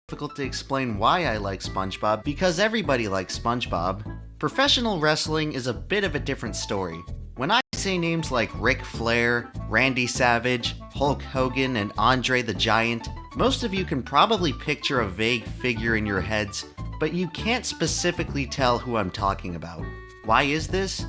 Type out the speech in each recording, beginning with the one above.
Difficult to explain why I like SpongeBob because everybody likes SpongeBob. Professional wrestling is a bit of a different story. When I say names like Ric Flair, Randy Savage, Hulk Hogan, and Andre the Giant, most of you can probably picture a vague figure in your heads, but you can't specifically tell who I'm talking about. Why is this?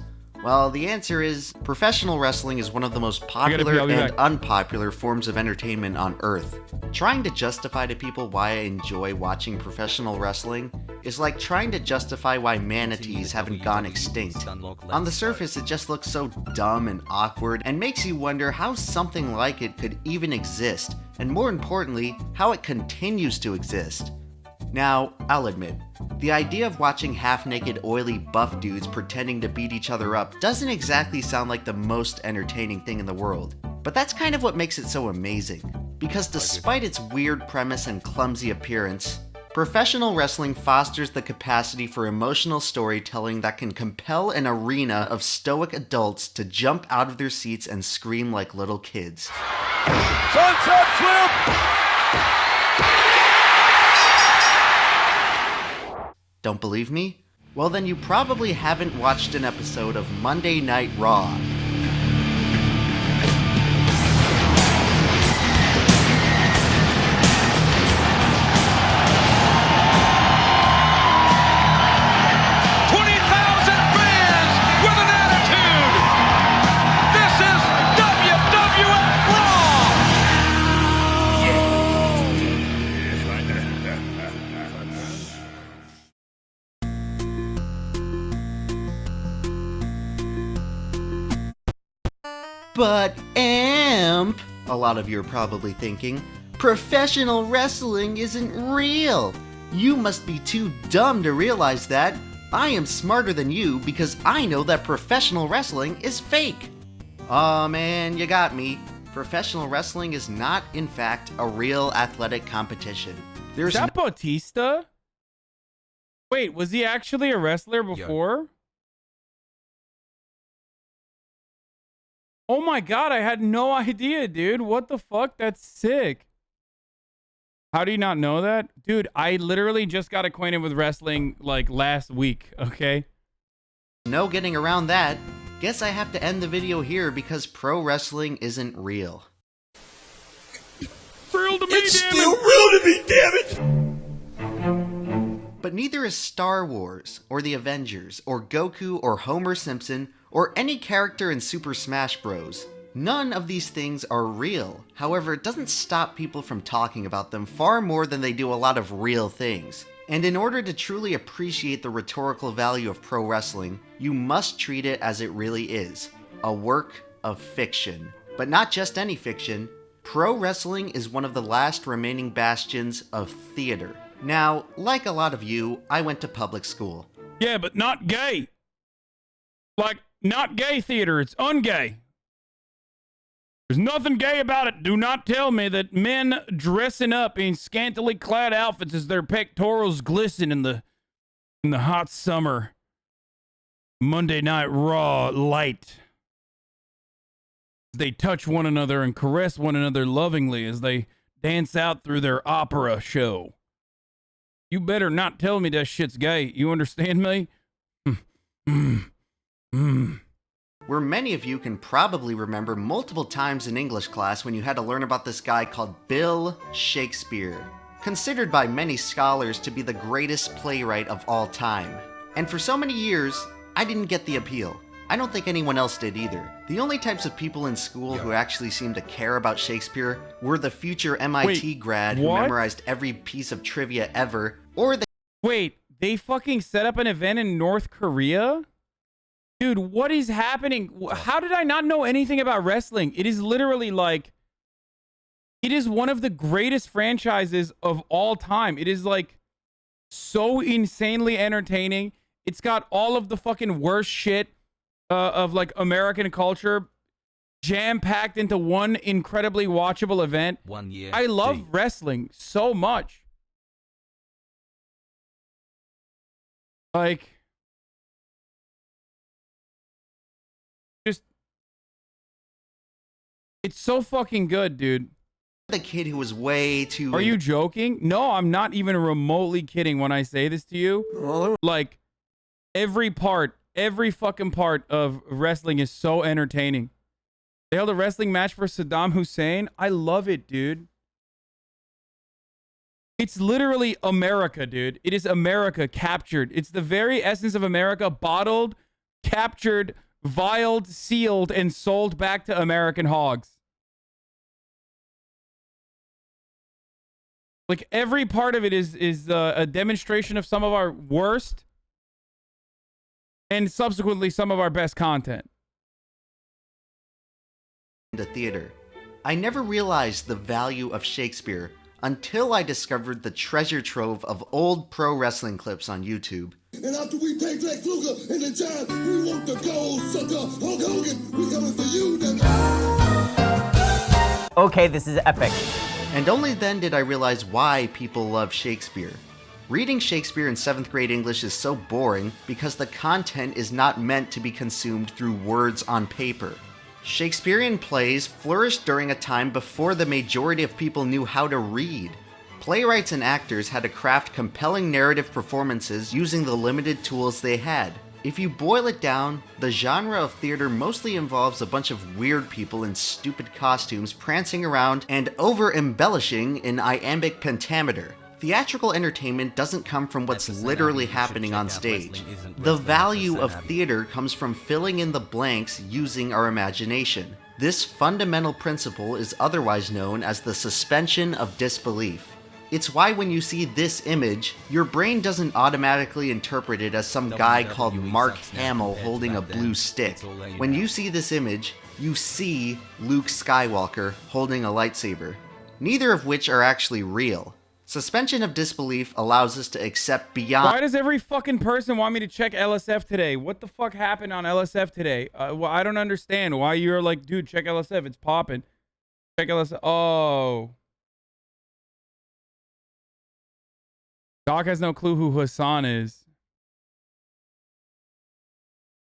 Well, the answer is professional wrestling is one of the most popular and unpopular forms of entertainment on Earth. Trying to justify to people why I enjoy watching professional wrestling is like trying to justify why manatees haven't gone extinct. On the surface, it just looks so dumb and awkward and makes you wonder how something like it could even exist, and more importantly, how it continues to exist. Now, I'll admit, the idea of watching half-naked oily buff dudes pretending to beat each other up doesn't exactly sound like the most entertaining thing in the world. But that's kind of what makes it so amazing. Because despite its weird premise and clumsy appearance, professional wrestling fosters the capacity for emotional storytelling that can compel an arena of stoic adults to jump out of their seats and scream like little kids. Sunset flip! Don't believe me? Well then you probably haven't watched an episode of Monday Night Raw. But Emp, a lot of you are probably thinking, professional wrestling isn't real. You must be too dumb to realize that. I am smarter than you because I know that professional wrestling is fake. Aw man, you got me. Professional wrestling is not, in fact, a real athletic competition. Is that Bautista? Wait, was he actually a wrestler before? Yeah. Oh my god, I had no idea, dude. What the fuck? That's sick. How do you not know that? Dude, I literally just got acquainted with wrestling like last week, okay? No getting around that. Guess I have to end the video here because pro wrestling isn't real. Real to me, it's still real to me, damn it! But neither is Star Wars, or the Avengers, or Goku, or Homer Simpson, or any character in Super Smash Bros. None of these things are real. However, it doesn't stop people from talking about them far more than they do a lot of real things. And in order to truly appreciate the rhetorical value of pro wrestling, you must treat it as it really is, a work of fiction. But not just any fiction. Pro wrestling is one of the last remaining bastions of theater. Now, like a lot of you, I went to public school. Yeah, but not gay. Like, not gay theater, it's ungay. There's nothing gay about it. Do not tell me that men dressing up in scantily clad outfits as their pectorals glisten in the hot summer Monday Night Raw light. They touch one another and caress one another lovingly as they dance out through their opera show. You better not tell me that shit's gay. You understand me? Where many of you can probably remember multiple times in English class when you had to learn about this guy called Bill Shakespeare, considered by many scholars to be the greatest playwright of all time. And for so many years, I didn't get the appeal. I don't think anyone else did either. The only types of people in school who actually seemed to care about Shakespeare were the future MIT grad who memorized every piece of trivia ever, or the— Wait, they fucking set up an event in North Korea? Dude, what is happening? How did I not know anything about wrestling? It is literally like, it is one of the greatest franchises of all time. It is like so insanely entertaining. It's got all of the fucking worst shit of like American culture jam-packed into one incredibly watchable event. 1 year. I love wrestling so much. Like, just, it's so fucking good, dude. the kid who was way too... Are you joking? No, I'm not even remotely kidding when I say this to you. Like, every fucking part of wrestling is so entertaining. They held a wrestling match for Saddam Hussein. I love it, dude. It's literally America, dude. It is America captured. It's the very essence of America, bottled, captured, vialed, sealed, and sold back to American hogs. Like, every part of it is a demonstration of some of our worst and subsequently some of our best content. The theater. I never realized the value of Shakespeare until I discovered the treasure trove of old pro wrestling clips on YouTube. And after we take Lex Luger in the giant, we want the gold sucker Hulk Hogan. We coming for you, nigga. Okay, this is epic. And only then did I realize why people love Shakespeare. Reading Shakespeare in 7th grade English is so boring because the content is not meant to be consumed through words on paper. Shakespearean plays flourished during a time before the majority of people knew how to read. Playwrights and actors had to craft compelling narrative performances using the limited tools they had. If you boil it down, the genre of theater mostly involves a bunch of weird people in stupid costumes prancing around and over-embellishing in iambic pentameter. Theatrical entertainment doesn't come from what's literally happening on stage. The value of theater comes from filling in the blanks using our imagination. This fundamental principle is otherwise known as the suspension of disbelief. It's why when you see this image, your brain doesn't automatically interpret it as some guy called Mark Hamill holding a blue stick. When you see this image, you see Luke Skywalker holding a lightsaber, neither of which are actually real. Suspension of disbelief allows us to accept beyond... Why does every fucking person want me to check LSF today? What the fuck happened on LSF today? Well, I don't understand why you're like, dude, check LSF. It's popping. Check LSF. Oh. Doc has no clue who Hasan is.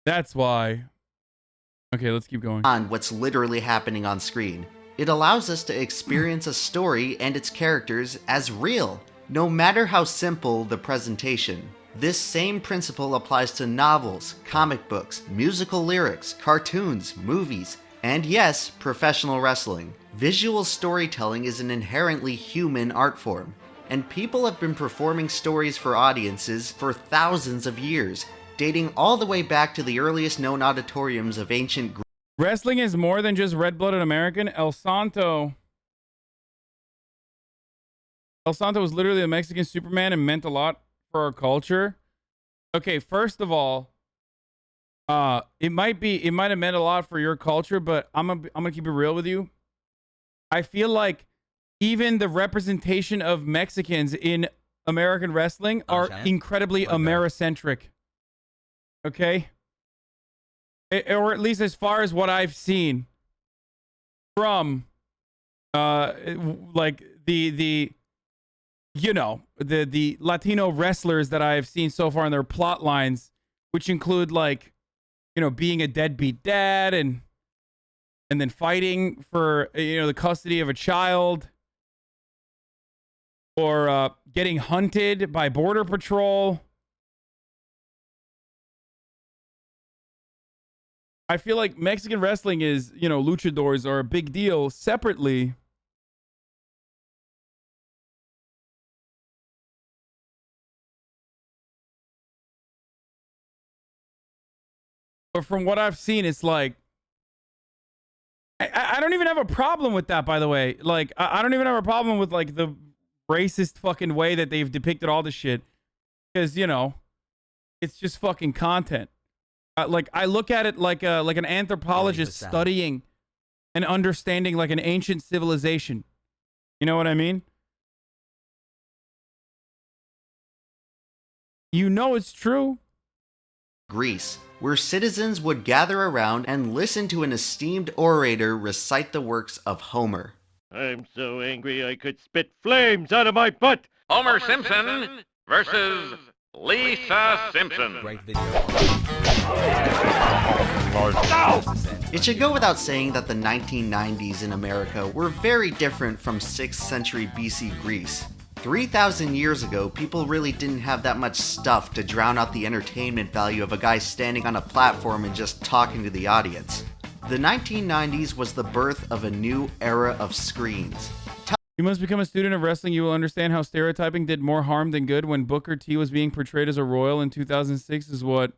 That's why. Okay, let's keep going. On what's literally happening on screen. It allows us to experience a story and its characters as real, no matter how simple the presentation. This same principle applies to novels, comic books, musical lyrics, cartoons, movies, and yes, professional wrestling. Visual storytelling is an inherently human art form, and people have been performing stories for audiences for thousands of years, dating all the way back to the earliest known auditoriums of ancient Greece. Wrestling is more than just red-blooded American. El Santo was literally a Mexican Superman and meant a lot for our culture. Okay, first of all, it might have meant a lot for your culture, but I'm gonna keep it real with you. I feel like even the representation of Mexicans in American wrestling are incredibly Americentric. Okay? Or at least as far as what I've seen from like the Latino wrestlers that I have seen so far in their plot lines, which include like, you know, being a deadbeat dad and then fighting for, you know, the custody of a child, or getting hunted by Border Patrol. I feel like Mexican wrestling is, you know, luchadors are a big deal separately. But from what I've seen, it's like, I don't even have a problem with that, by the way. Like, I don't even have a problem with, like, the racist fucking way that they've depicted all this shit. Because, you know, it's just fucking content. Like, I look at it like an anthropologist studying and understanding like an ancient civilization. You know what I mean? You know it's true. Greece, where citizens would gather around and listen to an esteemed orator recite the works of Homer. I'm so angry I could spit flames out of my butt. Homer Simpson versus Lisa Simpson. Great video. It should go without saying that the 1990s in America were very different from 6th century BC Greece. 3,000 years ago, people really didn't have that much stuff to drown out the entertainment value of a guy standing on a platform and just talking to the audience. The 1990s was the birth of a new era of screens. You must become a student of wrestling. You will understand how stereotyping did more harm than good. When Booker T was being portrayed as a royal in 2006 is what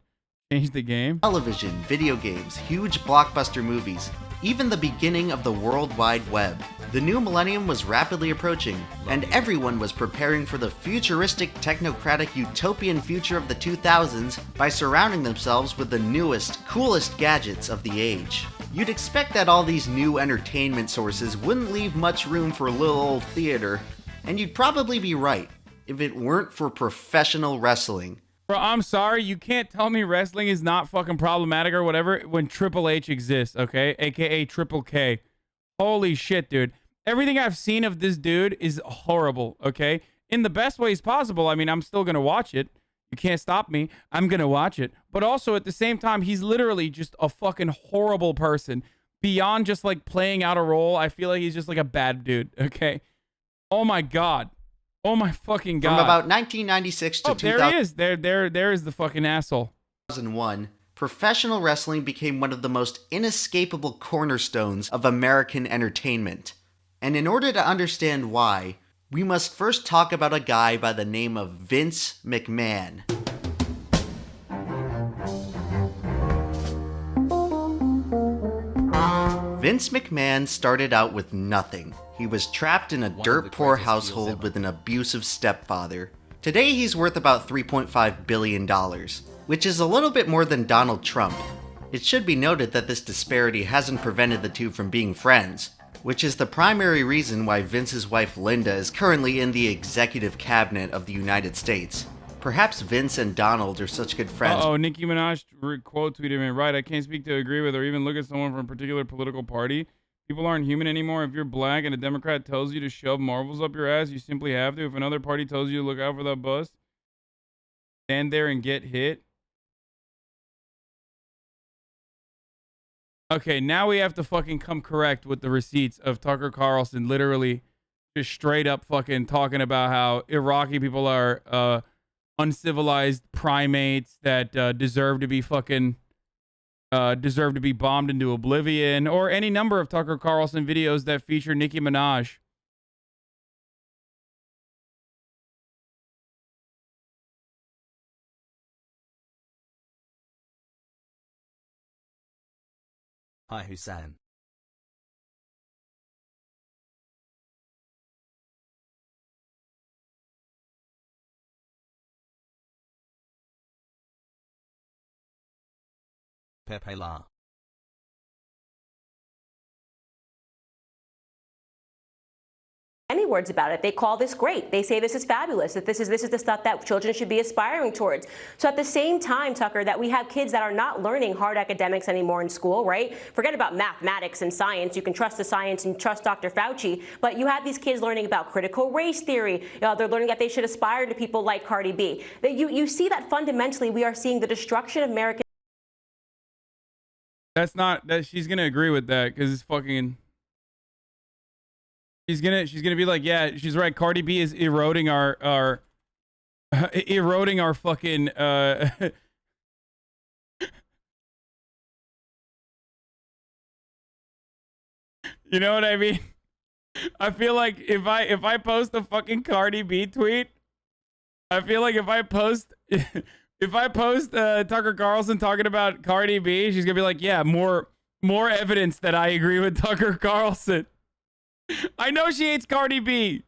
changed the game. Television, video games, huge blockbuster movies, even the beginning of the World Wide Web. The new millennium was rapidly approaching, and everyone was preparing for the futuristic, technocratic, utopian future of the 2000s by surrounding themselves with the newest, coolest gadgets of the age. You'd expect that all these new entertainment sources wouldn't leave much room for little old theater, and you'd probably be right, if it weren't for professional wrestling. Bro, I'm sorry, you can't tell me wrestling is not fucking problematic or whatever when Triple H exists, okay? AKA Triple K. Holy shit, dude. Everything I've seen of this dude is horrible, okay? In the best ways possible. I mean, I'm still gonna watch it. You can't stop me. I'm gonna watch it. But also, at the same time, he's literally just a fucking horrible person. Beyond just, like, playing out a role, I feel like he's just, like, a bad dude, okay? Oh, my God. Oh, my fucking God. From about 1996 to there he is. There is the fucking asshole. 2001, professional wrestling became one of the most inescapable cornerstones of American entertainment. And in order to understand why, we must first talk about a guy by the name of Vince McMahon. Vince McMahon started out with nothing. He was trapped in a dirt-poor household with an abusive stepfather. Today he's worth about $3.5 billion, which is a little bit more than Donald Trump. It should be noted that this disparity hasn't prevented the two from being friends, which is the primary reason why Vince's wife Linda is currently in the executive cabinet of the United States. Perhaps Vince and Donald are such good friends. Uh-oh, Nicki Minaj quote tweeted me, right, I can't speak to agree with or even look at someone from a particular political party. People aren't human anymore. If you're black and a Democrat tells you to shove marbles up your ass, you simply have to. If another party tells you to look out for that bus, stand there and get hit. Okay, now we have to fucking come correct with the receipts of Tucker Carlson literally just straight up fucking talking about how Iraqi people are uncivilized primates that deserve to be fucking deserve to be bombed into oblivion, or any number of Tucker Carlson videos that feature Nicki Minaj. Hi Hussein. PepeLa. Any words about it. They call this great. They say this is fabulous, that this is the stuff that children should be aspiring towards. So at the same time, Tucker, that we have kids that are not learning hard academics anymore in school, right? Forget about mathematics and science. You can trust the science and trust Dr. Fauci, but you have these kids learning about critical race theory. They're learning that they should aspire to people like Cardi B. That you see that fundamentally we are seeing the destruction of American. That's not that she's gonna agree with that because it's fucking. She's gonna be like, yeah, she's right. Cardi B is eroding our eroding our fucking You know what I mean? I feel like if I post a fucking Cardi B tweet, I feel like if I post Tucker Carlson talking about Cardi B, she's gonna be like, yeah, more evidence that I agree with Tucker Carlson. I know she hates Cardi B.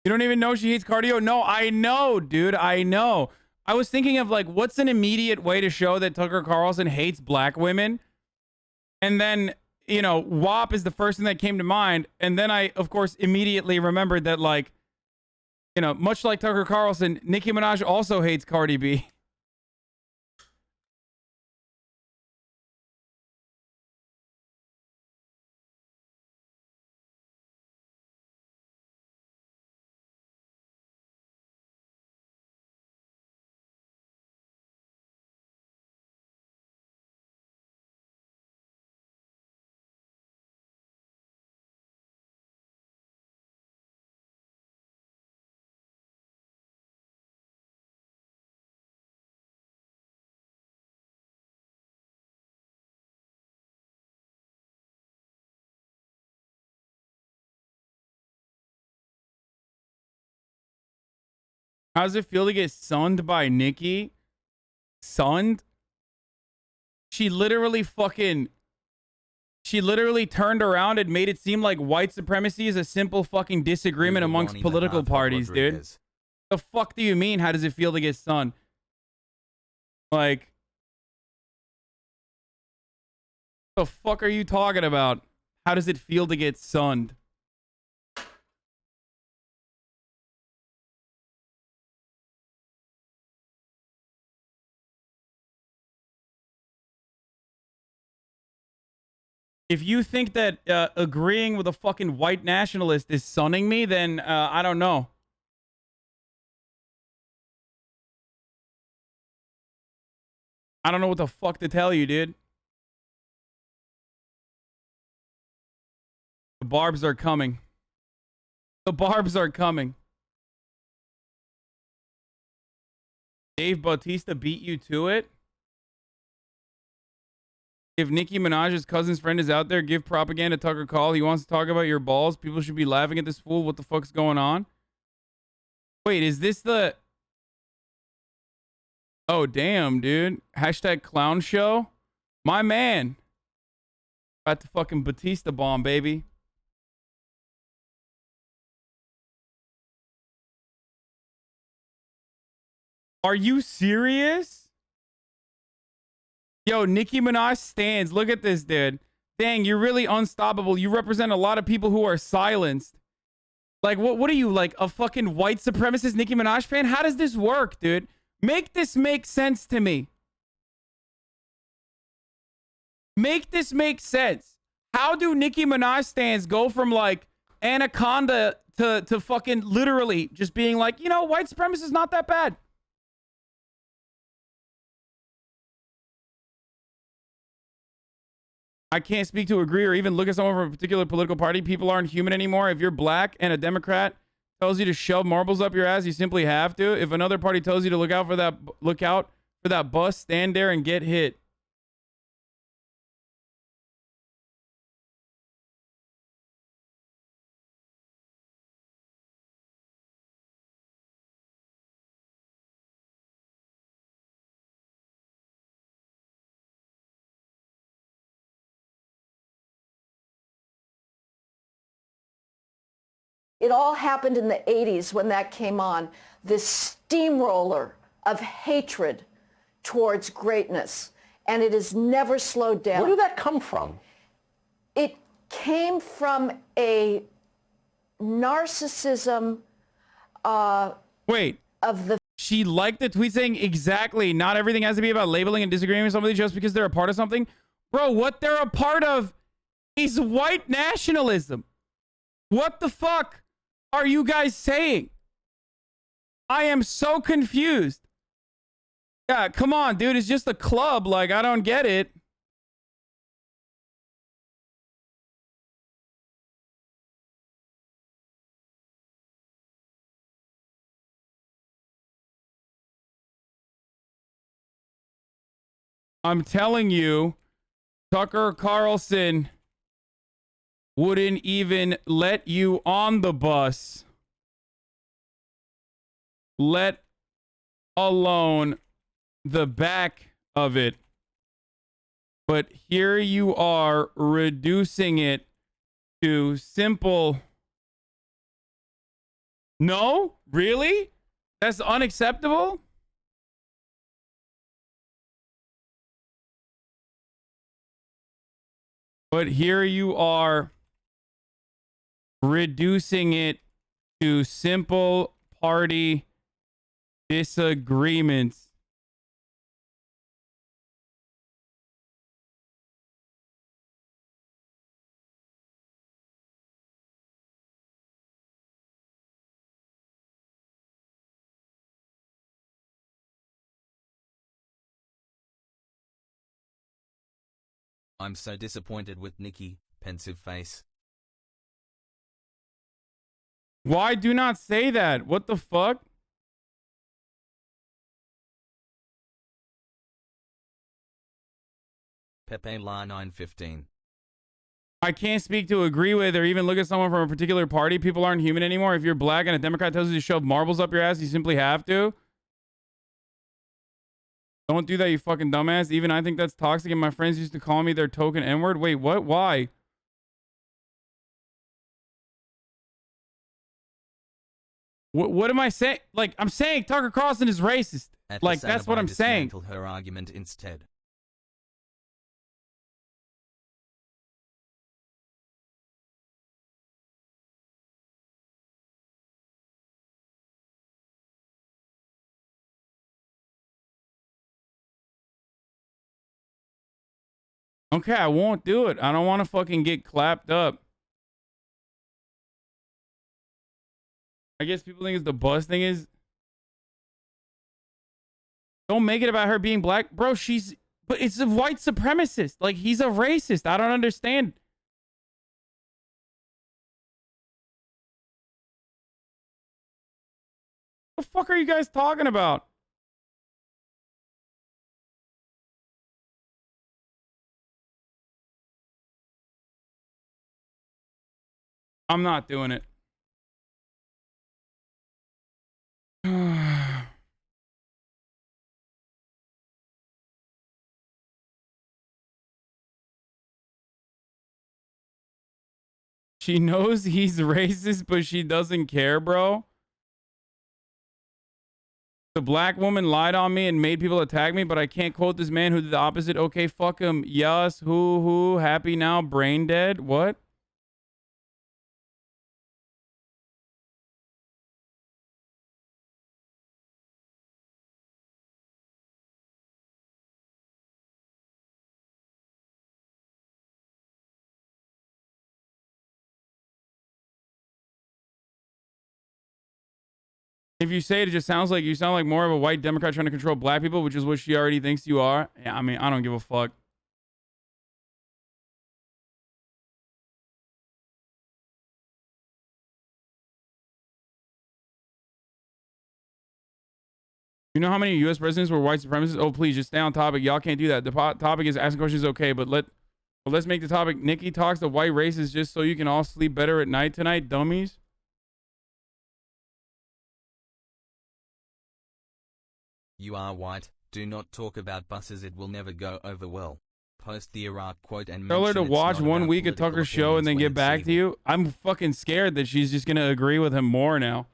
You don't even know she hates cardio? No, I know, dude. I know. I was thinking of like, what's an immediate way to show that Tucker Carlson hates black women? And then, you know, WAP is the first thing that came to mind. And then I, of course, immediately remembered that, like, you know, much like Tucker Carlson, Nicki Minaj also hates Cardi B. How does it feel to get sunned by Nicki? Sunned? She literally turned around and made it seem like white supremacy is a simple fucking disagreement amongst Ronnie political Mahathir parties, dude. Rodriguez. The fuck do you mean? How does it feel to get sunned? Like, the fuck are you talking about? How does it feel to get sunned? If you think that agreeing with a fucking white nationalist is sunning me, then I don't know. I don't know what the fuck to tell you, dude. The barbs are coming. The barbs are coming. Dave Bautista beat you to it? If Nicki Minaj's cousin's friend is out there, give propaganda Tucker call. He wants to talk about your balls. People should be laughing at this fool. What the fuck's going on? Wait, is this the... Oh, damn, dude. Hashtag clown show? My man. About to fucking Batista bomb, baby. Are you serious? Yo, Nicki Minaj stands. Look at this, dude. Dang, you're really unstoppable. You represent a lot of people who are silenced. Like, what are you, like, a fucking white supremacist Nicki Minaj fan? How does this work, dude? Make this make sense to me. Make this make sense. How do Nicki Minaj stands go from, like, Anaconda to fucking literally just being like, you know, white supremacy is not that bad? I can't speak to agree or even look at someone from a particular political party. People aren't human anymore. If you're black and a Democrat tells you to shove marbles up your ass, you simply have to. If another party tells you to look out for that bus, stand there and get hit. It all happened in the 80s when that came on. This steamroller of hatred towards greatness. And it has never slowed down. Where did that come from? It came from a narcissism Wait. of the... She liked the tweet saying, exactly, not everything has to be about labeling and disagreeing with somebody just because they're a part of something. Bro, what they're a part of is white nationalism. What the fuck are you guys saying? I am so confused. Yeah, come on, dude. It's just a club. Like, I don't get it. I'm telling you, Tucker Carlson wouldn't even let you on the bus, let alone the back of it. But here you are reducing it to simple. No? Really? That's unacceptable? But here you are reducing it to simple party disagreements. I'm so disappointed with Nicki, pensive face. Why do not say that? What the fuck? PepeLa 915. I can't speak to agree with or even look at someone from a particular party. People aren't human anymore. If you're black and a Democrat tells you to shove marbles up your ass, you simply have to. Don't do that, you fucking dumbass. Even I think that's toxic, and my friends used to call me their token N-word. Wait, what? Why? What am I saying? Like, I'm saying Tucker Carlson is racist. Like, that's what I'm saying. Dismantle her argument instead. Okay, I won't do it. I don't want to fucking get clapped up. I guess people think it's the bus thing is. Don't make it about her being black. Bro, but it's a white supremacist. Like, he's a racist. I don't understand. What the fuck are you guys talking about? I'm not doing it. She knows he's racist, but she doesn't care, bro. The black woman lied on me and made people attack me, but I can't quote this man who did the opposite. Okay, fuck him. Yes, who, happy now, brain dead. What? If you say it, it just sounds like you sound like more of a white Democrat trying to control black people, which is what she already thinks you are. Yeah, I mean, I don't give a fuck. You know how many U.S. presidents were white supremacists? Oh, please, just stay on topic. Y'all can't do that. The topic is asking questions, okay, but let's make the topic. Nicki talks to white racists just so you can all sleep better at night tonight, dummies. You are white. Do not talk about buses. It will never go over well. Post the Iraq quote and tell her to mention it's watch not one about week of political Tucker's show and then opinions get when back it's to evil. you. I'm fucking scared that she's just gonna agree with him more now.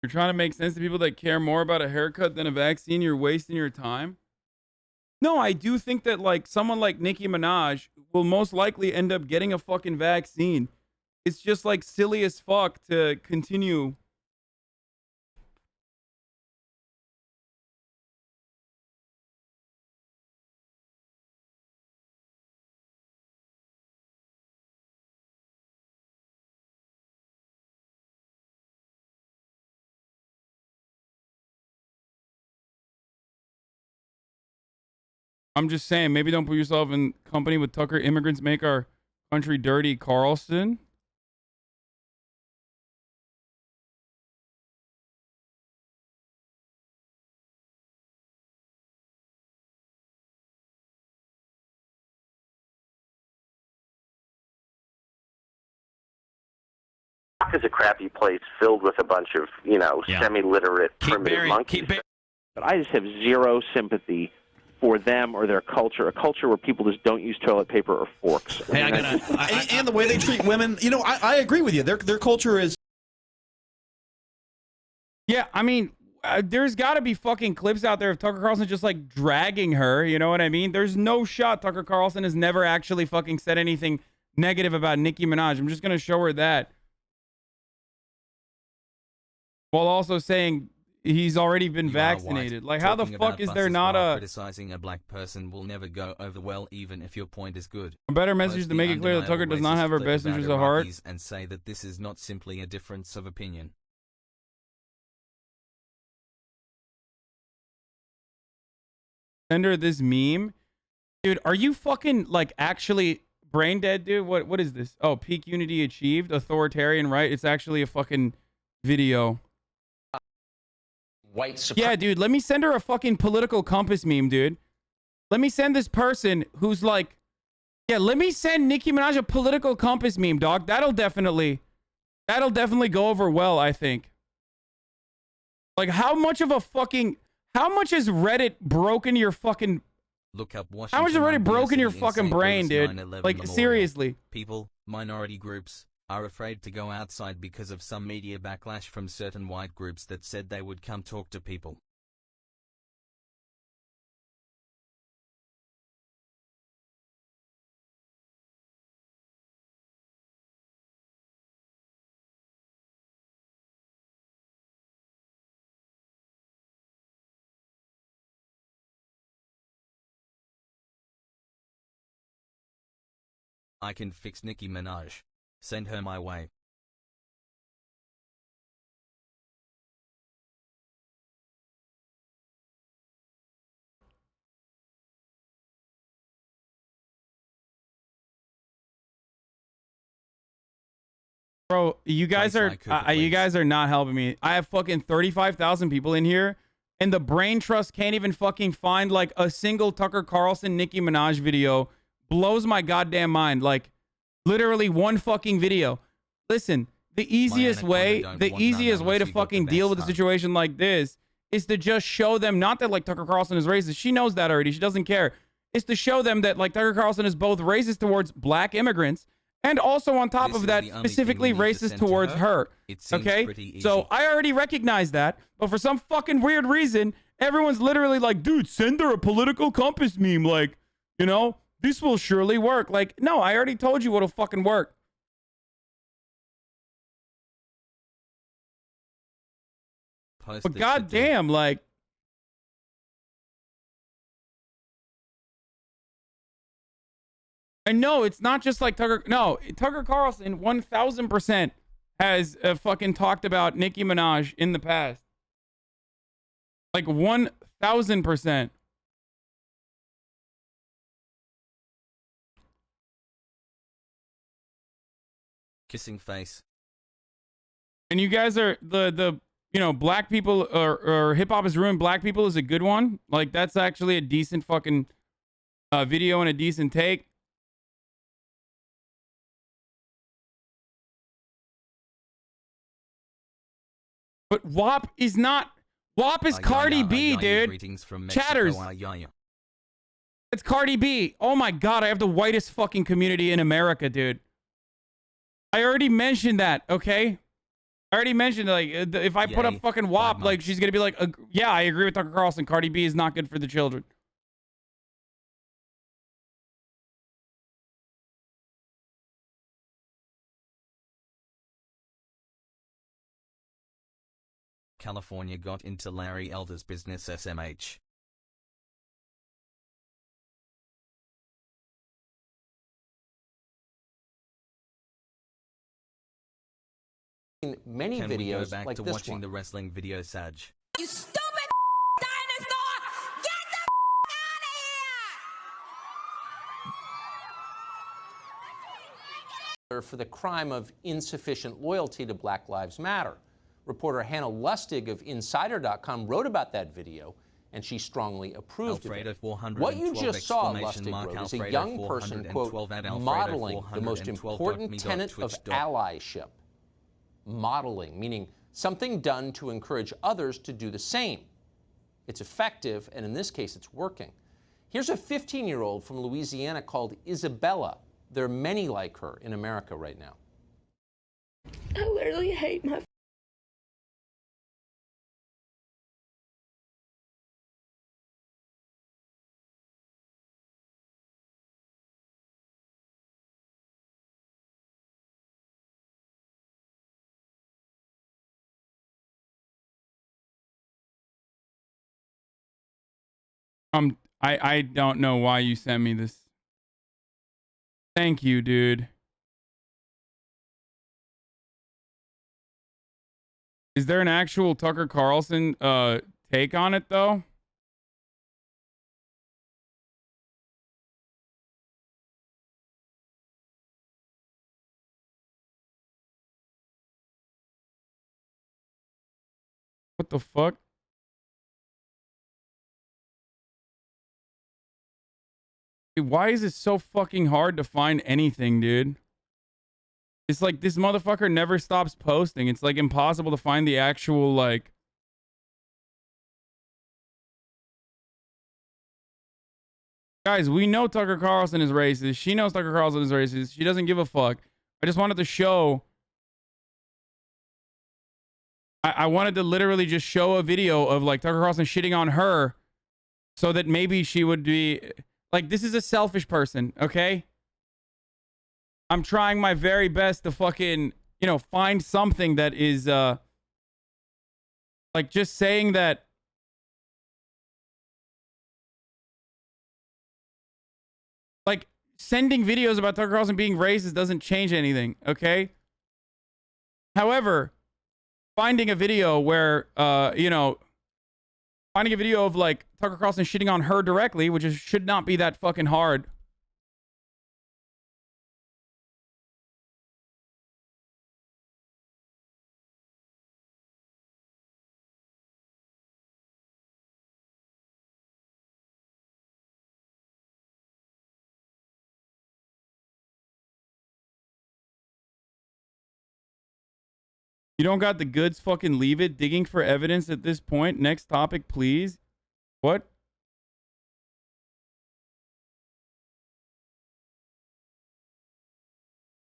You're trying to make sense to people that care more about a haircut than a vaccine. You're wasting your time. No, I do think that like someone like Nicki Minaj will most likely end up getting a fucking vaccine. It's just like silly as fuck to continue. I'm just saying, maybe don't put yourself in company with Tucker. Immigrants make our country dirty, Carlson. Is a crappy place filled with a bunch of, semi-literate primitive monkeys. But I just have zero sympathy for them or their culture, a culture where people just don't use toilet paper or forks. Hey, and the way they treat women, I agree with you. Their culture is. Yeah, I mean, there's got to be fucking clips out there of Tucker Carlson just like dragging her. You know what I mean? There's no shot Tucker Carlson has never actually fucking said anything negative about Nicki Minaj. I'm just going to show her that. While also saying he's already been vaccinated. Like, how the fuck is there not a... Criticizing a black person will never go over well, even if your point is good. A better message to make it clear that Tucker does not have her best interests at heart. And say that this is not simply a difference of opinion. Send her this meme. Dude, are you fucking, like, actually brain dead, dude? What is this? Oh, peak unity achieved, authoritarian, right? It's actually a fucking video. White supremacy. Yeah, dude, let me send her a fucking political compass meme, dude. Let me send this person who's like, yeah, let me send Nicki Minaj a political compass meme, dog. That'll definitely go over well, I think. Like, how much has Reddit broken your fucking... Look up How much has Reddit broken your fucking brain, dude? Like, seriously. People, minority groups, are afraid to go outside because of some media backlash from certain white groups that said they would come talk to people. I can fix Nicki Minaj. Send her my way. Bro, you guys are not helping me. I have fucking 35,000 people in here, and the brain trust can't even fucking find like a single Tucker Carlson Nicki Minaj video. Blows my goddamn mind. Like, literally one fucking video. Listen, the easiest way to fucking deal with a situation like this is to just show them, not that like Tucker Carlson is racist. She knows that already. She doesn't care. It's to show them that like Tucker Carlson is both racist towards black immigrants and also on top of that specifically racist towards her. Okay? So I already recognize that, but for some fucking weird reason, everyone's literally like, dude, send her a political compass meme. Like, you know, this will surely work. Like, no, I already told you what'll fucking work. But goddamn, like, and no, it's not just like Tucker. No, Tucker Carlson 1000% has fucking talked about Nicki Minaj in the past. Like 1000%. Kissing face. And you guys are the you know, black people or hip hop has ruined black people is a good one. Like, that's actually a decent fucking video and a decent take. But WAP is not. WAP is Cardi B, dude. Chatters. It's Cardi B. Oh my god, I have the whitest fucking community in America, dude. I already mentioned that, okay? I already mentioned, like, if I put up fucking WAP, like, she's gonna be like, yeah, I agree with Tucker Carlson. Cardi B is not good for the children. California got into Larry Elder's business SMH. Many Can videos we go back like to this watching one. the wrestling video, SADGE? You stupid dinosaur! Get the out of here! For the crime of insufficient loyalty to Black Lives Matter. Reporter Hannah Lustig of Insider.com wrote about that video, and she strongly approved of it. What you just saw, Lustig wrote, is a young person, quote, modeling the most important tenet of allyship. Modeling, meaning something done to encourage others to do the same. It's effective, and in this case, it's working. Here's a 15-year-old from Louisiana called Isabella. There are many like her in America right now. I literally hate my I don't know why you sent me this. Thank you, dude. Is there an actual Tucker Carlson take on it though? What the fuck? Dude, why is it so fucking hard to find anything, dude? It's like this motherfucker never stops posting. It's like impossible to find the actual, like... Guys, we know Tucker Carlson is racist. She knows Tucker Carlson is racist. She doesn't give a fuck. I just wanted to show... I wanted to literally just show a video of, like, Tucker Carlson shitting on her so that maybe she would be... Like, this is a selfish person, okay? I'm trying my very best to fucking, you know, find something that is, like, just saying that... Like, sending videos about Tucker Carlson being racist doesn't change anything, okay? However, finding a video where, you know, finding a video of, like, Tucker Carlson shitting on her directly, which should not be that fucking hard. You don't got the goods, fucking leave it. Digging for evidence at this point. Next topic, please. What?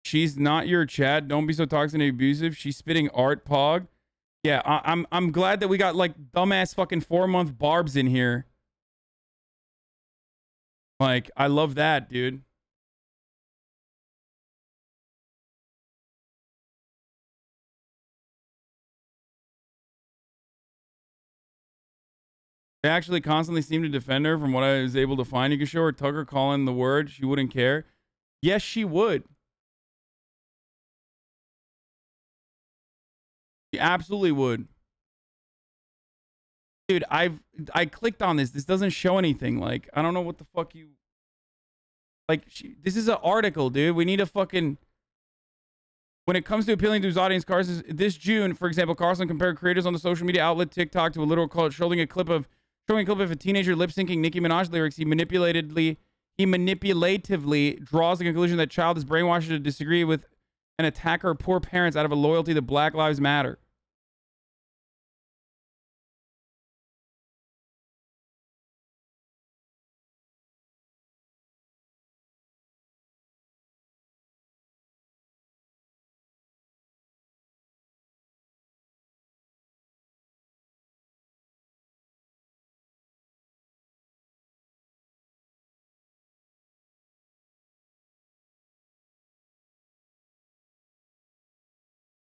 She's not your chat. Don't be so toxic and abusive. She's spitting art, Pog. Yeah, I'm glad that we got, like, dumbass fucking 4-month barbs in here. Like, I love that, dude. They actually constantly seem to defend her from what I was able to find. You can show her Tucker calling the word. She wouldn't care. Yes, she would. She absolutely would. Dude, I clicked on this. This doesn't show anything. Like, I don't know what the fuck you... Like, this is an article, dude. We need a fucking... When it comes to appealing to his audience, Carson, this June, for example, Carson compared creators on the social media outlet TikTok to a literal cult, showing a clip of a teenager lip-syncing Nicki Minaj lyrics. He manipulatively draws the conclusion that child is brainwashed to disagree with and attack her poor parents out of a loyalty to Black Lives Matter.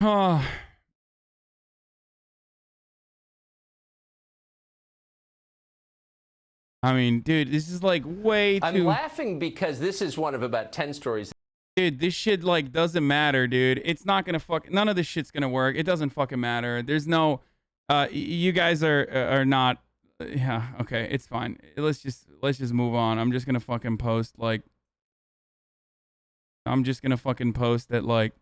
Oh. I mean, dude, this is like way too... I'm laughing because this is one of about 10 stories. Dude, this shit, like, doesn't matter, dude. It's not gonna none of this shit's gonna work. It doesn't fucking matter. There's no... you guys are not... yeah, okay, it's fine. Let's just move on. I'm just gonna fucking post, like... I'm just gonna fucking post that, like...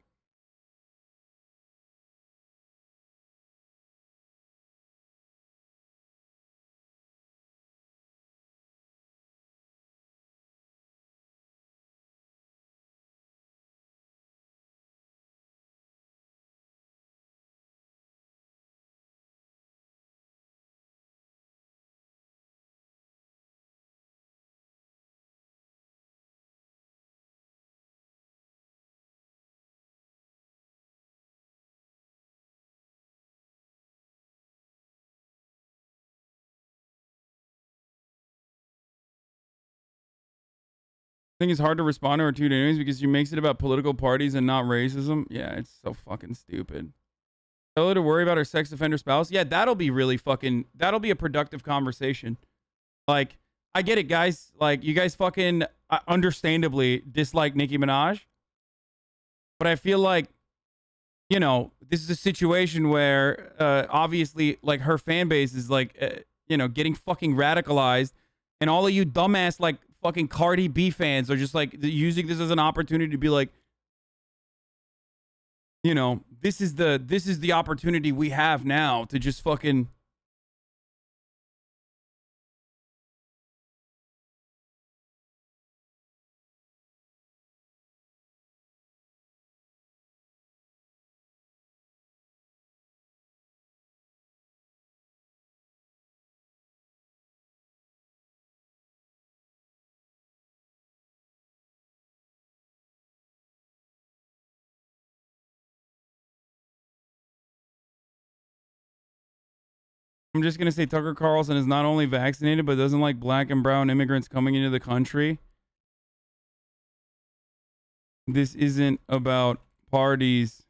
I think it's hard to respond to her tweet anyways because she makes it about political parties and not racism. Yeah, it's so fucking stupid. Tell her to worry about her sex offender spouse. Yeah, that'll be really fucking... That'll be a productive conversation. Like, I get it, guys. Like, you guys fucking understandably dislike Nicki Minaj. But I feel like, you know, this is a situation where obviously, like, her fan base is, like, you know, getting fucking radicalized. And all of you dumbass, like, fucking Cardi B fans are just, like, using this as an opportunity to be like, you know, this is the opportunity we have now to just fucking I'm just gonna say Tucker Carlson is not only vaccinated, but doesn't like black and brown immigrants coming into the country. This isn't about parties.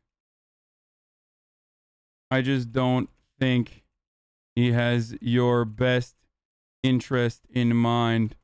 I just don't think he has your best interest in mind.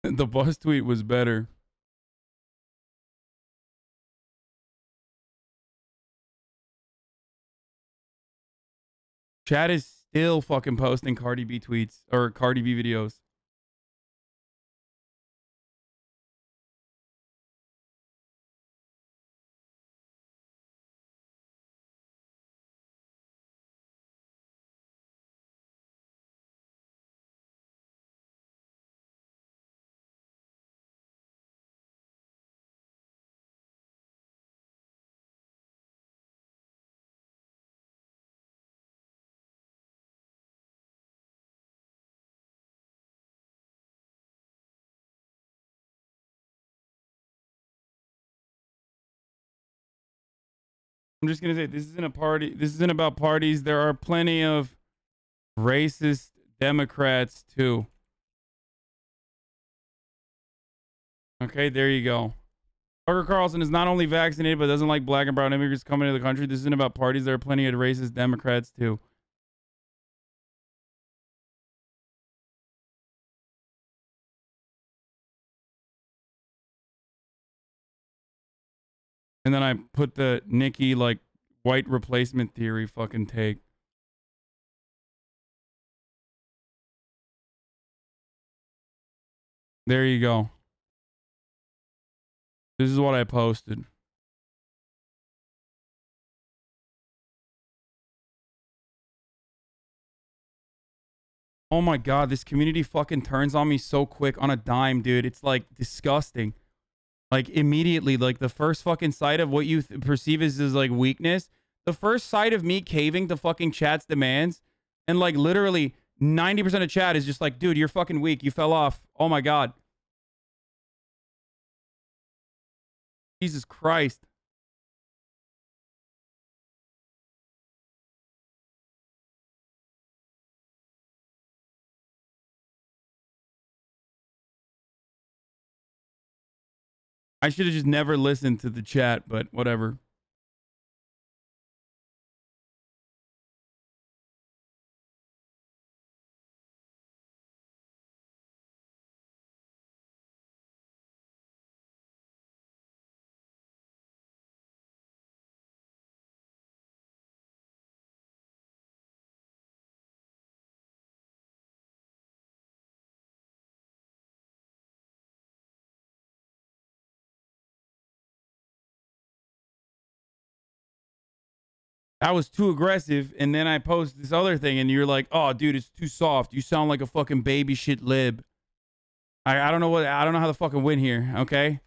The bus tweet was better. Chad is still fucking posting Cardi B tweets or Cardi B videos. I'm just gonna say this isn't a party. This isn't about parties. There are plenty of racist Democrats too. Okay, there you go. Tucker Carlson is not only vaccinated, but doesn't like black and brown immigrants coming into the country. This isn't about parties. There are plenty of racist Democrats too. And then I put the Nicki like white replacement theory fucking take. There you go. This is what I posted. Oh my God, this community fucking turns on me so quick on a dime, dude. It's like disgusting. Like immediately, like the first fucking sight of what you perceive as like weakness, the first sight of me caving to fucking chat's demands, and like literally 90% of chat is just like, dude, you're fucking weak. You fell off. Oh my God. Jesus Christ. I should have just never listened to the chat, but whatever. I was too aggressive, and then I post this other thing, and you're like, "Oh, dude, it's too soft. You sound like a fucking baby shit lib." I don't know what I don't know how to fucking win here. Okay.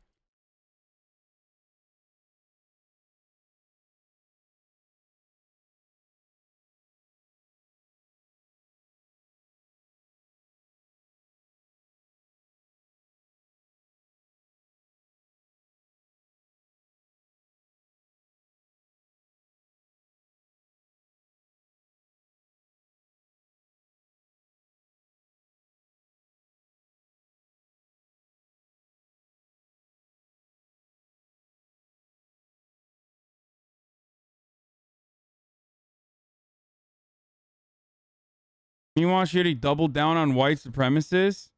You want shitty double down on white supremacists?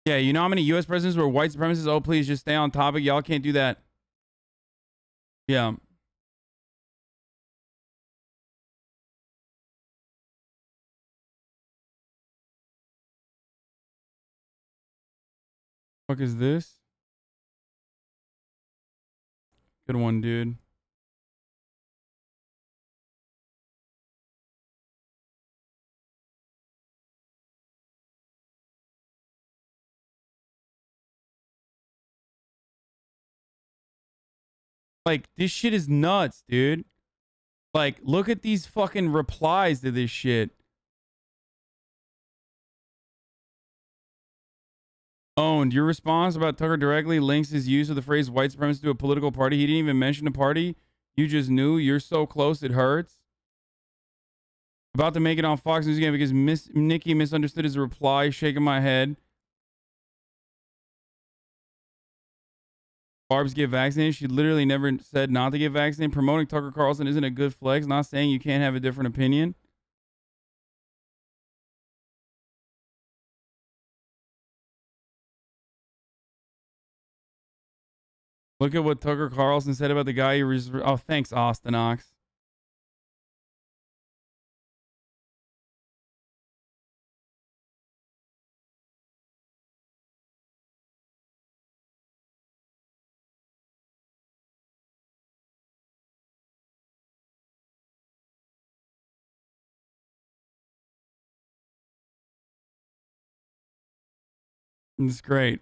Yeah, you know how many U.S. presidents were white supremacists? Oh, please just stay on topic. Y'all can't do that. Yeah. Fuck is this? Good one, dude. Like, this shit is nuts, dude. Like, look at these fucking replies to this shit. Owned. Your response about Tucker directly links his use of the phrase white supremacy to a political party. He didn't even mention a party. You just knew. You're so close, it hurts. About to make it on Fox News again because Nicki misunderstood his reply. Shaking my head. Barb's get vaccinated. She literally never said not to get vaccinated. Promoting Tucker Carlson isn't a good flex. Not saying you can't have a different opinion. Look at what Tucker Carlson said about the guy who was... Oh, thanks, Austin Ox. It's great.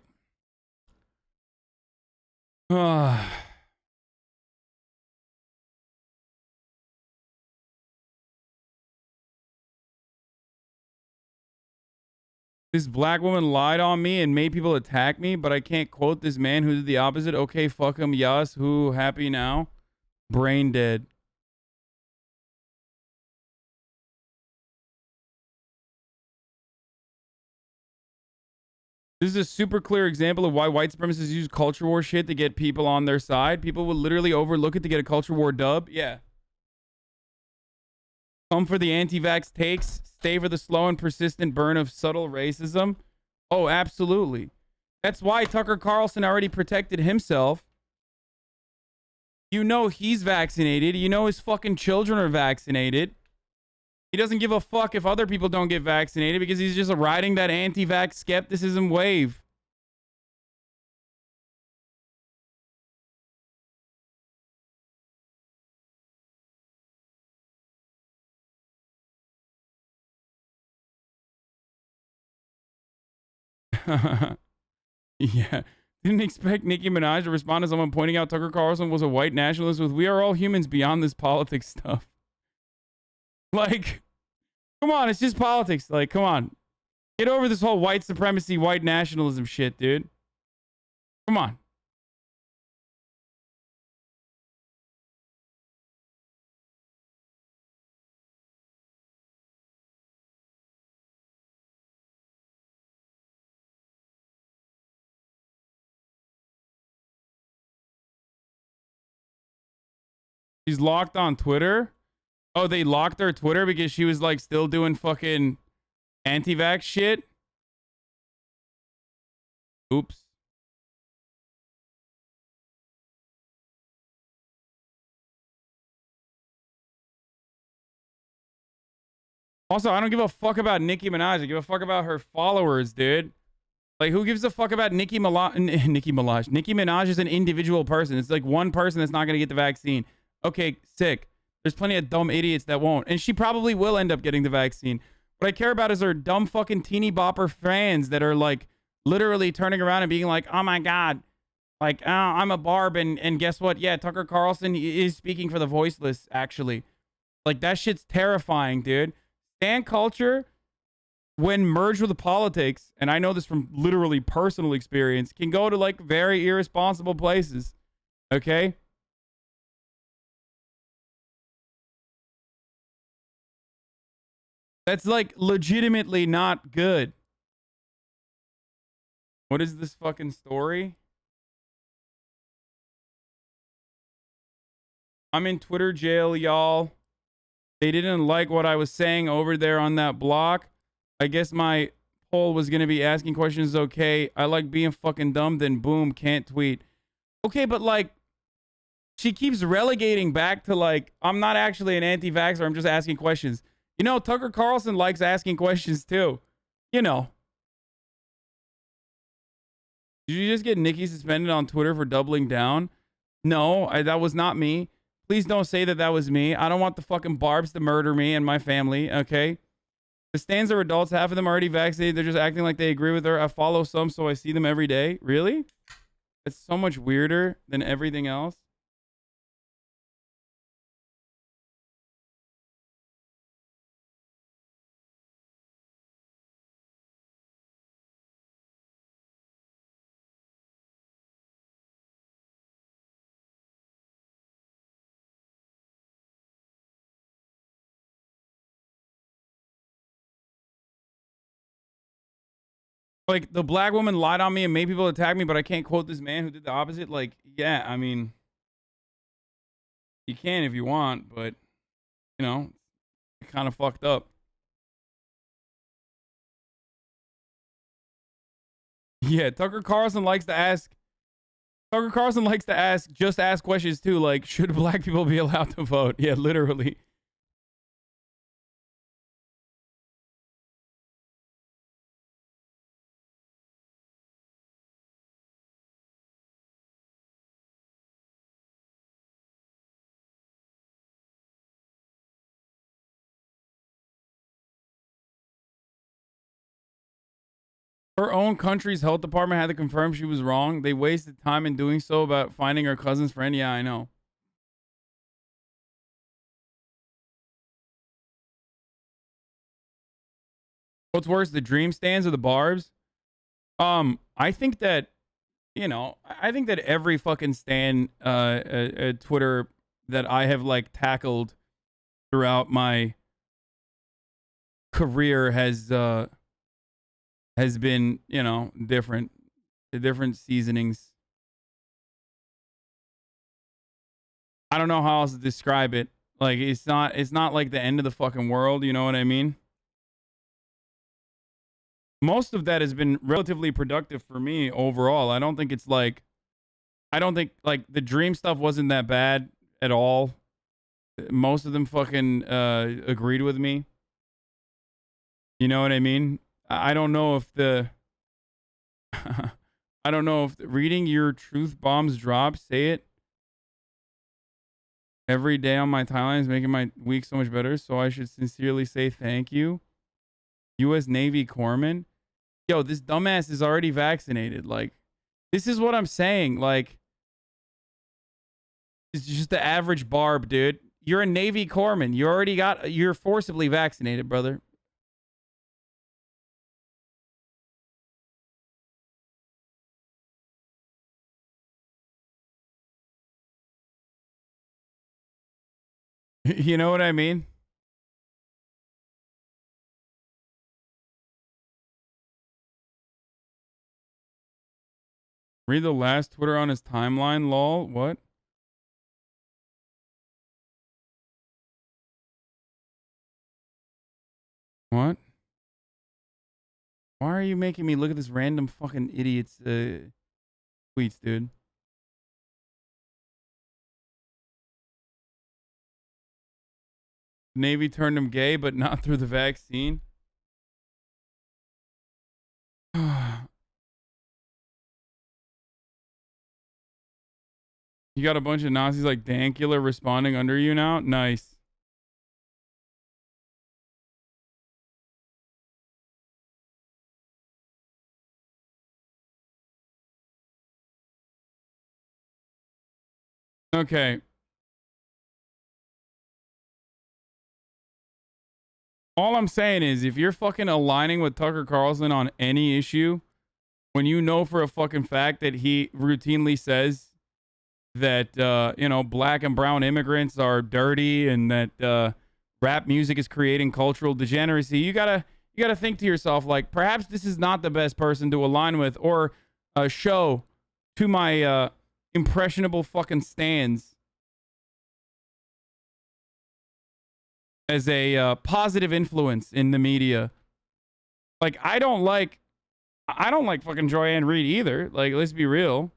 This black woman lied on me and made people attack me, but I can't quote this man who did the opposite. Okay, fuck him. Yas, who happy now? Brain dead. This is a super clear example of why white supremacists use culture war shit to get people on their side. People will literally overlook it to get a culture war dub. Yeah. Come for the anti-vax takes. Stay for the slow and persistent burn of subtle racism. Oh, absolutely. That's why Tucker Carlson already protected himself. You know he's vaccinated. You know his fucking children are vaccinated. He doesn't give a fuck if other people don't get vaccinated because he's just riding that anti-vax skepticism wave. Yeah. Didn't expect Nicki Minaj to respond to someone pointing out Tucker Carlson was a white nationalist with "We are all humans beyond this politics stuff." Like, come on, it's just politics. Like, come on. Get over this whole white supremacy, white nationalism shit, dude. Come on. She's locked on Twitter. Oh, they locked her Twitter because she was like still doing fucking anti-vax shit. Oops. Also, I don't give a fuck about Nicki Minaj. I give a fuck about her followers, dude. Like, who gives a fuck about Nicki Minaj? Nicki Minaj is an individual person. It's like one person that's not going to get the vaccine. Okay, sick. There's plenty of dumb idiots that won't. And she probably will end up getting the vaccine. What I care about is her dumb fucking teeny bopper fans that are like literally turning around and being like, oh my God, like, oh, I'm a barb. And guess what? Yeah, Tucker Carlson is speaking for the voiceless, actually. Like, that shit's terrifying, dude. Stan culture, when merged with the politics, and I know this from literally personal experience, can go to like very irresponsible places. Okay? That's like legitimately not good. What is this fucking story? I'm in Twitter jail, y'all. They didn't like what I was saying over there on that block. I guess my poll was going to be asking questions. Okay. I like being fucking dumb. Then boom, can't tweet. Okay, but like, she keeps relegating back to like, I'm not actually an anti-vaxxer. I'm just asking questions. You know, Tucker Carlson likes asking questions too. You know. Did you just get Nicki suspended on Twitter for doubling down? No, that was not me. Please don't say that was me. I don't want the fucking barbs to murder me and my family, okay? The stands are adults. Half of them are already vaccinated. They're just acting like they agree with her. I follow some, so I see them every day. Really? It's so much weirder than everything else. Like, the black woman lied on me and made people attack me, but I can't quote this man who did the opposite. Like, yeah, I mean, you can if you want, but, you know, it's kind of fucked up. Yeah, Tucker Carlson likes to ask, just ask questions too, like, should black people be allowed to vote? Yeah, literally. Her own country's health department had to confirm she was wrong. They wasted time in doing so about finding her cousin's friend. Yeah, I know. What's worse, the dream stands or the barbs? I think that, you know, I think that every fucking stand Twitter that I have like tackled throughout my career has been, you know, different seasonings. I don't know how else to describe it. Like, it's not like the end of the fucking world, you know what I mean? Most of that has been relatively productive for me overall. I don't think like the dream stuff wasn't that bad at all. Most of them fucking agreed with me. You know what I mean? I don't know if reading your truth bombs drop, say it every day on my timeline is making my week so much better. So I should sincerely say thank you. U.S. Navy Corpsman. Yo, this dumbass is already vaccinated. Like, this is what I'm saying. Like, it's just the average barb, dude. You're a Navy corpsman. You're forcibly vaccinated, brother. You know what I mean? Read the last Twitter on his timeline, lol. What? What? Why are you making me look at this random fucking idiot's tweets, dude? Navy turned him gay, but not through the vaccine. You got a bunch of Nazis like Dankula responding under you now? Nice. Okay. All I'm saying is, if you're fucking aligning with Tucker Carlson on any issue, when you know for a fucking fact that he routinely says that, you know, black and brown immigrants are dirty and that rap music is creating cultural degeneracy, you gotta think to yourself, like, perhaps this is not the best person to align with or show to my impressionable fucking stands as a positive influence in the media. Like, I don't like fucking Joyanne Reid either. Like, let's be real.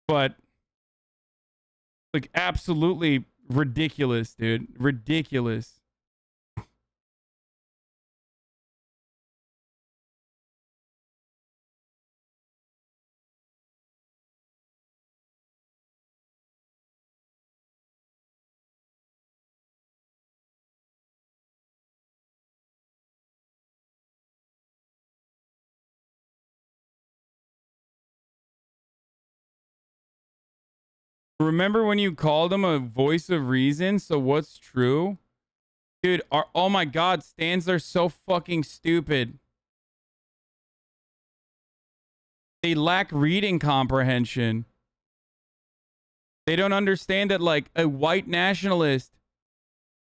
But, like, absolutely ridiculous, dude. Ridiculous. Remember when you called him a voice of reason? So what's true? Dude, oh my god, stands are so fucking stupid. They lack reading comprehension. They don't understand that, like, a white nationalist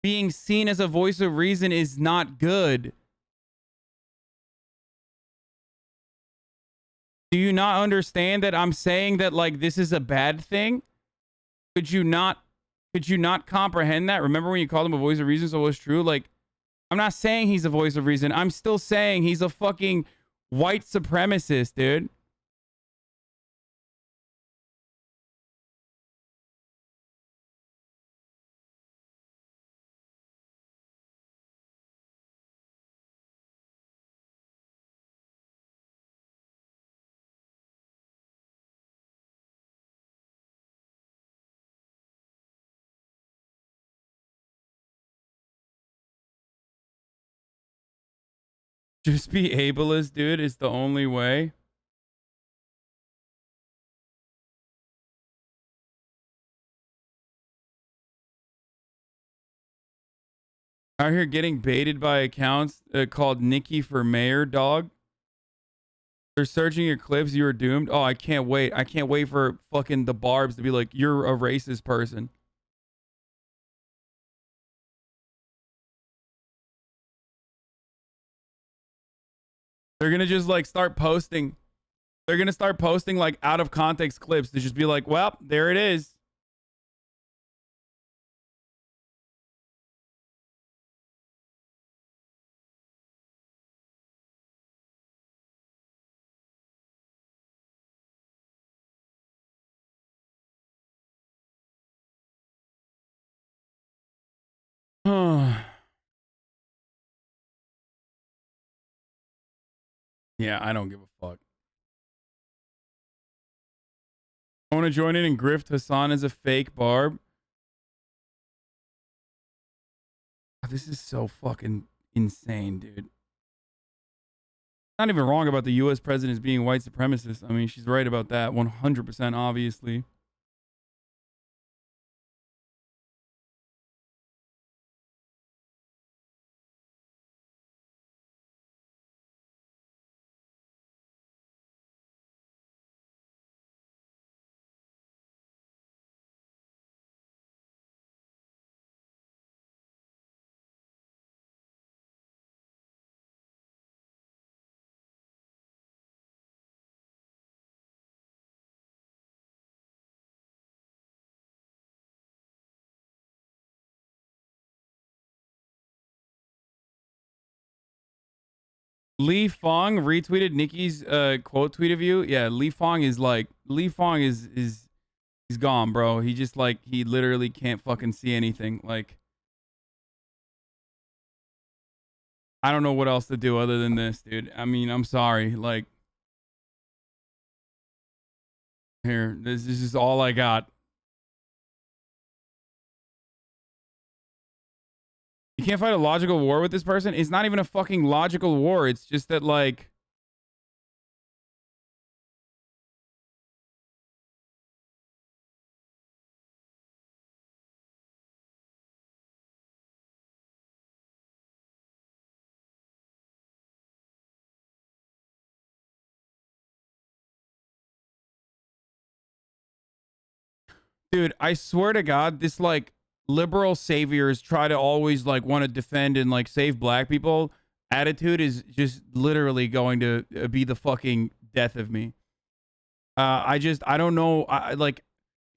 being seen as a voice of reason is not good. Do you not understand that I'm saying that, like, this is a bad thing? Could you not comprehend that? Remember when you called him a voice of reason, so what's true? Like, I'm not saying he's a voice of reason. I'm still saying he's a fucking white supremacist, dude. Just be ableist, dude, is the only way. Out here getting baited by accounts called Nicki for Mayor, dog. They're searching your clips. You are doomed. Oh, I can't wait. I can't wait for fucking the Barbs to be like, you're a racist person. They're going to just like start posting. They're going to start posting like out of context clips to just be like, well, there it is. Yeah, I don't give a fuck. I want to join in and grift Hasan as a fake Barb. This is so fucking insane, dude. Not even wrong about the U.S. president being white supremacist. I mean, she's right about that 100%, obviously. Lee Fong retweeted Nicki's quote tweet of you. Yeah, Lee Fong is he's gone, bro. He just like he literally can't fucking see anything. Like, I don't know what else to do other than this, dude. I mean, I'm sorry. Like, here, this is all I got. You can't fight a logical war with this person. It's not even a fucking logical war. It's just that, like, dude, I swear to God, this like liberal saviors try to always like want to defend and like save black people attitude is just literally going to be the fucking death of me. I don't know. Like,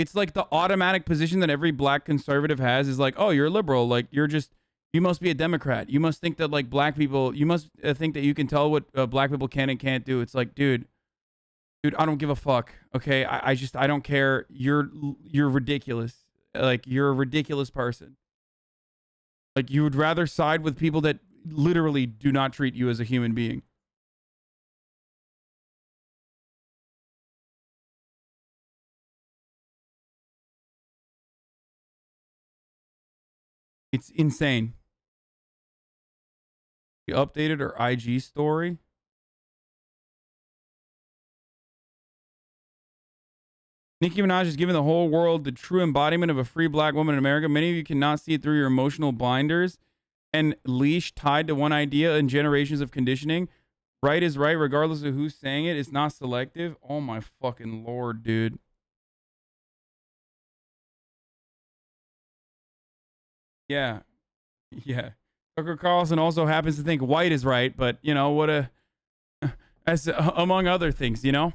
it's like the automatic position that every black conservative has is like, oh, you're a liberal. Like, you must be a Democrat. You must think that like black people, you must think that you can tell what black people can and can't do. It's like, dude, I don't give a fuck. Okay. I don't care. You're ridiculous. Like, you're a ridiculous person. Like, you would rather side with people that literally do not treat you as a human being. It's insane. We updated our IG story. Nicki Minaj is giving the whole world the true embodiment of a free black woman in America. Many of you cannot see it through your emotional blinders and leash tied to one idea and generations of conditioning. Right is right, regardless of who's saying it. It's not selective. Oh my fucking Lord, dude. Yeah. Yeah. Tucker Carlson also happens to think white is right, but, you know, what a... as among other things, you know?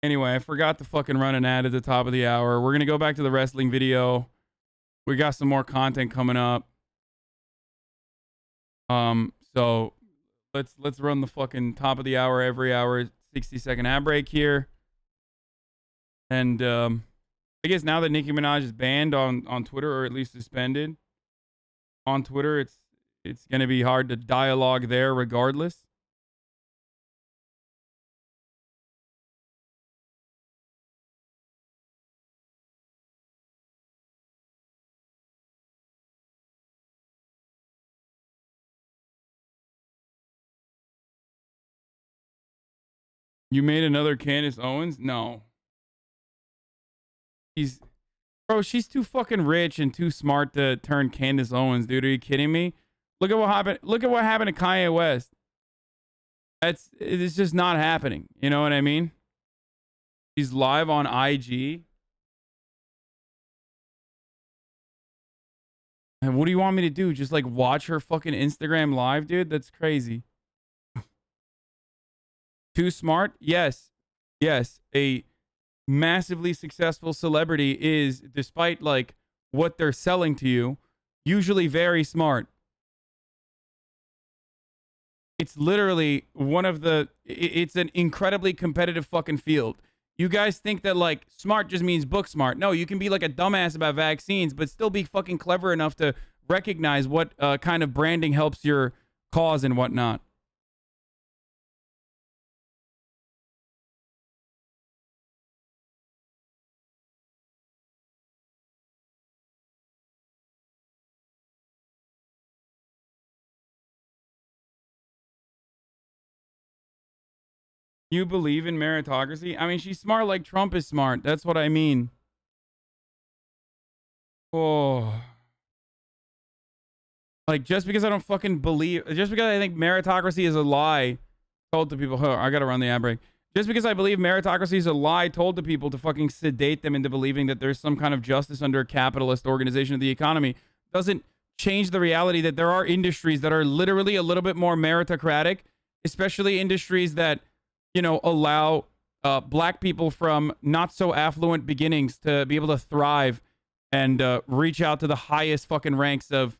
Anyway, I forgot to fucking run an ad at the top of the hour. We're going to go back to the wrestling video. We got some more content coming up. So let's run the fucking top of the hour every hour, 60-second ad break here. And I guess now that Nicki Minaj is banned on Twitter, or at least suspended on Twitter, it's going to be hard to dialogue there regardless. You made another Candace Owens? No. She's too fucking rich and too smart to turn Candace Owens, dude. Are you kidding me? Look at what happened. Look at what happened to Kanye West. It's just not happening. You know what I mean? She's live on IG. And what do you want me to do? Just like watch her fucking Instagram live, dude? That's crazy. Too smart? Yes. Yes. A massively successful celebrity is, despite like what they're selling to you, usually very smart. It's literally it's an incredibly competitive fucking field. You guys think that like smart just means book smart. No, you can be like a dumbass about vaccines, but still be fucking clever enough to recognize what kind of branding helps your cause and whatnot. You believe in meritocracy? I mean, she's smart like Trump is smart. That's what I mean. Oh. Like, just because I don't fucking believe... Just because I think meritocracy is a lie told to people... I gotta run the ad break. Just because I believe meritocracy is a lie told to people to fucking sedate them into believing that there's some kind of justice under a capitalist organization of the economy doesn't change the reality that there are industries that are literally a little bit more meritocratic, especially industries that, you know, allow black people from not so affluent beginnings to be able to thrive and reach out to the highest fucking ranks of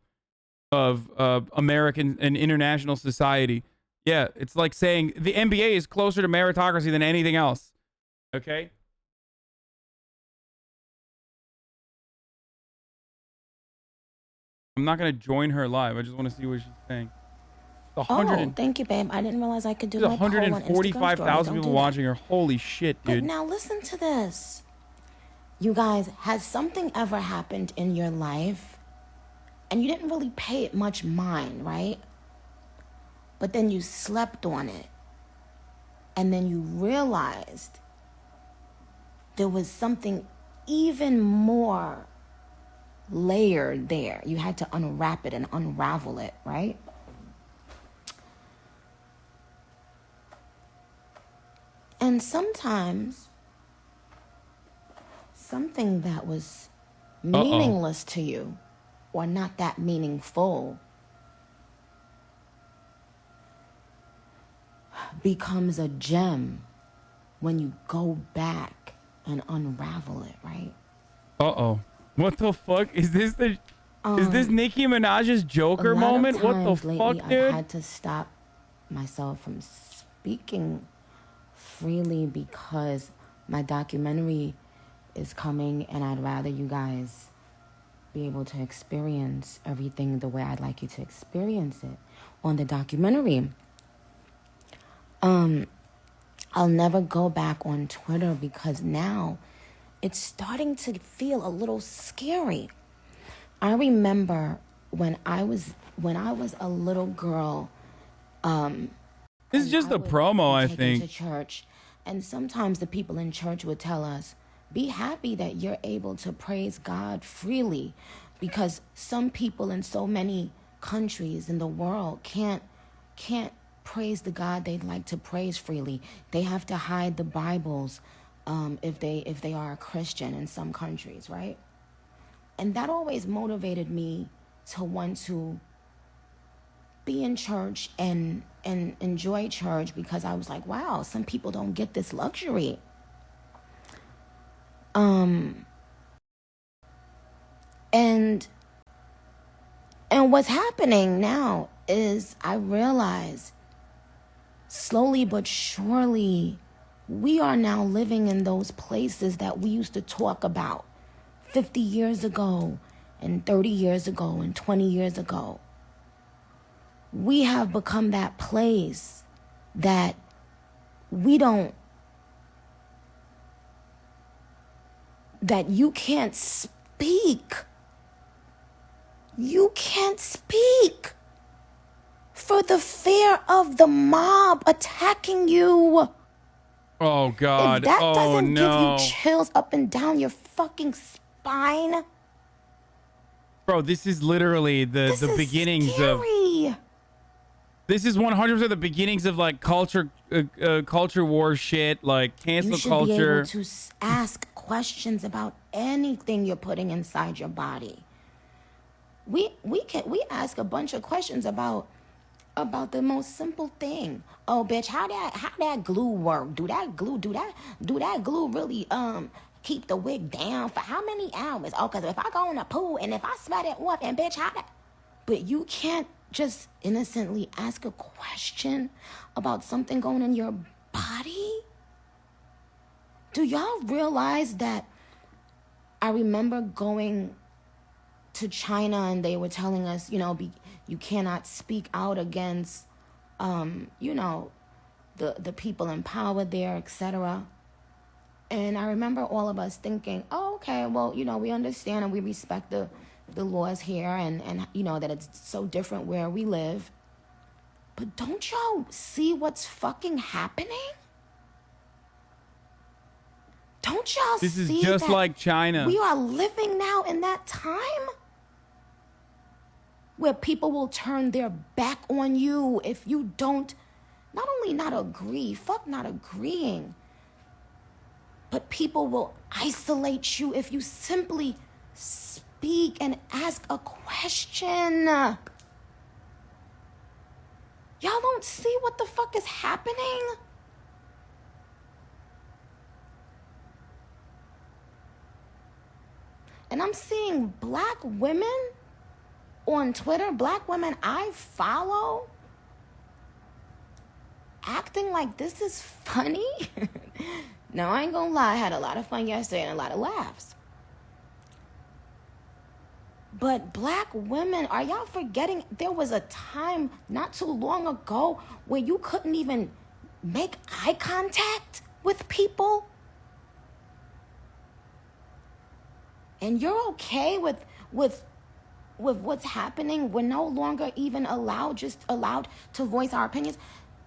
American and international society. Yeah, it's like saying the NBA is closer to meritocracy than anything else. Okay? I'm not going to join her live. I just want to see what she's saying. Oh, thank you, babe. I didn't realize I could do my poll on Instagram 145,000 people watching her. Holy shit, dude. But now listen to this. You guys, has something ever happened in your life and you didn't really pay it much mind, right? But then you slept on it. And then you realized there was something even more layered there. You had to unwrap it and unravel it, right? And sometimes something that was meaningless to you or not that meaningful becomes a gem when you go back and unravel it, right? What the fuck? Is this Nicki Minaj's Joker moment? What the fuck, dude? I had to stop myself from speaking freely because my documentary is coming and I'd rather you guys be able to experience everything the way I'd like you to experience it on the documentary. I'll never go back on Twitter because now it's starting to feel a little scary. I remember when I was a little girl, this is just a promo, I think. To church, and sometimes the people in church would tell us, "Be happy that you're able to praise God freely," because some people in so many countries in the world can't praise the God they'd like to praise freely. They have to hide the Bibles if they are a Christian in some countries, right? And that always motivated me to want to be in church and enjoy church, because I was like, wow, some people don't get this luxury. And what's happening now is I realize slowly but surely we are now living in those places that we used to talk about 50 years ago and 30 years ago and 20 years ago. We have become that place that that you can't speak. You can't speak for the fear of the mob attacking you. Oh, God. If that doesn't no. give you chills up and down your fucking spine. Bro, this is literally the beginnings scary. Of... This is 100% the beginnings of, like, culture war shit, like cancel culture. You should be able to ask questions about anything you're putting inside your body. We ask a bunch of questions about the most simple thing. Oh, bitch, how that glue work? Do that glue really keep the wig down for how many hours? Oh, because if I go in the pool and if I smell it off, and bitch, how that? But you can't just innocently ask a question about something going in your body? Do y'all realize that I remember going to China and they were telling us, you cannot speak out against, the people in power there, etc. And I remember all of us thinking, oh, okay, well, we understand and we respect the laws here and that it's so different where we live. But don't y'all see what's fucking happening? Don't y'all see this is just that like China. We are living now in that time where people will turn their back on you if you don't, not only not agree, fuck not agreeing, but people will isolate you if you simply speak and ask a question. Y'all don't see what the fuck is happening? And I'm seeing black women on Twitter, black women I follow, acting like this is funny. Now, I ain't gonna lie, I had a lot of fun yesterday and a lot of laughs. But black women, are y'all forgetting there was a time not too long ago where you couldn't even make eye contact with people? And you're okay with what's happening? We're no longer even allowed to voice our opinions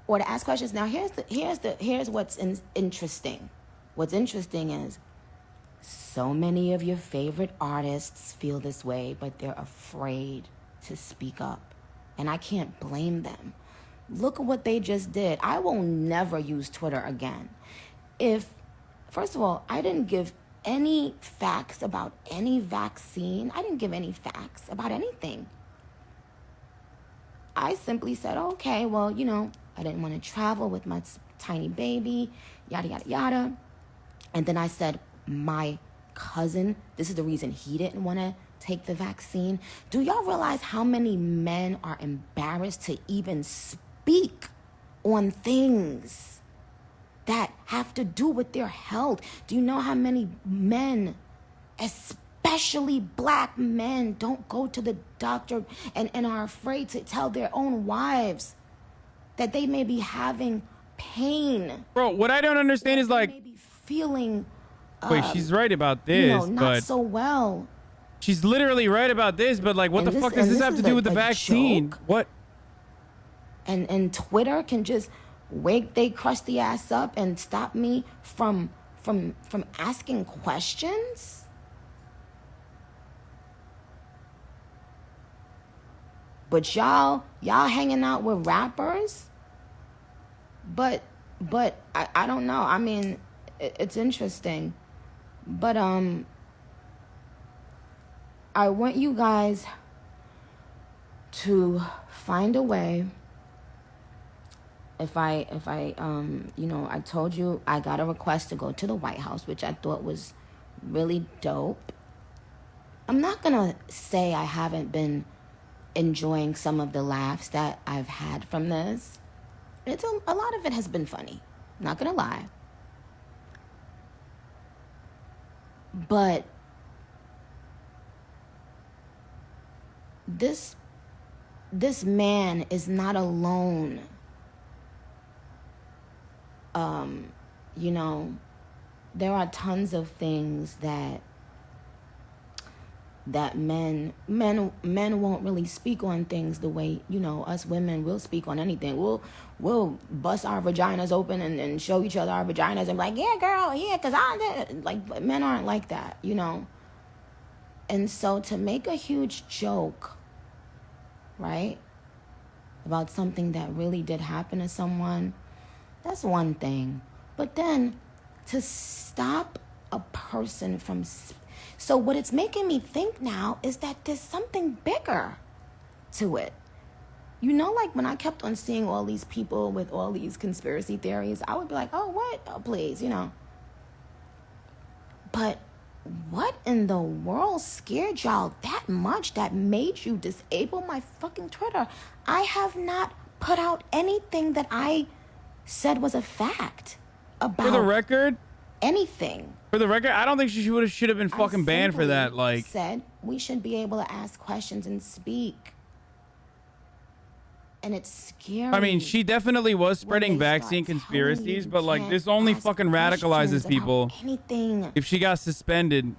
or to ask questions. Now, here's what's interesting. What's interesting is so many of your favorite artists feel this way, but they're afraid to speak up. And I can't blame them. Look at what they just did. I will never use Twitter again. First of all, I didn't give any facts about any vaccine. I didn't give any facts about anything. I simply said, okay, well, I didn't want to travel with my tiny baby, yada, yada, yada. And then I said, my cousin, this is the reason he didn't want to take the vaccine. Do y'all realize how many men are embarrassed to even speak on things that have to do with their health? Do you know how many men, especially black men, don't go to the doctor and are afraid to tell their own wives that they may be having pain? Bro, what I don't understand is like, feeling wait, she's right about this, not but so well. She's literally right about this, but like, what the fuck does this have to do with the vaccine? What? And Twitter can just wake they crusty ass up and stop me from asking questions? But y'all hanging out with rappers? But I don't know. I mean, it's interesting. But I want you guys to find a way. If I you know, I told you I got a request to go to the White House, which I thought was really dope. I'm not gonna say I haven't been enjoying some of the laughs that I've had from this. It's a lot of it has been funny, not gonna lie. But this man is not alone. You know, there are tons of things that men won't really speak on things the way, you know, us women will speak on anything. We'll bust our vaginas open and show each other our vaginas and be like, yeah, girl, yeah, because like, men aren't like that, you know. And so to make a huge joke, right, about something that really did happen to someone, that's one thing. But then to stop a person from... So what it's making me think now is that there's something bigger to it. You know, like when I kept on seeing all these people with all these conspiracy theories, I would be like, oh, what? Oh, please, you know. But what in the world scared y'all that much that made you disable my fucking Twitter? I have not put out anything that I said was a fact about... For the record? Anything. For the record, I don't think she should have been fucking banned for that. Like, said we should be able to ask questions and speak. And it's scary. I mean, she definitely was spreading vaccine conspiracies, but like, this only fucking radicalizes people. Anything. If she got suspended.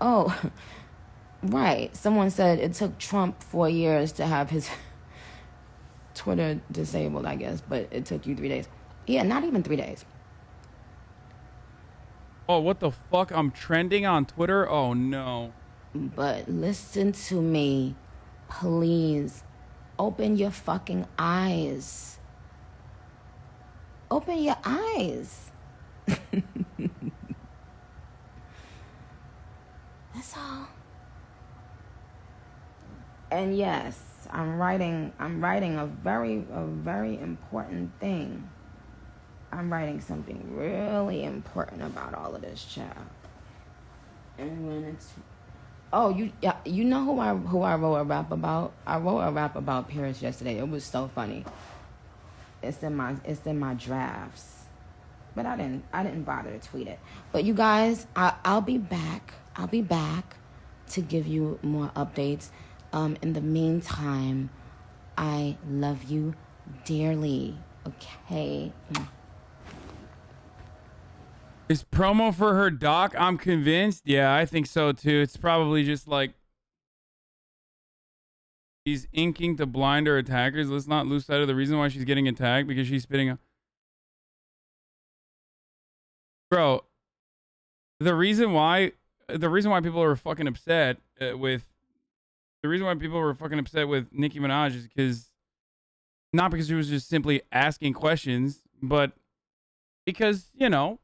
Oh, right. Someone said it took Trump 4 years to have his Twitter disabled, I guess, but it took you 3 days. Yeah, not even 3 days. Oh, what the fuck? I'm trending on Twitter? Oh, no. But listen to me. Please. Open your fucking eyes. Open your eyes. That's all. And yes, I'm writing a very important thing. I'm writing something really important about all of this, child. And when it's... Oh, you know who I wrote a rap about? I wrote a rap about Paris yesterday. It was so funny. It's in my drafts. But I didn't bother to tweet it. But you guys, I'll be back. I'll be back to give you more updates. In the meantime, I love you dearly. Okay. Is promo for her doc? I'm convinced. Yeah, I think so too. It's probably just like she's inking to blind her attackers. Let's not lose sight of the reason why she's getting attacked, because she's spitting. Bro, the reason why people are fucking upset with Nicki Minaj is because not because she was just simply asking questions, but because, you know,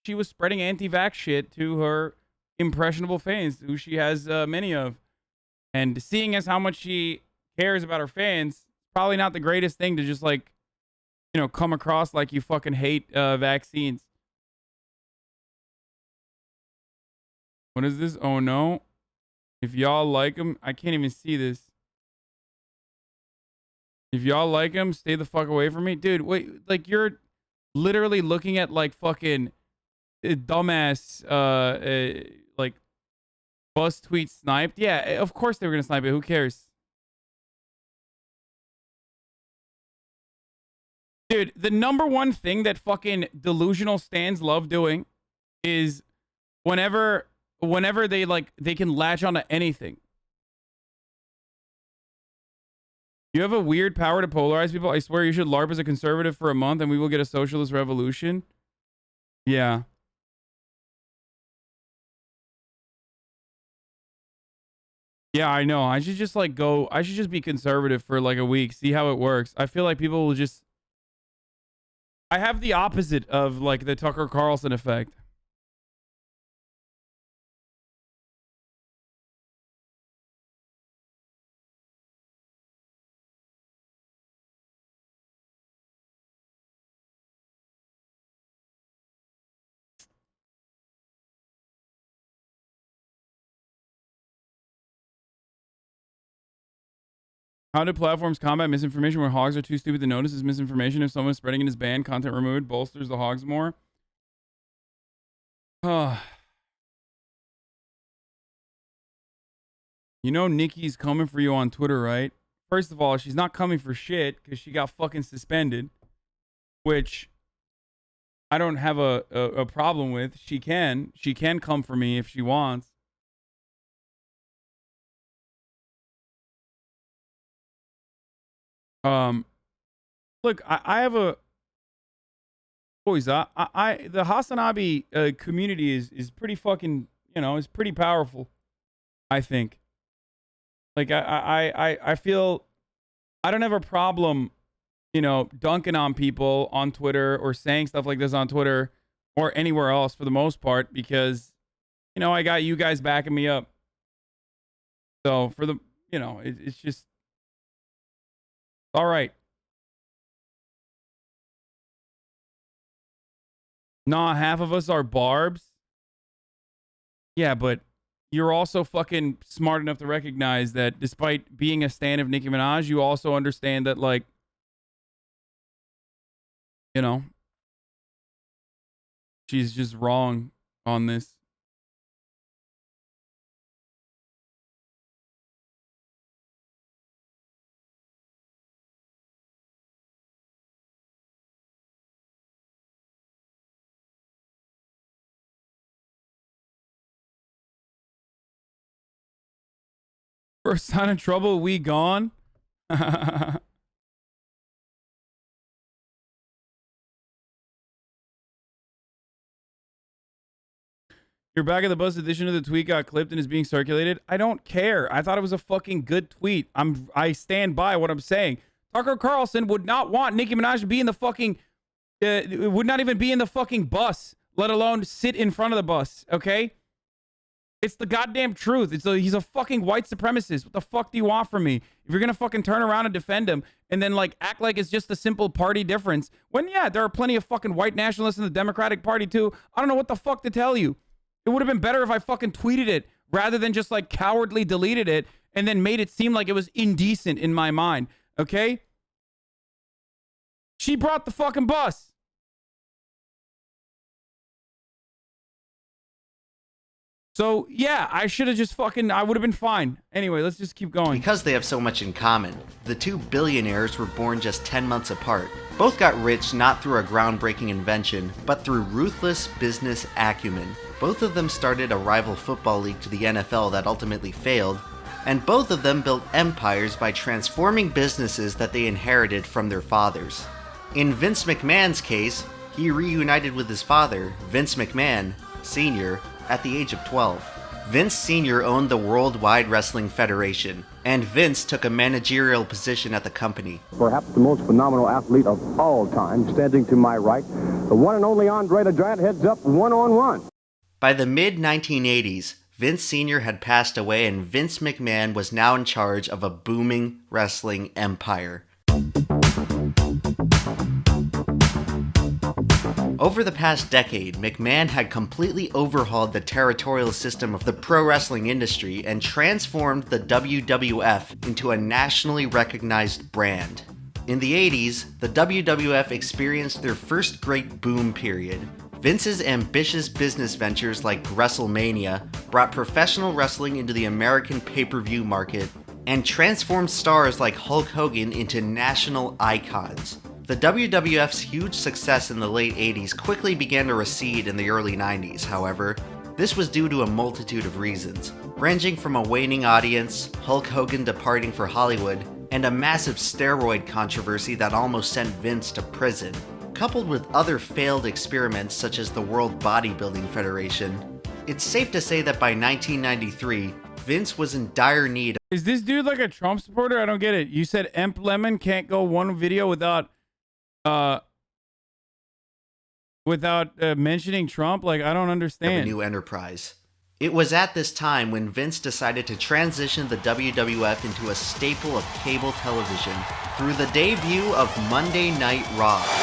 she was spreading anti-vax shit to her impressionable fans, who she has many of. And seeing as how much she cares about her fans, probably not the greatest thing to just, like, you know, come across like you fucking hate vaccines. What is this? Oh, no. If y'all like them, I can't even see this. If y'all like them, stay the fuck away from me. Dude, wait, like, you're literally looking at, like, fucking... dumbass like buzz tweet sniped. Yeah, of course they were gonna snipe it. Who cares? Dude, the number one thing that fucking delusional stans love doing is whenever they they can latch onto anything. You have a weird power to polarize people. I swear you should LARP as a conservative for a month and we will get a socialist revolution. Yeah. Yeah, I know. I should just I should just be conservative for like a week, see how it works. I feel like people will just... I have the opposite of like the Tucker Carlson effect. How do platforms combat misinformation where hogs are too stupid to notice is misinformation? If someone is spreading it is banned, content removed, bolsters the hogs more. You know Nicki's coming for you on Twitter, right? First of all, she's not coming for shit because she got fucking suspended, which I don't have a problem with. She can come for me if she wants. Look, I have a boys. The HasanAbi community is pretty fucking, is pretty powerful. I think. Like I feel I don't have a problem, dunking on people on Twitter or saying stuff like this on Twitter or anywhere else for the most part because, I got you guys backing me up. So for the, it's just. All right. Nah, half of us are barbs. Yeah, but you're also fucking smart enough to recognize that despite being a stan of Nicki Minaj, you also understand that, like, she's just wrong on this. First sign of trouble, we gone. Your back of the bus edition of the tweet got clipped and is being circulated. I don't care. I thought it was a fucking good tweet. I stand by what I'm saying. Tucker Carlson would not want Nicki Minaj to be in the fucking would not even be in the fucking bus, let alone sit in front of the bus, okay? It's the goddamn truth. He's a fucking white supremacist. What the fuck do you want from me? If you're gonna fucking turn around and defend him and then like act like it's just a simple party difference, when yeah, there are plenty of fucking white nationalists in the Democratic Party too. I don't know what the fuck to tell you. It would have been better if I fucking tweeted it rather than just like cowardly deleted it and then made it seem like it was indecent in my mind. Okay? She brought the fucking bus. So, yeah, I should have just I would have been fine. Anyway, let's just keep going. Because they have so much in common, the two billionaires were born just 10 months apart. Both got rich not through a groundbreaking invention, but through ruthless business acumen. Both of them started a rival football league to the NFL that ultimately failed, and both of them built empires by transforming businesses that they inherited from their fathers. In Vince McMahon's case, he reunited with his father, Vince McMahon, Sr., at the age of 12. Vince Sr. owned the Worldwide Wrestling Federation, and Vince took a managerial position at the company. Perhaps the most phenomenal athlete of all time, standing to my right, the one and only Andre the Giant heads up one-on-one. By the mid-1980s, Vince Sr. had passed away and Vince McMahon was now in charge of a booming wrestling empire. Over the past decade, McMahon had completely overhauled the territorial system of the pro wrestling industry and transformed the WWF into a nationally recognized brand. In the 80s, the WWF experienced their first great boom period. Vince's ambitious business ventures like WrestleMania brought professional wrestling into the American pay-per-view market and transformed stars like Hulk Hogan into national icons. The WWF's huge success in the late 80s quickly began to recede in the early 90s, however. This was due to a multitude of reasons, ranging from a waning audience, Hulk Hogan departing for Hollywood, and a massive steroid controversy that almost sent Vince to prison, coupled with other failed experiments such as the World Bodybuilding Federation. It's safe to say that by 1993, Vince was in dire need. Is this dude like a Trump supporter? I don't get it. You said EmpLemon can't go one video without mentioning Trump? Like, I don't understand. A new enterprise. It was at this time when Vince decided to transition the WWF into a staple of cable television through the debut of Monday Night Raw. Welcome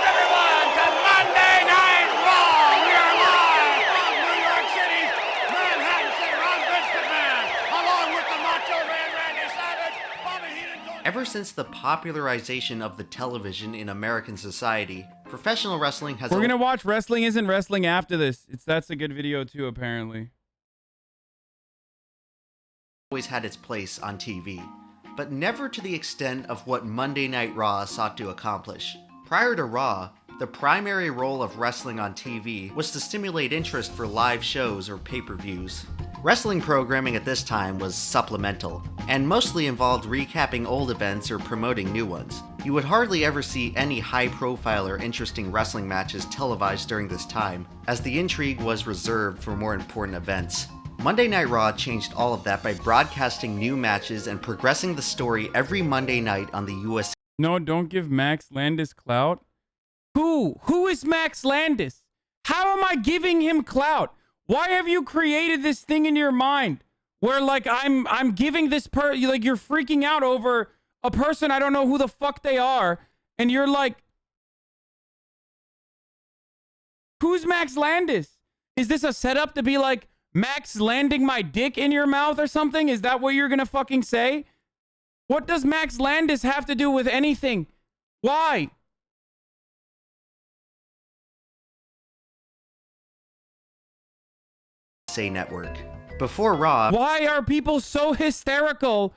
everyone to Monday Night Raw. We are live from New York City's Manhattan Center. I'm Vince McMahon, along with the Macho Man Randy Savage, Bobby Heenan. Ever since the popularization of the television in American society, professional wrestling has... We're gonna watch Wrestling Isn't Wrestling after this. That's a good video too, apparently. Always had its place on TV, but never to the extent of what Monday Night Raw sought to accomplish. Prior to Raw, the primary role of wrestling on TV was to stimulate interest for live shows or pay-per-views. Wrestling programming at this time was supplemental, and mostly involved recapping old events or promoting new ones. You would hardly ever see any high-profile or interesting wrestling matches televised during this time, as the intrigue was reserved for more important events. Monday Night Raw changed all of that by broadcasting new matches and progressing the story every Monday night on the USA. No, don't give Max Landis clout. Who is Max Landis? How am I giving him clout? Why have you created this thing in your mind where like I'm giving this like you're freaking out over a person I don't know who the fuck they are, and you're like, who's Max Landis? Is this a setup to be like Max landing my dick in your mouth or something? Is that what you're gonna fucking say? What does Max Landis have to do with anything? Why? Network. Before Raw, why are people so hysterical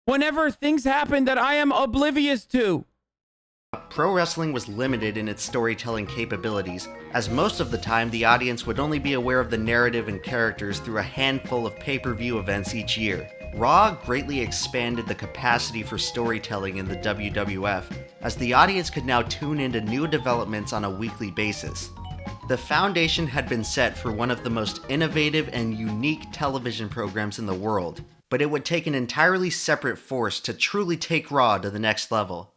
whenever things happen that I am oblivious to? Pro wrestling was limited in its storytelling capabilities, as most of the time the audience would only be aware of the narrative and characters through a handful of pay-per-view events each year. Raw greatly expanded the capacity for storytelling in the WWF, as the audience could now tune into new developments on a weekly basis. The foundation had been set for one of the most innovative and unique television programs in the world, but it would take an entirely separate force to truly take Raw to the next level.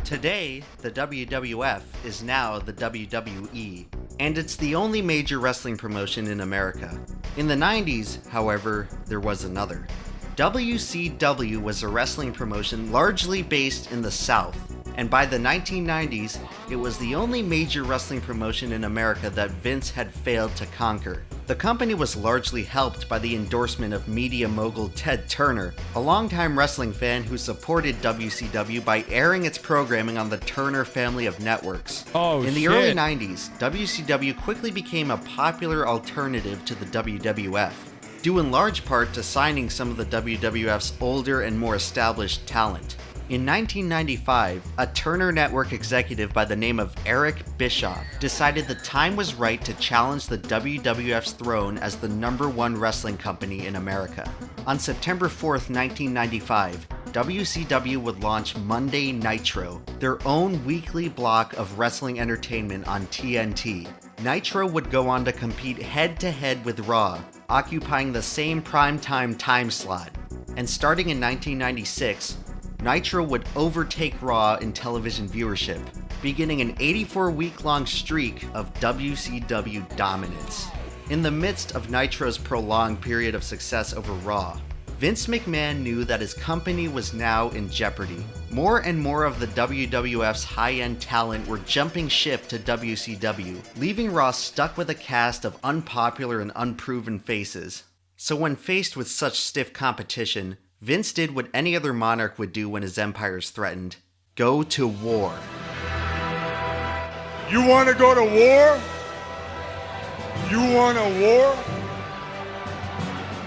Today, the WWF is now the WWE, and it's the only major wrestling promotion in America. In the 90s, however, there was another. WCW was a wrestling promotion largely based in the South, and by the 1990s, it was the only major wrestling promotion in America that Vince had failed to conquer. The company was largely helped by the endorsement of media mogul Ted Turner, a longtime wrestling fan who supported WCW by airing its programming on the Turner family of networks. In the early 90s, WCW quickly became a popular alternative to the WWF, due in large part to signing some of the WWF's older and more established talent. In 1995, a Turner Network executive by the name of Eric Bischoff decided the time was right to challenge the WWF's throne as the #1 wrestling company in America. On September 4th, 1995, WCW would launch Monday Nitro, their own weekly block of wrestling entertainment on TNT. Nitro would go on to compete head-to-head with Raw, occupying the same primetime time slot. And starting in 1996, Nitro would overtake Raw in television viewership, beginning an 84-week-long streak of WCW dominance. In the midst of Nitro's prolonged period of success over Raw, Vince McMahon knew that his company was now in jeopardy. More and more of the WWF's high-end talent were jumping ship to WCW, leaving Raw stuck with a cast of unpopular and unproven faces. So when faced with such stiff competition, Vince did what any other monarch would do when his empire is threatened: go to war. You want to go to war? You want a war?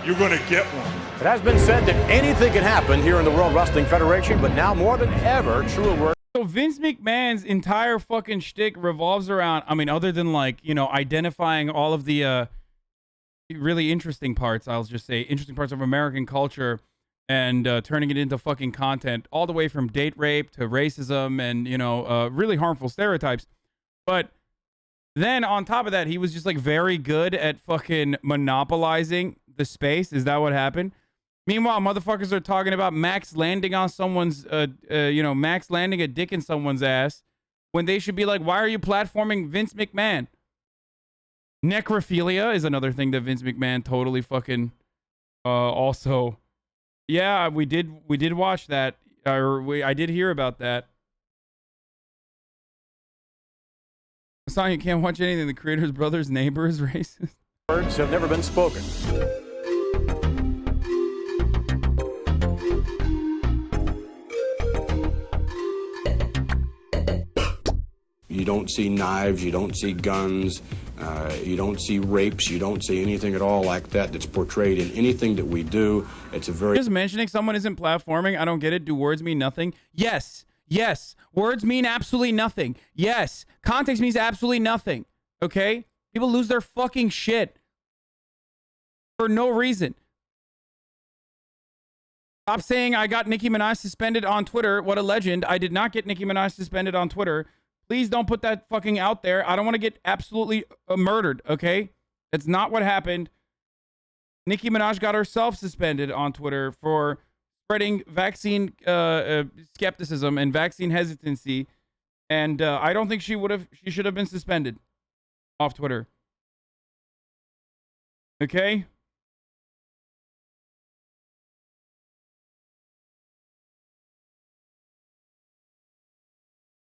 You're going to get one. It has been said that anything can happen here in the World Wrestling Federation, but now more than ever, truer work. So Vince McMahon's entire fucking shtick revolves around, I mean, other than like, you know, identifying all of the really interesting parts, I'll just say, interesting parts of American culture and turning it into fucking content, all the way from date rape to racism and, you know, really harmful stereotypes. But then on top of that, he was just like very good at fucking monopolizing the space. Is that what happened? Meanwhile, motherfuckers are talking about Max landing on someone's, you know, Max landing a dick in someone's ass when they should be like, why are you platforming Vince McMahon? Necrophilia is another thing that Vince McMahon totally fucking also. Yeah, we did watch that. I did hear about that. Hasan, you can't watch anything. The creator's brother's neighbor is racist. Words have never been spoken. You don't see knives, you don't see guns, you don't see rapes, you don't see anything at all like that that's portrayed in anything that we do. It's a very... Just mentioning someone isn't platforming, I don't get it. Do words mean nothing? Yes. Yes. Words mean absolutely nothing. Yes. Context means absolutely nothing. Okay? People lose their fucking shit for no reason. Stop saying I got Nicki Minaj suspended on Twitter. What a legend. I did not get Nicki Minaj suspended on Twitter. Please don't put that fucking out there. I don't want to get absolutely murdered, okay? That's not what happened. Nicki Minaj got herself suspended on Twitter for spreading vaccine skepticism and vaccine hesitancy. And I don't think she should have been suspended off Twitter. Okay?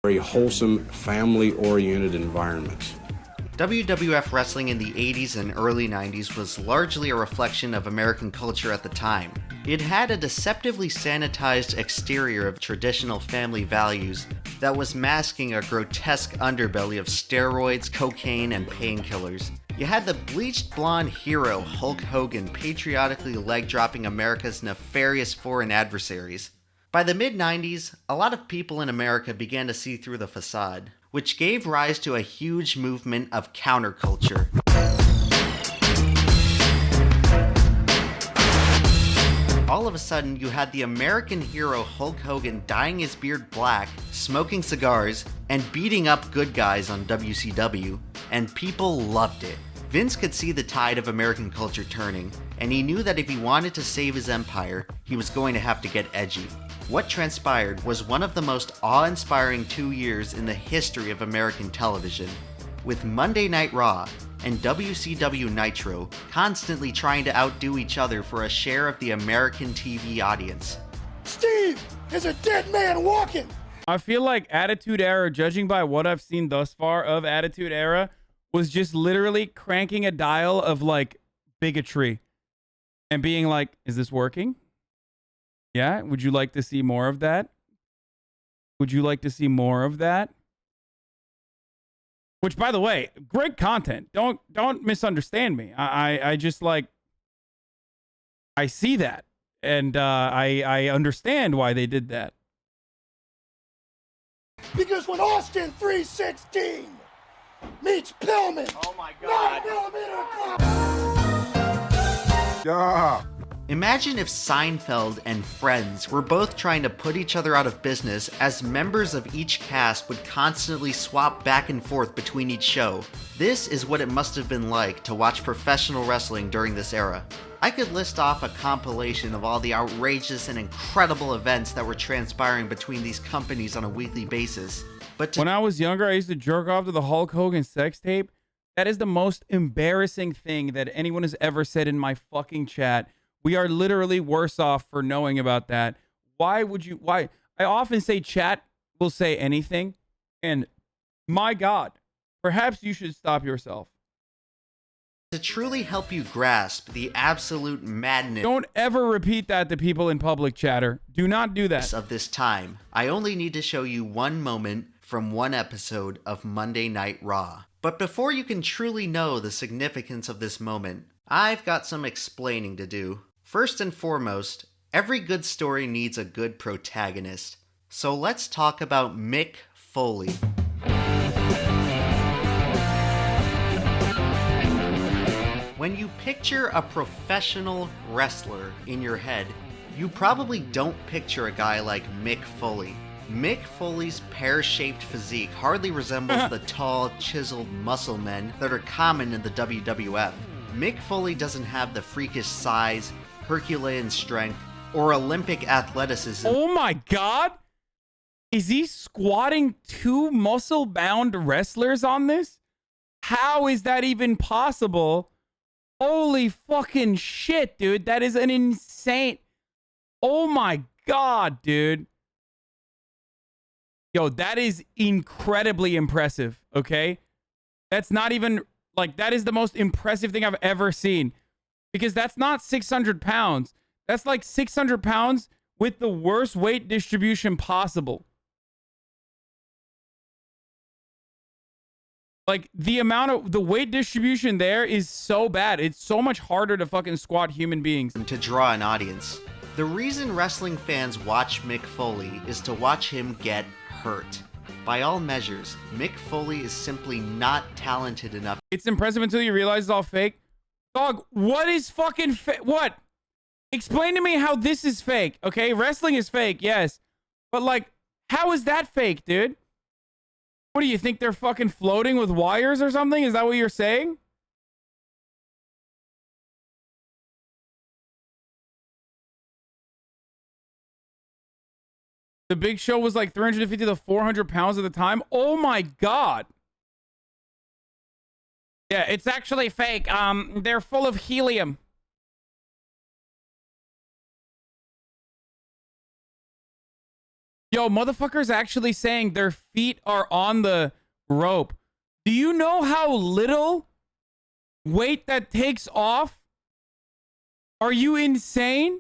Very wholesome, family-oriented environment. WWF wrestling in the 80s and early 90s was largely a reflection of American culture at the time. It had a deceptively sanitized exterior of traditional family values that was masking a grotesque underbelly of steroids, cocaine, and painkillers. You had the bleached blonde hero Hulk Hogan patriotically leg-dropping America's nefarious foreign adversaries. By the mid-90s, a lot of people in America began to see through the facade, which gave rise to a huge movement of counterculture. All of a sudden, you had the American hero Hulk Hogan dyeing his beard black, smoking cigars, and beating up good guys on WCW, and people loved it. Vince could see the tide of American culture turning, and he knew that if he wanted to save his empire, he was going to have to get edgy. What transpired was one of the most awe-inspiring 2 years in the history of American television, with Monday Night Raw and WCW Nitro constantly trying to outdo each other for a share of the American TV audience. Steve is a dead man walking! I feel like Attitude Era, judging by what I've seen thus far of Attitude Era, was just literally cranking a dial of like bigotry and being like, is this working? Yeah, would you like to see more of that? Would you like to see more of that? Which, by the way, great content. Don't misunderstand me. I just like, I see that, and I understand why they did that. Because when Austin 316 meets Pillman, Oh my God. 9mm Yeah. Imagine if Seinfeld and Friends were both trying to put each other out of business as members of each cast would constantly swap back and forth between each show. This is what it must have been like to watch professional wrestling during this era. I could list off a compilation of all the outrageous and incredible events that were transpiring between these companies on a weekly basis. But when I was younger, I used to jerk off to the Hulk Hogan sex tape. That is the most embarrassing thing that anyone has ever said in my fucking chat. We are literally worse off for knowing about that. Why would you? Why? I often say chat will say anything. And my God, perhaps you should stop yourself. To truly help you grasp the absolute madness. Don't ever repeat that to people in public, chatter. Do not do that. Of this time, I only need to show you one moment from one episode of Monday Night Raw. But before you can truly know the significance of this moment, I've got some explaining to do. First and foremost, every good story needs a good protagonist. So let's talk about Mick Foley. When you picture a professional wrestler in your head, you probably don't picture a guy like Mick Foley. Mick Foley's pear-shaped physique hardly resembles the tall, chiseled muscle men that are common in the WWF. Mick Foley doesn't have the freakish size, Herculean strength, or Olympic athleticism. Oh my god! Is he squatting 2 muscle-bound wrestlers on this? How is that even possible? Holy fucking shit, dude. That is an insane... Oh my god, dude. Yo, that is incredibly impressive, okay? That's not even... Like, that is the most impressive thing I've ever seen. Because that's not 600 pounds. That's like 600 pounds with the worst weight distribution possible. Like, the amount of... The weight distribution there is so bad. It's so much harder to fucking squat human beings. To draw an audience. The reason wrestling fans watch Mick Foley is to watch him get hurt. By all measures, Mick Foley is simply not talented enough. It's impressive until you realize it's all fake. Dog, what is fucking fake? What? Explain to me how this is fake, okay? Wrestling is fake, yes. But, like, how is that fake, dude? What do you think, they're fucking floating with wires or something? Is that what you're saying? The Big Show was like 350 to 400 pounds at the time. Oh my god. Yeah, it's actually fake. They're full of helium. Yo, motherfuckers actually saying their feet are on the rope. Do you know how little weight that takes off? Are you insane?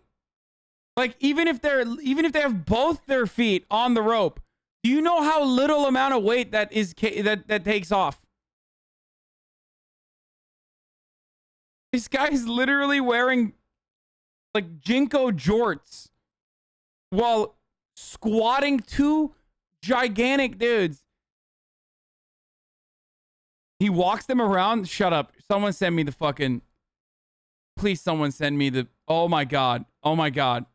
Like, even if they have both their feet on the rope, do you know how little amount of weight that takes off? This guy is literally wearing like Jinko jorts while squatting 2 gigantic dudes. He walks them around. Shut up. Someone send me the fucking... Please, someone send me the... Oh my god. Oh my god.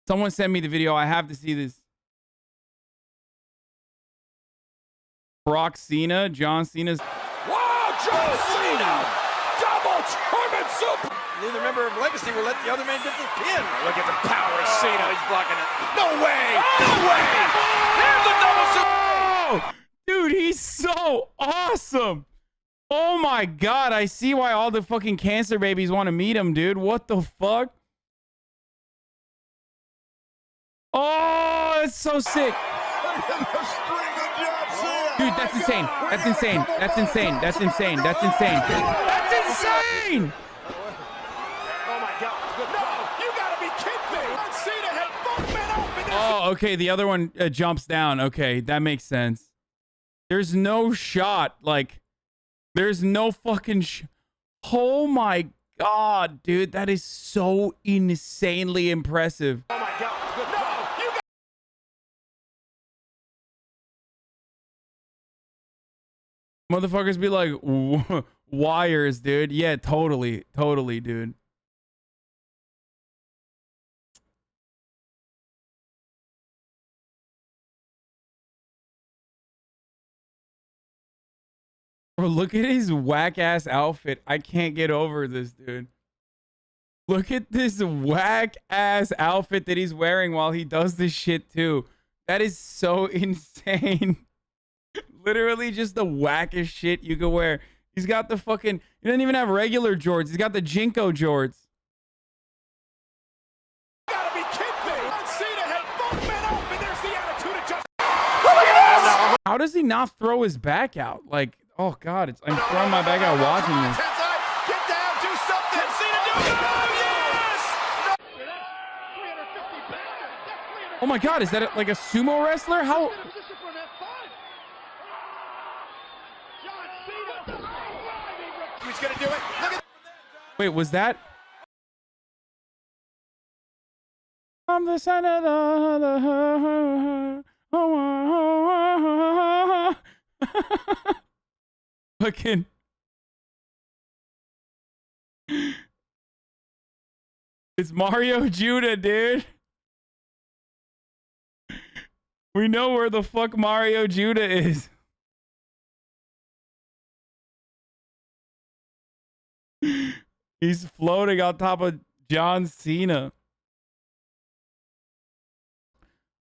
Someone send me the video. I have to see this. Brock Cena, John Cena's... Wow, John Cena! Double German super! Neither member of Legacy will let the other man get the pin. Look at the power of Cena. He's blocking it. No way! No way! Here's the double super! Oh! Dude, he's so awesome! Oh my god, I see why all the fucking cancer babies want to meet him, dude. What the fuck? Oh, it's so sick. Dude, that's insane. That's insane. That's insane. That's insane. That's insane. That's insane! Oh my god. No, you gotta be kidding me! Cena had both men open. Oh, okay. The other one jumps down. Okay, that makes sense. There's no shot. Like, there's no fucking oh my god, dude. That is so insanely impressive. Oh my god. Motherfuckers be like, wires, dude. Yeah, totally. Totally, dude. Bro, look at his whack-ass outfit. I can't get over this, dude. Look at this whack-ass outfit that he's wearing while he does this shit, too. That is so insane. Literally just the wackest shit you could wear. He's got the fucking... He doesn't even have regular jorts. He's got the Jinko jorts. You gotta be kidding me! Cena had both men open. There's the attitude adjustment. Look at this! How does he not throw his back out? Like, oh god, I'm throwing my back out watching this. Get down, do something! Cena, do it! Oh, yes! Oh my god, is that like a sumo wrestler? How... He's gonna do it. Look at... Wait, was that... I'm the senator. Fucking. It's Mario Judah, dude. We know where the fuck Mario Judah is. He's floating on top of John Cena.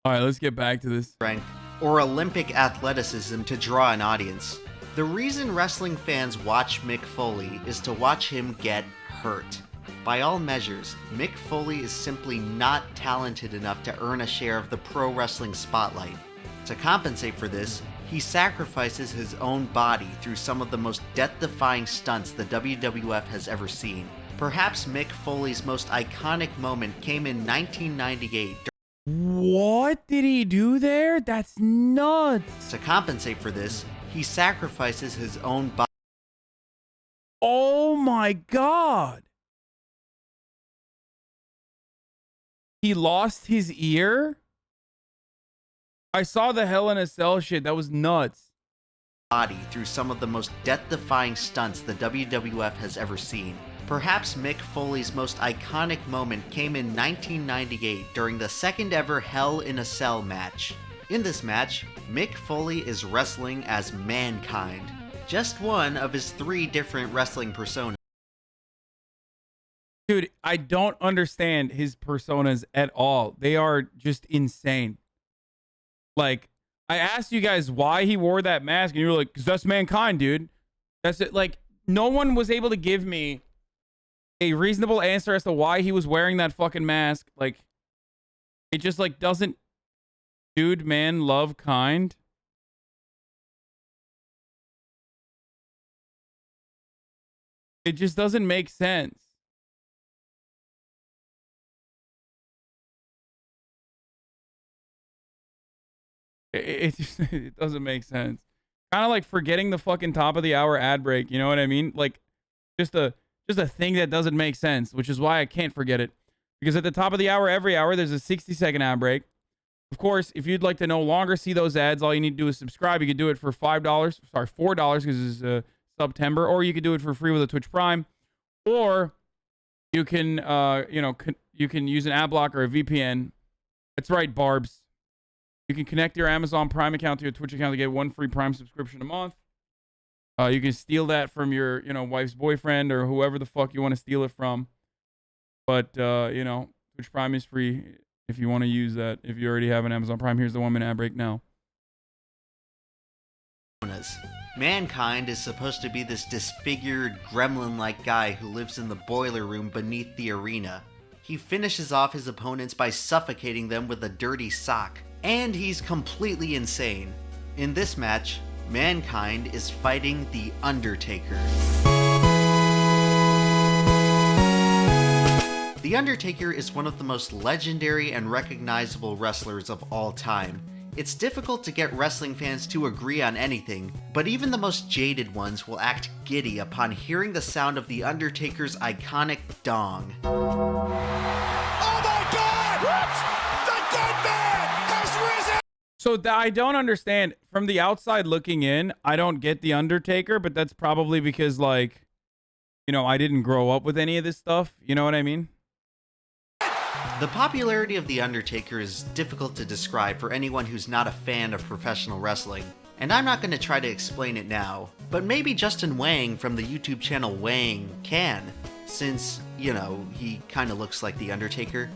All right, let's get back to this. Strength or Olympic athleticism to draw an audience. The reason wrestling fans watch Mick Foley is to watch him get hurt. By all measures, Mick Foley is simply not talented enough to earn a share of the pro wrestling spotlight. To compensate for this, he sacrifices his own body through some of the most death-defying stunts the WWF has ever seen. Perhaps Mick Foley's most iconic moment came in 1998. What did he do there? That's nuts. To compensate for this, he sacrifices his own body. Oh my God. He lost his ear? I saw the Hell in a Cell shit. That was nuts. Body through some of the most death-defying stunts the WWF has ever seen. Perhaps Mick Foley's most iconic moment came in 1998 during the second ever Hell in a Cell match. In this match, Mick Foley is wrestling as Mankind, just one of his 3 different wrestling personas. Dude, I don't understand his personas at all. They are just insane. Like, I asked you guys why he wore that mask, and you were like, because that's Mankind, dude. That's it. Like, no one was able to give me a reasonable answer as to why he was wearing that fucking mask. Like, it just, like, doesn't... Dude, man, love, kind. It just doesn't make sense. It doesn't make sense. Kind of like forgetting the fucking top of the hour ad break. You know what I mean? Like just a thing that doesn't make sense, which is why I can't forget it. Because at the top of the hour, every hour, there's a 60-second ad break. Of course, if you'd like to no longer see those ads, all you need to do is subscribe. You can do it for $4 because it's September, or you could do it for free with a Twitch Prime, or you can you can use an ad blocker or a VPN. That's right, Barbs. You can connect your Amazon Prime account to your Twitch account to get 1 free Prime subscription a month. You can steal that from your, wife's boyfriend or whoever the fuck you want to steal it from. But, Twitch Prime is free if you want to use that. If you already have an Amazon Prime, here's the 1-minute ad break now. Mankind is supposed to be this disfigured, gremlin-like guy who lives in the boiler room beneath the arena. He finishes off his opponents by suffocating them with a dirty sock. And he's completely insane. In this match, Mankind is fighting the Undertaker. The Undertaker is one of the most legendary and recognizable wrestlers of all time. It's difficult to get wrestling fans to agree on anything, but even the most jaded ones will act giddy upon hearing the sound of the Undertaker's iconic dong. Oh my God! What? The dead man has risen! So I don't understand. From the outside looking in, I don't get the Undertaker, but that's probably because, like, I didn't grow up with any of this stuff. You know what I mean? The popularity of The Undertaker is difficult to describe for anyone who's not a fan of professional wrestling, and I'm not going to try to explain it now, but maybe Justin Wang from the YouTube channel Wang can, since, he kind of looks like The Undertaker.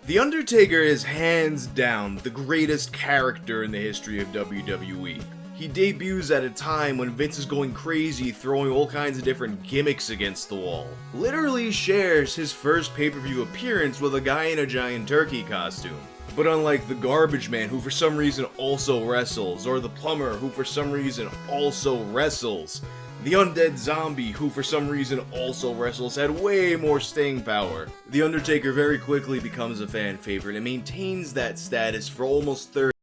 The Undertaker is hands down the greatest character in the history of WWE. He debuts at a time when Vince is going crazy, throwing all kinds of different gimmicks against the wall. Literally shares his first pay-per-view appearance with a guy in a giant turkey costume. But unlike the Garbage Man, who for some reason also wrestles, or the Plumber, who for some reason also wrestles, the Undead Zombie, who for some reason also wrestles, had way more staying power. The Undertaker very quickly becomes a fan favorite and maintains that status for almost 30.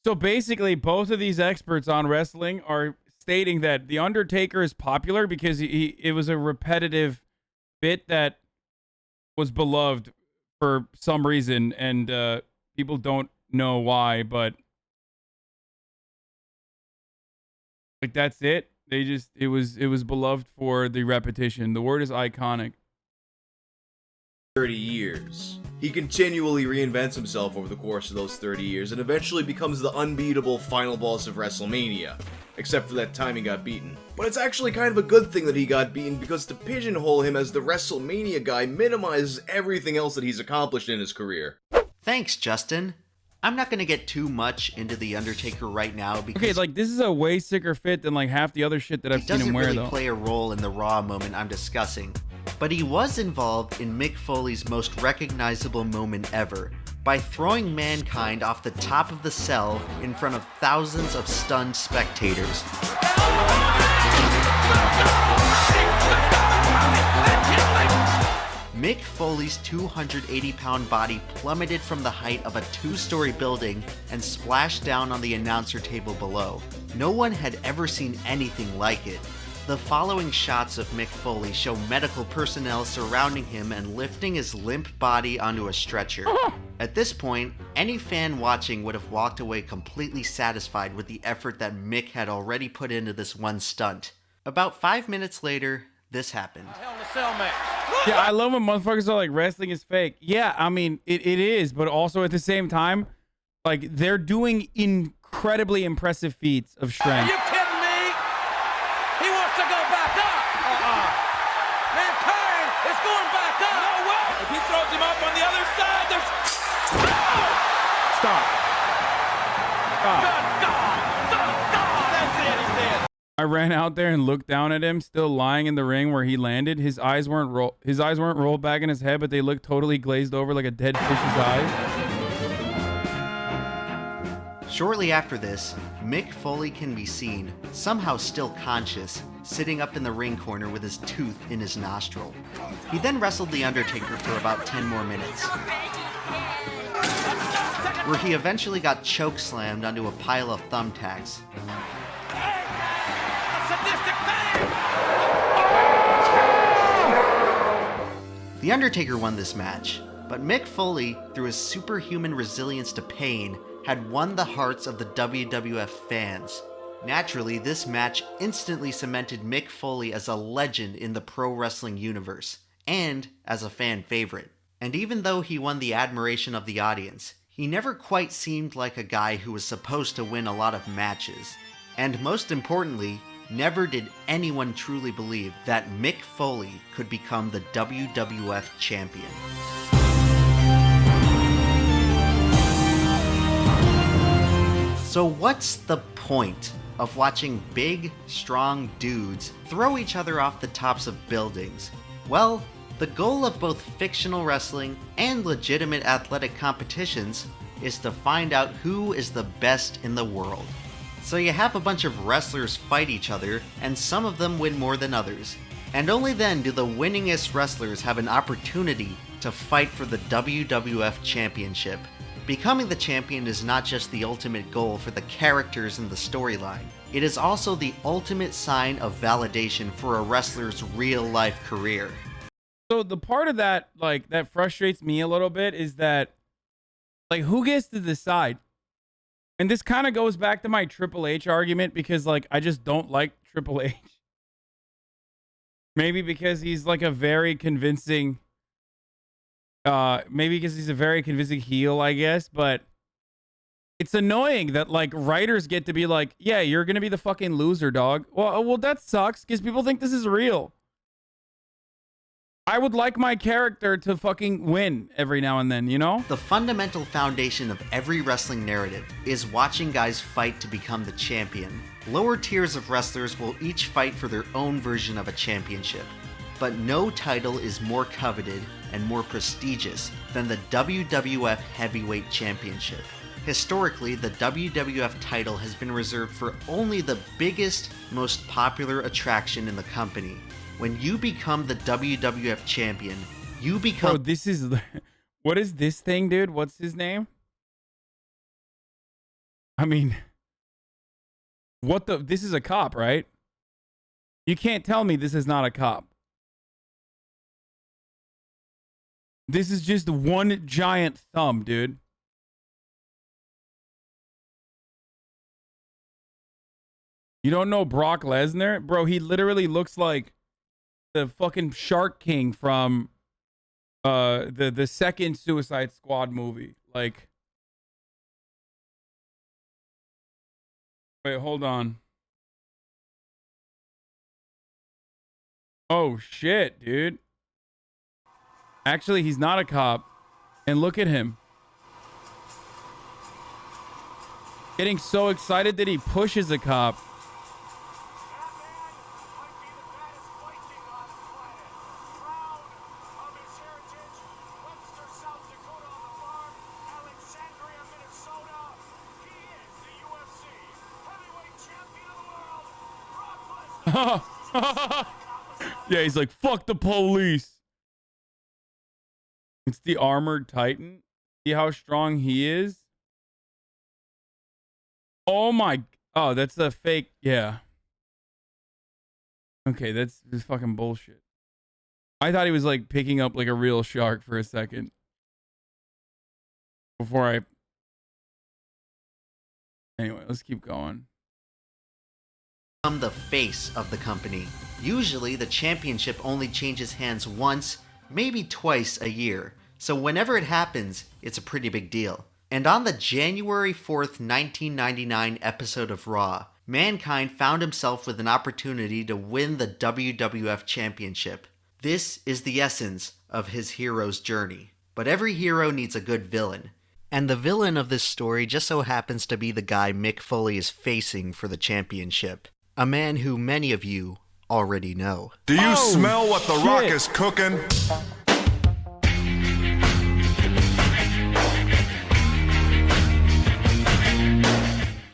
So basically, both of these experts on wrestling are stating that The Undertaker is popular because it was a repetitive bit that was beloved for some reason, and people don't know why, but like that's it. They just it was beloved for the repetition. The word is iconic. 30 years. He continually reinvents himself over the course of those 30 years and eventually becomes the unbeatable final boss of WrestleMania. Except for that time he got beaten. But it's actually kind of a good thing that he got beaten, because to pigeonhole him as the WrestleMania guy minimizes everything else that he's accomplished in his career. Thanks, Justin. I'm not gonna get too much into The Undertaker right now because okay, like this is a way sicker fit than like half the other shit that I've seen him wear, doesn't though. really play a role in the Raw moment I'm discussing. But he was involved in Mick Foley's most recognizable moment ever, by throwing Mankind off the top of the cell in front of thousands of stunned spectators. Mick Foley's 280-pound body plummeted from the height of a 2-story building and splashed down on the announcer table below. No one had ever seen anything like it. The following shots of Mick Foley show medical personnel surrounding him and lifting his limp body onto a stretcher. At this point, any fan watching would have walked away completely satisfied with the effort that Mick had already put into this one stunt. About 5 minutes later, this happened. Yeah, I love when motherfuckers are like, wrestling is fake. Yeah, I mean, it is, but also at the same time, like, they're doing incredibly impressive feats of strength. Are you kidding me? He wants to go back up. Mankind is going back up. No way. If he throws him up on the other side, there's... Stop. Stop. That's it, he's dead. I ran out there and looked down at him, still lying in the ring where he landed. His eyes weren't rolled back in his head, but they looked totally glazed over like a dead fish's eyes. Shortly after this, Mick Foley can be seen, somehow still conscious, sitting up in the ring corner with his tooth in his nostril. He then wrestled The Undertaker for about 10 more minutes, where he eventually got choke-slammed onto a pile of thumbtacks. The Undertaker won this match, but Mick Foley, through his superhuman resilience to pain, had won the hearts of the WWF fans. Naturally, this match instantly cemented Mick Foley as a legend in the pro wrestling universe, and as a fan favorite. And even though he won the admiration of the audience, he never quite seemed like a guy who was supposed to win a lot of matches. And most importantly, never did anyone truly believe that Mick Foley could become the WWF champion. So what's the point of watching big, strong dudes throw each other off the tops of buildings? Well, the goal of both fictional wrestling and legitimate athletic competitions is to find out who is the best in the world. So you have a bunch of wrestlers fight each other, and some of them win more than others. And only then do the winningest wrestlers have an opportunity to fight for the WWF Championship. Becoming the champion is not just the ultimate goal for the characters in the storyline. It is also the ultimate sign of validation for a wrestler's real-life career. So the part of that, like, that frustrates me a little bit is that, like, who gets to decide? And this kind of goes back to my Triple H argument, because, like, I just don't like Triple H. Maybe because he's like a very convincing, maybe because he's a very convincing heel, I guess. But it's annoying that, like, writers get to be like, yeah, you're going to be the fucking loser, dog. Well, that sucks because people think this is real. I would like my character to fucking win every now and then, you know? The fundamental foundation of every wrestling narrative is watching guys fight to become the champion. Lower tiers of wrestlers will each fight for their own version of a championship, but no title is more coveted and more prestigious than the WWF Heavyweight Championship. Historically, the WWF title has been reserved for only the biggest, most popular attraction in the company. When you become the WWF champion, you become... Bro, this is... What is this thing, dude? What's his name? I mean... What the... This is a cop, right? You can't tell me this is not a cop. This is just one giant thumb, dude. You don't know Brock Lesnar? Bro, he literally looks like the fucking Shark King from the second Suicide Squad movie. Like, wait, hold on. Oh shit, dude. Actually, he's not a cop. And look at him. Getting so excited that he pushes a cop. Yeah, he's like, fuck the police. It's the armored titan. See how strong he is? Oh my. Oh, that's a fake. Yeah. Okay, that's fucking bullshit. I thought he was like picking up like a real shark for a second. Before I. Anyway, let's keep going. I'm the face of the company. Usually, the championship only changes hands once, maybe twice a year. So whenever it happens, it's a pretty big deal. And on the January 4th, 1999 episode of Raw, Mankind found himself with an opportunity to win the WWF Championship. This is the essence of his hero's journey. But every hero needs a good villain. And the villain of this story just so happens to be the guy Mick Foley is facing for the championship. A man who many of you already know. Do you smell what The Rock is cooking?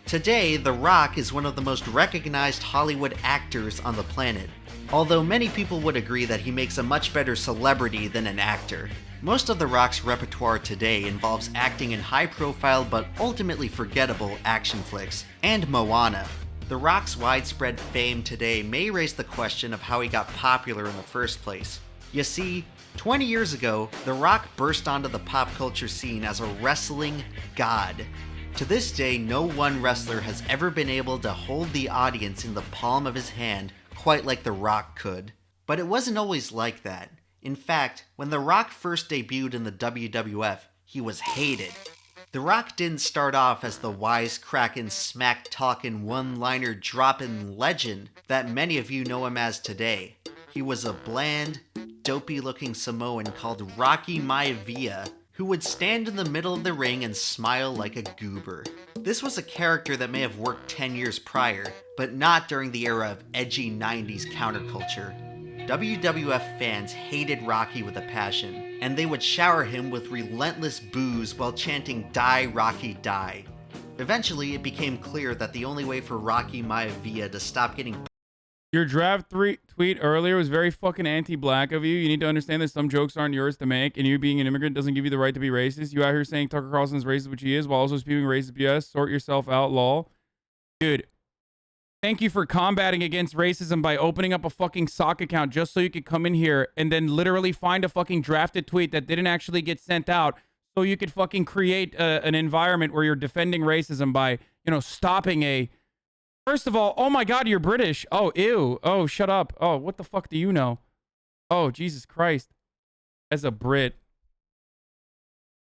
Today, The Rock is one of the most recognized Hollywood actors on the planet, although many people would agree that he makes a much better celebrity than an actor. Most of The Rock's repertoire today involves acting in high-profile but ultimately forgettable action flicks, and Moana. The Rock's widespread fame today may raise the question of how he got popular in the first place. You see, 20 years ago, The Rock burst onto the pop culture scene as a wrestling god. To this day, no one wrestler has ever been able to hold the audience in the palm of his hand quite like The Rock could. But it wasn't always like that. In fact, when The Rock first debuted in the WWF, he was hated. The Rock didn't start off as the wisecracking, smack-talking, one-liner dropping legend that many of you know him as today. He was a bland, dopey-looking Samoan called Rocky Maivia, who would stand in the middle of the ring and smile like a goober. This was a character that may have worked 10 years prior, but not during the era of edgy 90s counterculture. WWF fans hated Rocky with a passion, and they would shower him with relentless boos while chanting "Die, Rocky, die." Eventually, it became clear that the only way for Rocky Maivia to stop getting... Your draft tweet earlier was very fucking anti-black of you. You need to understand that some jokes aren't yours to make, and you being an immigrant doesn't give you the right to be racist. You out here saying Tucker Carlson's racist, which he is, while also spewing racist BS. Sort yourself out, lol. Dude, thank you for combating against racism by opening up a fucking sock account just so you could come in here and then literally find a fucking drafted tweet that didn't actually get sent out so you could fucking create an environment where you're defending racism by, you know, stopping a... First of all, oh my God, you're British. Oh, ew. Oh, shut up. Oh, what the fuck do you know? Oh, Jesus Christ. As a Brit.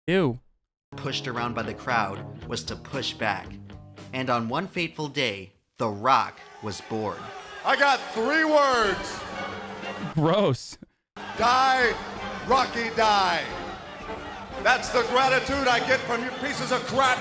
Ew. Pushed around by the crowd was to push back. And on one fateful day, The Rock was born. I got 3 words. Gross. Die, Rocky, die. That's the gratitude I get from you pieces of crap.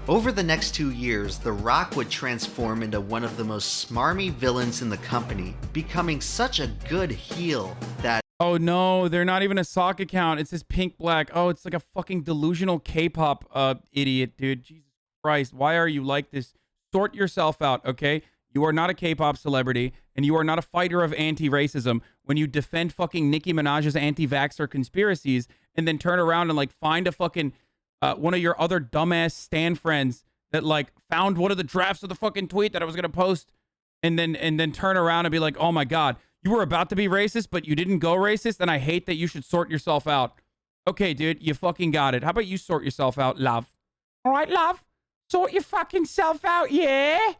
Over the next 2 years, The Rock would transform into one of the most smarmy villains in the company, becoming such a good heel that... Oh no, they're not even a sock account. It says pink black. Oh, it's like a fucking delusional K-pop idiot, dude. Jesus Christ, why are you like this? Sort yourself out, okay? You are not a K-pop celebrity, and you are not a fighter of anti-racism when you defend fucking Nicki Minaj's anti-vaxxer conspiracies and then turn around and like find a fucking... one of your other dumbass stan friends that like found one of the drafts of the fucking tweet that I was gonna post, and then turn around and be like, oh my God, you were about to be racist, but you didn't go racist, and I hate that you should sort yourself out. Okay, dude, you fucking got it. How about you sort yourself out, love? All right, love? Sort your fucking self out, yeah?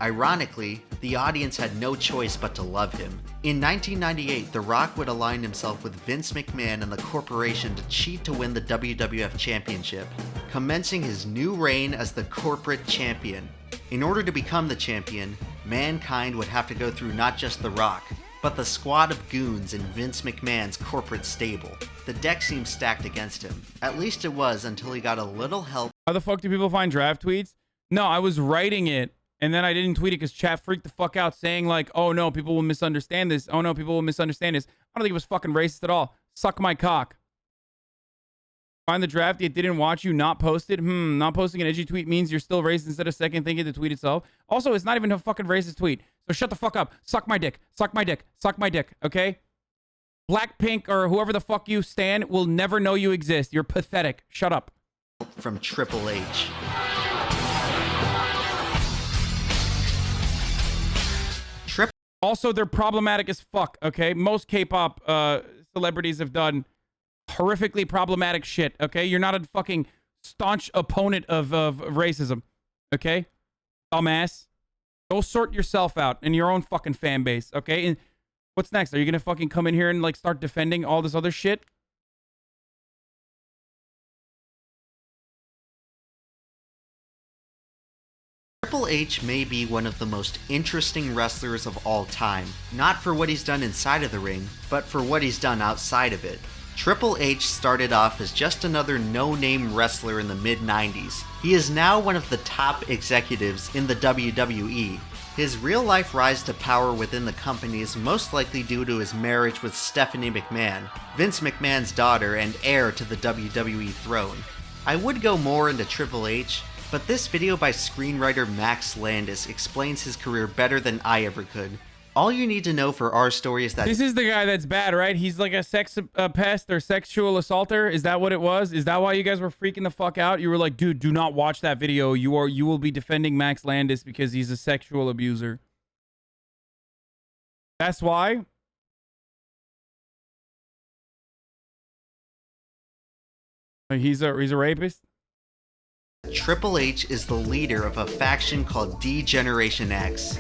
Ironically, the audience had no choice but to love him. In 1998, The Rock would align himself with Vince McMahon and the corporation to cheat to win the WWF Championship, commencing his new reign as the corporate champion. In order to become the champion, Mankind would have to go through not just The Rock, but the squad of goons in Vince McMahon's corporate stable. The deck seemed stacked against him. At least it was until he got a little help. How the fuck do people find draft tweets? No, I was writing it, and then I didn't tweet it because chat freaked the fuck out saying like, oh no, people will misunderstand this. Oh no, people will misunderstand this. I don't think it was fucking racist at all. Suck my cock. Find the draft, it didn't watch you, not posted. Not posting an edgy tweet means you're still racist instead of second thinking the tweet itself. Also, it's not even a fucking racist tweet. So shut the fuck up. Suck my dick. Suck my dick. Suck my dick. Okay? Blackpink or whoever the fuck you stan will never know you exist. You're pathetic. Shut up. From Triple H. Also, they're problematic as fuck, okay? Most K-pop celebrities have done horrifically problematic shit, okay? You're not a fucking staunch opponent of racism, okay? Dumbass. Go sort yourself out in your own fucking fan base, okay? And what's next? Are you gonna fucking come in here and like start defending all this other shit? Triple H may be one of the most interesting wrestlers of all time, not for what he's done inside of the ring, but for what he's done outside of it. Triple H started off as just another no-name wrestler in the mid-90s. He is now one of the top executives in the WWE. His real-life rise to power within the company is most likely due to his marriage with Stephanie McMahon, Vince McMahon's daughter and heir to the WWE throne. I would go more into Triple H, but this video by screenwriter Max Landis explains his career better than I ever could. All you need to know for our story is that this is the guy that's bad, right? He's like a sex pest or sexual assaulter. Is that what it was? Is that why you guys were freaking the fuck out? You were like, dude, do not watch that video. You will be defending Max Landis because he's a sexual abuser. That's why? He's a rapist? Triple H is the leader of a faction called D-Generation X.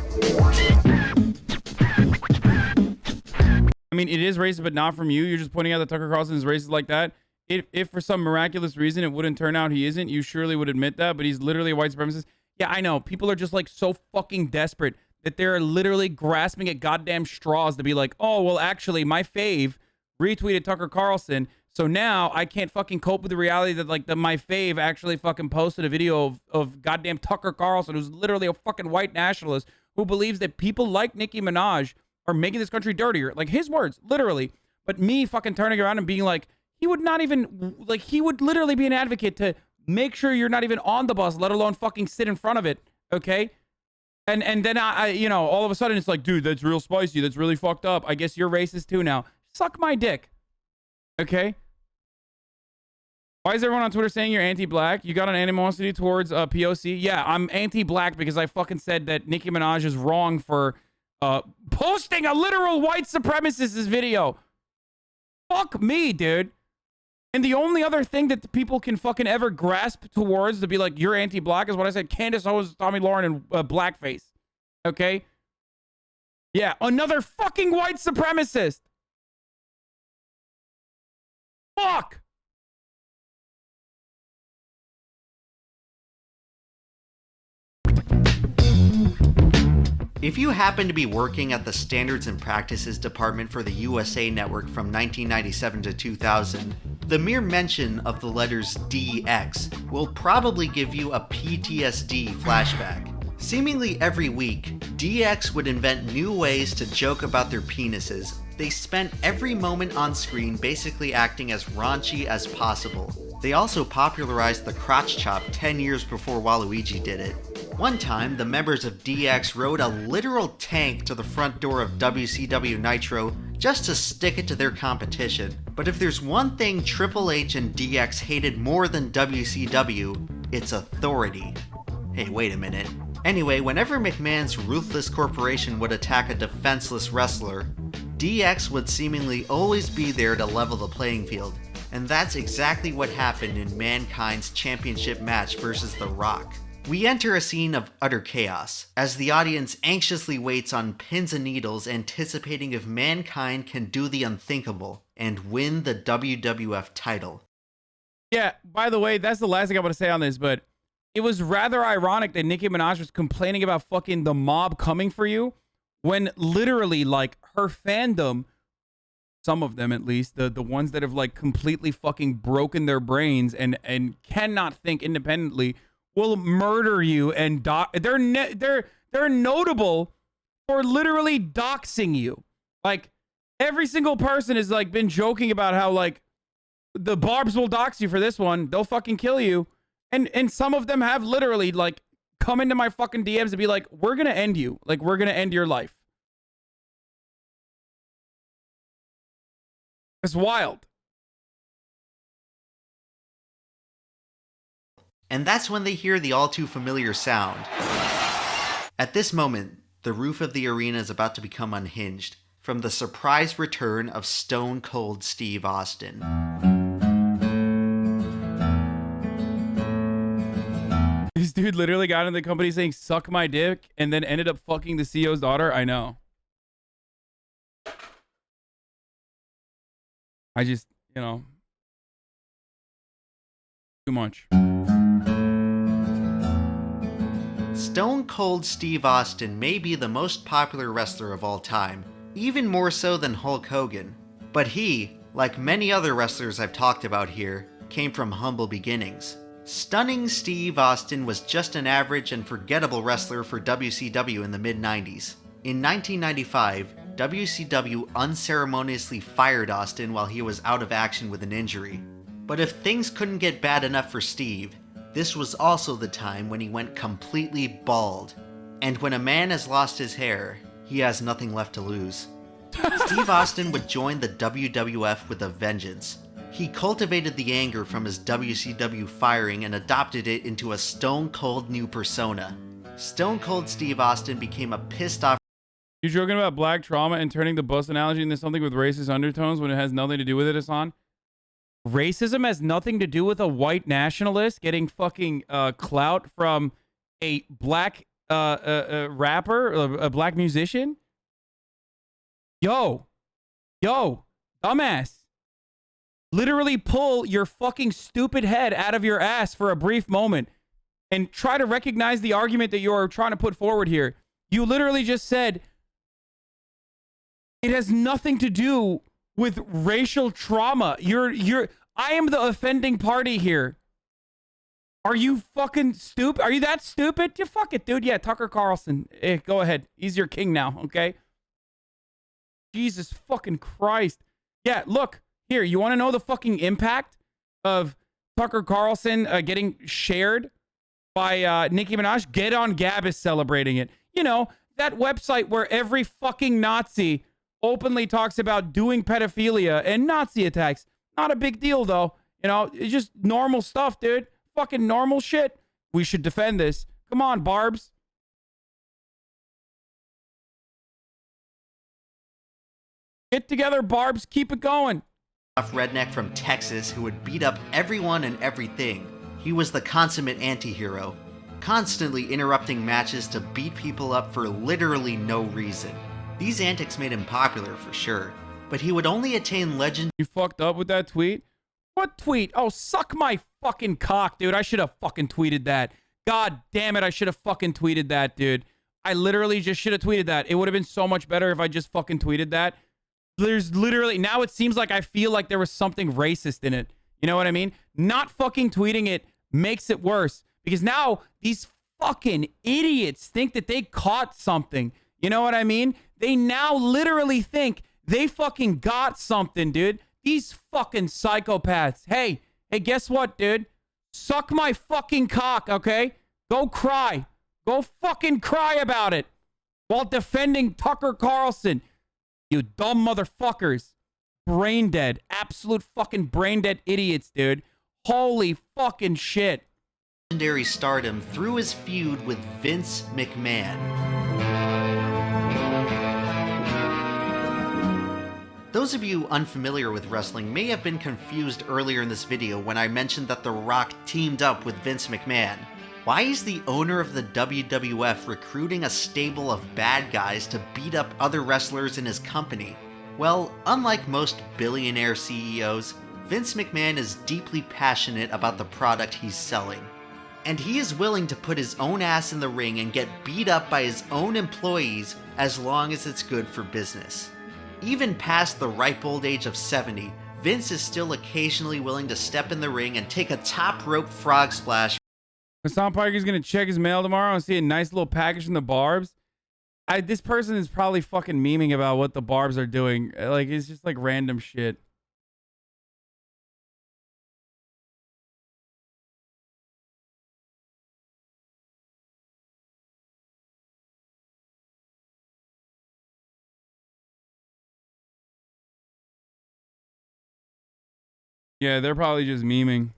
I mean, it is racist, but not from you. You're just pointing out that Tucker Carlson is racist like that. If for some miraculous reason it wouldn't turn out he isn't, you surely would admit that, but he's literally a white supremacist. Yeah, I know. People are just like so fucking desperate that they're literally grasping at goddamn straws to be like, oh, well, actually, my fave retweeted Tucker Carlson, so now I can't fucking cope with the reality that like my fave actually fucking posted a video of goddamn Tucker Carlson, who's literally a fucking white nationalist who believes that people like Nicki Minaj are making this country dirtier. Like his words, literally. But me fucking turning around and being like, he would not even, like, he would literally be an advocate to make sure you're not even on the bus, let alone fucking sit in front of it, okay? And then I you know, all of a sudden it's like, dude, that's real spicy. That's really fucked up. I guess you're racist too now. Suck my dick, okay? Why is everyone on Twitter saying you're anti-black? You got an animosity towards POC? Yeah, I'm anti-black because I fucking said that Nicki Minaj is wrong for posting a literal white supremacist video. Fuck me, dude. And the only other thing that the people can fucking ever grasp towards to be like, you're anti-black is what I said. Candace Owens, Tommy Lauren, and blackface. Okay? Yeah, another fucking white supremacist. Fuck. If you happen to be working at the Standards and Practices Department for the USA Network from 1997 to 2000, the mere mention of the letters DX will probably give you a PTSD flashback. Seemingly every week, DX would invent new ways to joke about their penises. They spent every moment on screen basically acting as raunchy as possible. They also popularized the crotch chop 10 years before Waluigi did it. One time, the members of DX rode a literal tank to the front door of WCW Nitro just to stick it to their competition. But if there's one thing Triple H and DX hated more than WCW, it's authority. Hey, wait a minute. Anyway, whenever McMahon's ruthless corporation would attack a defenseless wrestler, DX would seemingly always be there to level the playing field, and that's exactly what happened in Mankind's championship match versus The Rock. We enter a scene of utter chaos, as the audience anxiously waits on pins and needles anticipating if Mankind can do the unthinkable and win the WWF title. Yeah, by the way, that's the last thing I want to say on this, but it was rather ironic that Nicki Minaj was complaining about fucking the mob coming for you when literally, like, her fandom, some of them at least, the ones that have, like, completely fucking broken their brains and cannot think independently, will murder you and they're notable for literally doxing you. Like, every single person has, like, been joking about how, like, the Barbs will dox you for this one. They'll fucking kill you. And some of them have literally, like, come into my fucking DMs and be like, we're going to end you. Like, we're going to end your life. It's wild. And that's when they hear the all too familiar sound. At this moment, the roof of the arena is about to become unhinged from the surprise return of Stone Cold Steve Austin. This dude literally got in the company saying, suck my dick, and then ended up fucking the CEO's daughter. I know. I just, you know, too much. Stone Cold Steve Austin may be the most popular wrestler of all time, even more so than Hulk Hogan. But he, like many other wrestlers I've talked about here, came from humble beginnings. Stunning Steve Austin was just an average and forgettable wrestler for WCW in the mid-90s. In 1995, WCW unceremoniously fired Austin while he was out of action with an injury. But if things couldn't get bad enough for Steve, this was also the time when he went completely bald. And when a man has lost his hair, he has nothing left to lose. Steve Austin would join the WWF with a vengeance. He cultivated the anger from his WCW firing and adopted it into a stone-cold new persona. Stone Cold Steve Austin became a pissed-off... You joking about black trauma and turning the bus analogy into something with racist undertones when it has nothing to do with it, Hasan? Racism has nothing to do with a white nationalist getting fucking clout from a black rapper, a black musician? Yo, dumbass. Literally pull your fucking stupid head out of your ass for a brief moment and try to recognize the argument that you're trying to put forward here. You literally just said it has nothing to do with racial trauma. I am the offending party here. Are you fucking stupid? Are you that stupid? You fuck it, dude. Yeah, Tucker Carlson. Go ahead. He's your king now, okay? Jesus fucking Christ. Yeah, look. Here, you want to know the fucking impact of Tucker Carlson getting shared by Nicki Minaj? Get on Gab is celebrating it. You know, that website where every fucking Nazi openly talks about doing pedophilia and Nazi attacks. Not a big deal, though. You know, it's just normal stuff, dude. Fucking normal shit. We should defend this. Come on, Barbs. Get together, Barbs. Keep it going. Redneck from Texas who would beat up everyone and everything. He was the consummate anti-hero, constantly interrupting matches to beat people up for literally no reason. These antics made him popular for sure, but he would only attain legend. You fucked up with that tweet? What tweet? Oh, suck my fucking cock, dude. I should have fucking tweeted that. God damn it, I should have fucking tweeted that, dude. I literally just should have tweeted that. It would have been so much better if I just fucking tweeted that. There's literally, now it seems like I feel like there was something racist in it. You know what I mean? Not fucking tweeting it makes it worse. Because now these fucking idiots think that they caught something. You know what I mean? They now literally think they fucking got something, dude. These fucking psychopaths. Hey, guess what, dude? Suck my fucking cock, okay? Go cry. Go fucking cry about it while defending Tucker Carlson. You dumb motherfuckers. Brain dead. Absolute fucking brain dead idiots, dude. Holy fucking shit. Legendary stardom through his feud with Vince McMahon. Those of you unfamiliar with wrestling may have been confused earlier in this video when I mentioned that The Rock teamed up with Vince McMahon. Why is the owner of the WWF recruiting a stable of bad guys to beat up other wrestlers in his company? Well, unlike most billionaire CEOs, Vince McMahon is deeply passionate about the product he's selling. And he is willing to put his own ass in the ring and get beat up by his own employees as long as it's good for business. Even past the ripe old age of 70, Vince is still occasionally willing to step in the ring and take a top rope frog splash. Hassan Piker's gonna check his mail tomorrow and see a nice little package from the Barbs. This person is probably fucking memeing about what the Barbs are doing. Like, it's just like random shit. Yeah, they're probably just memeing.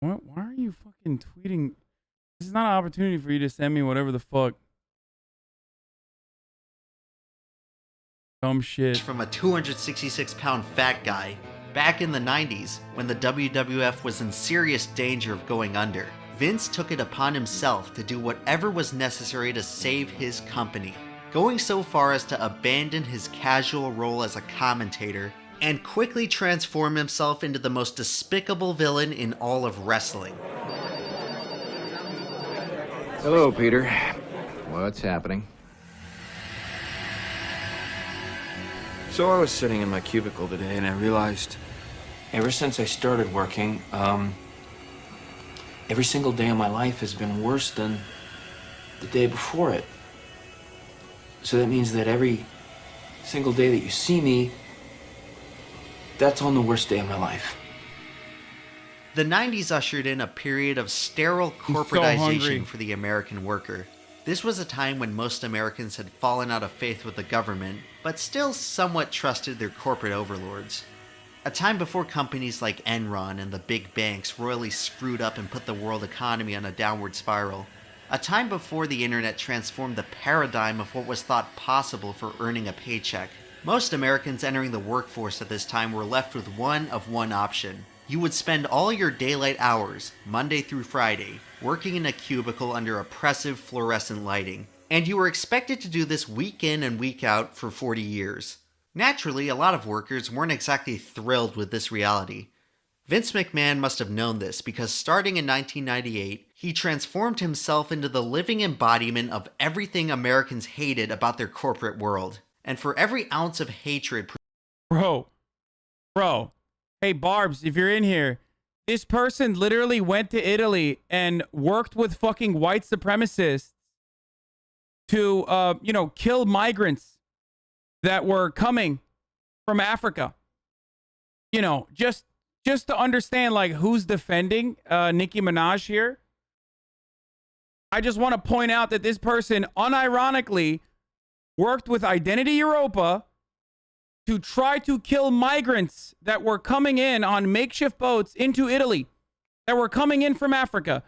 What? Why are you fucking tweeting? This is not an opportunity for you to send me whatever the fuck. Dumb shit. From a 266-pound fat guy back in the 90s when the WWF was in serious danger of going under. Vince took it upon himself to do whatever was necessary to save his company, going so far as to abandon his casual role as a commentator and quickly transform himself into the most despicable villain in all of wrestling. Hello, Peter. What's happening? So I was sitting in my cubicle today and I realized ever since I started working, every single day of my life has been worse than the day before it. So that means that every single day that you see me, that's on the worst day of my life. The 90s ushered in a period of sterile corporatization for the American worker. This was a time when most Americans had fallen out of faith with the government, but still somewhat trusted their corporate overlords. A time before companies like Enron and the big banks royally screwed up and put the world economy on a downward spiral. A time before the internet transformed the paradigm of what was thought possible for earning a paycheck. Most Americans entering the workforce at this time were left with one option. You would spend all your daylight hours, Monday through Friday, working in a cubicle under oppressive fluorescent lighting, and you were expected to do this week in and week out for 40 years. Naturally, a lot of workers weren't exactly thrilled with this reality. Vince McMahon must have known this because starting in 1998, he transformed himself into the living embodiment of everything Americans hated about their corporate world. And for every ounce of hatred... Bro. Hey, Barbs, if you're in here, this person literally went to Italy and worked with fucking white supremacists to, kill migrants that were coming from Africa. Just to understand, like, who's defending Nicki Minaj here. I just want to point out that this person unironically worked with Identity Europa to try to kill migrants that were coming in on makeshift boats into Italy, that were coming in from Africa.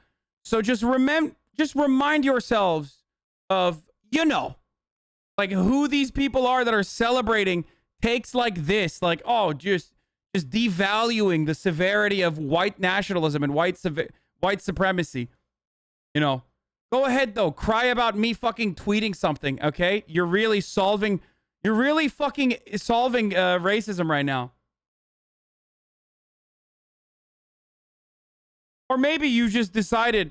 So just remind yourselves of, like, who these people are that are celebrating takes like this, like, oh, just devaluing the severity of white nationalism and white supremacy. Go ahead though, cry about me fucking tweeting something, okay? You're really fucking solving racism right now. Or maybe you just decided,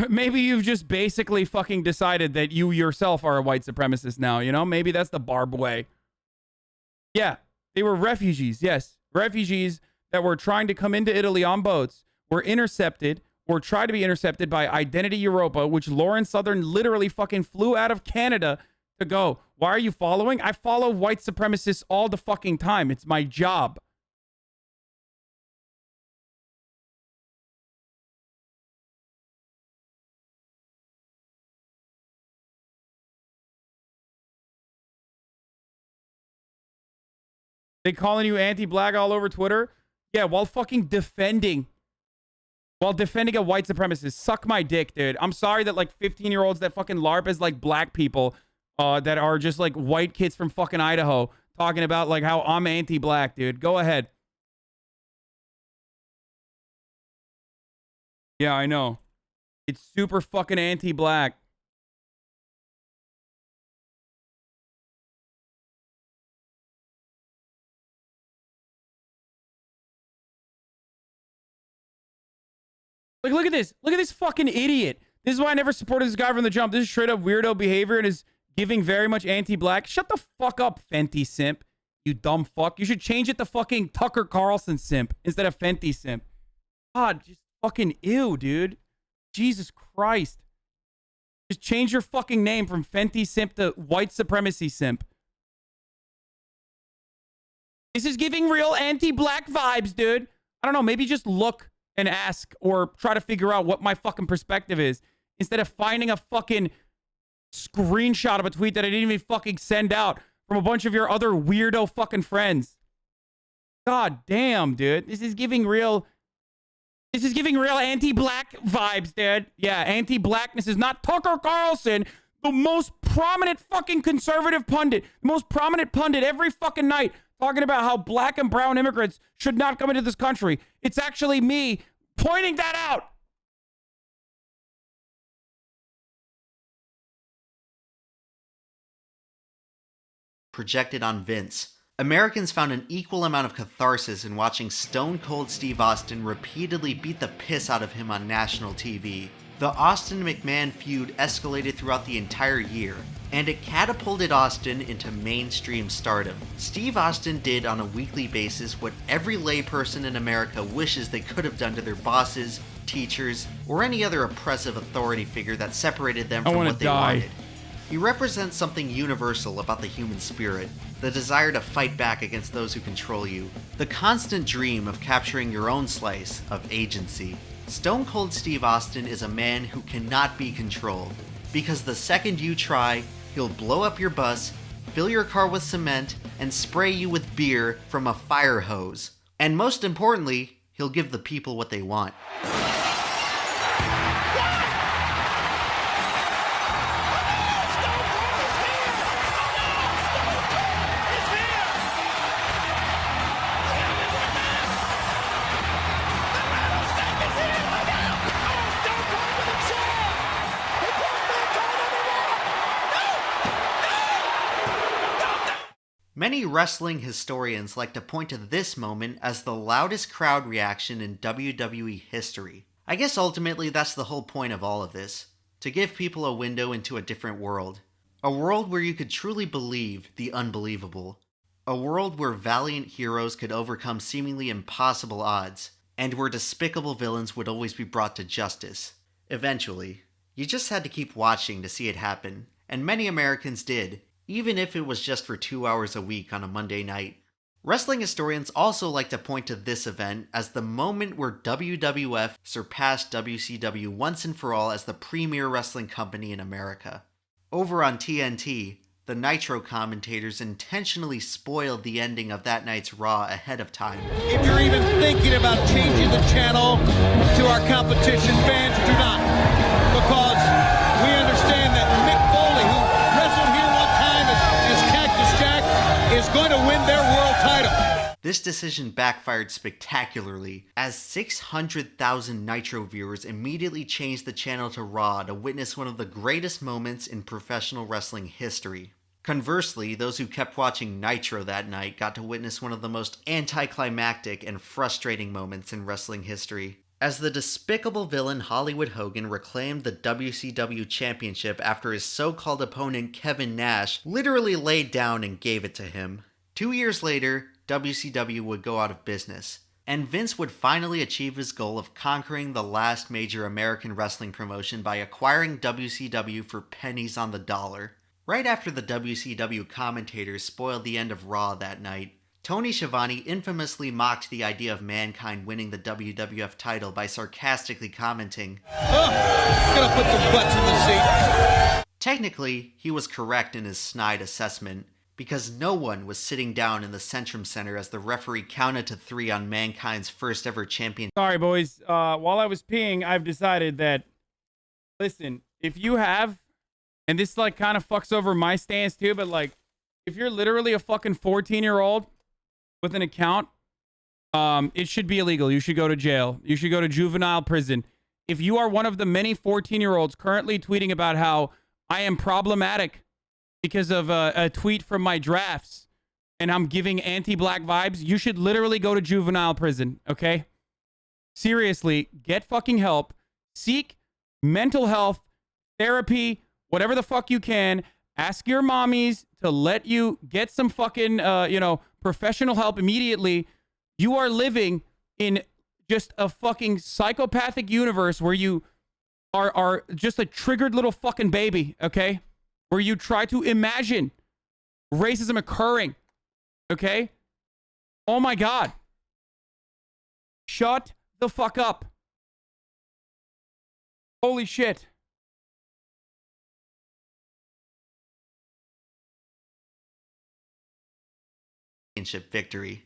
maybe you've just basically fucking decided that you yourself are a white supremacist now, Maybe that's the Barb way. Yeah, they were refugees, yes. Refugees that were trying to come into Italy on boats, were intercepted, or tried to be intercepted by Identity Europa, which Lauren Southern literally fucking flew out of Canada to go. Why are you following? I follow white supremacists all the fucking time. It's my job. They calling you anti-black all over Twitter? Yeah, while fucking defending a white supremacist. Suck my dick, dude. I'm sorry that like 15-year-olds that fucking LARP as like black people that are just like white kids from fucking Idaho talking about like how I'm anti-black, dude. Go ahead. Yeah, I know. It's super fucking anti-black. Like, look at this. Look at this fucking idiot. This is why I never supported this guy from the jump. This is straight up weirdo behavior and is giving very much anti-black. Shut the fuck up, Fenty simp. You dumb fuck. You should change it to fucking Tucker Carlson simp instead of Fenty simp. God, just fucking ew, dude. Jesus Christ. Just change your fucking name from Fenty simp to white supremacy simp. This is giving real anti-black vibes, dude. I don't know. Maybe just look and ask or try to figure out what my fucking perspective is instead of finding a fucking screenshot of a tweet that I didn't even fucking send out from a bunch of your other weirdo fucking friends. God damn, dude. This is giving real anti-black vibes, dude. Yeah, anti-blackness is not Tucker Carlson, the most prominent fucking conservative pundit, the most prominent pundit every fucking night talking about how black and brown immigrants should not come into this country. It's actually me pointing that out. Projected on Vince. Americans found an equal amount of catharsis in watching Stone Cold Steve Austin repeatedly beat the piss out of him on national TV. The Austin-McMahon feud escalated throughout the entire year, and it catapulted Austin into mainstream stardom. Steve Austin did on a weekly basis what every layperson in America wishes they could have done to their bosses, teachers, or any other oppressive authority figure that separated them from what they wanted. He represents something universal about the human spirit, the desire to fight back against those who control you, the constant dream of capturing your own slice of agency. Stone Cold Steve Austin is a man who cannot be controlled, because the second you try, he'll blow up your bus, fill your car with cement, and spray you with beer from a fire hose. And most importantly, he'll give the people what they want. Many wrestling historians like to point to this moment as the loudest crowd reaction in WWE history. I guess ultimately that's the whole point of all of this, to give people a window into a different world. A world where you could truly believe the unbelievable. A world where valiant heroes could overcome seemingly impossible odds, and where despicable villains would always be brought to justice. Eventually. You just had to keep watching to see it happen, and many Americans did, even if it was just for 2 hours a week on a Monday night. Wrestling historians also like to point to this event as the moment where WWF surpassed WCW once and for all as the premier wrestling company in America. Over on TNT, the Nitro commentators intentionally spoiled the ending of that night's Raw ahead of time. If you're even thinking about changing the channel to our competition, fans, do not. Because we understand that Mick Foley, who wrestled here one time as Cactus Jack, is going to win their world title. This decision backfired spectacularly, as 600,000 Nitro viewers immediately changed the channel to Raw to witness one of the greatest moments in professional wrestling history. Conversely, those who kept watching Nitro that night got to witness one of the most anticlimactic and frustrating moments in wrestling history, as the despicable villain Hollywood Hogan reclaimed the WCW championship after his so-called opponent Kevin Nash literally laid down and gave it to him. 2 years later, WCW would go out of business, and Vince would finally achieve his goal of conquering the last major American wrestling promotion by acquiring WCW for pennies on the dollar. Right after the WCW commentators spoiled the end of Raw that night, Tony Schiavone infamously mocked the idea of Mankind winning the WWF title by sarcastically commenting, Gonna put some butts in the seat. Technically, he was correct in his snide assessment, because no one was sitting down in the Centrum Center as the referee counted to 3 on Mankind's first ever champion. Sorry, boys. While I was peeing, I've decided that, listen, if you have, and this like kind of fucks over my stance too, but like, if you're literally a fucking 14-year-old with an account, it should be illegal. You should go to jail. You should go to juvenile prison. If you are one of the many 14-year-olds currently tweeting about how I am problematic because of a tweet from my drafts and I'm giving anti-black vibes, you should literally go to juvenile prison, okay? Seriously, get fucking help. Seek mental health, therapy, whatever the fuck you can. Ask your mommies to let you get some fucking, professional help immediately. You are living in just a fucking psychopathic universe where you are just a triggered little fucking baby, okay? Where you try to imagine racism occurring, okay? Oh my God. Shut the fuck up. Holy shit. Victory.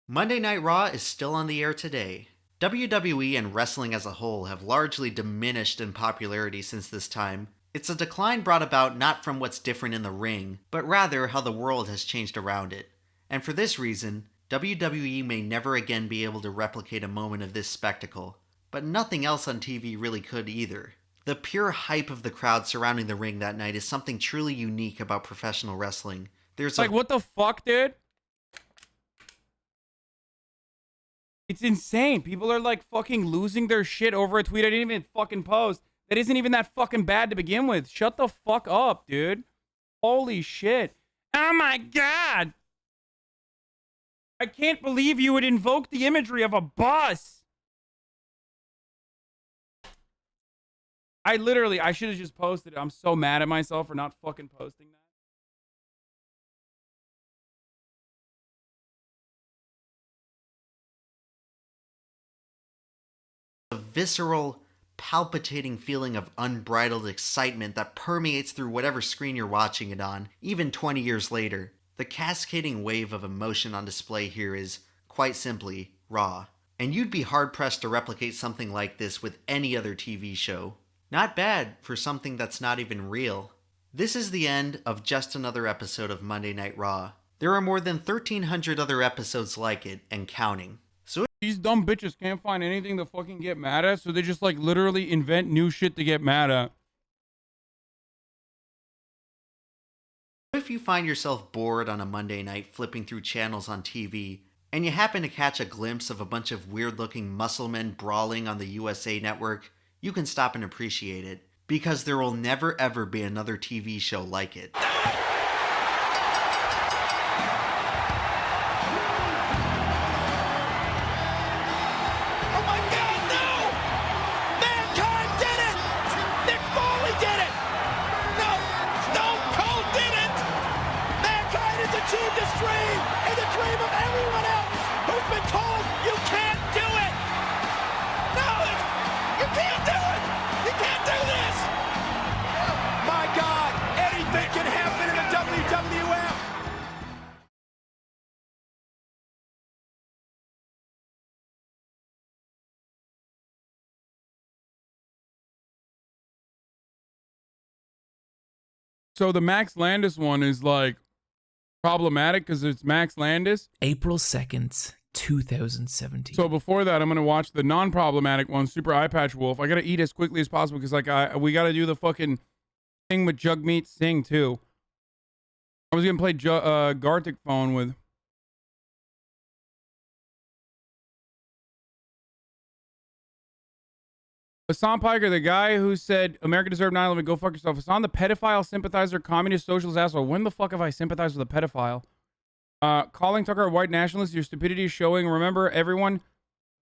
Monday Night Raw is still on the air today. WWE and wrestling as a whole have largely diminished in popularity since this time. It's a decline brought about not from what's different in the ring, but rather how the world has changed around it. And for this reason, WWE may never again be able to replicate a moment of this spectacle. But nothing else on TV really could either. The pure hype of the crowd surrounding the ring that night is something truly unique about professional wrestling. There's like, what the fuck, dude? It's insane. People are like fucking losing their shit over a tweet I didn't even fucking post. That isn't even that fucking bad to begin with. Shut the fuck up, dude. Holy shit. Oh my God. I can't believe you would invoke the imagery of a bus. I should have just posted it. I'm so mad at myself for not fucking posting that. A visceral, palpitating feeling of unbridled excitement that permeates through whatever screen you're watching it on, even 20 years later. The cascading wave of emotion on display here is, quite simply, raw. And you'd be hard-pressed to replicate something like this with any other TV show. Not bad for something that's not even real. This is the end of just another episode of Monday Night Raw. There are more than 1,300 other episodes like it, and counting. So these dumb bitches can't find anything to fucking get mad at, so they just like literally invent new shit to get mad at. If you find yourself bored on a Monday night flipping through channels on TV, and you happen to catch a glimpse of a bunch of weird-looking muscle men brawling on the USA Network, you can stop and appreciate it, because there will never ever be another TV show like it. So the Max Landis one is like problematic because it's Max Landis. April 2nd, 2017. So before that, I'm going to watch the non-problematic one, SuperEyepatchWolf. I got to eat as quickly as possible because like we got to do the fucking thing with Jagmeet Singh too. I was going to play GARTIC Phone with... Hasan Piker, the guy who said America deserved 9/11, go fuck yourself. Hasan, the pedophile sympathizer, communist socialist asshole. When the fuck have I sympathized with a pedophile? Calling Tucker a white nationalist, your stupidity is showing. Remember, everyone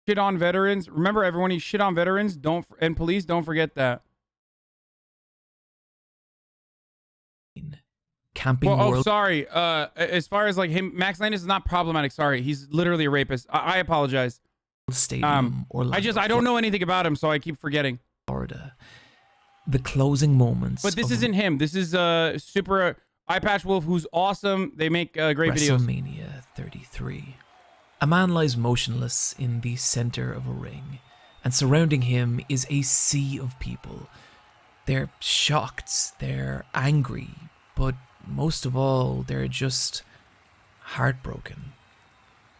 shit on veterans. Remember, everyone, he shit on veterans. And police, don't forget that. Camping well, world. Oh, sorry. As far as like him, Max Landis is not problematic. Sorry, he's literally a rapist. I apologize. Stadium Orlando, I don't know anything about him, so I keep forgetting. Florida. The closing moments. But this isn't him. This is super EmpLemon, who's awesome. They make great videos. WrestleMania 33. A man lies motionless in the center of a ring, and surrounding him is a sea of people. They're shocked, they're angry, but most of all, they're just heartbroken.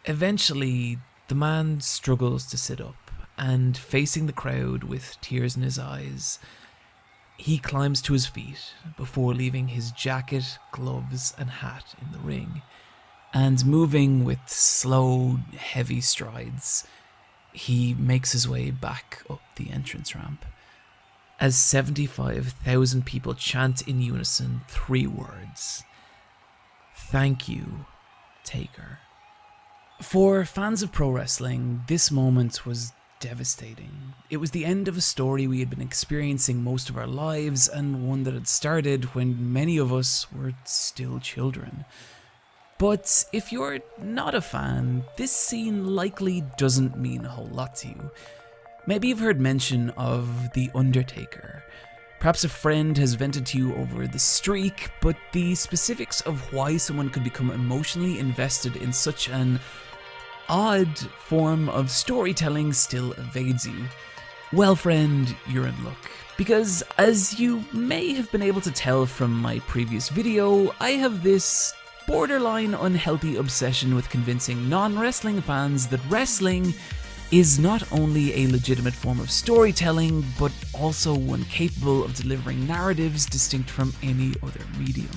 Eventually, the man struggles to sit up, and facing the crowd with tears in his eyes, he climbs to his feet before leaving his jacket, gloves, and hat in the ring. And moving with slow, heavy strides, he makes his way back up the entrance ramp. As 75,000 people chant in unison 3 words: "Thank you, Taker." For fans of pro wrestling, this moment was devastating. It was the end of a story we had been experiencing most of our lives, and one that had started when many of us were still children. But if you're not a fan, this scene likely doesn't mean a whole lot to you. Maybe you've heard mention of The Undertaker. Perhaps a friend has vented to you over the streak, but the specifics of why someone could become emotionally invested in such an odd form of storytelling still evades you. Well, friend, you're in luck. Because, as you may have been able to tell from my previous video, I have this borderline unhealthy obsession with convincing non-wrestling fans that wrestling is not only a legitimate form of storytelling, but also one capable of delivering narratives distinct from any other medium.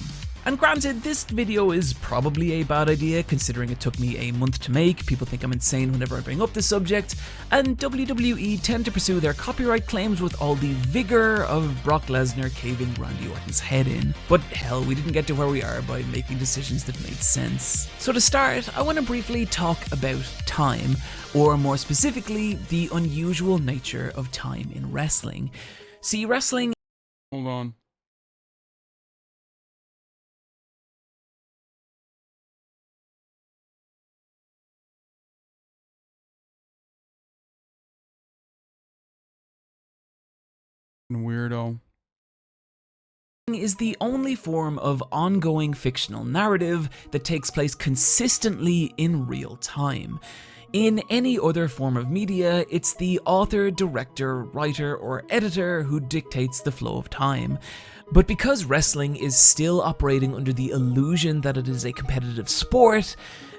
And granted, this video is probably a bad idea, considering it took me a month to make. People think I'm insane whenever I bring up this subject, and WWE tend to pursue their copyright claims with all the vigor of Brock Lesnar caving Randy Orton's head in. But hell, we didn't get to where we are by making decisions that made sense. So to start, I want to briefly talk about time, or more specifically, the unusual nature of time in wrestling. See, wrestling... Hold on. Weirdo. Is the only form of ongoing fictional narrative that takes place consistently in real time. In any other form of media, it's the author, director, writer, or editor who dictates the flow of time. But because wrestling is still operating under the illusion that it is a competitive sport,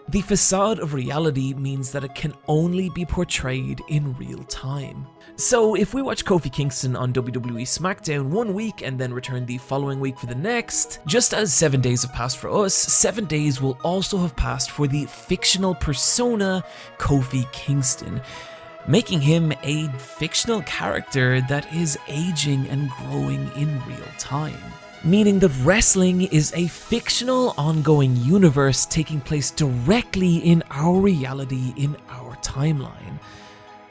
the facade of reality means that it can only be portrayed in real time. So if we watch Kofi Kingston on WWE SmackDown one week and then return the following week for the next, just as 7 days have passed for us, 7 days will also have passed for the fictional persona Kofi Kingston, making him a fictional character that is aging and growing in real time. Meaning that wrestling is a fictional ongoing universe taking place directly in our reality, in our timeline.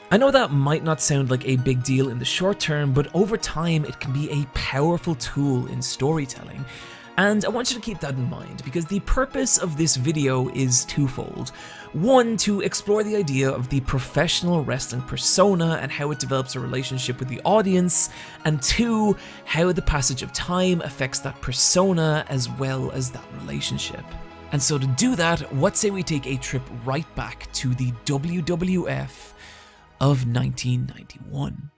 I know that might not sound like a big deal in the short term, but over time it can be a powerful tool in storytelling. And I want you to keep that in mind, because the purpose of this video is twofold. One, to explore the idea of the professional wrestling persona and how it develops a relationship with the audience, and two, how the passage of time affects that persona as well as that relationship. And so to do that, what say we take a trip right back to the WWF of 1991.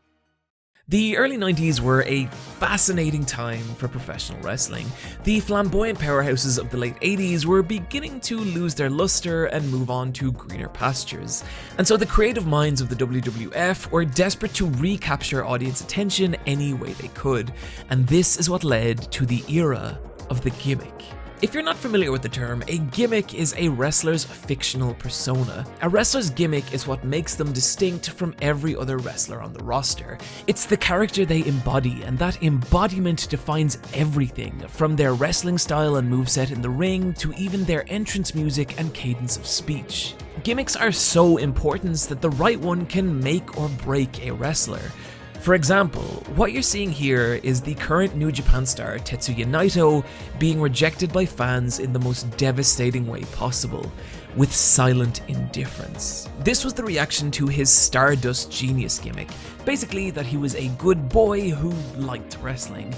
The early 90s were a fascinating time for professional wrestling. The flamboyant powerhouses of the late 80s were beginning to lose their luster and move on to greener pastures. And so the creative minds of the WWF were desperate to recapture audience attention any way they could. And this is what led to the era of the gimmick. If you're not familiar with the term, a gimmick is a wrestler's fictional persona. A wrestler's gimmick is what makes them distinct from every other wrestler on the roster. It's the character they embody, and that embodiment defines everything, from their wrestling style and moveset in the ring, to even their entrance music and cadence of speech. Gimmicks are so important that the right one can make or break a wrestler. For example, what you're seeing here is the current New Japan star Tetsuya Naito being rejected by fans in the most devastating way possible, with silent indifference. This was the reaction to his Stardust Genius gimmick, basically that he was a good boy who liked wrestling.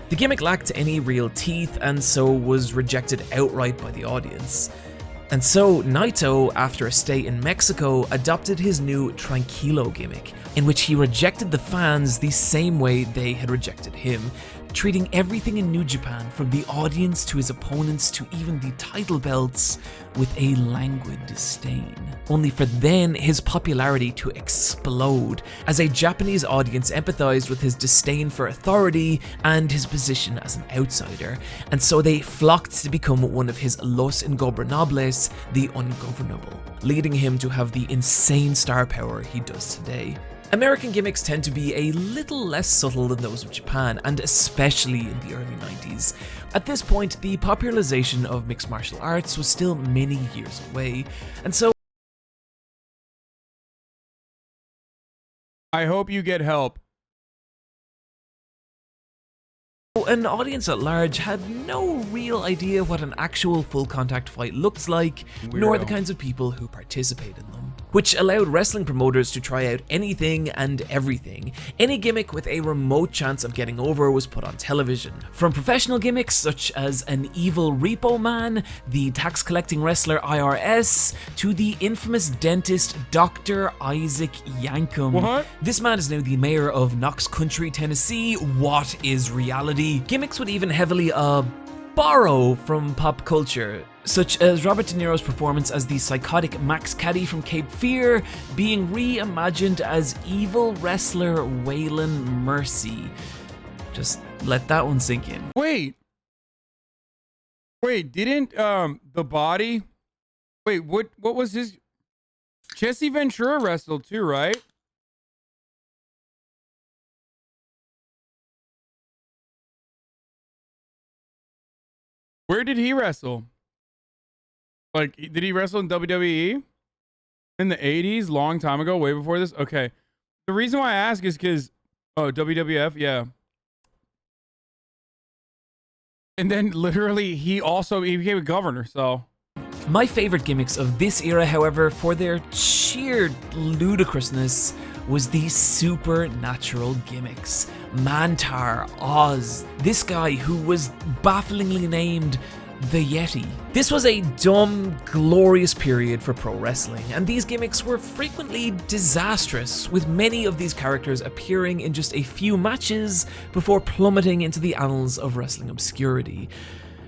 The gimmick lacked any real teeth and so was rejected outright by the audience. And so Naito, after a stay in Mexico, adopted his new Tranquilo gimmick, in which he rejected the fans the same way they had rejected him, treating everything in New Japan, from the audience to his opponents to even the title belts, with a languid disdain. Only for then his popularity to explode, as a Japanese audience empathized with his disdain for authority and his position as an outsider, and so they flocked to become one of his Los Ingobernables, the Ungovernable, leading him to have the insane star power he does today. American gimmicks tend to be a little less subtle than those of Japan, and especially in the early 90s. At this point, the popularization of mixed martial arts was still many years away, and so I hope you get help. An audience at large had no real idea what an actual full contact fight looked like, nor the kinds of people who participate in them, which allowed wrestling promoters to try out anything and everything. Any gimmick with a remote chance of getting over was put on television. From professional gimmicks such as an evil repo man, the tax collecting wrestler IRS, to the infamous dentist Dr. Isaac Yankum. What? This man is now the mayor of Knox Country, Tennessee. What is reality? Gimmicks would even heavily borrow from pop culture, such as Robert De Niro's performance as the psychotic Max Caddy from Cape Fear being reimagined as evil wrestler Waylon Mercy. Just let that one sink in. Wait, didn't the Body? Wait, what was his? Jesse Ventura wrestled too, right? Where did he wrestle? Like, did he wrestle in WWE? In the 80s? Long time ago? Way before this? Okay. The reason why I ask is because... Oh, WWF? Yeah. And then, literally, he became a governor, so... My favorite gimmicks of this era, however, for their sheer ludicrousness, was the supernatural gimmicks. Mantar, Oz, this guy who was bafflingly named the Yeti. This was a dumb, glorious period for pro wrestling, and these gimmicks were frequently disastrous, with many of these characters appearing in just a few matches before plummeting into the annals of wrestling obscurity.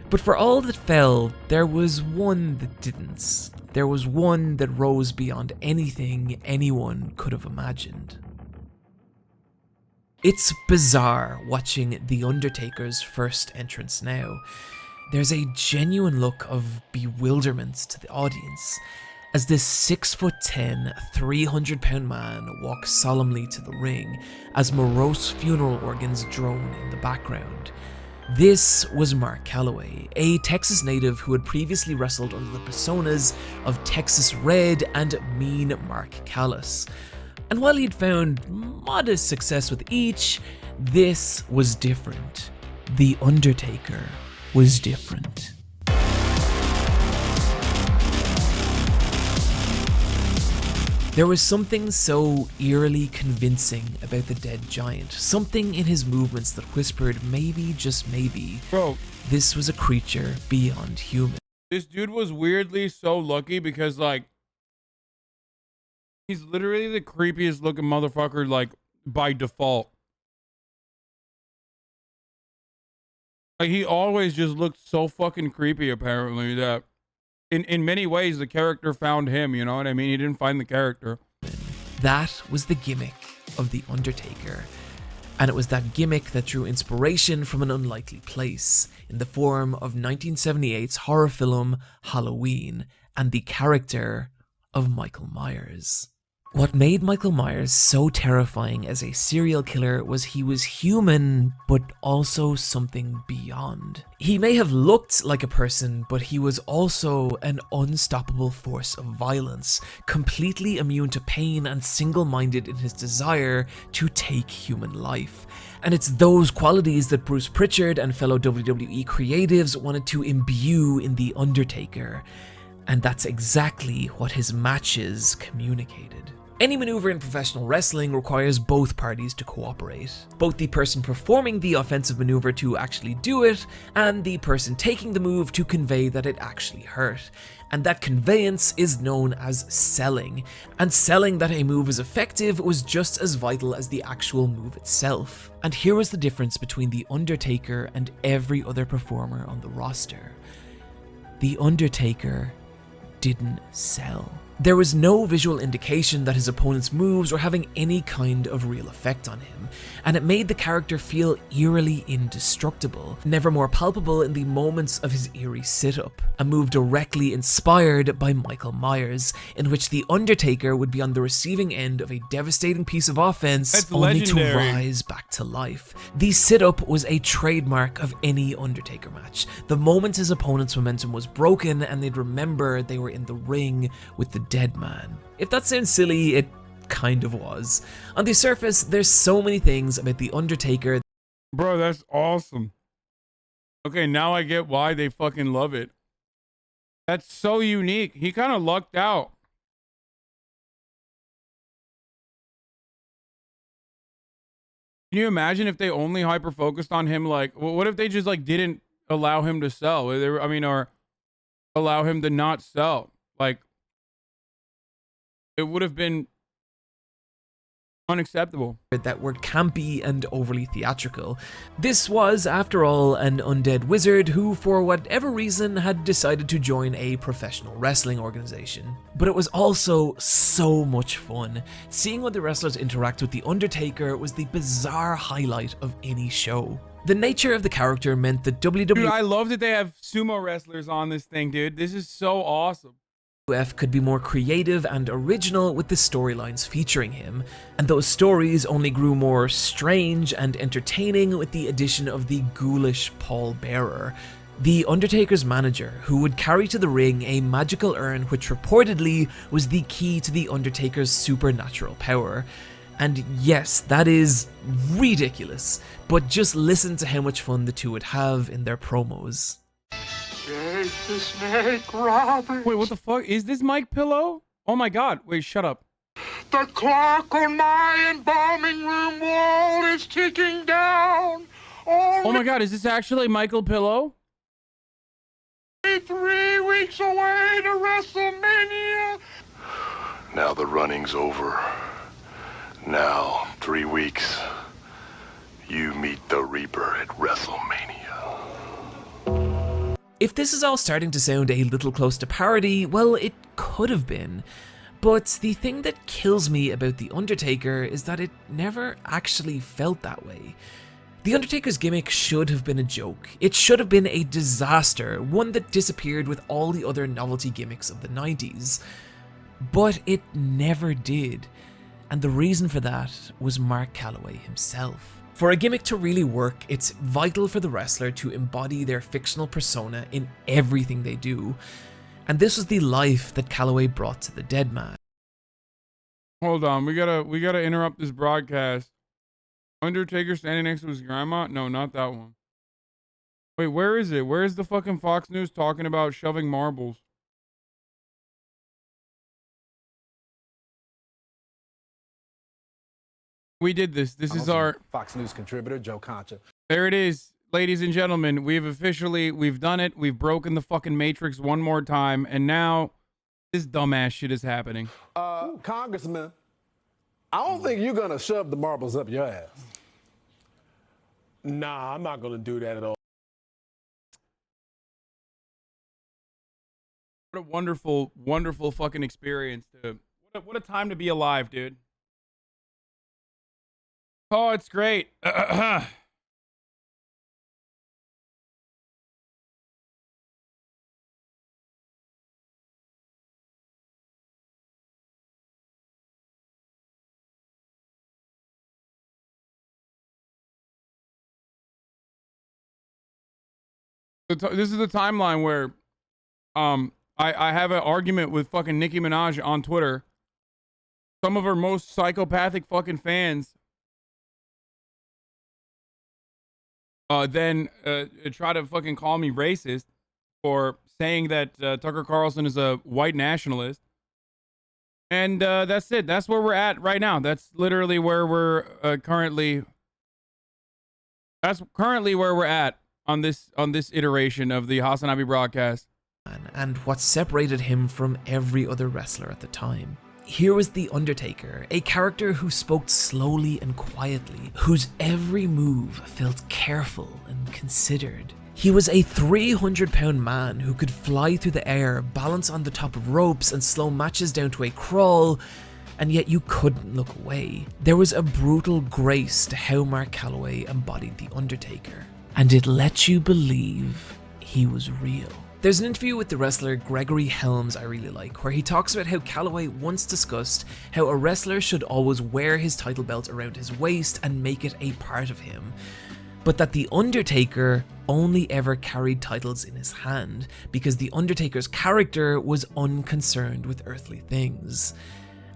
But for all that fell, there was one that didn't. There was one that rose beyond anything anyone could have imagined. It's bizarre watching The Undertaker's first entrance now. There's a genuine look of bewilderment to the audience as this 6'10", 300-pound man walks solemnly to the ring as morose funeral organs drone in the background. This was Mark Calloway, a Texas native who had previously wrestled under the personas of Texas Red and Mean Mark Callis. And while he'd found modest success with each, this was different. The Undertaker was different. There was something so eerily convincing about the dead giant, something in his movements that whispered maybe, just maybe, bro, this was a creature beyond human. This dude was weirdly so lucky because, like, he's literally the creepiest looking motherfucker, like, by default. Like, he always just looked so fucking creepy, apparently, that in many ways the character found him, you know what I mean? He didn't find the character. That was the gimmick of The Undertaker. And it was that gimmick that drew inspiration from an unlikely place, in the form of 1978's horror film Halloween, and the character of Michael Myers. What made Michael Myers so terrifying as a serial killer was he was human, but also something beyond. He may have looked like a person, but he was also an unstoppable force of violence, completely immune to pain and single-minded in his desire to take human life. And it's those qualities that Bruce Pritchard and fellow WWE creatives wanted to imbue in The Undertaker. And that's exactly what his matches communicated. Any maneuver in professional wrestling requires both parties to cooperate. Both the person performing the offensive maneuver to actually do it, and the person taking the move to convey that it actually hurt. And that conveyance is known as selling. And selling that a move is effective was just as vital as the actual move itself. And here was the difference between The Undertaker and every other performer on the roster. The Undertaker didn't sell. There was no visual indication that his opponent's moves were having any kind of real effect on him, and it made the character feel eerily indestructible, never more palpable in the moments of his eerie sit-up, a move directly inspired by Michael Myers, in which The Undertaker would be on the receiving end of a devastating piece of offense That's only legendary. to rise back to life. The sit-up was a trademark of any Undertaker match. The moment his opponent's momentum was broken and they'd remember they were in the ring with the dead man. If that sounds silly, it kind of was. On the surface, there's so many things about The Undertaker. Bro, that's awesome. Okay, now I get why they fucking love it. That's so unique. He kind of lucked out. Can you imagine if they only hyper focused on him? Like, what if they just like didn't allow him to sell? Or allow him to not sell? Like, it would have been unacceptable. That were campy and overly theatrical. This was, after all, an undead wizard who, for whatever reason, had decided to join a professional wrestling organization. But it was also so much fun. Seeing how the wrestlers interact with The Undertaker was the bizarre highlight of any show. The nature of the character meant that WWE... Dude, I love that they have sumo wrestlers on this thing, dude. This is so awesome. Could be more creative and original with the storylines featuring him, and those stories only grew more strange and entertaining with the addition of the ghoulish Paul Bearer, The Undertaker's manager, who would carry to the ring a magical urn which reportedly was the key to The Undertaker's supernatural power. And yes, that is ridiculous, but just listen to how much fun the two would have in their promos. Jake the Snake Roberts. Wait, what the fuck? Is this Mike Pillow? Oh my god. Wait, shut up. The clock on my embalming room wall is ticking down. Oh my god, is this actually Michael Pillow? 3 weeks away to WrestleMania. Now the running's over. Now, 3 weeks, you meet the Reaper at WrestleMania. If this is all starting to sound a little close to parody, well, it could have been. But the thing that kills me about The Undertaker is that it never actually felt that way. The Undertaker's gimmick should have been a joke. It should have been a disaster, one that disappeared with all the other novelty gimmicks of the 90s. But it never did. And the reason for that was Mark Calaway himself. For a gimmick to really work, it's vital for the wrestler to embody their fictional persona in everything they do. And this was the life that Calaway brought to the dead man. Hold on, we gotta interrupt this broadcast. Undertaker standing next to his grandma? No, not that one. Wait, where is it? Where is the fucking Fox News talking about shoving marbles? We did this. This is our Fox News contributor, Joe Concha. There it is, ladies and gentlemen. We've done it. We've broken the fucking matrix one more time, and now this dumbass shit is happening. Congressman, I don't think you're gonna shove the marbles up your ass. Nah, I'm not gonna do that at all. What a wonderful, wonderful fucking experience. What a time to be alive, dude. Oh, it's great. This is the timeline where I have an argument with fucking Nicki Minaj on Twitter. Some of her most psychopathic fucking fans then try to fucking call me racist for saying that Tucker Carlson is a white nationalist. And that's it. That's where we're at right now. That's literally where we're currently. That's currently where we're at on this iteration of the HasanAbi broadcast. And what separated him from every other wrestler at the time. Here was The Undertaker, a character who spoke slowly and quietly, whose every move felt careful and considered. He was a 300-pound man who could fly through the air, balance on the top of ropes, and slow matches down to a crawl, and yet you couldn't look away. There was a brutal grace to how Mark Calaway embodied The Undertaker, and it let you believe he was real. There's an interview with the wrestler Gregory Helms I really like, where he talks about how Calaway once discussed how a wrestler should always wear his title belt around his waist and make it a part of him, but that The Undertaker only ever carried titles in his hand because The Undertaker's character was unconcerned with earthly things.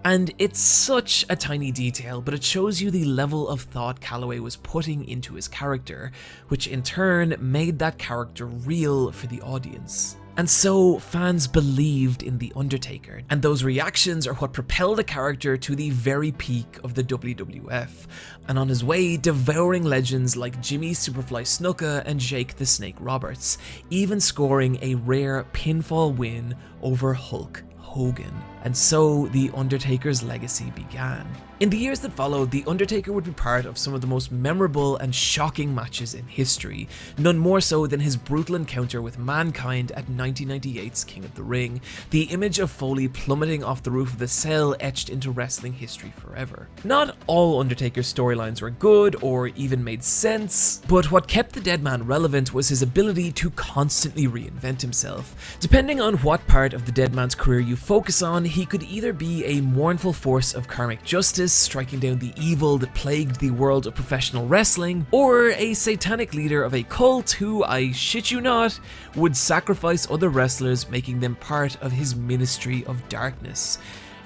And it's such a tiny detail, but it shows you the level of thought Calaway was putting into his character, which in turn made that character real for the audience. And so fans believed in The Undertaker, and those reactions are what propelled the character to the very peak of the WWF, and on his way devouring legends like Jimmy Superfly Snuka and Jake the Snake Roberts, even scoring a rare pinfall win over Hulk Hogan. And so The Undertaker's legacy began. In the years that followed, The Undertaker would be part of some of the most memorable and shocking matches in history, none more so than his brutal encounter with Mankind at 1998's King of the Ring, the image of Foley plummeting off the roof of the cell etched into wrestling history forever. Not all Undertaker's storylines were good or even made sense, but what kept the dead man relevant was his ability to constantly reinvent himself. Depending on what part of the dead man's career you focus on, he could either be a mournful force of karmic justice, striking down the evil that plagued the world of professional wrestling, or a satanic leader of a cult who, I shit you not, would sacrifice other wrestlers, making them part of his ministry of darkness.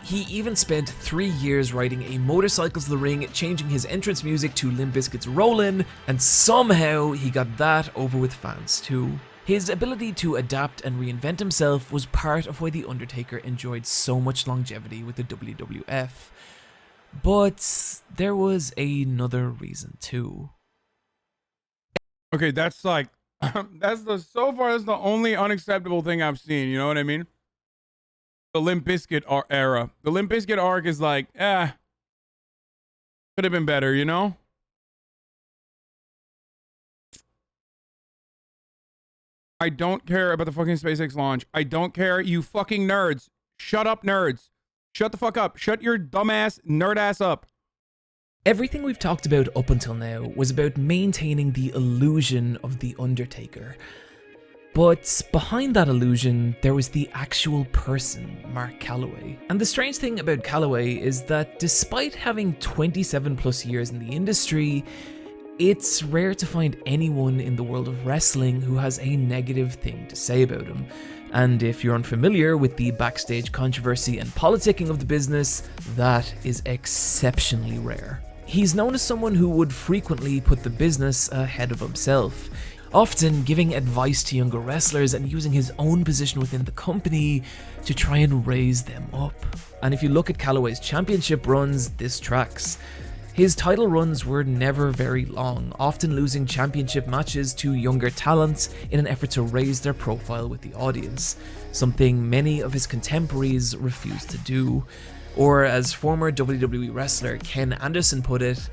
He even spent 3 years riding a motorcycle to the ring, changing his entrance music to Limp Bizkit's Rollin', and somehow he got that over with fans too. His ability to adapt and reinvent himself was part of why The Undertaker enjoyed so much longevity with the WWF. But there was another reason too. Okay, that's like, so far that's the only unacceptable thing I've seen, you know what I mean? The Limp Bizkit era. The Limp Bizkit arc is like, could have been better, you know? I don't care about the fucking SpaceX launch. I don't care, you fucking nerds. Shut up, nerds. Shut the fuck up. Shut your dumbass nerd ass up. Everything we've talked about up until now was about maintaining the illusion of The Undertaker. But behind that illusion, there was the actual person, Mark Calaway. And the strange thing about Calaway is that despite having 27 plus years in the industry, it's rare to find anyone in the world of wrestling who has a negative thing to say about him. And if you're unfamiliar with the backstage controversy and politicking of the business, that is exceptionally rare. He's known as someone who would frequently put the business ahead of himself, often giving advice to younger wrestlers and using his own position within the company to try and raise them up. And if you look at Calaway's championship runs, this tracks. His title runs were never very long, often losing championship matches to younger talents in an effort to raise their profile with the audience, something many of his contemporaries refused to do. Or as former WWE wrestler Ken Anderson put it,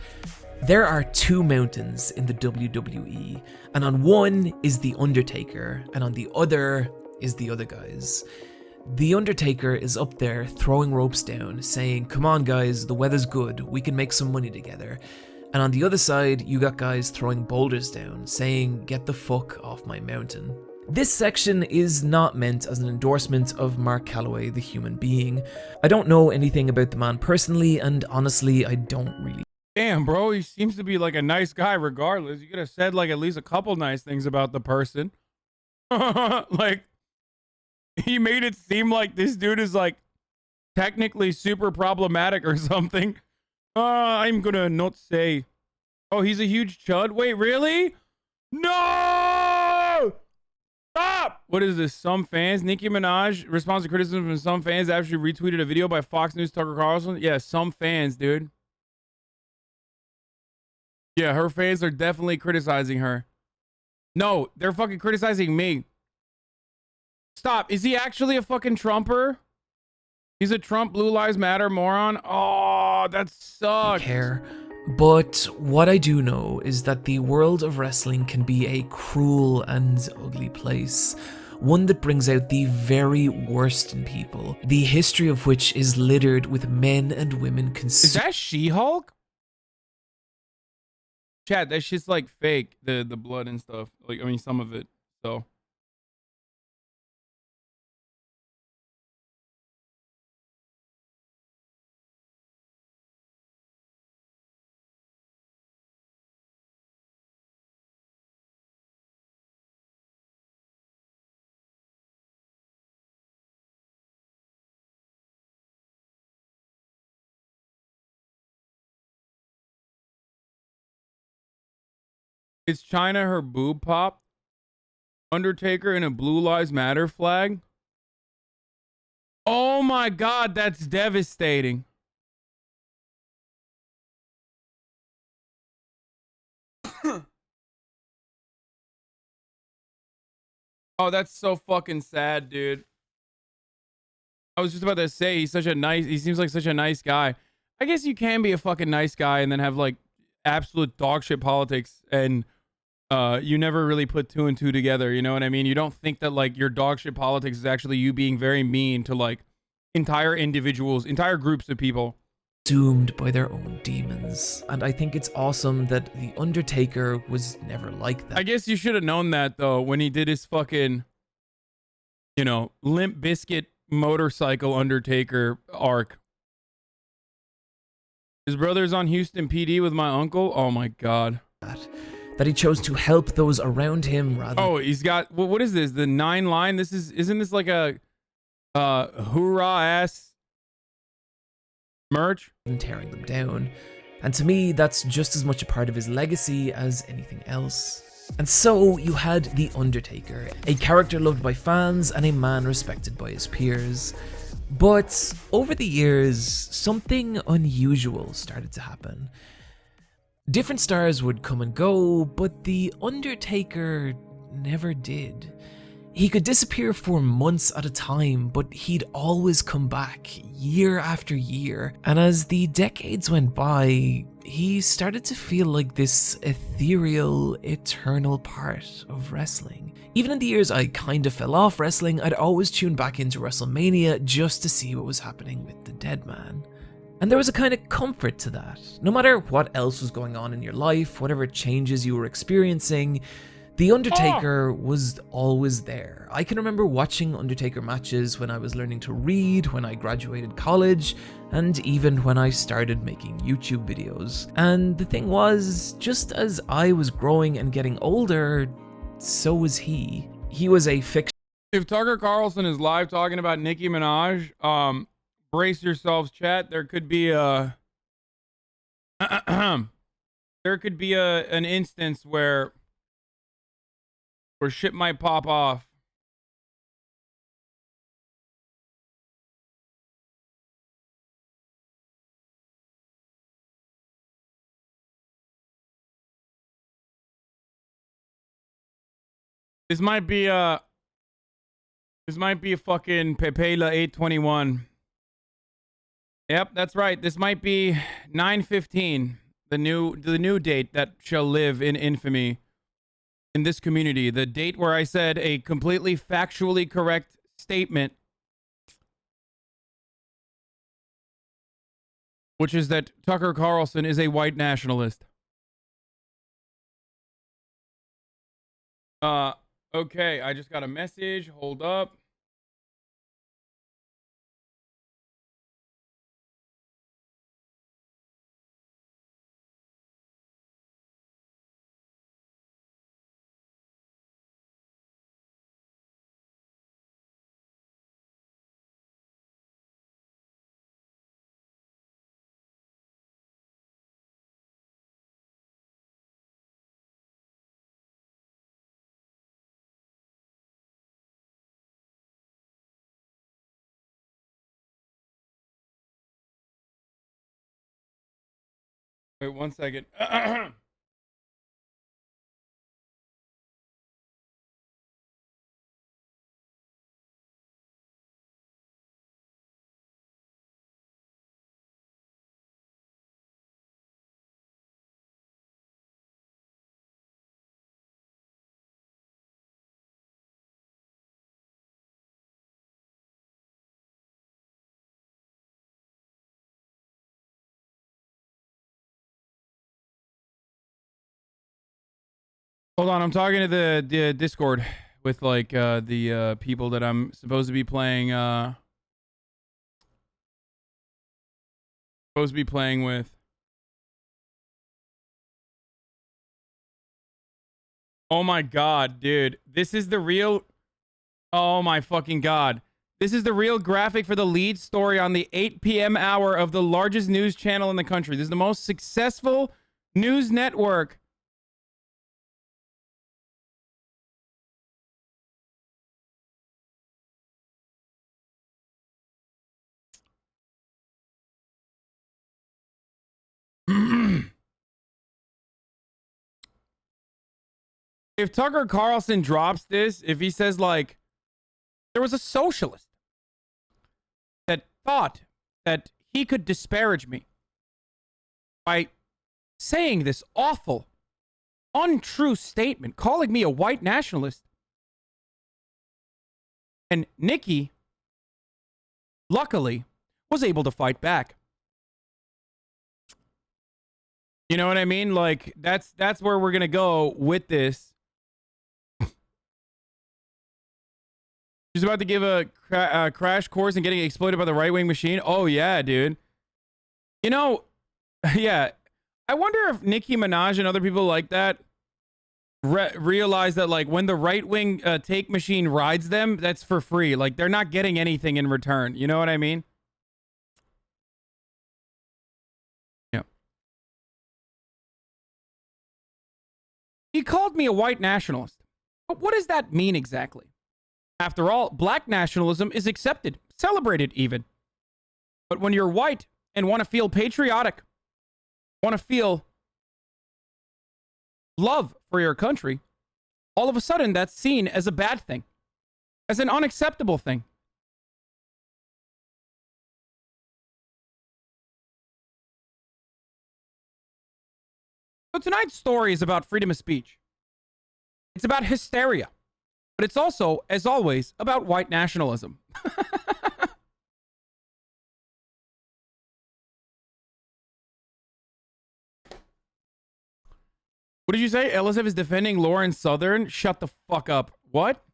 there are two mountains in the WWE, and on one is The Undertaker, and on the other is the other guys. The Undertaker is up there throwing ropes down, saying, "Come on guys, the weather's good, we can make some money together." And on the other side, you got guys throwing boulders down, saying, "Get the fuck off my mountain." This section is not meant as an endorsement of Mark Calaway, the human being. I don't know anything about the man personally, and honestly, I don't really. Damn, bro, he seems to be like a nice guy regardless. You could have said like at least a couple nice things about the person. Like, he made it seem like this dude is like technically super problematic or something. I'm gonna not say. Oh, he's a huge chud? Wait, really? No! Stop! Stop! What is this? Some fans. Nicki Minaj responds to criticism from some fans after she retweeted a video by Fox News Tucker Carlson. Yeah, some fans, dude. Yeah, her fans are definitely criticizing her. No, they're fucking criticizing me. Stop. Is he actually a fucking Trumper? He's a Trump Blue Lives Matter moron? Oh, that sucks. But what I do know is that the world of wrestling can be a cruel and ugly place. One that brings out the very worst in people, the history of which is littered with men and women Is that She-Hulk? Chat, that shit's like fake, the blood and stuff. Like, I mean, some of it, so. Is China her boob pop? Undertaker in a Blue Lives Matter flag? Oh my god, that's devastating. Oh, that's so fucking sad, dude. I was just about to say, he seems like such a nice guy. I guess you can be a fucking nice guy and then have like absolute dog shit politics, and you never really put two and two together, you know what I mean? You don't think that like your dog shit politics is actually you being very mean to like entire individuals, entire groups of people. Doomed by their own demons. And I think it's awesome that The Undertaker was never like that. I guess you should have known that though when he did his fucking, you know, Limp Bizkit motorcycle Undertaker arc. His brother's on Houston PD with my uncle. Oh my god. That he chose to help those around him rather. Oh, he's got what is this? The 9 line? Isn't this like a hoorah ass merch? And tearing them down. And to me, that's just as much a part of his legacy as anything else. And so you had The Undertaker, a character loved by fans and a man respected by his peers. But over the years, something unusual started to happen. Different stars would come and go, but The Undertaker never did. He could disappear for months at a time, but he'd always come back, year after year. And as the decades went by, he started to feel like this ethereal, eternal part of wrestling. Even in the years I kind of fell off wrestling, I'd always tune back into WrestleMania just to see what was happening with the dead man. And there was a kind of comfort to that. No matter what else was going on in your life, whatever changes you were experiencing, The Undertaker was always there. I can remember watching Undertaker matches when I was learning to read, when I graduated college, and even when I started making YouTube videos. And the thing was, just as I was growing and getting older, so was he. He was a fiction. If Tucker Carlson is live talking about Nicki Minaj, brace yourselves, chat. There could be a an instance where shit might pop off. This might be a fucking PepeLa 821. Yep, that's right. This might be 9/15, the new date that shall live in infamy in this community. The date where I said a completely factually correct statement, which is that Tucker Carlson is a white nationalist. Okay, I just got a message. Hold up. Wait 1 second. Hold on, I'm talking to the Discord with like the people that I'm supposed to be playing with. Oh my god, dude. This is the real Oh my fucking god. This is the real graphic for the lead story on the 8 p.m. hour of the largest news channel in the country. This is the most successful news network. If Tucker Carlson drops this, if he says like, there was a socialist that thought that he could disparage me by saying this awful, untrue statement, calling me a white nationalist. And Nicki, luckily, was able to fight back. You know what I mean? Like, that's where we're going to go with this. She's about to give a crash course in getting exploited by the right-wing machine. Oh, yeah, dude. You know, yeah. I wonder if Nicki Minaj and other people like that realize that, like, when the right-wing take machine rides them, that's for free. Like, they're not getting anything in return. You know what I mean? Yeah. He called me a white nationalist. But what does that mean exactly? After all, black nationalism is accepted, celebrated even. But when you're white and want to feel patriotic, want to feel love for your country, all of a sudden that's seen as a bad thing, as an unacceptable thing. So tonight's story is about freedom of speech. It's about hysteria. But it's also, as always, about white nationalism. What did you say? LSF is defending Lauren Southern? Shut the fuck up. What?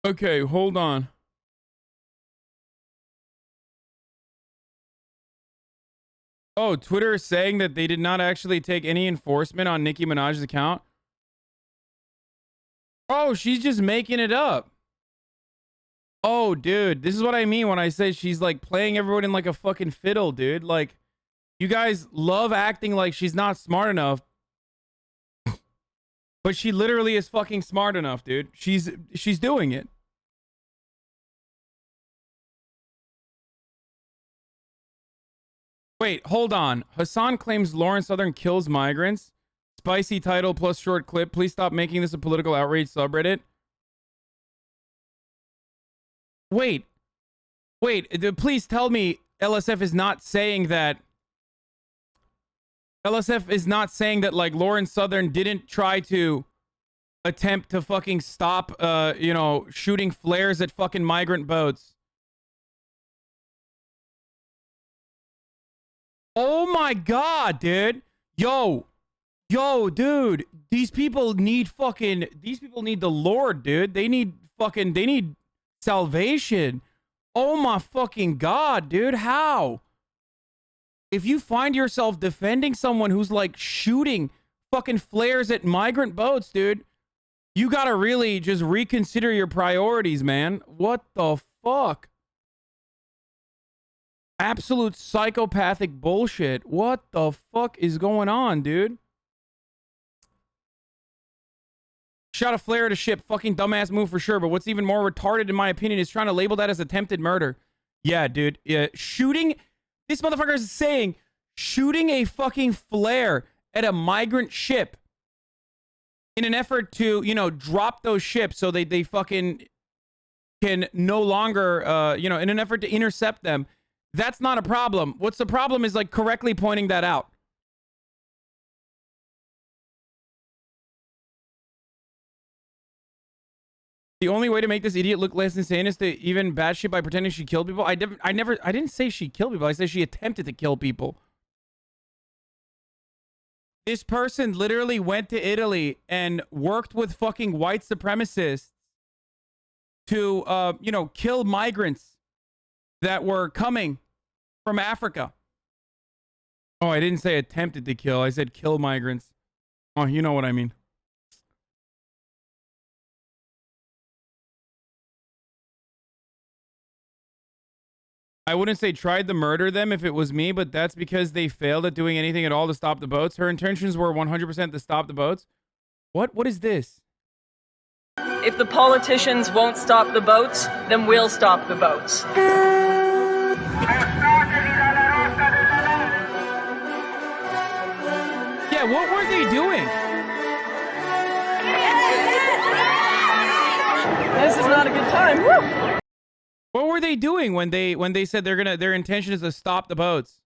Okay, hold on. Oh, Twitter is saying that they did not actually take any enforcement on Nicki Minaj's account. Oh, she's just making it up. Oh, dude, this is what I mean when I say she's like playing everyone in like a fucking fiddle, dude. Like, you guys love acting like she's not smart enough. But she literally is fucking smart enough, dude. She's doing it. Wait, hold on. Hasan claims Lauren Southern kills migrants. Spicy title plus short clip. Please stop making this a political outrage subreddit. Wait. Please tell me LSF is not saying that. LSF is not saying that, like, Lauren Southern didn't try to attempt to fucking stop, you know, shooting flares at fucking migrant boats. Oh my god, dude. Yo, dude. These people need the Lord, dude. They need Salvation. Oh my fucking God, dude. How? If you find yourself defending someone who's like shooting fucking flares at migrant boats, dude, you gotta really just reconsider your priorities, man. What the fuck? Absolute psychopathic bullshit. What the fuck is going on, dude? Shot a flare at a ship. Fucking dumbass move for sure. But what's even more retarded, in my opinion, is trying to label that as attempted murder. Yeah, dude. Shooting. This motherfucker is saying shooting a fucking flare at a migrant ship in an effort to, you know, drop those ships so they fucking can no longer, you know, in an effort to intercept them. That's not a problem. What's the problem is like correctly pointing that out. The only way to make this idiot look less insane is to even bad shit by pretending she killed people. I didn't say she killed people. I said she attempted to kill people. This person literally went to Italy and worked with fucking white supremacists to, you know, kill migrants that were coming from Africa. Oh, I didn't say attempted to kill. I said kill migrants. Oh, you know what I mean. I wouldn't say tried to murder them if it was me, but that's because they failed at doing anything at all to stop the boats. Her intentions were 100% to stop the boats. What is this? If the politicians won't stop the boats, then we'll stop the boats. Yeah, what were they doing? This is not a good time. Woo! What were they doing when they said their intention is to stop the boats?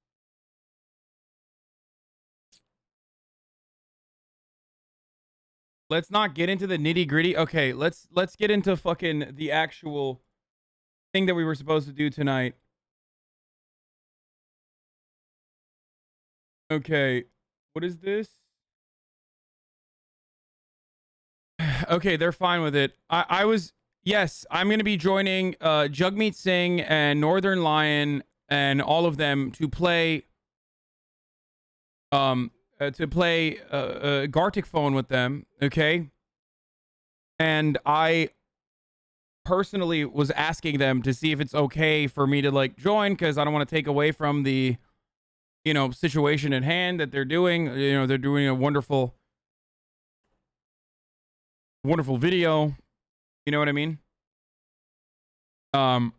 Let's not get into the nitty-gritty. Okay, let's get into fucking the actual thing that we were supposed to do tonight. Okay, what is this? Okay, they're fine with it. Yes, I'm going to be joining Jagmeet Singh and Northernlion and all of them to play GARTIC phone with them, okay? And I personally was asking them to see if it's okay for me to like join, because I don't want to take away from the, you know, situation at hand that they're doing. You know, they're doing a wonderful video. You know what I mean? Or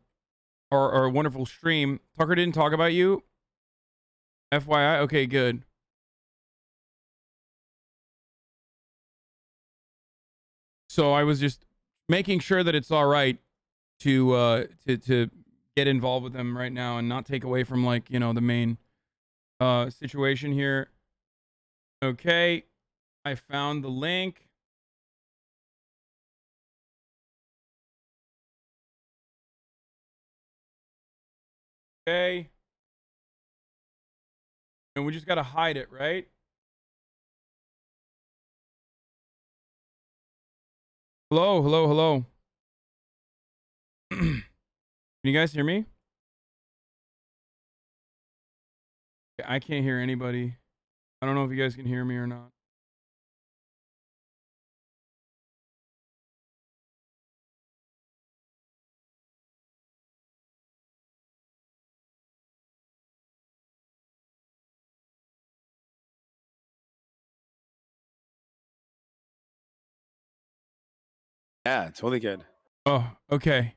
a wonderful stream. Tucker didn't talk about you. FYI. Okay, good. So I was just making sure that it's all right to get involved with them right now and not take away from, like, you know, the main situation here. Okay, I found the link. Okay. And we just gotta hide it, right? Hello, hello, hello. Can you guys hear me? I can't hear anybody. I don't know if you guys can hear me or not. Yeah, totally good. Oh, okay.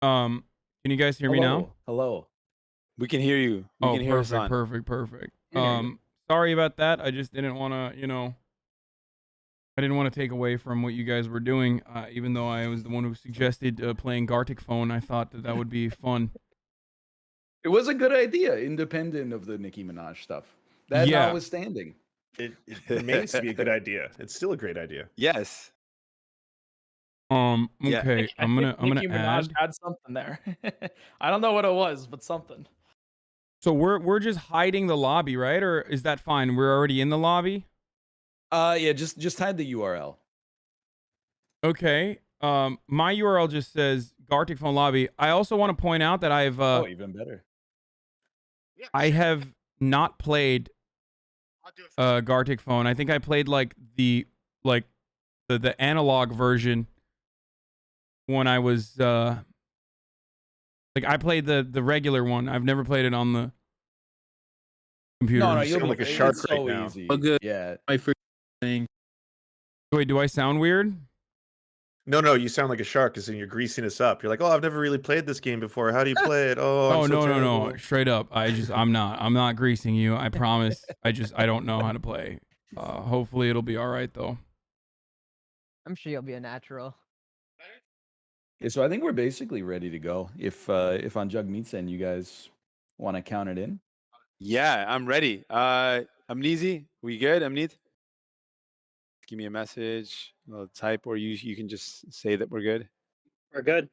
Can you guys hear me now? Hello. We can hear you. We can hear perfect, Hasan. perfect. Sorry about that. I just didn't want to, you know, I didn't want to take away from what you guys were doing, even though I was the one who suggested playing GARTIC phone. I thought that would be fun. It was a good idea, independent of the Nicki Minaj stuff. That Yeah. notwithstanding. It remains to be a good idea. It's still a great idea. Yes. Okay, I'm gonna Nicki Minaj add. had something there. I don't know what it was, but something. So we're just hiding the lobby, right? Or is that fine? We're already in the lobby? Yeah, just hide the URL. Okay. My URL just says GARTIC Phone Lobby. I also want to point out that I've oh, even better. I have not played GARTIC Phone. I think I played like the analog version when I was like I played the regular one. I've never played it on the computer. No, You sound like a shark it's right so now. easy. Oh, good. Yeah. My first thing. Wait, do I sound weird? No, you sound like a shark as in you're greasing us up. You're like, oh, I've never really played this game before. How do you play it? Oh, I'm so no, terrible. straight up. I'm not greasing you. I promise. I don't know how to play. Hopefully it'll be all right though. I'm sure you'll be a natural. Yeah, so I think we're basically ready to go. If on Jagmeet Singh you guys want to count it in. Yeah, I'm ready. Amnesia, we good? Amnesia? Give me a message, a type, or you can just say that we're good. We're good.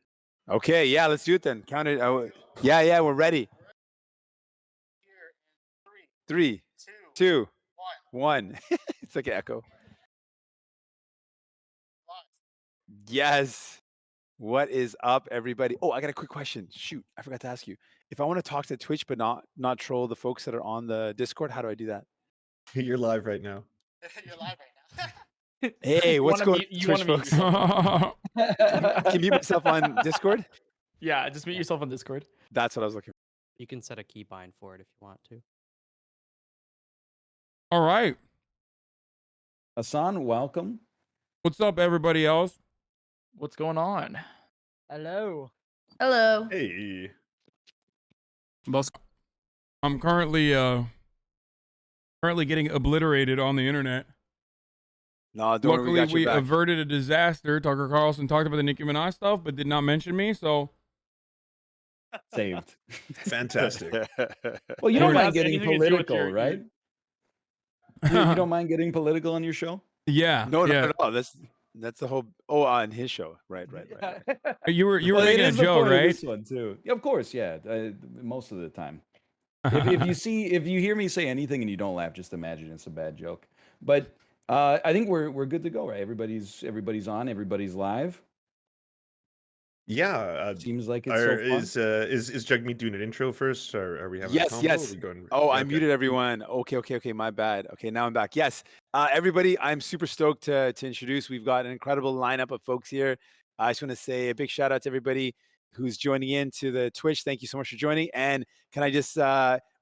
Okay, yeah, let's do it then. Count it. Oh, yeah, we're ready. 3, 2, 1. It's like an echo. Yes. What is up, everybody? Oh, I got a quick question. Shoot, I forgot to ask you. If I want to talk to Twitch but not troll the folks that are on the Discord, how do I do that? You're live right now. You're live right now. Hey, what's going on, Twitch folks? yourself. Can you mute myself on Discord? Yeah, just mute yourself on Discord. That's what I was looking for. You can set a keybind for it if you want to. All right. Hasan, welcome. What's up, everybody else? What's going on? Hello. Hello. Hey. Boss. I'm currently getting obliterated on the internet. No, don't worry, Luckily, we back. averted a disaster. Tucker Carlson talked about the Nicki Minaj stuff, but did not mention me, so... Saved. Fantastic. Well, you don't mind Has getting anything to do with political, your- right? You don't mind getting political on your show? Yeah. No, yeah. no. That's the whole. Oh, on his show, right. You were Well, it making a is the joke, point of right? This one too. Yeah, of course, yeah. Most of the time. if you hear me say anything and you don't laugh, just imagine it's a bad joke. But I think we're good to go, right? Everybody's on. Everybody's live. Yeah. Seems like it's so fun. Is Jagmeet doing an intro first? Or are we having a Yes, combo? yes. Are we going... Oh, I Okay. muted everyone. Okay. My bad. Okay, now I'm back. Yes, everybody, I'm super stoked to introduce. We've got an incredible lineup of folks here. I just want to say a big shout out to everybody who's joining in to the Twitch. Thank you so much for joining. And can I just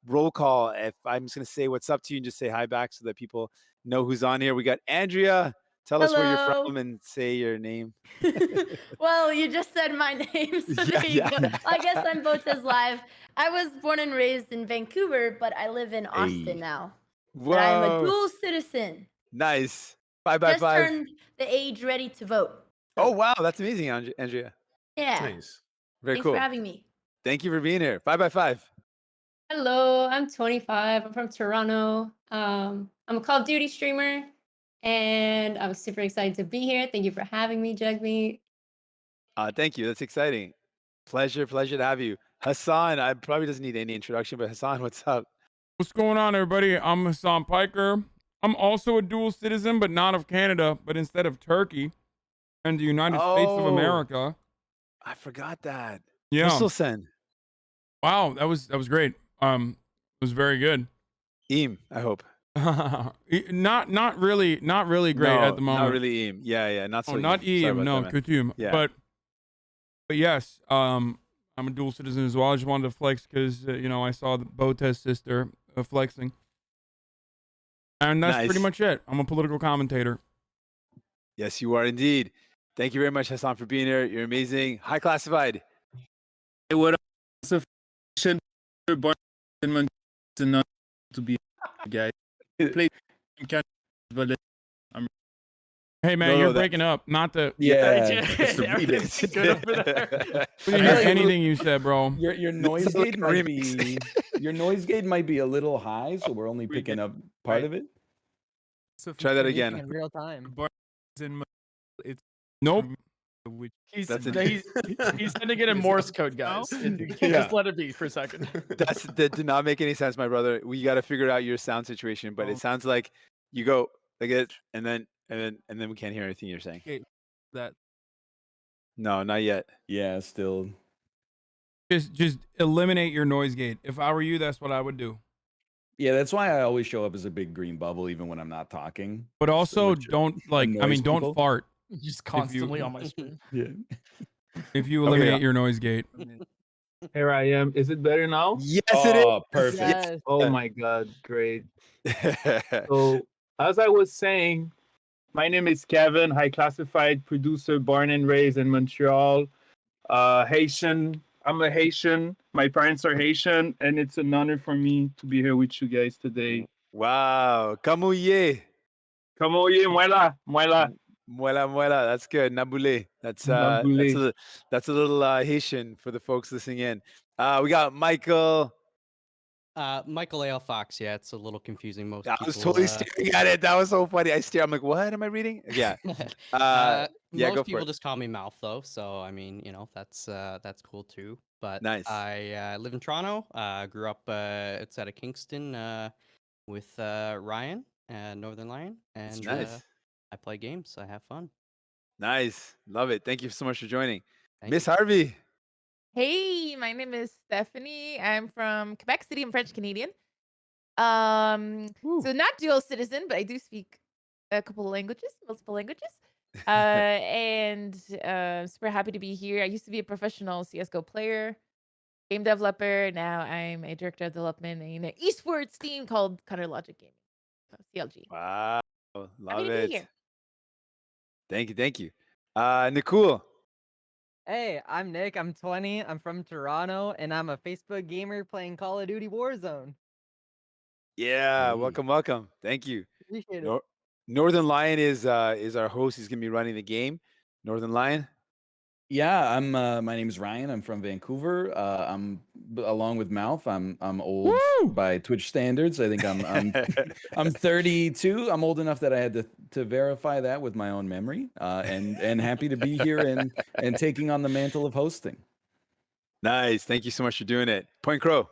roll call? If I'm just going to say what's up to you and just say hi back so that people know who's on here. We got Andrea. Tell us where you're Hello. from and say your name. Well, you just said my name, so there you go. I guess I'm Botez live. I was born and raised in Vancouver, but I live in Austin now. Whoa. And I'm a dual citizen. Nice. 5 by Just 5. turned the age ready to vote. Oh, wow. That's amazing, Andrea. Yeah. Nice. Very Thanks cool. for having me. Thank you for being here. 5 by 5. Hello, I'm 25. I'm from Toronto. I'm a Call of Duty streamer, and I'm super excited to be here. Thank you for having me, Jagmeet. Thank you. That's exciting. Pleasure to have you. Hasan, I probably doesn't need any introduction, but Hasan, what's up? What's going on, everybody? I'm Hasan Piker. I'm also a dual citizen, but not of Canada, but instead of Turkey and the United States of America. I forgot that. Yeah. Missile send. Wow, that was great. It was very good. I hope. not really great at the moment. Not really Yeah, not so. Not no, Kutum. Yeah. But yes, I'm a dual citizen as well. I just wanted to flex because I saw the Botez sister flexing, and that's pretty much it. I'm a political commentator. Yes, you are indeed. Thank you very much, Hasan, for being here. You're amazing. High classified. Hey, what up? To be a guy. Hey man, you're breaking up. Not the it's the remix. Good over there. I didn't hear anything you said, bro. Your noise gate might be a little high, so we're only picking up part of it. Try that In again. real time. Nope. He's sending it in Morse code, guys. Just let it be for a second. That did not make any sense, my brother. We got to figure out your sound situation, but it sounds like you go like it, and then we can't hear anything you're saying. That No, not yet. Yeah, still. Just eliminate your noise gate. If I were you, that's what I would do. Yeah, that's why I always show up as a big green bubble, even when I'm not talking. But also, don't annoys don't people. fart. Just constantly on my screen. Yeah. If you eliminate your noise gate. Here I am. Is it better now? Yes, it is. Oh, perfect. Yes. Oh my god, great. So, as I was saying, my name is Kevin, high classified producer, born and raised in Montreal. Haitian. I'm a Haitian. My parents are Haitian, and it's an honor for me to be here with you guys today. Wow. Kamouye. Kamouye, muela, muela. Muela. That's good. Nabule. That's Nabule. that's a little Haitian for the folks listening in. We got Michael. Michael A.L. Fox. Yeah, it's a little confusing. Most I people, was totally staring at it. That was so funny. I'm like, what am I reading? Yeah. Yeah, most go for people it. just call me Mouth, though. So I mean, that's cool too. But Nice. I live in Toronto. Grew up outside of Kingston with Ryan and Northernlion, and nice. I play games. I have fun. Nice. Love it. Thank you so much for joining. Thank Miss Harvey. Hey, my name is Stephanie. I'm from Quebec City. I'm French Canadian. So not dual citizen, but I do speak a couple of languages, multiple languages. And super happy to be here. I used to be a professional CS:GO player, game developer. Now I'm a director of development in an esports team called Counter Logic Gaming, CLG. Wow. Happy Love to be it. here. Thank you. Nicole. Hey, I'm Nick. I'm 20. I'm from Toronto, and I'm a Facebook gamer playing Call of Duty Warzone. Yeah, welcome. Thank you. Appreciate it. Northernlion is our host. He's gonna be running the game. Northernlion. Yeah, I'm. My name is Ryan. I'm from Vancouver. Along with Mouth. I'm old by Twitch standards. I think I'm 32. I'm old enough that I had to verify that with my own memory. And happy to be here and taking on the mantle of hosting. Nice. Thank you so much for doing it. PointCrow.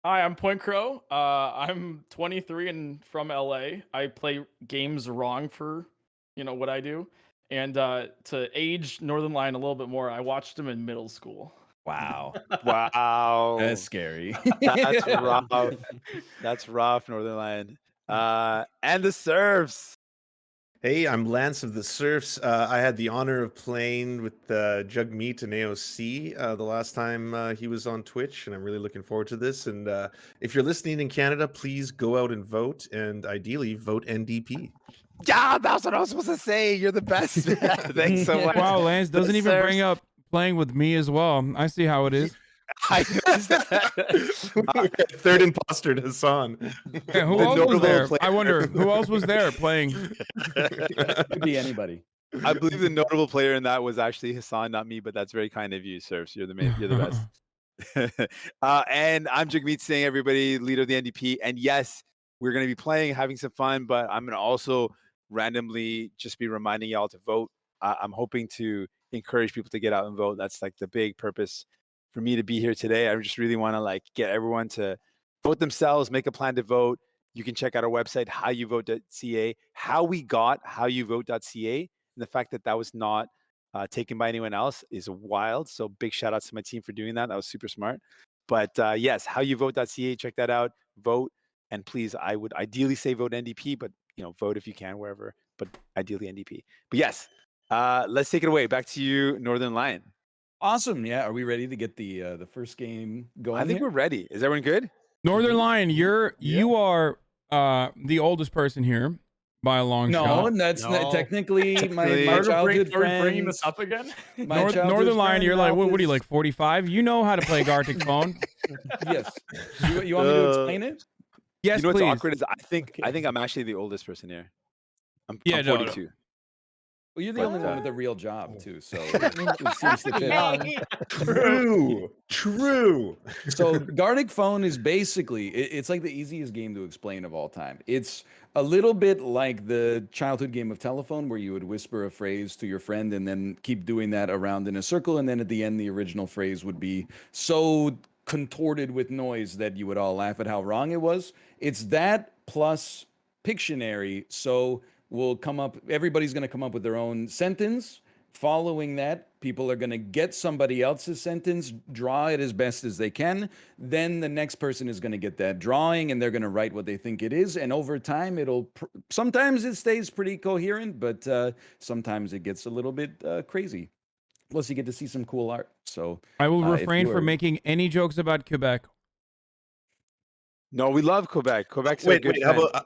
Hi, I'm PointCrow. I'm 23 and from LA. I play games wrong for, what I do. And to age Northernlion a little bit more, I watched him in middle school. Wow. Wow. That's scary. That's rough. That's rough, Northernlion. And the Serfs. Hey, I'm Lance of the Serfs. I had the honor of playing with Jagmeet and AOC the last time he was on Twitch, and I'm really looking forward to this. And if you're listening in Canada, please go out and vote, and ideally vote NDP. Yeah, that's what I was supposed to say. You're the best. Thanks so much. Wow, Lance doesn't even bring up playing with me as well. I see how it is. I noticed that. Third imposter to Hasan. Yeah, who else was there? I wonder who else was there playing. Could be anybody. I believe the notable player in that was actually Hasan, not me, but that's very kind of you, Serfs. You're the best. And I'm Jagmeet Singh, everybody, leader of the NDP. And yes, we're going to be playing, having some fun, but I'm going to also randomly just be reminding y'all to vote. I'm hoping to encourage people to get out and vote. That's like the big purpose for me to be here today. I just really want to get everyone to vote themselves, make a plan to vote. You can check out our website, howuvote.ca. How we got howuvote.ca, and the fact that that was not taken by anyone else is wild. So big shout outs to my team for doing that. That was super smart. But yes, howuvote.ca, check that out, vote. And please, I would ideally say vote NDP, but vote if you can wherever, but ideally NDP. But yes, let's take it away. Back to you, Northernlion. Awesome. Yeah. Are we ready to get the first game going? I think we're ready. Is everyone good? Northernlion, you are the oldest person here by a long shot. No, that's not technically my childhood friend. Bringing this up again? Northernlion, you're like, what are you, like 45? You know how to play GARTIC phone. Yes. You want me to explain it? Yes, you know what's please. awkward is I think I'm actually the oldest person here. I'm 42. No. Well, you're the only one with a real job too, so it seems to fit. True. So GARTIC Phone is basically it's like the easiest game to explain of all time. It's a little bit like the childhood game of telephone, where you would whisper a phrase to your friend and then keep doing that around in a circle, and then at the end the original phrase would be so contorted with noise that you would all laugh at how wrong it was. It's that plus Pictionary. So everybody's going to come up with their own sentence. Following that People are going to get somebody else's sentence, draw it as best as they can. Then the next person is going to get that drawing and they're going to write what they think it is. And over time, sometimes it stays pretty coherent, but sometimes it gets a little bit crazy. Plus, you get to see some cool art. So I will refrain from making any jokes about Quebec. No, we love Quebec. Quebec's a Wait, good how friend.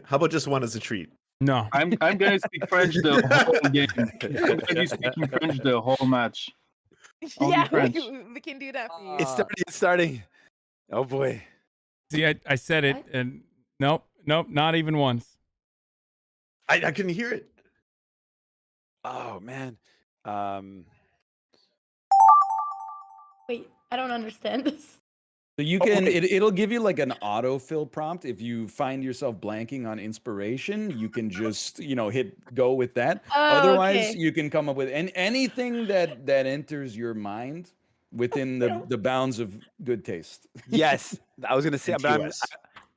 how about just one as a treat? No. I'm gonna speak French the whole game. I'm gonna be speaking French the whole match. Only Yeah, French. we can do that for you. It's starting. It's starting. Oh boy. See, I said it, and nope, not even once. I couldn't hear it. Oh man. Wait, I don't understand this. So you can, it'll give you like an autofill prompt. If you find yourself blanking on inspiration, you can just, hit go with that. Oh, Otherwise, okay. you can come up with anything that enters your mind within the bounds of good taste. Yes, I was gonna say, And but TOS.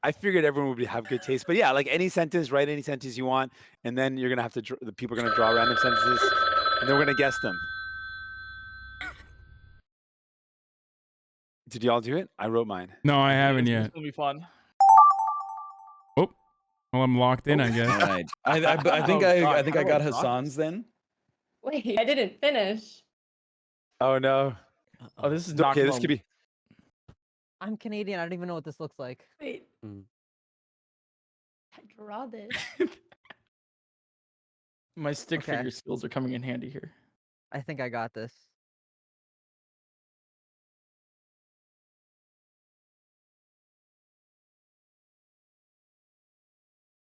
I figured everyone would have good taste. But yeah, like any sentence, write any sentence you want, and then you're gonna have to. The people are gonna draw random sentences, and then we're gonna guess them. Did y'all do it? I wrote mine. No, I haven't It's yet. gonna be fun. Oh, well, I'm locked in, I guess. All right. I think Oh, I God, think how I do got I draw Hassan's then. Wait, I didn't finish. Oh no. Oh, this is It's okay. This not could be. I'm Canadian. I don't even know what this looks like. Wait. I draw this. My stick Okay. figure skills are coming in handy here. I think I got this.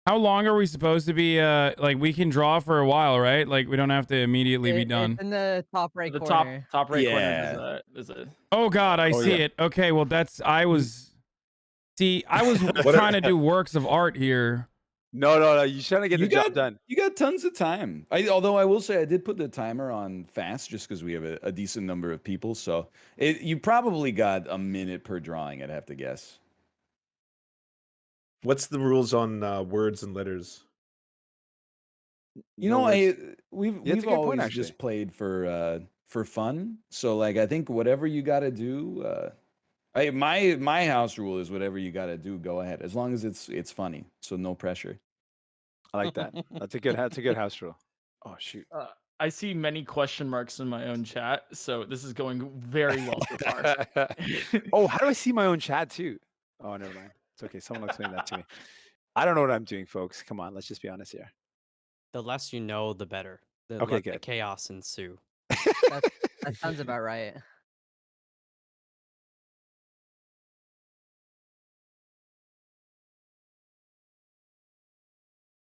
How long are we supposed to be? Like we can draw for a while, right? Like we don't have to immediately be done. It's in the top right The corner. top right Yeah. corner is a Oh God, I see yeah. it. Okay, well I was trying to do works of art here. No. You're trying to get the job done. You got tons of time. Although I will say I did put the timer on fast just because we have a decent number of people. So you probably got a minute per drawing, I'd have to guess. What's the rules on words and letters? You No know, words. we've Yeah, it's a good point, always actually. just played for fun. So like I think whatever you got to do, my house rule is whatever you got to do, go ahead, as long as it's funny. So no pressure. I like that. That's a good house rule. Oh shoot. I see many question marks in my own chat, so this is going very well so far. Oh, how do I see my own chat too? Oh, never mind. It's okay. Someone will explain that to me. I don't know what I'm doing, folks. Come on, let's just be honest here. The less you know, the better. Okay, Let the good. chaos ensue. That sounds about right.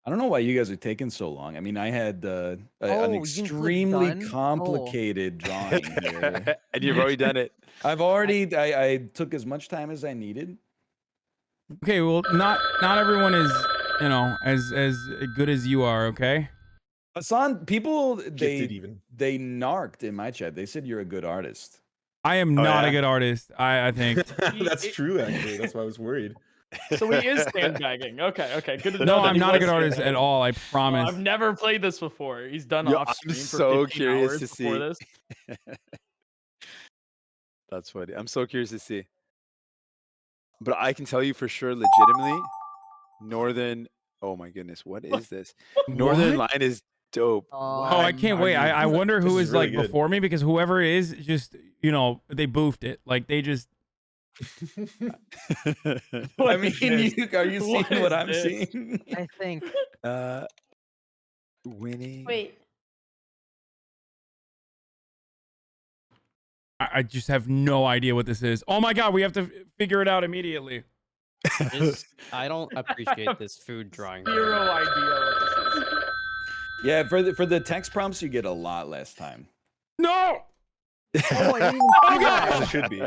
I don't know why you guys are taking so long. I mean, I had an Oh, you can click extremely done? Oh. complicated drawing here. And you've already done it. I took as much time as I needed. Okay, well not everyone is, as good as you are, okay? Hassan, people Gifted even. they narked in my chat. They said you're a good artist. I am Oh, not yeah? a good artist, I think. That's true, actually. That's why I was worried. So he is sandbagging. Okay, good to know. No, that I'm he not a was good artist at sandbagging. all, I Well, promise. I've never played this before. He's done Yo, off I'm stream for so 15 curious hours to before see. this. That's funny. I'm so curious to see. But I can tell you for sure, legitimately, Northern. Oh my goodness, what is this? Northern What? Line is dope. Oh, I can't wait. I wonder who This is is really like good. before me, because whoever it is just, they boofed it. Like they just I mean, are you What seeing what is I'm this? seeing? I think. Winning. Wait. I just have no idea what this is. Oh my God, we have to figure it out immediately. I don't appreciate this food drawing. Zero idea what this is. Yeah, for the text prompts, you get a lot less time. No. Oh, I didn't even see that. As it should be.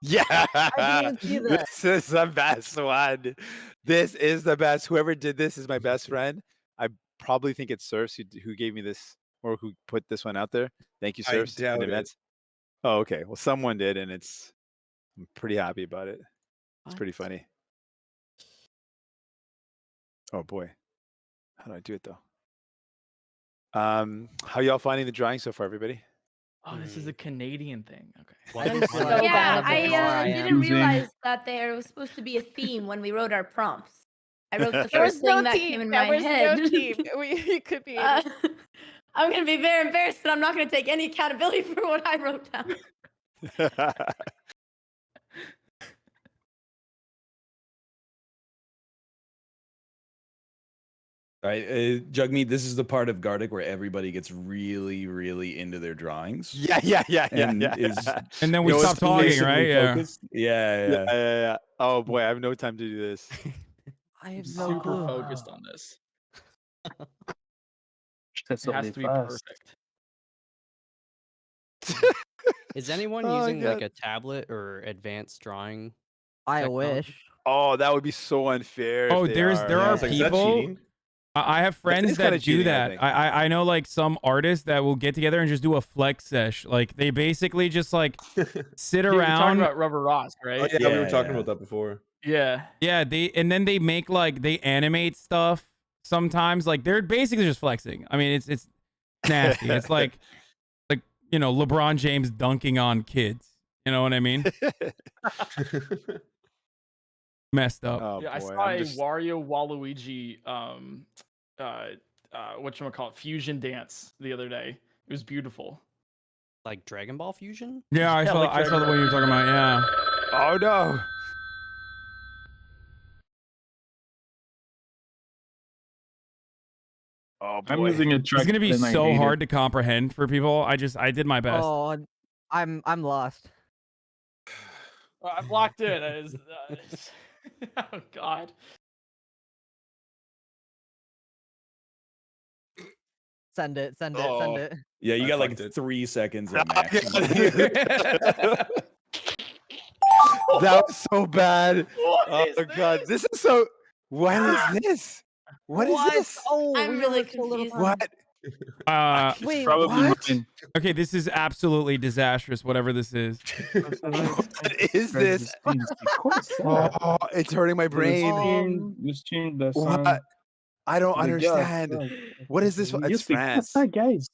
Yeah, didn't even see that. this is the best one. This is the best. Whoever did this is my best friend. I probably think it's Serfs who gave me this, or who put this one out there. Thank you, I Serfs. in doubt it. advance. Oh, okay. Well, someone did, and I'm pretty happy about it. It's pretty funny. Oh boy, how do I do it though? How y'all finding the drawing so far, everybody? Oh, this is a Canadian thing. Okay. I didn't feel like Yeah, how far I am. didn't realize that there was supposed to be a theme when we wrote our prompts. I wrote the There was first no thing that team. came in There my was head. no team. It could be. I'm gonna be very embarrassed, and I'm not gonna take any accountability for what I wrote down. All right, Jagmeet, this is the part of Gartic where everybody gets really, really into their drawings. Yeah. And then we stop talking, right? Yeah. Yeah. Oh boy, I have no time to do this. I have I'm no super clue. focused on this. That's It has to be perfect. Is anyone Oh, using like God. a tablet or advanced drawing? I technology? wish. Oh, that would be so unfair. Oh, if there are Is that people. cheating? I have friends is that kinda do cheating, I that. think. I know like some artists that will get together and just do a flex sesh. Like they basically just like sit You're talking around. about Rubber Ross, right? Oh, yeah, we were talking about that before. Yeah. Yeah, then they make like they animate stuff sometimes. Like they're basically just flexing. I mean, it's nasty. It's like LeBron James dunking on kids. You know what I mean? Messed up. Oh, Yeah, I boy, saw I'm a just- Wario Waluigi whatchamacallit, fusion dance the other day. It was beautiful. Like Dragon Ball Fusion? Yeah, I saw like the one you were talking about. Yeah. Oh no. Oh boy. I'm using a track. It's gonna be and I so hate hard it. to comprehend for people. I did my best. Oh, I'm lost. I'm locked in. Oh God. Send it. Send Oh. it. Yeah, you I got like fucked it. 3 seconds at max. That was so bad. What is Oh God, this is so. What is this? What is this? Oh, I'm we really almost stole Little confused. What? Wait, Probably what? mine. Okay, this is absolutely disastrous. Whatever this is. What is this? Of course. Oh, it's hurting my brain. Just change the song. What? I don't The girl, understand. girl. What is this? It's Music. France. What's that, guys?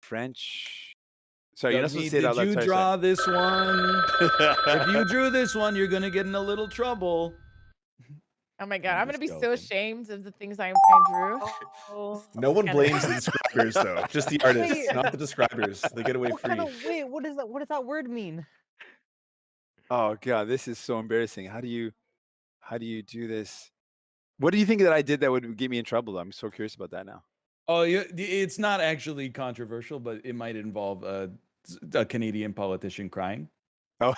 French. Sorry, you're not supposed to say Did that out loud. you Sorry, draw this one? If you sorry. drew this one, you're gonna get in a little trouble. Oh my God, I'm gonna just be so joking. ashamed of the things I drew. Oh. No one Kinda- blames the describers though, just the artists, Wait. not the describers. They get away What free. kind of wait? What is that? What does that word mean? Oh God, this is so embarrassing. How do you do this? What do you think that I did that would get me in trouble? I'm so curious about that now. Oh, yeah, it's not actually controversial, but it might involve a Canadian politician crying. Oh.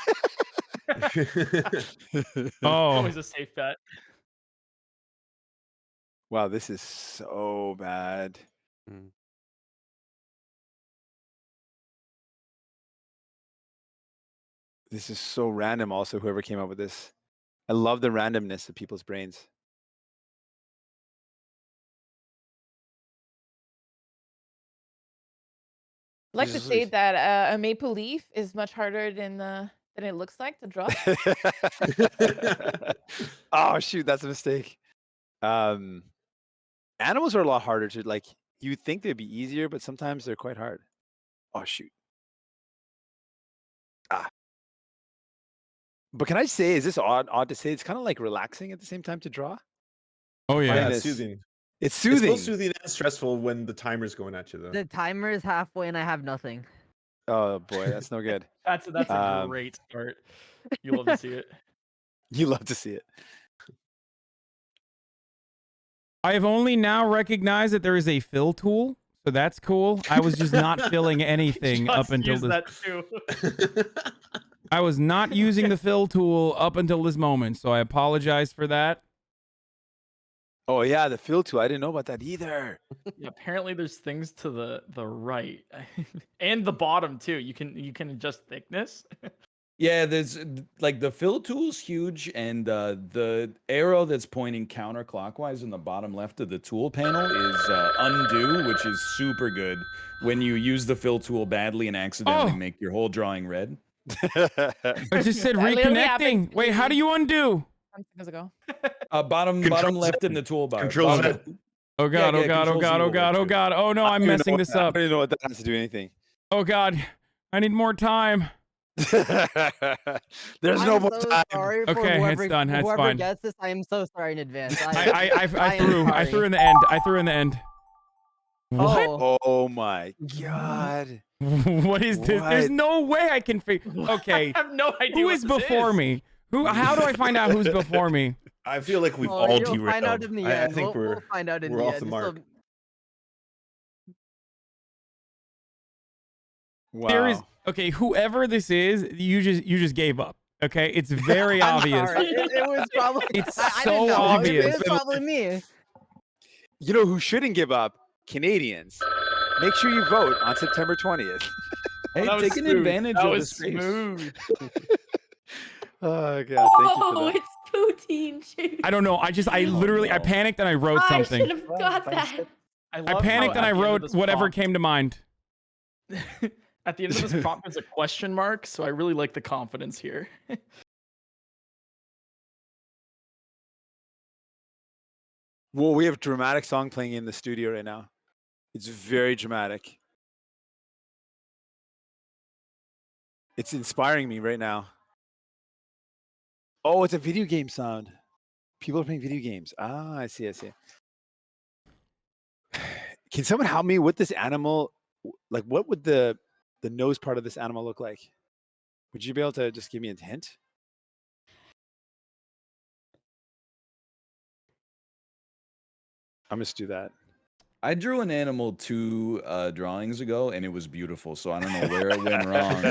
Oh. Always a safe bet. Wow, this is so bad. This is so random also, whoever came up with this. I love the randomness of people's brains. I'd like to Jesus say Louise. that a maple leaf is much harder than it looks like to draw. Oh shoot, that's a mistake. Animals are a lot harder to like. You'd think they'd be easier, but sometimes they're quite hard. Oh shoot. But can I say, is this odd to say? It's kind of like relaxing at the same time to draw. Oh yeah. Yeah, Find it's this- soothing. It's It's soothing. both soothing and stressful when the timer's going at you though. The timer is halfway and I have nothing. Oh boy, that's no good. That's a Um, great start. You love to see it. You love to see it. I have only now recognized that there is a fill tool, so that's cool. I was just not filling anything up Just until use this. that too. I was not using the fill tool up until this moment, so I apologize for that. Oh yeah, the fill tool. I didn't know about that either. Yeah, apparently there's things to the right and the bottom too. You can adjust thickness. Yeah, there's like the fill tool's huge, and the arrow that's pointing counterclockwise in the bottom left of the tool panel is undo, which is super good when you use the fill tool badly and accidentally Oh. make your whole drawing red. I just said That literally happened reconnecting. to Wait, how me. do you undo? Seconds ago. Bottom Control left Z. in the toolbar. Control Bottom- Z. Oh god, Yeah, oh god, oh Control god, Z oh will god, work oh too. god. Oh no, I I'm don't even know messing what this that- up. I don't even know what that has to do anything. Oh god. I need more time. There's no I'm more so time. sorry for Okay, whoever, it's done. That's whoever fine. gets this. I am so sorry in advance. I am threw sorry. in the end. I threw in the end. What? Oh. Oh my god. What is this? There's What? no way I can figure. Okay. I have no idea Who what is this before is. me? Who? How do I find out who's before me? I feel like we've Oh, all you'll derailed. find out in the I end. think We'll find out in we're the off end. the mark. Wow. There is okay. Whoever this is, you just gave up. Okay, it's very I'm obvious. sorry. It was probably. It's I so didn't know. obvious. It's probably me. You know who shouldn't give up? Canadians. Make sure you vote on September 20th. Hey, that was taking smooth. advantage That of the was space. smooth. Oh god, thank you for Oh, that. it's poutine juice. I don't know. I literally I panicked and I wrote I something. should have got that. I love panicked how and I at the end of wrote this whatever prompt- came to mind. At the end of this prompt, there's a question mark, so I really like the confidence here. Well, we have a dramatic song playing in the studio right now. It's very dramatic. It's inspiring me right now. Oh, it's a video game sound. People are playing video games. Ah, I see. Can someone help me with this animal? Like, what would the nose part of this animal look like? Would you be able to just give me a hint? I'm just do that. I drew an animal 2 drawings ago, and it was beautiful. So I don't know where it went wrong.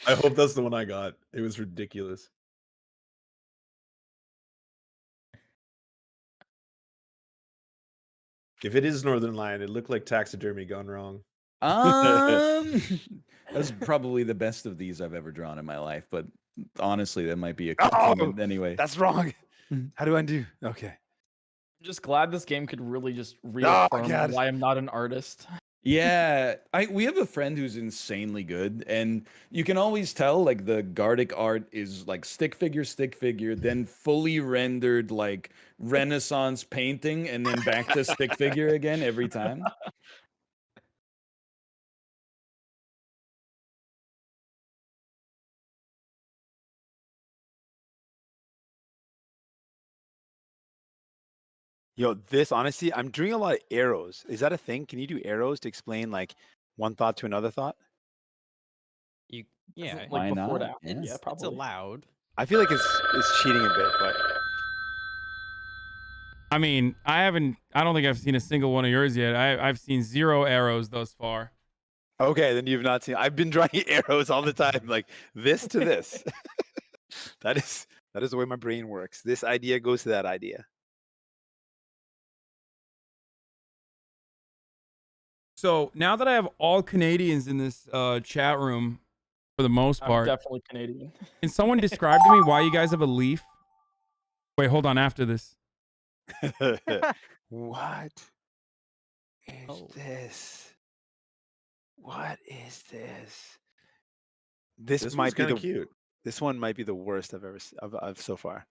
I hope that's the one I got. It was ridiculous. If it is Northernlion, it looked like taxidermy gone wrong. That's probably the best of these I've ever drawn in my life. But honestly, that might be a Oh, compliment anyway. That's wrong. How do I do? Okay. I'm just glad this game could really just Oh, reaffirm God. why I'm not an artist. Yeah, we have a friend who's insanely good, and you can always tell like the Gartic art is like stick figure, then fully rendered like Renaissance painting, and then back to stick figure again every time. Yo, this honestly, I'm doing a lot of arrows. Is that a thing? Can you do arrows to explain like one thought to another thought? Yeah, Like Why before not? to after, yeah, it's probably. allowed. I feel like it's cheating a bit, but I mean, I don't think I've seen a single one of yours yet. I've seen 0 arrows thus far. okay, then you've not seen. I've been drawing arrows all the time, like this to this. that is the way my brain works. This idea goes to that idea. So now that I have all Canadians in this chat room, for the most I'm part, definitely Canadian. can someone describe to me why you guys have a leaf? Wait, hold on. After this, What is this? What is this? This might be kind the of cute. This one might be the worst I've ever of so far.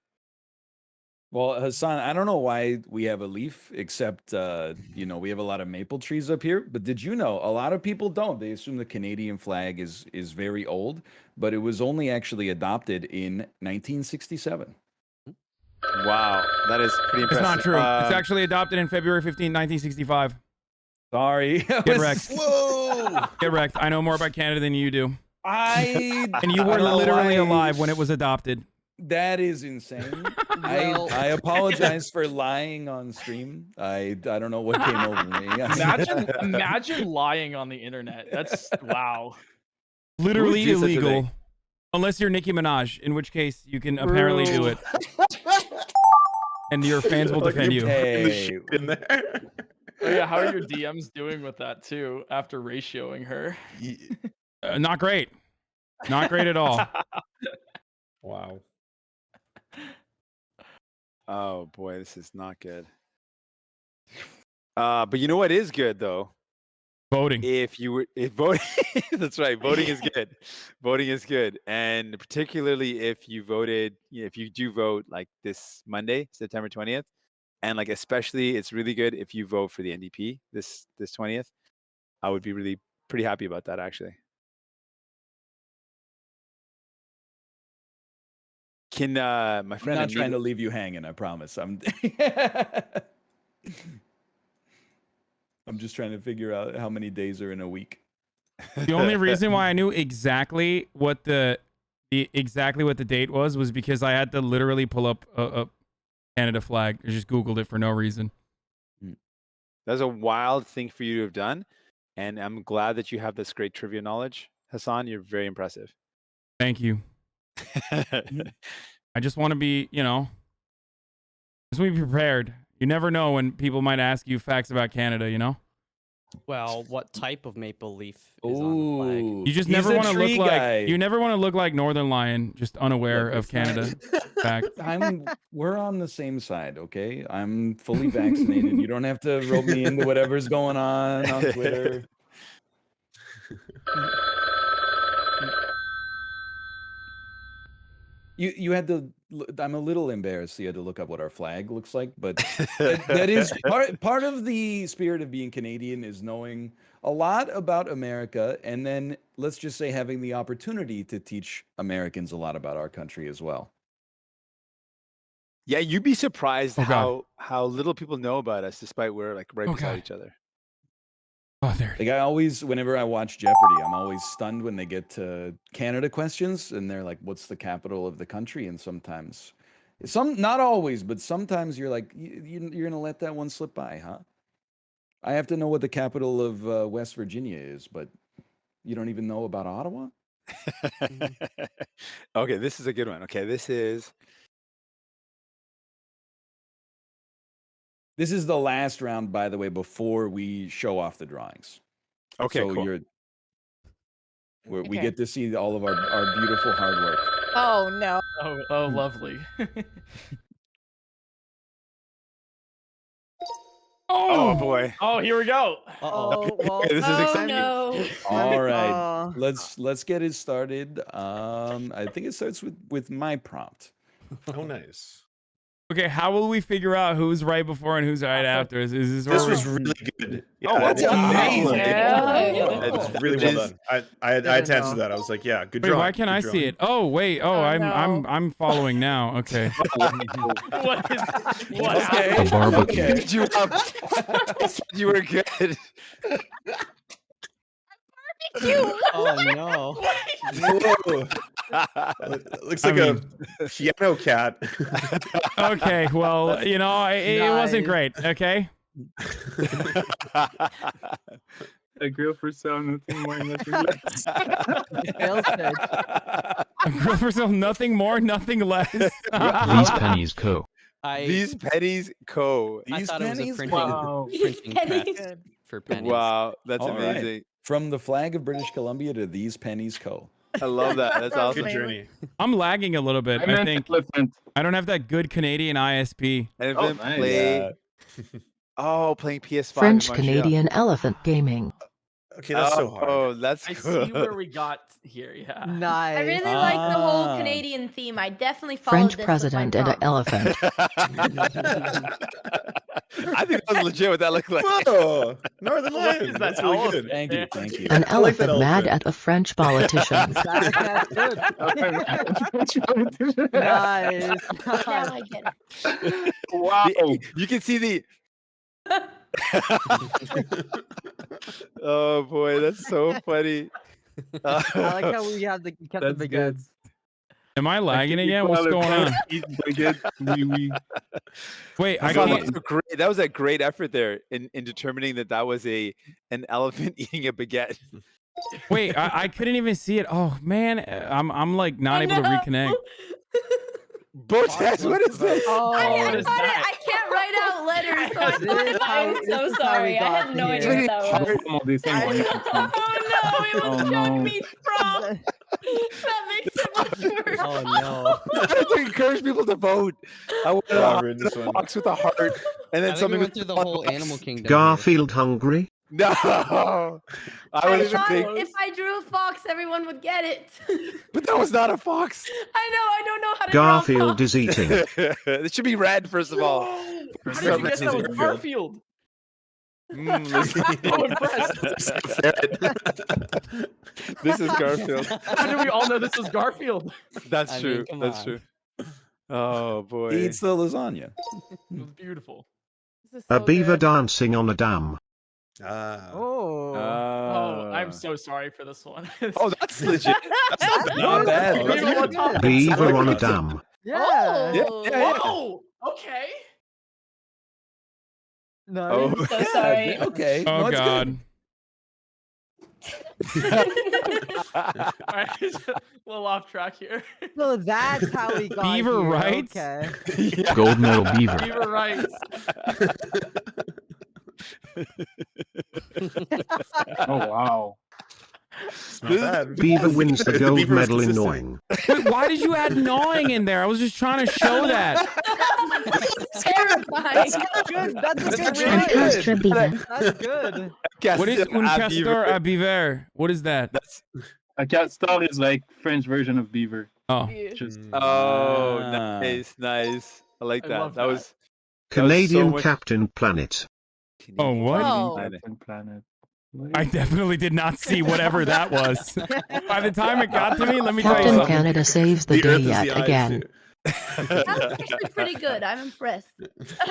Well, Hasan, I don't know why we have a leaf, except you know, we have a lot of maple trees up here. But did you know a lot of people don't? They assume the Canadian flag is very old, but it was only actually adopted in 1967. Wow, that is pretty it's impressive. not true. It's actually adopted in February 15, 1965. Sorry. Get wrecked. Whoa! Get wrecked. I know more about Canada than you do. And you were literally alive when it was adopted. That is insane. Well- I apologize for lying on stream. I don't know what came over me. Imagine lying on the internet. That's wow. Literally do such a illegal. thing? Unless you're Nicki Minaj, in which case you can apparently do it. And your fans will Like defend you're you. putting the Hey. shit in there. Oh, yeah, how are your DMs doing with that too after ratioing her? Not great. Not great at all. Wow. Oh boy, this is not good. But you know what is good though? Voting. If voting, that's right. Voting is good. Voting is good, and particularly if you voted, if you do vote like this Monday, September 20th, And like especially, it's really good if you vote for the NDP this 20th. I would be really pretty happy about that actually. Can my friend? I'm not trying to leave you hanging. I promise. I'm just trying to figure out how many days are in a week. The only reason why I knew exactly what the date was because I had to literally pull up a Canada flag. I just Googled it for no reason. That's a wild thing for you to have done, and I'm glad that you have this great trivia knowledge, Hasan. You're very impressive. Thank you. I just want to be, just want to be prepared. You never know when people might ask you facts about Canada, Well, what type of maple leaf is on the flag? You just never want to look like Northernlion, just unaware of Canada. Fact. We're on the same side, okay? I'm fully vaccinated. You don't have to rope me into whatever's going on Twitter. You had to. I'm a little embarrassed. You had to look up what our flag looks like, but that is part of the spirit of being Canadian is knowing a lot about America, and then let's just say having the opportunity to teach Americans a lot about our country as well. Yeah, you'd be surprised how little people know about us, despite we're like right beside each other. Like I always, whenever I watch Jeopardy, I'm always stunned when they get to Canada questions, and they're like, "What's the capital of the country?" And sometimes, not always, but sometimes you're like, "You're gonna let that one slip by, huh?" I have to know what the capital of West Virginia is, but you don't even know about Ottawa. Okay, this is a good one. Okay, this is the last round, by the way, before we show off the drawings. Okay, so cool. We get to see all of our beautiful hard work. Oh no. Oh, lovely. Oh boy. Oh, here we go. Oh, well, this is exciting. No. All right, let's get it started. I think it starts with my prompt. Oh, nice. Okay, how will we figure out who's right before and who's right after? Is this This was really good. Oh, that's amazing. It's really well done. I had to answer that. I was like, yeah, good Wait, drawing. why can't good I drawing. see it? Oh wait, I'm following now. Okay. What is what? Okay. A barbecue. Okay. Good job. I said you were good. Oh no. Whoa. Looks like a piano cat. Okay, well, it wasn't great. Okay. A grill for sale, nothing more, nothing less. A grill for sale, nothing more, nothing less. These pennies co. These pennies co. I thought it was a Wow. printing press for pennies. Wow, that's All right. amazing. From the flag of British Columbia to these pennies co. I love that. That's awesome. Good journey. I'm lagging a little bit. I think I don't have that good Canadian ISP. And Oh, then nice. play. Oh, playing PS5. French in Montreal. Canadian Elephant Gaming. Okay, that's so hard. Oh, that's I cool. see where we got here. Yeah. Nice. I really like the whole Canadian theme. I definitely followed French this president with and my an elephant. I think that was legit what that looked like. Whoa, Northernlion. That's really good. Thank you, thank you. An I like that elephant mad elephant. at the French politicians. That's good. Nice. Now I get it. Wow. You can see the. Oh boy, that's so funny. I like how we have kept the That's big good. heads. Am I lagging again? What's going on? Wait, I can't. That was a great effort there in determining that was an elephant eating a baguette. Wait, I couldn't even see it. Oh man, I'm like not able to reconnect. Botez, what is this? Oh, I can't write out letters. So I'm so sorry. I had no idea what that was. Oh no, it was Jagmeet from. That makes it much worse. Oh no. I have to encourage people to vote. I want this a one. fox with a heart, and then I think something we went with through the whole animal kingdom. Garfield hungry? No, I I was thought thinking, if I drew a fox, everyone would get it. but that was not a fox. I know. I don't know how to Garfield draw a is eating. It should be red, first of all. How did you guess that was Garfield? So impressed. This is Garfield. How did we all know this was Garfield? That's true. That's true. Oh boy. He eats the lasagna. It was beautiful. A beaver dancing on a dam. Oh. Oh, I'm so sorry for this one. Oh, that's legit. That's not bad. Beaver on a dam. Yeah. Oh, okay. No, Oh, I'm so sorry. Okay. Oh No, it's God. All right, a little off track here. So that's how we got Beaver here. rights? Okay. Gold medal beaver. Beaver rights. Oh wow. Beaver wins the gold beaver is medal in consistent. gnawing. Wait, why did you add gnawing in there? I was just trying to show that. Terrifying. Good. That's a good Un one. castor beaver. That's good. What is un castor à beaver? What is that? A castor is like French version of beaver. Oh. Just Oh, nice. I like I that. love That was Canadian much- Captain Planet. Oh, what? Whoa. Captain Planet. I definitely did not see whatever that was. By the time it got to me, let me tell you Captain something. Canada saves the The day Earth is yet the eye, again. too. That's actually pretty good. I'm impressed.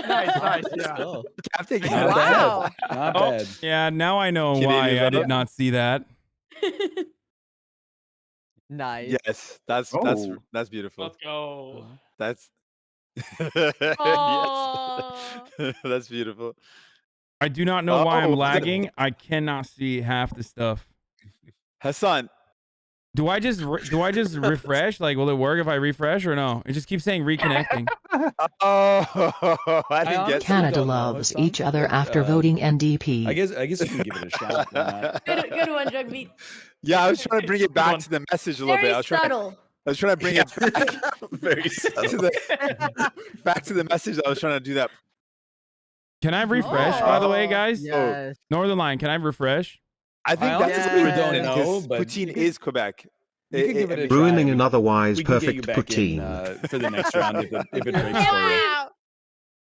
Nice, yeah. Oh. Captain Not Canada. Wow. bad. Not Oh, bad. yeah, now I know Canadian why I veteran. did not see that. Nice. Yes, that's Oh. that's beautiful. Let's go. That's Oh. yes. That's beautiful. I do not know why I'm Oh. lagging. I cannot see half the stuff. Hasan, Do I just refresh? Like, will it work if I refresh or no? It just keeps saying reconnecting. oh, I didn't get Canada don't know, loves Hassan, each other but, after voting NDP. I guess you can give it a shot. Why not? Good one, Jagmeet. Yeah, I was trying to bring it back to the message a little Very bit. I was subtle. trying to bring it back Very to subtle. back to the message. I was trying to do that. Can I refresh, by the way, guys? Yes. Northernlion, can I refresh? I think I that's honestly what don't we're know, doing, but Poutine you could- is Quebec. You can give it a Ruining try. an otherwise We can get you perfect back in, poutine. for the next round if it breaks for you. Wow.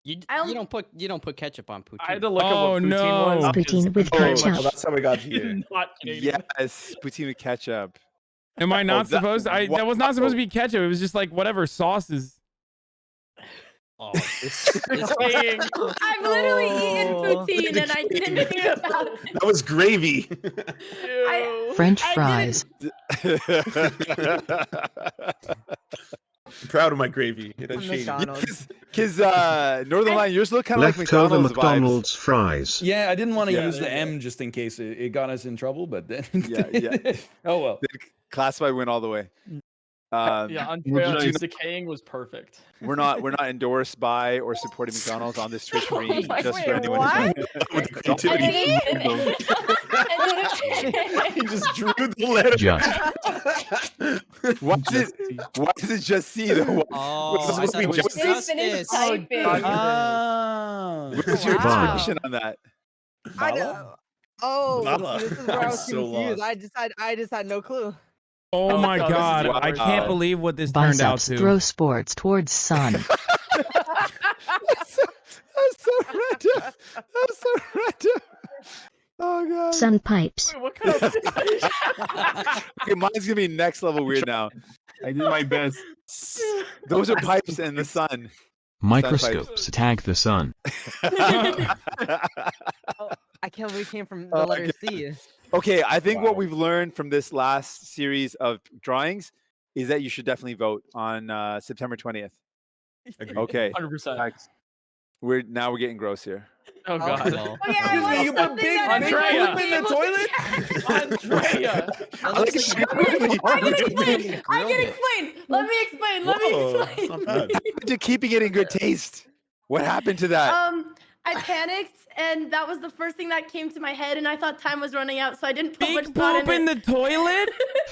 You I'll- don't put ketchup on poutine. I had to look up Oh, what poutine no. was. Poutine with Oh, ketchup. that's how we got He's here. not Canadian. Yes, poutine with ketchup. Am I not that- supposed to? That was not supposed to be ketchup. It was just like whatever sauces. Oh, it's Saying, I've literally eaten Oh. poutine and I didn't think about it. That was gravy. ew. French I fries. I'm proud of my gravy. It has From changed. McDonald's. Because Northernlion, yours look kind of like Leftover McDonald's vibes. McDonald's fries. Yeah, I didn't want to Yeah. use the M just in case it got us in trouble, but then Yeah. oh well. Classified win all the way. Yeah, Andrea's decaying was perfect. We're not endorsed by or supporting McDonald's on this Twitch stream. Wait, Just for wait, anyone what? He just drew the letter. Just. Why is it just C though? Oh, What's supposed to be I thought it was justice? Finished justice. typing. Ah. What's your Wow. expression on that? I know. Oh, Nala. this is where I I'm was so confused. lost. I just had no clue. Oh my God, this is god, I wild. can't believe what this turned out Biceps to. throw sports towards sun. That's so random. That's so random. Oh god. Sun pipes. Wait, what kind of Okay, mine's gonna be next level weird now. I did my best. Those are pipes in the sun. Microscopes tag the sun. Oh, I can't believe it came from the Oh, letter okay. C. Okay, I think what Wow. we've learned from this last series of drawings is that you should definitely vote on September 20th. Okay, 100%. we're getting gross here. Oh god. well. Oh, yeah, I Excuse me, want you put something big that Andrea. everyone will be in the able to toilet? check. Andrea. That looks like you- I can explain. you I grilled can it. explain. Let me explain. Let Whoa, me that's explain. not bad. To keeping it in good taste. What happened to that? I panicked, and that was the first thing that came to my head, and I thought time was running out, so I didn't put much Big thought poop in it. the toilet?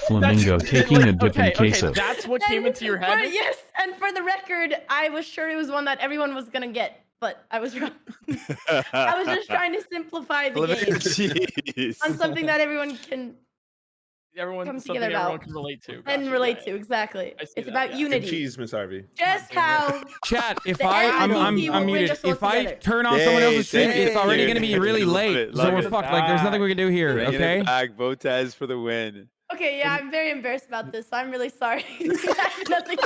Flamingo taking a dip in Okay, queso. that's what came into your For- head. yes, and for the record, I was sure it was one that everyone was gonna get, but I was wrong. I was just trying to simplify the game Jeez. on something that everyone can. Come something together everyone about can relate to. and Gotcha, relate yeah, to exactly. I see It's that, about yeah. Good unity. cheese, Miss Harvey. Just how Chat, if the I'm NDP will bring muted. us all If I together. turn on someone else's stream, Hey, it's already thank gonna be you. really Love late. it, So love we're it. fucked. Like, there's nothing we can do here. Bringing Okay. it back, Botez for the win. Okay, yeah, I'm very embarrassed about this. I'm really sorry. I have nothing.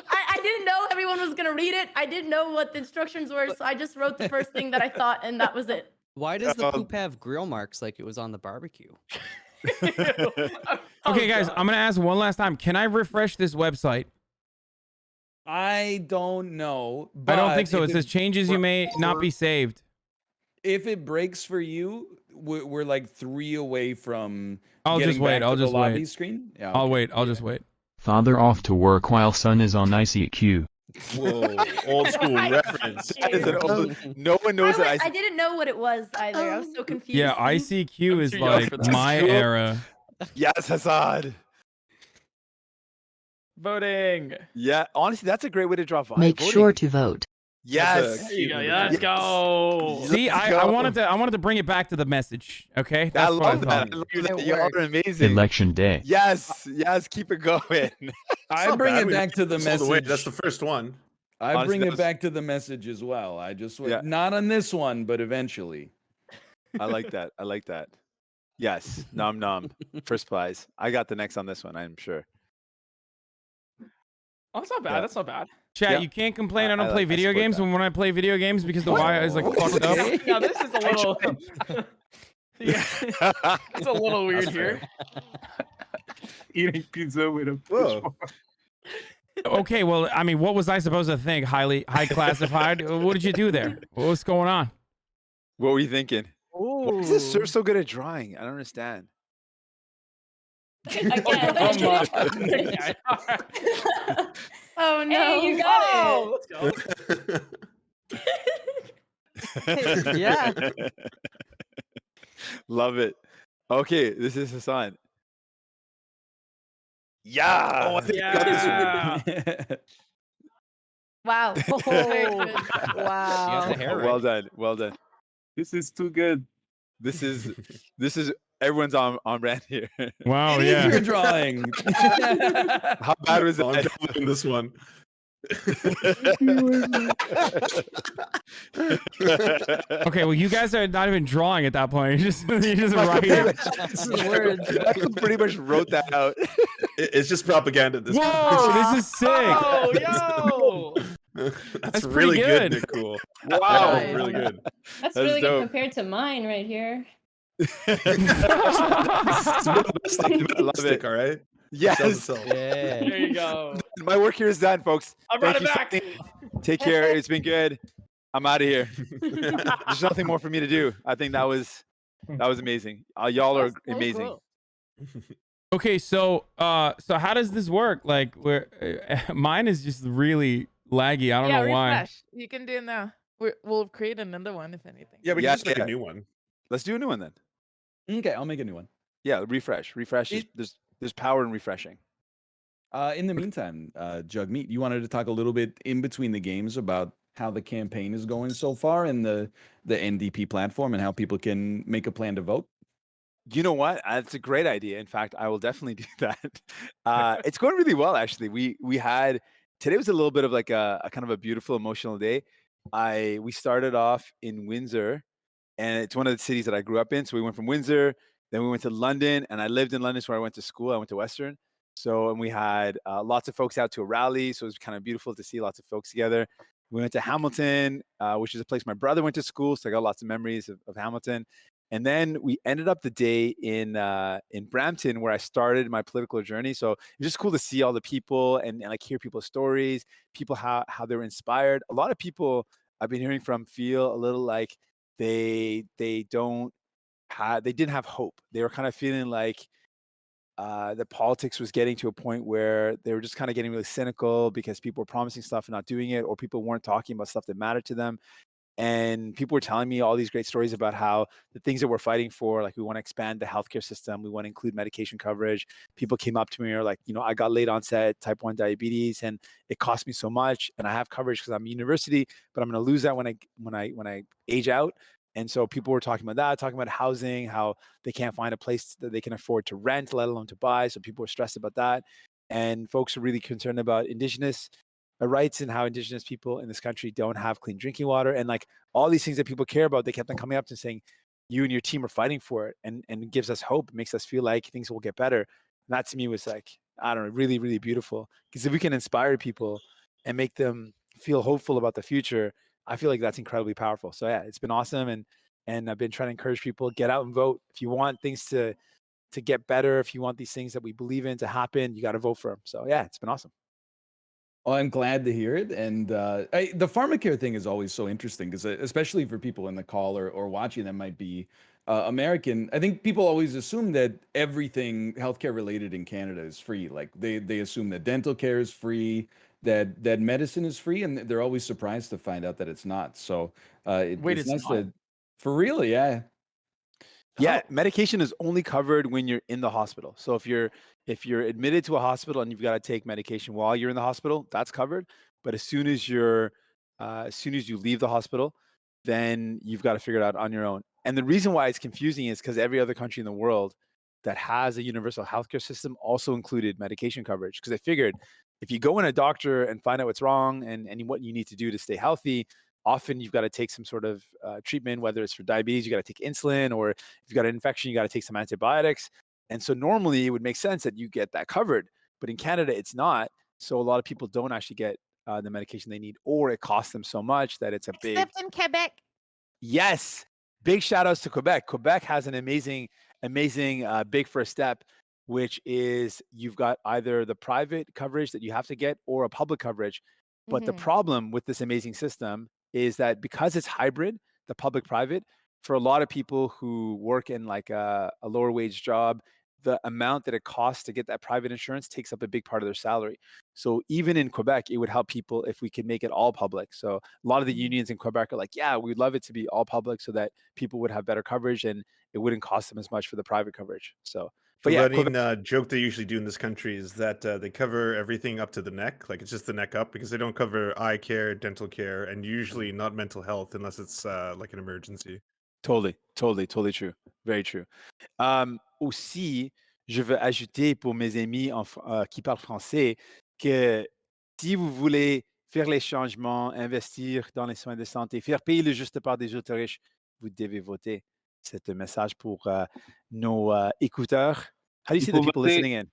I didn't know everyone was gonna read it. I didn't know what the instructions were, so I just wrote the first thing that I thought, and that was it. Why does the poop have grill marks like it was on the barbecue? Okay, guys, I'm gonna ask one last time. Can I refresh this website? I don't know. I don't think so. if It says changes you may not be saved. If it breaks for you, we're like 3 away from. I'll getting just wait. back I'll to the just lobby wait. Screen. Yeah, I'll okay. wait. I'll just wait. Father off to work while son is on ICQ. Whoa, old school reference. That is an old, no one knows that. I didn't know what it was either. I was so confused. Yeah, ICQ is too young like for that. my era. Yes, Hasan. Voting. Yeah, honestly, that's a great way to draw vibe. Make Voting. sure to vote. Yes. There you go. Yeah, let's go. See, I wanted to bring it back to the message. Okay, I that's what I love thought. that. I love that. You are amazing. Election day. Yes, yes, keep it going. I bring it back to the All the way. message. That's the first one. I Honestly, bring that it was- back to the message as well. I just Yeah. not on this one, but eventually. I like that. I like that. Yes, nom nom. First prize. I got the next on this one, I'm sure. Oh, that's not bad. Yeah. That's not bad. Chat, Yeah. you can't complain. I I don't play like- I video support games that. when I play video games because the wire is like fucked up. Yeah, this is a little. Yeah, it's a little weird That's here. Eating pizza with a Whoa. Okay, well, I mean, what was I supposed to think? High classified? What did you do there? What's going on? What were you thinking? Why is this sir so good at drawing? I don't understand. Oh no! Hey, you got it. Let's go. Yeah. Love it. Okay, this is Hasan. Yeah. Oh, I think I got this one. Yeah. Wow. Wow. Well done. Well done. This is too good. This is everyone's on brand here. Wow, It is yeah. your drawing. How bad was I'm it? downloading this one. Okay, well, you guys are not even drawing at that point. You're just writing. Michael pretty much wrote that out. It's just propaganda at this Whoa, point. this is sick. Oh, yo. That's pretty really good, good. Nicole. Wow. That's really good. That's That's really dope. good compared to mine right here. Love Stick, it. all right? Yes. Sells itself. Yeah. There you go. My work here is done, folks. I brought Thank it you, back. Sonny. Take care. It's been good. I'm out of here. There's nothing more for me to do. I think that was amazing. Y'all are That's so amazing. cool. Okay, so how does this work? Like, where mine is just really laggy. I don't Yeah, know why. refresh. You can do it now. We'll create another one if anything. Yeah, we Yeah, can just make yeah. a new one. Let's do a new one then. Okay, I'll make a new one. Yeah, refresh. Refresh. There's power in refreshing. In the meantime, Jagmeet, you wanted to talk a little bit in between the games about how the campaign is going so far in the NDP platform and how people can make a plan to vote? You know what? That's a great idea. In fact, I will definitely do that. It's going really well, actually. We had today was a little bit of like a kind of a beautiful, emotional day. We started off in Windsor, and it's one of the cities that I grew up in. So we went from Windsor, then we went to London, and I lived in London, so I went to school. I went to Western. So, and we had lots of folks out to a rally. So it was kind of beautiful to see lots of folks together. We went to Hamilton, which is a place my brother went to school. So I got lots of memories of Hamilton. And then we ended up the day in Brampton, where I started my political journey. So it was just cool to see all the people and like hear people's stories, people how they were inspired. A lot of people I've been hearing from feel a little like they didn't have hope. They were kind of feeling like the politics was getting to a point where they were just kind of getting really cynical because people were promising stuff and not doing it, or people weren't talking about stuff that mattered to them. And people were telling me all these great stories about how the things that we're fighting for, like we want to expand the healthcare system, we want to include medication coverage. People came up to me and were like, I got late onset type 1 diabetes and it cost me so much, and I have coverage because I'm a university, but I'm going to lose that when I age out. And so people were talking about that, talking about housing, how they can't find a place that they can afford to rent, let alone to buy. So people were stressed about that. And folks are really concerned about Indigenous rights and how Indigenous people in this country don't have clean drinking water. And like all these things that people care about, they kept on coming up to saying, you and your team are fighting for it. And it gives us hope, it makes us feel like things will get better. And that to me was like, I don't know, really, really beautiful. Because if we can inspire people and make them feel hopeful about the future, I feel like that's incredibly powerful. So yeah, it's been awesome. And I've been trying to encourage people, get out and vote. If you want things to get better, if you want these things that we believe in to happen, you got to vote for them. So yeah, it's been awesome. Well, I'm glad to hear it. And the pharmacare thing is always so interesting because especially for people in the call or watching that might be American, I think people always assume that everything healthcare related in Canada is free. Like they assume that dental care is free, that medicine is free, and they're always surprised to find out that it's not. So Wait, it's it's nice not? that, for real, yeah. Yeah, medication is only covered when you're in the hospital. So if you're admitted to a hospital and you've got to take medication while you're in the hospital, that's covered. But as soon as you leave the hospital, then you've got to figure it out on your own. And the reason why it's confusing is because every other country in the world that has a universal healthcare system also included medication coverage. Because they figured if you go in a doctor and find out what's wrong and what you need to do to stay healthy, often you've got to take some sort of treatment, whether it's for diabetes, you got to take insulin, or if you've got an infection, you got to take some antibiotics. And so normally it would make sense that you get that covered, but in Canada, it's not. So a lot of people don't actually get the medication they need, or it costs them so much that it's a big... Except in Quebec. Yes. Big shout outs to Quebec. Quebec has an amazing big first step, which is you've got either the private coverage that you have to get or a public coverage. But the problem with this amazing system is that because it's hybrid, the public-private, for a lot of people who work in like a lower wage job, the amount that it costs to get that private insurance takes up a big part of their salary. So even in Quebec, it would help people if we could make it all public. So a lot of the unions in Quebec are like, yeah, we'd love it to be all public so that people would have better coverage and it wouldn't cost them as much for the private coverage. So, but yeah, Quebec, joke they usually do in this country is that they cover everything up to the neck, like it's just the neck up, because they don't cover eye care, dental care, and usually not mental health unless it's like an emergency. Totally true. Very true. Aussi, je veux ajouter pour mes amis qui parlent français que si vous voulez faire les changements, investir dans les soins de santé, faire payer le juste part des autres riches, vous devez voter. C'est un message pour nos écouteurs. How do you see the people listening in?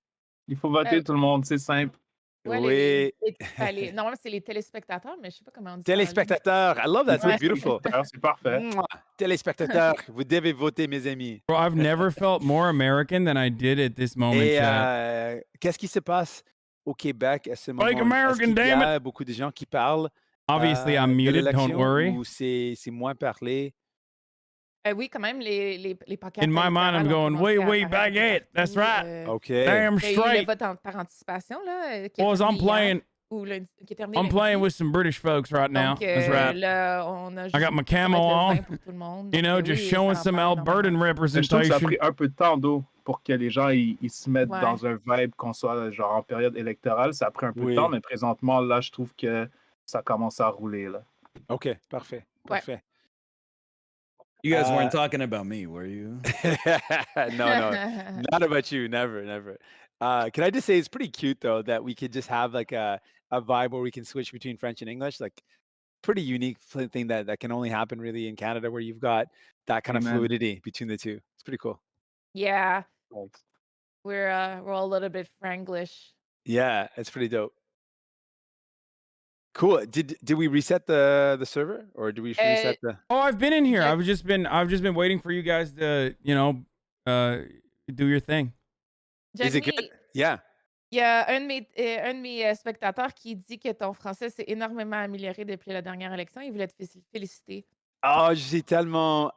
Il faut voter tout le monde, c'est simple. Ouais, Oui. normalement, c'est les téléspectateurs, mais je sais pas comment on dit. Téléspectateurs. I love that. It's beautiful. C'est parfait. Téléspectateurs, vous devez voter, mes amis. Bro, I've never felt more American than I did at this moment, Et chat. qu'est-ce qui se passe au Québec à ce moment? Like American, Est-ce qu'il y damn a it! beaucoup de gens qui parlent Obviously, I'm de muted, don't l'élection, worry. ou c'est moins parlé? Oui, quand même, les pancartes In my mind, I'm électorales ont going, commencé à wait, apparaître baguette. That's partout, right. Okay. Damn il y a eu le straight. vote par anticipation, là, qui a Boys, I'm terminé hier, playing. ou lundi, qui est terminé I'm lundi. playing with some British folks right now. Donc, That's right. là, on a I got my camo on. You know, just showing some Albertan Je trouve que ça a representation. pris un peu de temps d'eau pour que les gens ils se mettent Ouais. dans un vibe qu'on soit genre en période électorale. Ça a pris un peu de temps, mais présentement, là, je trouve que ça commence à rouler. Là. OK, parfait. Parfait. You guys weren't talking about me, were you? No, not about you. Never. Can I just say it's pretty cute though that we could just have like a vibe where we can switch between French and English. Like pretty unique thing that can only happen really in Canada, where you've got that kind of fluidity between the two. It's pretty cool. Yeah. We're all a little bit Franglish. Yeah, it's pretty dope. Cool. Did we reset the server, or do we reset the? Oh, I've been in here. I've just been waiting for you guys to, do your thing. Is it good? Yeah. Il y a un de mes spectateurs qui dit que ton français s'est énormément amélioré depuis la dernière élection. Il voulait te féliciter. Oh, j'ai tellement.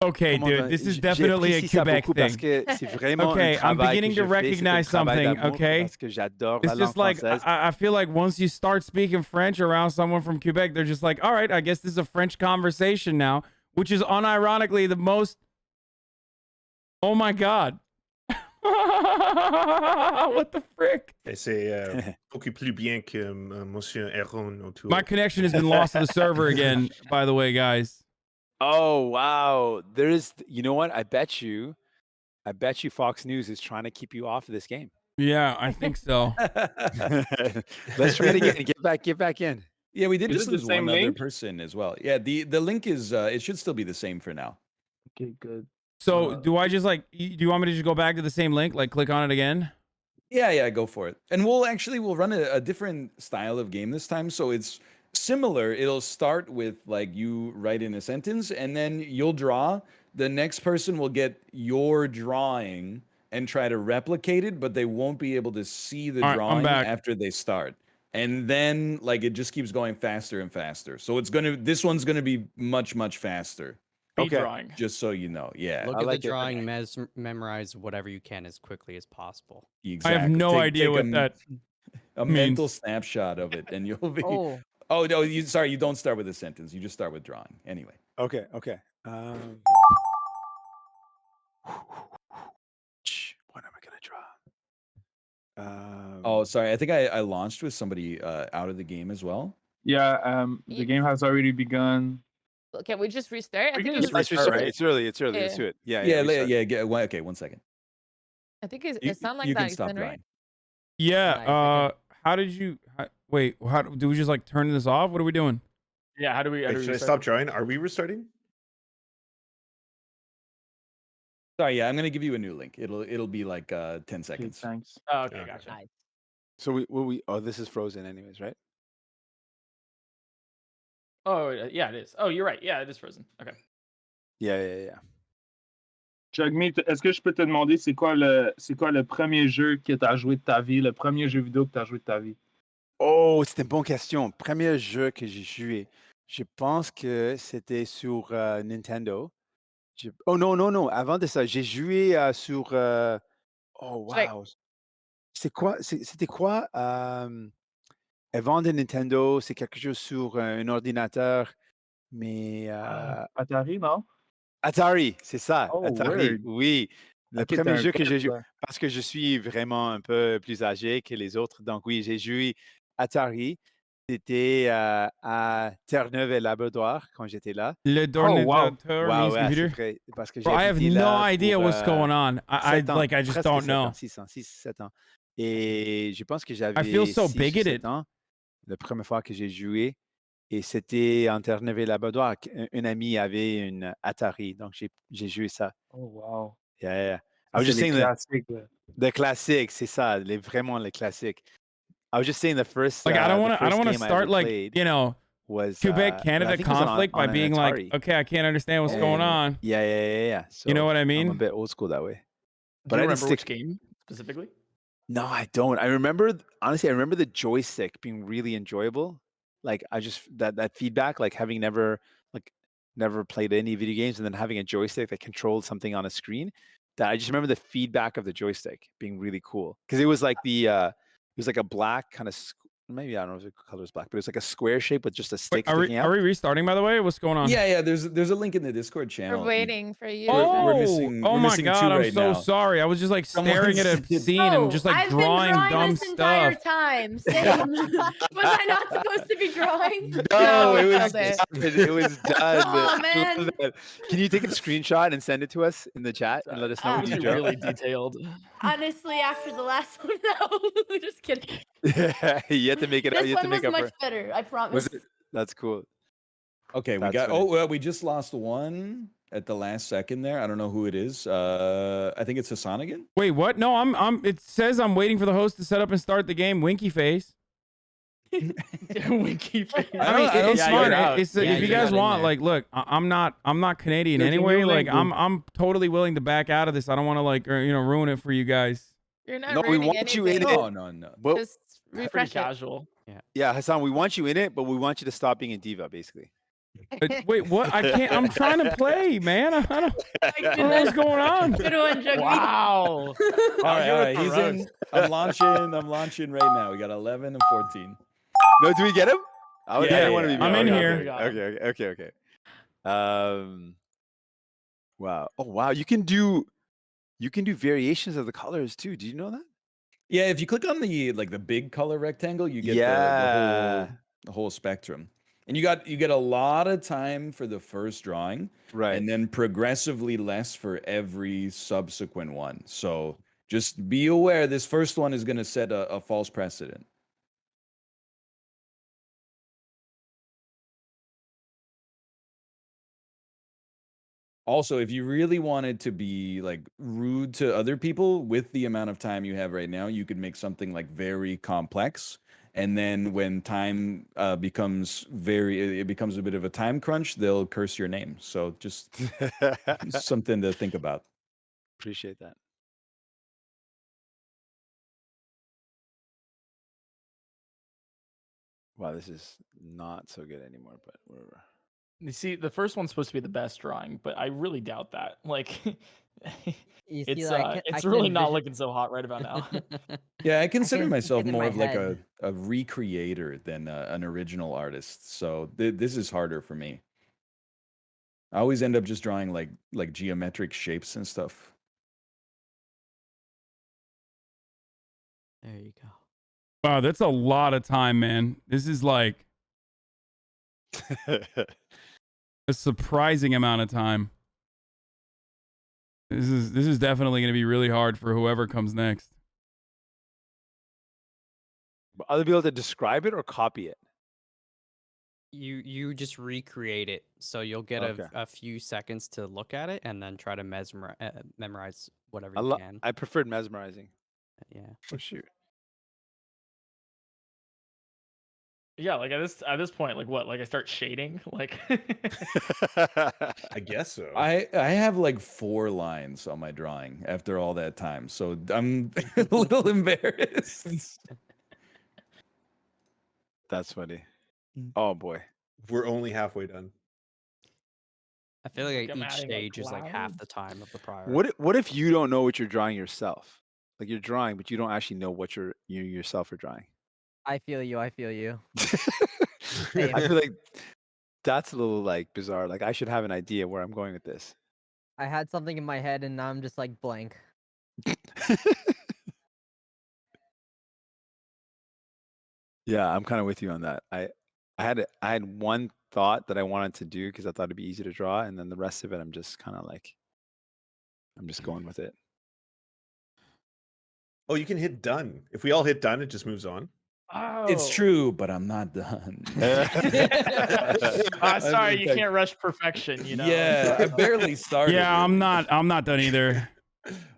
Okay, dude, this is definitely a Quebec thing. Parce que c'est vraiment Okay, un I'm travail beginning que to je fais, c'est un recognize travail something, d'amour, okay? Parce que j'adore It's la langue just like, française. I feel like once you start speaking French around someone from Quebec, they're just like, all right, I guess this is a French conversation now, which is unironically the most, oh my God. What the frick? Et c'est beaucoup plus bien que Monsieur Aaron autour. My connection has been lost to the server again, by the way, guys. Oh wow. There's you know what? I bet you Fox News is trying to keep you off of this game. Yeah, I think so. Let's try it again. Get back in. Yeah, we did Is just it the lose same one other link? person as well. Yeah, the link is it should still be the same for now. Okay, good. So do I just like? Do you want me to just go back to the same link? Like click on it again? Yeah, go for it. And we'll run a different style of game this time. So it's similar. It'll start with like you write in a sentence and then you'll draw. The next person will get your drawing and try to replicate it, but they won't be able to see the All right, I'm drawing back. after they start. And then like it just keeps going faster and faster. So this one's gonna be much, much faster. Speed drawing. Just so you know. Yeah. Look I at like the it. drawing, memorize whatever you can as quickly as possible. Exactly. I have no idea what that a means. mental snapshot of it, and you'll be. Oh. Oh no! Sorry, you don't start with a sentence. You just start with drawing. Anyway. Okay. What am I gonna draw? Oh, sorry. I think I launched with somebody out of the game as well. Yeah, the game has already begun. Can we just restart? I We think can it's, just It's early. It's early. Let's Yeah. do it. Yeah. Okay, 1 second. I think it's, You, it sounds like you that. can You stop said, drawing. right? Yeah. How did you? Wait. How do we just like turn this off? What are we doing? Yeah, how do we? Wait, should I stop drawing? Are we restarting? Sorry, yeah, I'm gonna give you a new link. It'll be like 10 seconds. Thanks. Oh, okay, gotcha. Nice. So oh, this is frozen anyways, right? Oh, yeah, it is. Oh, you're right. Yeah, it is frozen. Okay. Yeah. Jagmeet, est-ce que je peux te demander c'est quoi le premier jeu que tu as joué de ta vie, le premier jeu vidéo que tu as joué de ta vie? Oh, c'était une bonne question. Premier jeu que j'ai joué, je pense que c'était sur Nintendo. Oh non. Avant de ça, j'ai joué sur. Oh Right. wow. C'était quoi? Avant de Nintendo, c'est quelque chose sur un ordinateur, mais Atari, non? Atari, c'est ça. Oh, Atari, word. oui. Le Ok, t'es premier un jeu que j'ai joué, toi. parce que je suis vraiment un peu plus âgé que les autres. Donc oui, j'ai joué Atari. C'était à Terre-Neuve et Labrador quand j'étais là. Le Dornitateur Wow, means ouais, c'est computer. vrai. Parce que Bro, I have j'habitais no là idea pour what's going on. I 7 ans, like I just presque don't 7 know. ans, 7 ans. Et je pense que I j'avais feel so 6 ou bigoted. 7 ans, la première fois que j'ai joué. Et c'était en Terre-Neuve et Labrador. Un ami avait une Atari, donc j'ai joué ça. Oh, wow. Yeah. I Ça, was c'est just les saying classiques, là. the classics, c'est ça, vraiment les classiques. I was just saying the first Like I don't the want to. I don't first want to game I start ever like played was was Quebec I Canada think it was on conflict by an being like, Atari. okay, I can't understand what's going And on. yeah. So You know what I I'm a mean? bit old school that way. Do But you I didn't remember which stick. game specifically? No, I don't. I remember honestly, I remember the joystick being really enjoyable. Like I just that feedback, like having never played any video games and then having a joystick that controlled something on a screen. That I just remember the feedback of the joystick being really cool because it was like it was like a black kind of maybe I don't know if the color is black, but it's like a square shape with just a stick Wait, sticking out. are we restarting by the way? What's going on? Yeah. There's a link in the Discord channel. We're waiting for you. We're missing. Oh we're my missing god, two I'm right so now. sorry. I was just like staring at a Someone's- scene and just like I've drawing been drawing dumb this entire stuff. time. Same. Was I not supposed to be drawing? No, it we was killed it. it was done. Oh, man. Can you take a screenshot and send it to us in the chat and let us know what you It's drew? really detailed. Honestly, after the last one, no. Just kidding. You have to make it. This You have one to was make up much for. better. I promise. Was it? That's cool. Okay, we That's got. funny. Oh, well, we just lost one at the last second there. I don't know who it is. I think it's Hasan again. Wait, what? No, I'm. It says I'm waiting for the host to set up and start the game. Winky face. Winky face. I mean, it's Yeah, fun. you're out. It's Yeah, if you you're guys not in want, there. like, look, I'm not Canadian There's a anyway. new Like, link, dude. I'm totally willing to back out of this. I don't want to like, ruin it for you guys. You're not No, we ruining want you in anything. it. No. But Just Pretty refresh it. casual. yeah, Hassan, we want you in it, but we want you to stop being a diva, basically. Wait, what? I can't. I'm trying to play, man. I don't know what's going on. Good one, Jagmeet. Wow. All right. He's in. I'm launching right now. We got 11 and 14. No, do we get him? I Yeah, didn't want to be. I'm in okay, here. Okay. Wow. Oh, wow. You can do variations of the colors too. Do you know that? Yeah, if you click on the big color rectangle, you get Yeah. the whole spectrum. And you get a lot of time for the first drawing, right? And then progressively less for every subsequent one. So just be aware, this first one is going to set a false precedent. Also, if you really wanted to be like rude to other people with the amount of time you have right now, you could make something like very complex. And then when time becomes it becomes a bit of a time crunch, they'll curse your name. So just something to think about. Appreciate that. Wow, this is not so good anymore, but whatever. You see, the first one's supposed to be the best drawing, but I really doubt that. Like, it's really not looking so hot right about now. Yeah, I consider can see myself it in more my of like head. a recreator than an original artist. So this is harder for me. I always end up just drawing like geometric shapes and stuff. There you go. Wow, that's a lot of time, man. This is like a surprising amount of time. This is definitely going to be really hard for whoever comes next. But other people to describe it or copy it? You just recreate it, so you'll get a few seconds to look at it and then try to memorize whatever you can. I preferred mesmerizing. Yeah. Oh shoot. Yeah, like at this point, like what? Like I start shading, like. I guess so. I have like 4 lines on my drawing after all that time, so I'm a little embarrassed. That's funny. Oh boy, we're only halfway done. I feel like I'm each adding, stage is like half clouds. the time of the prior. What if you don't know what you're drawing yourself? Like you're drawing, but you don't actually know what you yourself are drawing. I feel you. I feel you. I feel like that's a little like bizarre. Like I should have an idea where I'm going with this. I had something in my head and now I'm just like blank. Yeah, I'm kind of with you on that. I had one thought that I wanted to do because I thought it'd be easy to draw, and then the rest of it, I'm just kind of like, I'm just going with it. Oh, you can hit done. If we all hit done, it just moves on. Oh. It's true, but I'm not done. Sorry, you can't rush perfection. You know. Yeah, I barely started. Yeah, I'm not done either.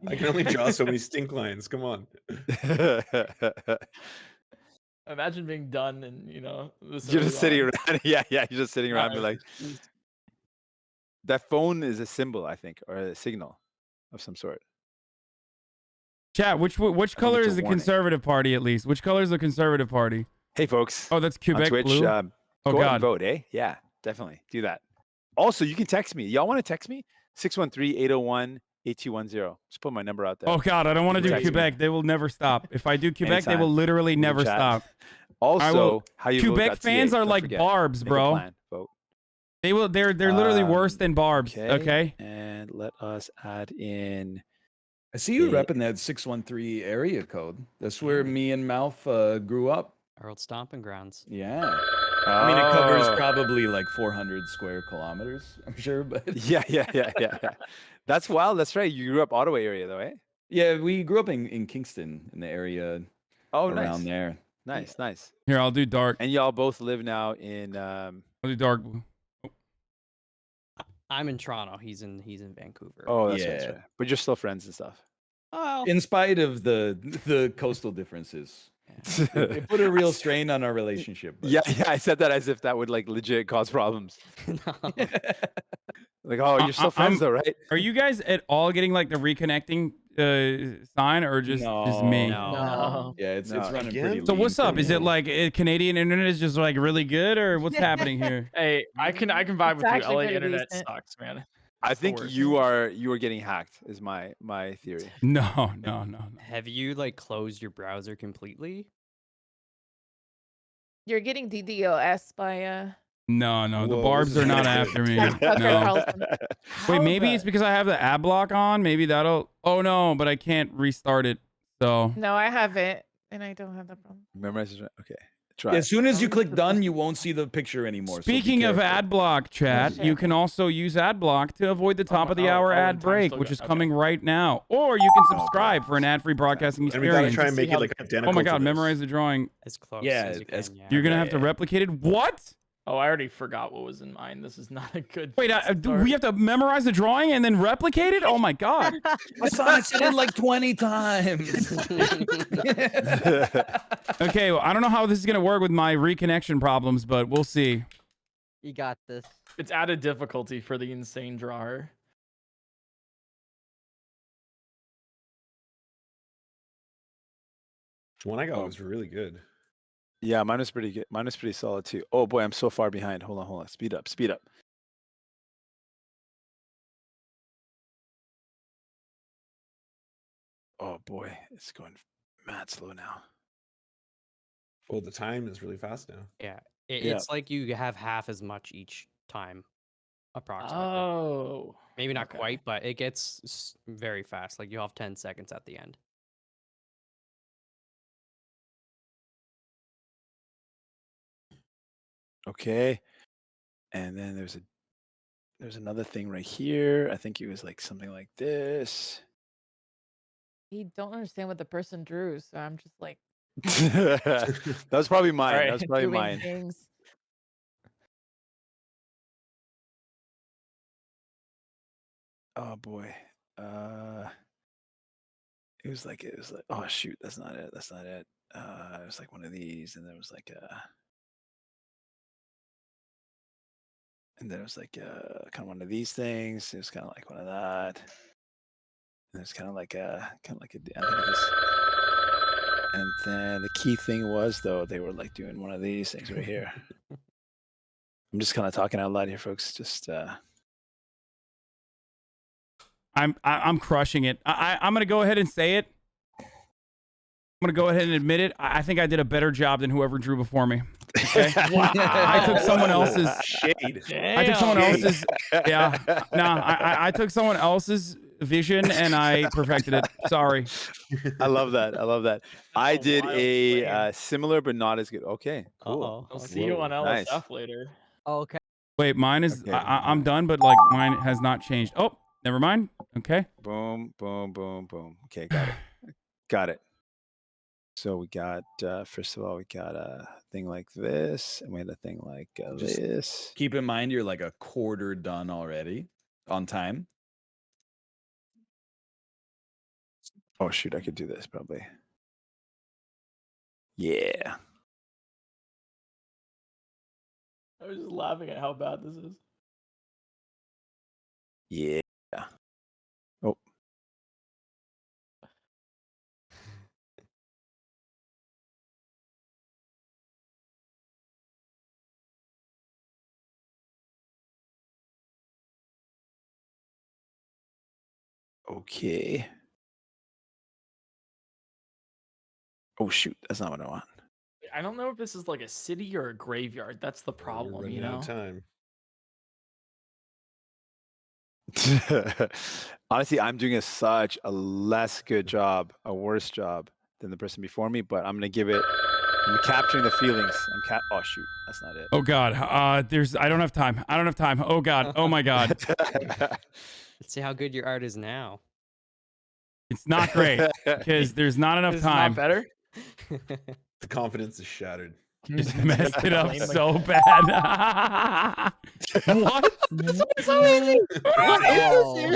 I can only draw so many stink lines. Come on. Imagine being done and this You're just sitting early around. Yeah, you're just sitting around. Be on. like, that phone is a symbol, I think, or a signal of some sort. Chat, which color it's is a the warning. Conservative Party at least? Which color is the Conservative Party? Hey, folks. Oh, that's on Quebec Twitch, blue. go Oh out God. and vote, eh? Yeah, definitely do that. Also, you can text me. Y'all want to text me? 613-801-8210. Just put my number out there. Oh God, I don't want to do Text me. Quebec. They will never stop. If I do Quebec, they will Anytime. literally We'll never chat. stop. Also, how you Quebec vote.ca, fans are don't like forget. barbs, Make a bro. plan, vote. They're literally worse than barbs. Okay. And let us add in. I see you repping that 613 area code. That's where me and Malf grew up. Our old stomping grounds. Yeah. I mean, it covers Oh. probably like 400 square kilometers, I'm sure, but Yeah. That's wild. That's right. You grew up Ottawa area, though, eh? yeah, we grew up in Kingston, in the area Oh, around nice. there. Nice. Here, I'll do dark. And y'all both live now in. I'll do dark blue. I'm in Toronto. He's in Vancouver. Oh, that's Yeah. right. But you're still friends and stuff. Oh. In spite of the coastal differences. It put a real strain on our relationship. But. Yeah. I said that as if that would like legit cause problems. Like, oh, you're still friends though, right? Are you guys at all getting like the reconnecting sign, or just me? No. Yeah, it's No. running Again? pretty So lean what's for up? Is me. it like Canadian internet is just like really good, or what's happening here? Hey, I can vibe with you. actually LA pretty internet decent. sucks, man. I It's the think worst. you are getting hacked. Is my theory. No. Have you like closed your browser completely? You're getting DDoS by No. The Whoa, barbs this are is not not after good. me. Tucker No. Carlson. Wait, How maybe is it's that? because I have the ad block on. Maybe that'll. Oh no, but I can't restart it. So No, I have it, and I don't have that problem. Memorize it. Okay. As soon as you click done, you won't see the picture anymore. Speaking of ad block, chat, you can also use ad block to avoid the top of the hour ad break, which is coming right now. Or you can subscribe for an ad-free broadcasting And we experience. gotta try and make it like identical. Oh my god, to this. memorize the drawing. As close Yeah, as you can. Yeah. You're gonna have to replicate it. What? Oh, I already forgot what was in mine. This is not a good. Wait, we have to memorize the drawing and then replicate it? Oh my god. Hasan said it like 20 times. Okay, well, I don't know how this is gonna work with my reconnection problems, but we'll see. You got this. It's added difficulty for the insane drawer. The one I got was really good. Yeah, mine was pretty good. Mine was pretty solid too. Oh boy, I'm so far behind. Hold on. Speed up. Oh boy, it's going mad slow now. Oh, the time is really fast now. Yeah. It's like you have half as much each time, approximately. Oh. Maybe not quite, but it gets very fast. Like you have 10 seconds at the end. Okay. And then there's another thing right here. I think it was like something like this. You don't understand what the person drew, so I'm just like. That was probably mine. Right. That was probably doing mine. things. Oh boy. It was like oh shoot, that's not it. It was like one of these, and there was like and then it was like kind of one of these things. It was kind of like one of that. And it's kind of like a this. And then the key thing was though they were like doing one of these things right here. I'm just kind of talking out loud here, folks. Just I'm crushing it. I'm gonna go ahead and say it. I'm gonna go ahead and admit it. I think I did a better job than whoever drew before me. Okay? Wow. I took someone else's shade. I took someone else's. Yeah. No, I took someone else's vision and I perfected it. Sorry. I love that. I did a similar but not as good. Okay, cool. I'll see you on LSF later. Okay. Wait, mine is. Okay. I'm done, but like mine has not changed. Oh, never mind. Okay. Boom. Okay, got it. So we got first of all we got a thing like this, and we had a thing like this. Keep in mind you're like a quarter done already on time. Oh shoot, I could do this probably. Yeah. I was just laughing at how bad this is. Yeah. Oh. Okay. Oh shoot, that's not what I want. I don't know if this is like a city or a graveyard. That's the problem, you know. Time. Honestly, I'm doing such a less good job, a worse job than the person before me, but I'm capturing the feelings. Oh shoot, that's not it. Oh god. I don't have time. Oh god. Oh my god. Let's see how good your art is now. It's not great because there's not enough time. Not better. The confidence is shattered. Just messed it up so bad. What? It's so easy.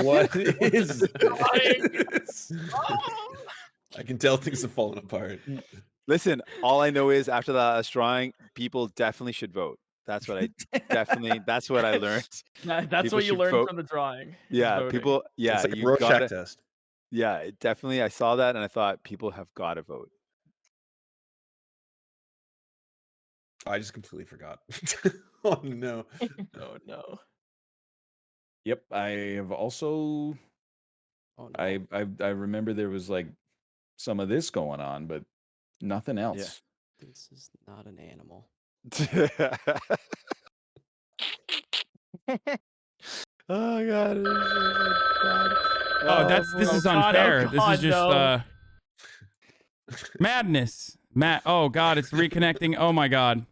What is this? I can tell things have fallen apart. Listen, all I know is after that last drawing, people definitely should vote. That's what that's what I learned. That's People what you should learned vote. from the drawing. Yeah, voting. people. Yeah, It's like a you Rorschach gotta. test. Yeah, definitely. I saw that and I thought people have got to vote. I just completely forgot. Oh no. Oh no. Yep, I have also. Oh, no. I remember there was like some of this going on, but nothing else. This is not an animal. Oh god. This is so bad. Oh, this is unfair. This is just madness. Matt. Oh God, it's reconnecting. Oh my God.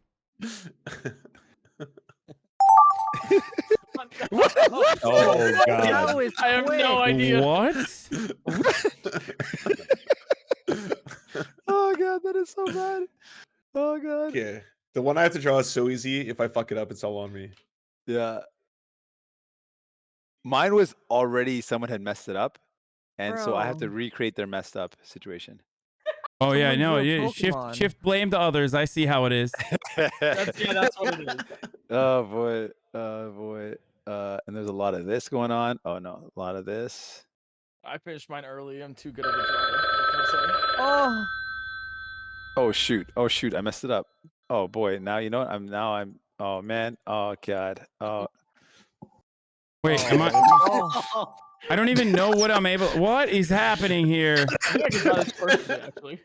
Oh God. That was I have quick. no idea. What? Oh God, that is so bad. Oh God. Okay. The one I have to draw is so easy. If I fuck it up, it's all on me. Yeah. Mine was already someone had messed it up, and so I have to Bro. recreate their messed up situation. Oh yeah, Someone no, drew a yeah. Pokemon. Shift blame to others. I see how it is. That's what it is. Oh boy. Oh boy. And there's a lot of this going on. Oh no, a lot of this. I finished mine early. I'm too good of a drawer. What can I say? Oh. Oh shoot. Oh shoot. I messed it up. Oh boy. Now you know what? I'm. Oh man. Oh God. Oh. Wait, am I? Oh. I don't even know what I'm able. What is happening here? I think I can draw this perfectly, actually.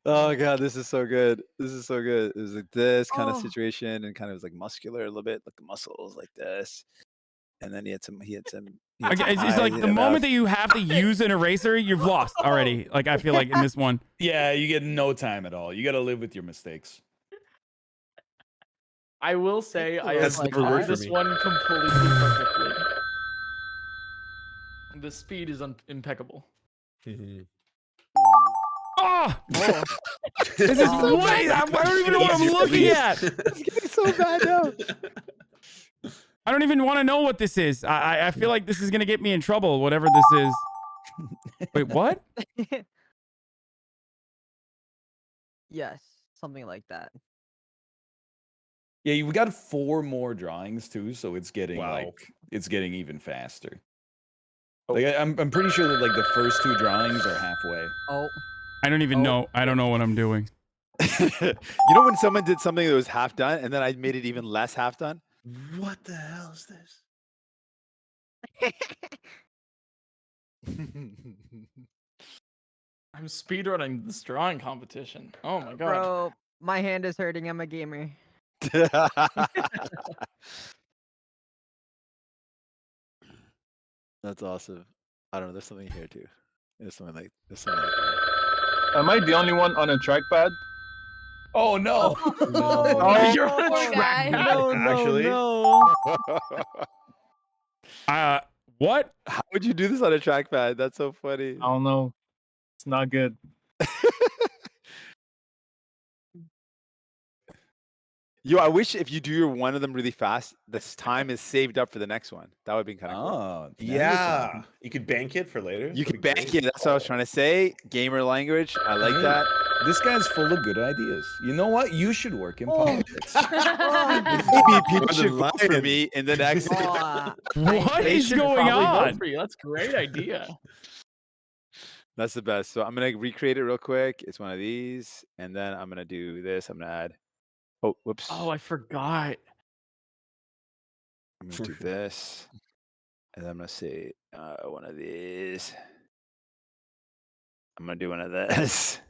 Oh God, this is so good. This is so good. It was like this kind of Oh. situation, and kind of was like muscular a little bit, like the muscles like this. And then he had some. Okay, it's like the moment that you have to use an eraser, you've lost already. Like I feel like in this one. Yeah, you get no time at all. You got to live with your mistakes. I will say I That's have never worked for this me. one completely perfectly. The speed is impeccable. Oh! This is what? I don't even know what I'm looking at. It's getting so bad now. I don't even want to know what this is. I feel like this is gonna get me in trouble. Whatever this is. Wait, what? Yes, something like that. Yeah, you've got 4 more drawings too, so it's getting Wow. like it's getting even faster. Like I'm pretty sure that like the first 2 drawings are halfway. Oh. I don't even know. I don't know what I'm doing. You know when someone did something that was half done, and then I made it even less half done? What the hell is this? I'm speedrunning this drawing competition. Oh my god. Bro, my hand is hurting. I'm a gamer. That's awesome. I don't know. There's something here too. There's something like that. Am I the only one on a trackpad? Oh no! No. You're on a Poor guy. trackpad. Actually, What? How would you do this on a trackpad? That's so funny. I don't know. It's not good. Yo, I wish if you do your one of them really fast, this time is saved up for the next one. That would be kind of cool. Oh, yeah. You could bank it for later. You could bank it. That's what I was trying to say. Gamer language. I like that. This guy's full of good ideas. You know what? You should work in politics. Maybe people should vote for me in the next. What They is should going probably vote on? for you. That's a great idea. That's the best. So I'm gonna recreate it real quick. It's one of these, and then I'm gonna do this. I'm gonna add. Oh, whoops. Oh, I forgot. I'm gonna do this, and then I'm gonna say one of these. I'm gonna do one of this.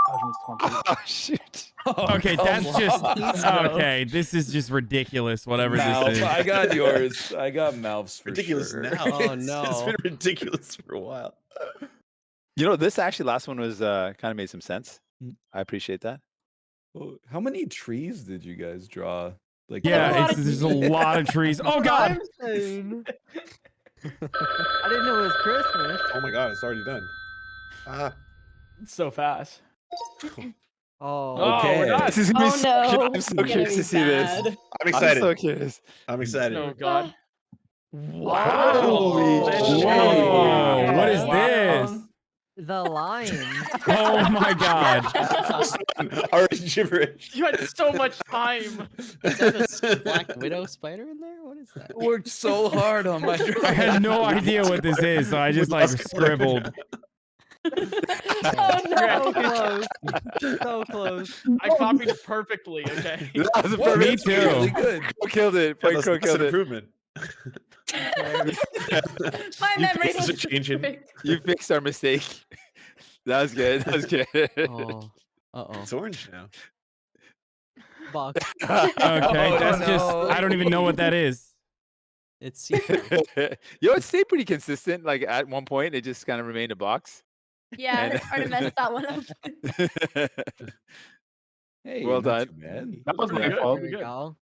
Oh shoot. Okay, that's just okay. This is just ridiculous. Whatever Malf, this is. I got yours. I got Malf's for Ridiculous sure. now. Oh, It's no. been ridiculous for a while. You know, this actually last one was kind of made some sense. I appreciate that. Well, how many trees did you guys draw? Like Yeah, there's a lot of trees. Oh God! I didn't know it was Christmas. Oh my god, it's already done. Ah. It's so fast. Oh. Okay. we're done. This is gonna be Oh, so no. I'm so It's gonna curious be to see this. bad. I'm excited. I'm so curious. I'm excited. Oh god. Wow. Holy shit. Whoa! What is Wow. this? The lion. Oh my God! Already gibberish. You had so much time. Is that a Black Widow spider in there? What is that? Worked so hard on my I had no idea what this is, so I just like scribbled. Oh So no. close. So close. I copied it perfectly, okay? That was a What? perfect. Me too. Really good. Crow killed it. Yeah, PointCrow that's killed an it. improvement. My You memory pieces was are changing. perfect. You fixed our mistake. That was good. That was good. Oh. Uh-oh. It's orange now. Box. Okay, that's just. no. I don't even know what that is. It's see-through. Yo, it stayed pretty consistent. Like at one point, it just kind of remained a box. Yeah, And- it's hard to mess that one up. Hey, well not done. too bad. That was my Good, fault. pretty good. Oh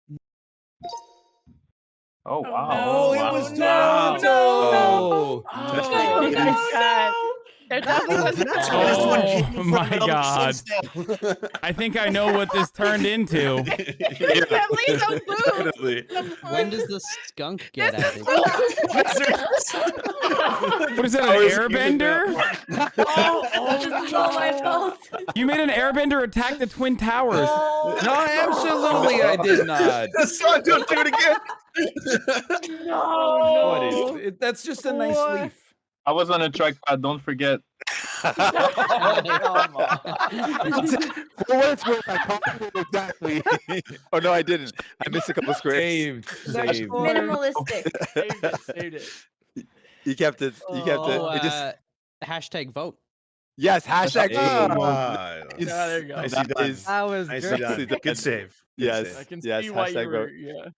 wow. Oh, it was Wow. Toronto. They're definitely Oh my god. I think I know what this turned into. Definitely. When does the skunk get added? What is that, an airbender? This is all my fault. You made an airbender attack the Twin Towers. No, absolutely, I did not. Son, don't do it again. What is it? That's just a nice leaf. I was on a trackpad. Don't forget. For what it's worth, I copied it exactly. Oh no, I didn't. I missed a couple squares. Saved. Minimalistic. Saved it. You kept it. You kept it. Oh, It just hashtag vote. yes. Hashtag. Ah, Yeah, there you go. nicely That done. is- That was Nicely great. done. Good save. Good Yes. save. I can Yes, see why you hashtag were. vote. Yeah.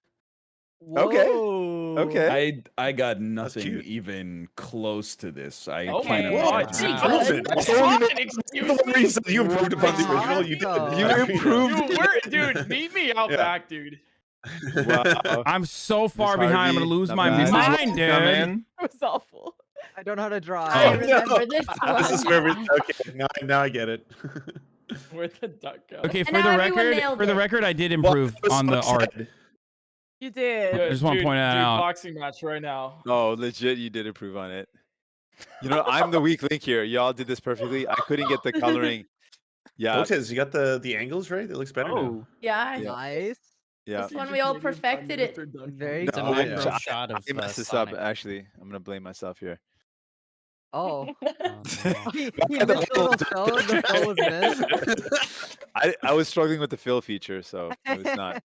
Okay. Whoa. Okay. I got nothing cute. even close to this. I Oh kind my of God. It's Wow. improvement. That's That's not the an excuse. only reason you improved upon the original. You did. You improved. Dude, meet me out Yeah. back, dude. Wow. I'm so far Miss behind, I'm Harvey, gonna lose not my bad. mind, dude. Man. It was awful. I don't know how to draw. I Oh, remember no. this one. This is where we. Okay, now I get it. Where'd the duck go? Okay, And for now the everyone record, nailed for the it. record, I did Well, improve that was on the so art. sad. You did. I just want to Dude, point that dude, out. boxing match right now. Oh, legit, you did improve on it. You know, I'm the weak link here. Y'all did this perfectly. I couldn't get the coloring. Yeah. Botez, you got the angles right. It looks better now. Yeah. Nice. Yeah. This one we all perfected it. Very It's a No, I, macro I, shot of I messed this up. Sonic. Actually, I'm gonna blame myself here. Oh. Oh, no. He missed a little fill. The fill was missed. I was struggling with the fill feature, so it was not.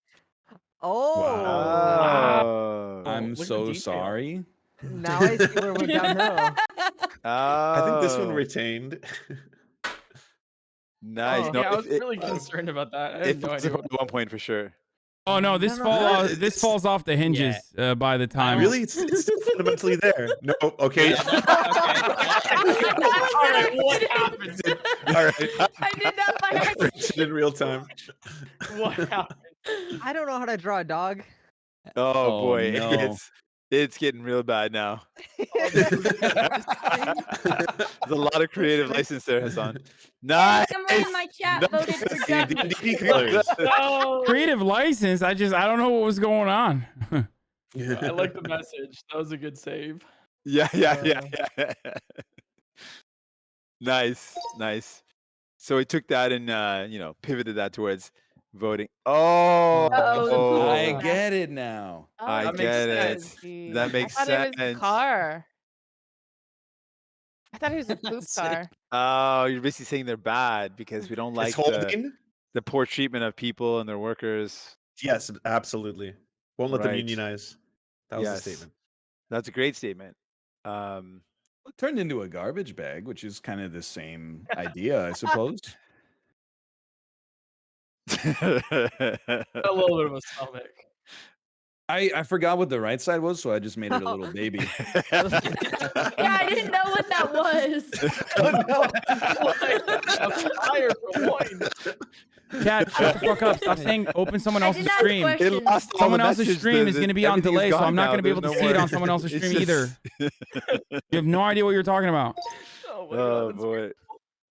Oh. Oh. I'm Look at so the detail. sorry. Now I see where we're downhill. I think this one Oh, retained. nice. Oh. No, Yeah, I was it, really concerned about that. I had it no falls idea. apart at 1 point for sure. Oh no, this No, no, fall no. this falls off the hinges by the time. Really, it's still fundamentally there. No, okay. All right, what happened? All right. I did that by accident. It's in real time. What happened? I don't know how to draw a dog. Oh, Oh, boy, no. it's getting real bad now. There's a lot of creative license there, Hasan. Nice. Someone in my chat voted for Jagmeet. D&D colors. No. Creative license. I don't know what was going on. I like the message. That was a good save. Yeah. Nice. So we took that and pivoted that towards voting. Oh, Uh-oh. I get it now. I that get it. makes sense. That makes I thought it was a sense. car. I thought it was a poop That's it. car. Oh, you're basically saying they're bad because we don't like It's holding. the poor treatment of people and their workers. Yes, absolutely. Won't let them Right. unionize. That was Yes. the statement. That's a great statement. It turned into a garbage bag, which is kind of the same idea, I suppose. A little bit of a stomach. I forgot what the right side was, so I just made it a little baby. Yeah, I didn't know what that was. Fire for one. Chat, shut the fuck up. Stop saying open someone I else's did ask stream. questions. It lost all Someone the else's message. stream is going to be on everything is delay, so gone I'm not now. going to be able to There's see no it on more. someone else's It's stream either. just- You have no idea what you're talking about. Oh, my Oh God, that's boy.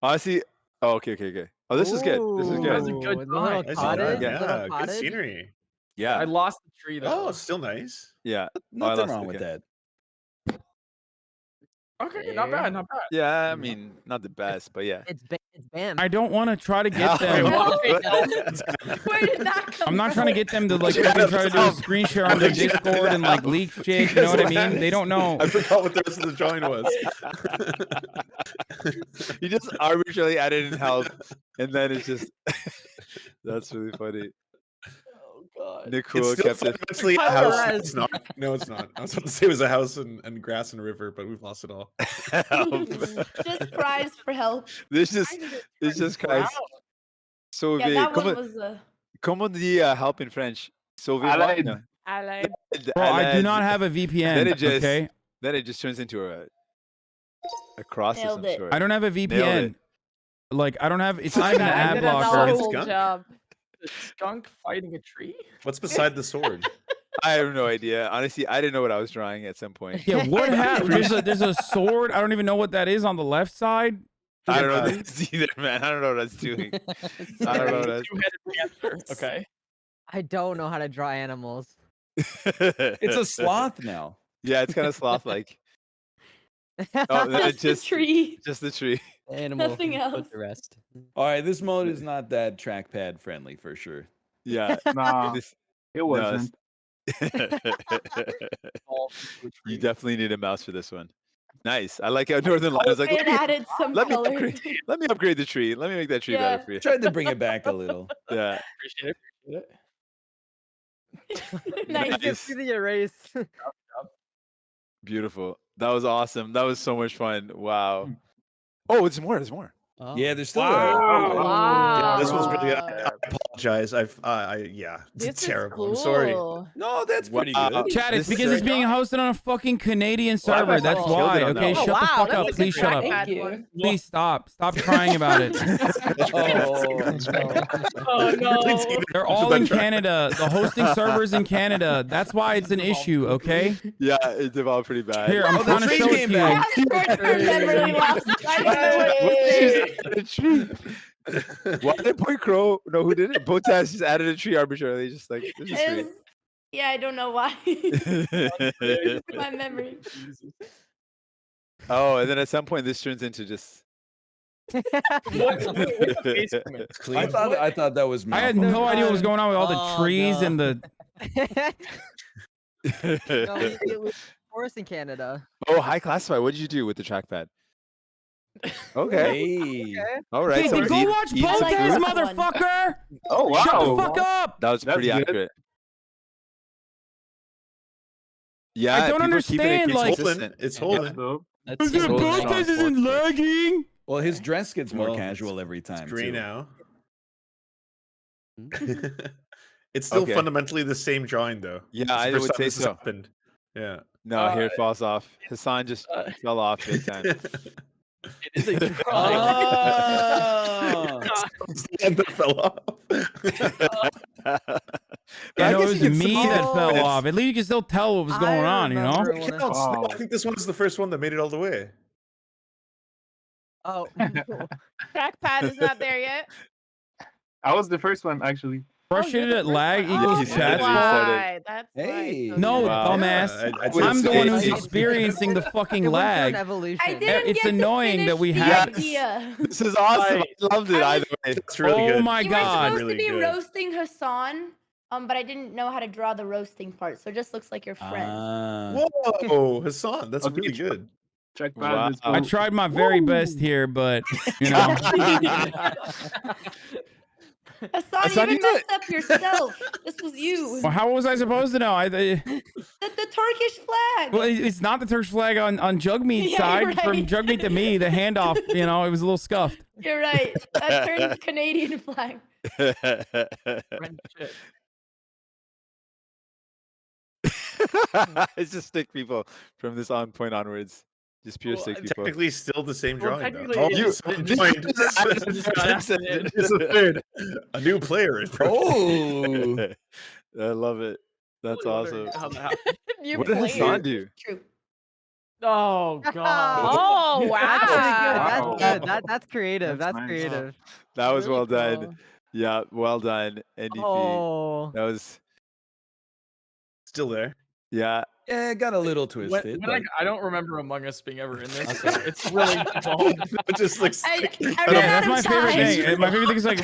Honestly, oh, okay. Oh, this is good. This is That's a good. good Ooh, the little find. Nice cottage. job. Yeah, Little good cottage. scenery. Yeah. I lost the tree though. Oh, it's still nice. Yeah. Nothing lost it, wrong with okay. that. Okay, not bad, not bad. Yeah, I mean, not the best, but yeah. It's Bam. I don't want to try to get them. Where did that come I'm not from? trying to get them to like freaking try to do a screen share on their Discord and like leak shit. You know what I mean? They don't know. I forgot what the rest of the drawing was. You just arbitrarily added in help, and then it's just that's really funny. Oh God. Nicole It's still kept it. fundamentally a Tyler house. Rez. It's not. No, it's not. I was about to say it was a house and grass and a river, but we've lost it all. Just cries for help. This just cries. Wow. Sauver. Yeah, that one Comment, was comment dit help in French. Sauver. À l'aide. I lied. Bro, I do not have a VPN. Then it just, okay. Then it just turns into a cross of some sort. I don't have a Nailed VPN. it. Like I don't have. It's not even an I ad did a blocker. novel skunk? job. The skunk fighting a tree? What's beside the sword? I have no idea. Honestly, I didn't know what I was drawing at some point. Yeah, what happened? There's a sword. I don't even know what that is on the left side. I don't know this either, man. I don't know what that's doing. I don't know what that's Two-headed panther. Okay. I don't know how to draw animals. It's a sloth now. Yeah, it's kind of sloth-like. Just the tree. Just the tree. Animal. Nothing else. Put the rest. All right, this mode is not that trackpad friendly for sure. Yeah. Nah, This- it wasn't. You definitely need a mouse for this one. Nice. I like how Northernlion was like, It added some let me color. let me upgrade the tree. Let me make that tree Yeah. better for you. Tried to bring it back a little. Yeah. Appreciate it. Nice. Get through the erase. Beautiful. That was awesome. That was so much fun. Wow. Oh, there's more. There's more. Oh. Yeah, there's still Yeah, this one's really good. Wow. I apologize. Yeah, This it's is terrible. I'm sorry. cool. No, that's pretty Wow. good. Chat, it's This because is- it's being hosted on a fucking Canadian Well, I server. must have That's killed why. it on that Okay, one. shut the Wow, fuck that up. was a Please shut up. trackpad Thank you. one. Please stop. Stop crying about it. Oh no. They're all in Canada. The hosting server's in Canada. That's why it's an issue, okay? Yeah, it developed pretty bad. Here, I'm Oh, the trying to tree show it came to you. back. Beverly lost. I don't know what to say. A tree. Why did PointCrow? No, who did it? Botez just added a tree arbitrarily. Just like there's a It tree. was- Yeah, I don't know why. My memory. Oh, and then at some point this turns into just. I thought that was. I had no idea what was going on with all the Oh, trees no. and the. No, it was forest in Canada. Oh, high classify. What did you do with the trackpad? Okay. Hey. All right. Hey, so then go watch eat some like Botez, food. that one. motherfucker! Oh wow! Shut the fuck up! That was That's pretty good. accurate. Yeah, I don't people are keeping it understand, like- consistent. It's holding. That's Because so Botez isn't lagging. Well, his dress gets more Well, casual every time. It's gray too. now. It's still Okay. fundamentally the same drawing, though. Yeah, It's the I first would time say this has so. happened. Yeah. No, here it falls off. Hassan just fell off big time. It is a drawing. Oh. It's the end that fell off. But I I know it guess was you can me see that it. fell It's- off. At least you can still tell what was going on, you know? remember It when I- counts. No, Wow. I think this one is the first one that made it all the way. Oh, Trackpad is not there yet. I was the first one actually. Frustrated at lag Yeah, equals he chat said it. fault. Started. That's Hey. why. No, Wow. dumbass. Yeah, I'd say I'm it's- the one who's it's- experiencing the fucking it went through an lag. evolution. I didn't It's get annoying to that we finish the have- idea. This is awesome. I loved it I either way. It's really Oh good. my You were god. supposed Really to be good. roasting Hasan, but I didn't know how to draw the roasting part, so it just looks like your friend. Ah. Whoa, Hassan, that's Okay, really good. Trackpad. Wow. Let's go. I tried my very best here, but you know. Hasan, Hasan, you you even messed up yourself. This was you. Well, how was I supposed to know? The Turkish flag. Well, it's not the Turkish flag on Jagmeet's Yeah, side. you're From right. Jagmeet to me, the handoff, you know, it was a little scuffed. You're right. That turned Canadian flag. Friendship. It's just stick people from this on point onwards. Just pure Well, stick people. Technically, still the same Well, drawing. Though. technically, Oh, you- someone this- joined. It's a third. A new player. is Oh. I love it. That's Really awesome. wondering how that happened. You What did played. Hassan do? True. Oh god. Oh wow. That's pretty good. That's Wow. good. That's creative. That's That's nice. creative. That was Really well done. cool. Yeah, well done, NDP. Oh. That was Still there. yeah. Yeah, it got a little twisted. When but- I don't remember Among Us being ever in this. So it's really involved. It just looks I like ran Yeah, out that's of my favorite time. thing. My favorite thing is like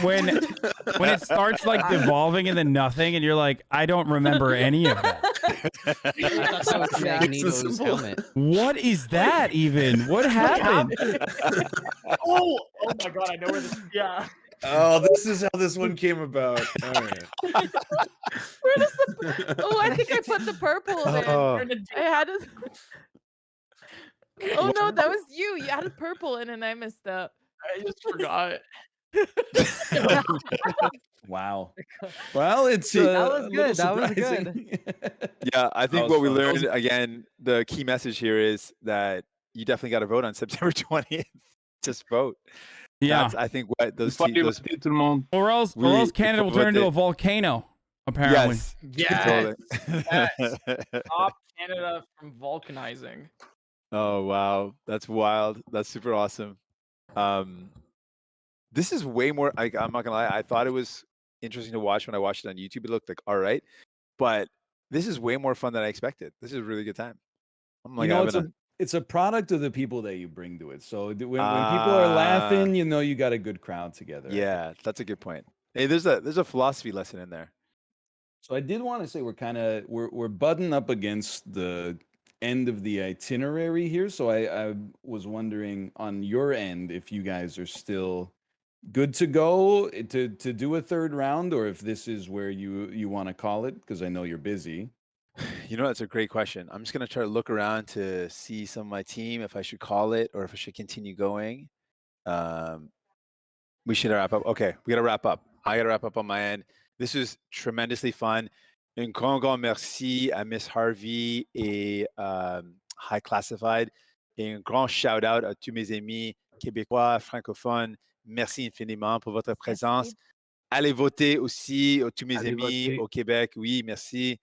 when it starts like devolving into nothing, and you're like, I don't remember any of that. I thought that was Yeah. Magneto's helmet. What is that even? What happened? Oh my god, I know where this. Yeah. Oh, this is how this one came about. All right. Where does the? Oh, I think I put the purple in. Oh. I had it. Oh no, that was you. You had a purple in, and I messed up. I just forgot. Wow. Well, it's That was a good. little That was surprising. good. Yeah, I think was what we fun. That learned again, the key message here is that you definitely got to vote on September 20th. Just vote. Yeah. That's I think what those Faut aller those voter, tout le monde. Or else il Canada faut will turn into voter. a volcano. Apparently. Yes. Totally. Yes. Stop Canada from volcanizing. Oh wow, that's wild. That's super awesome. This is way more. I'm not gonna lie. I thought it was interesting to watch when I watched it on YouTube. It looked like all right, but this is way more fun than I expected. This is a really good time. I'm like, You know, having it's a product of the people that you bring to it. So when people are laughing, you know you got a good crowd together. Yeah, that's a good point. Hey, there's a philosophy lesson in there. So I did want to say we're butting up against the end of the itinerary here. So I was wondering on your end if you guys are still good to go to do a third round, or if this is where you want to call it, because I know you're busy. You know, that's a great question. I'm just gonna try to look around to see some of my team if I should call it or if I should continue going. We should wrap up. Okay, we gotta wrap up. I gotta wrap up on my end. This was tremendously fun. Un grand merci à Miss Harvey et High Classified. Et un grand shout out à tous mes amis québécois, francophones. Merci infiniment pour votre présence. Allez voter aussi, tous mes Allez amis voter. au Québec. Oui, merci.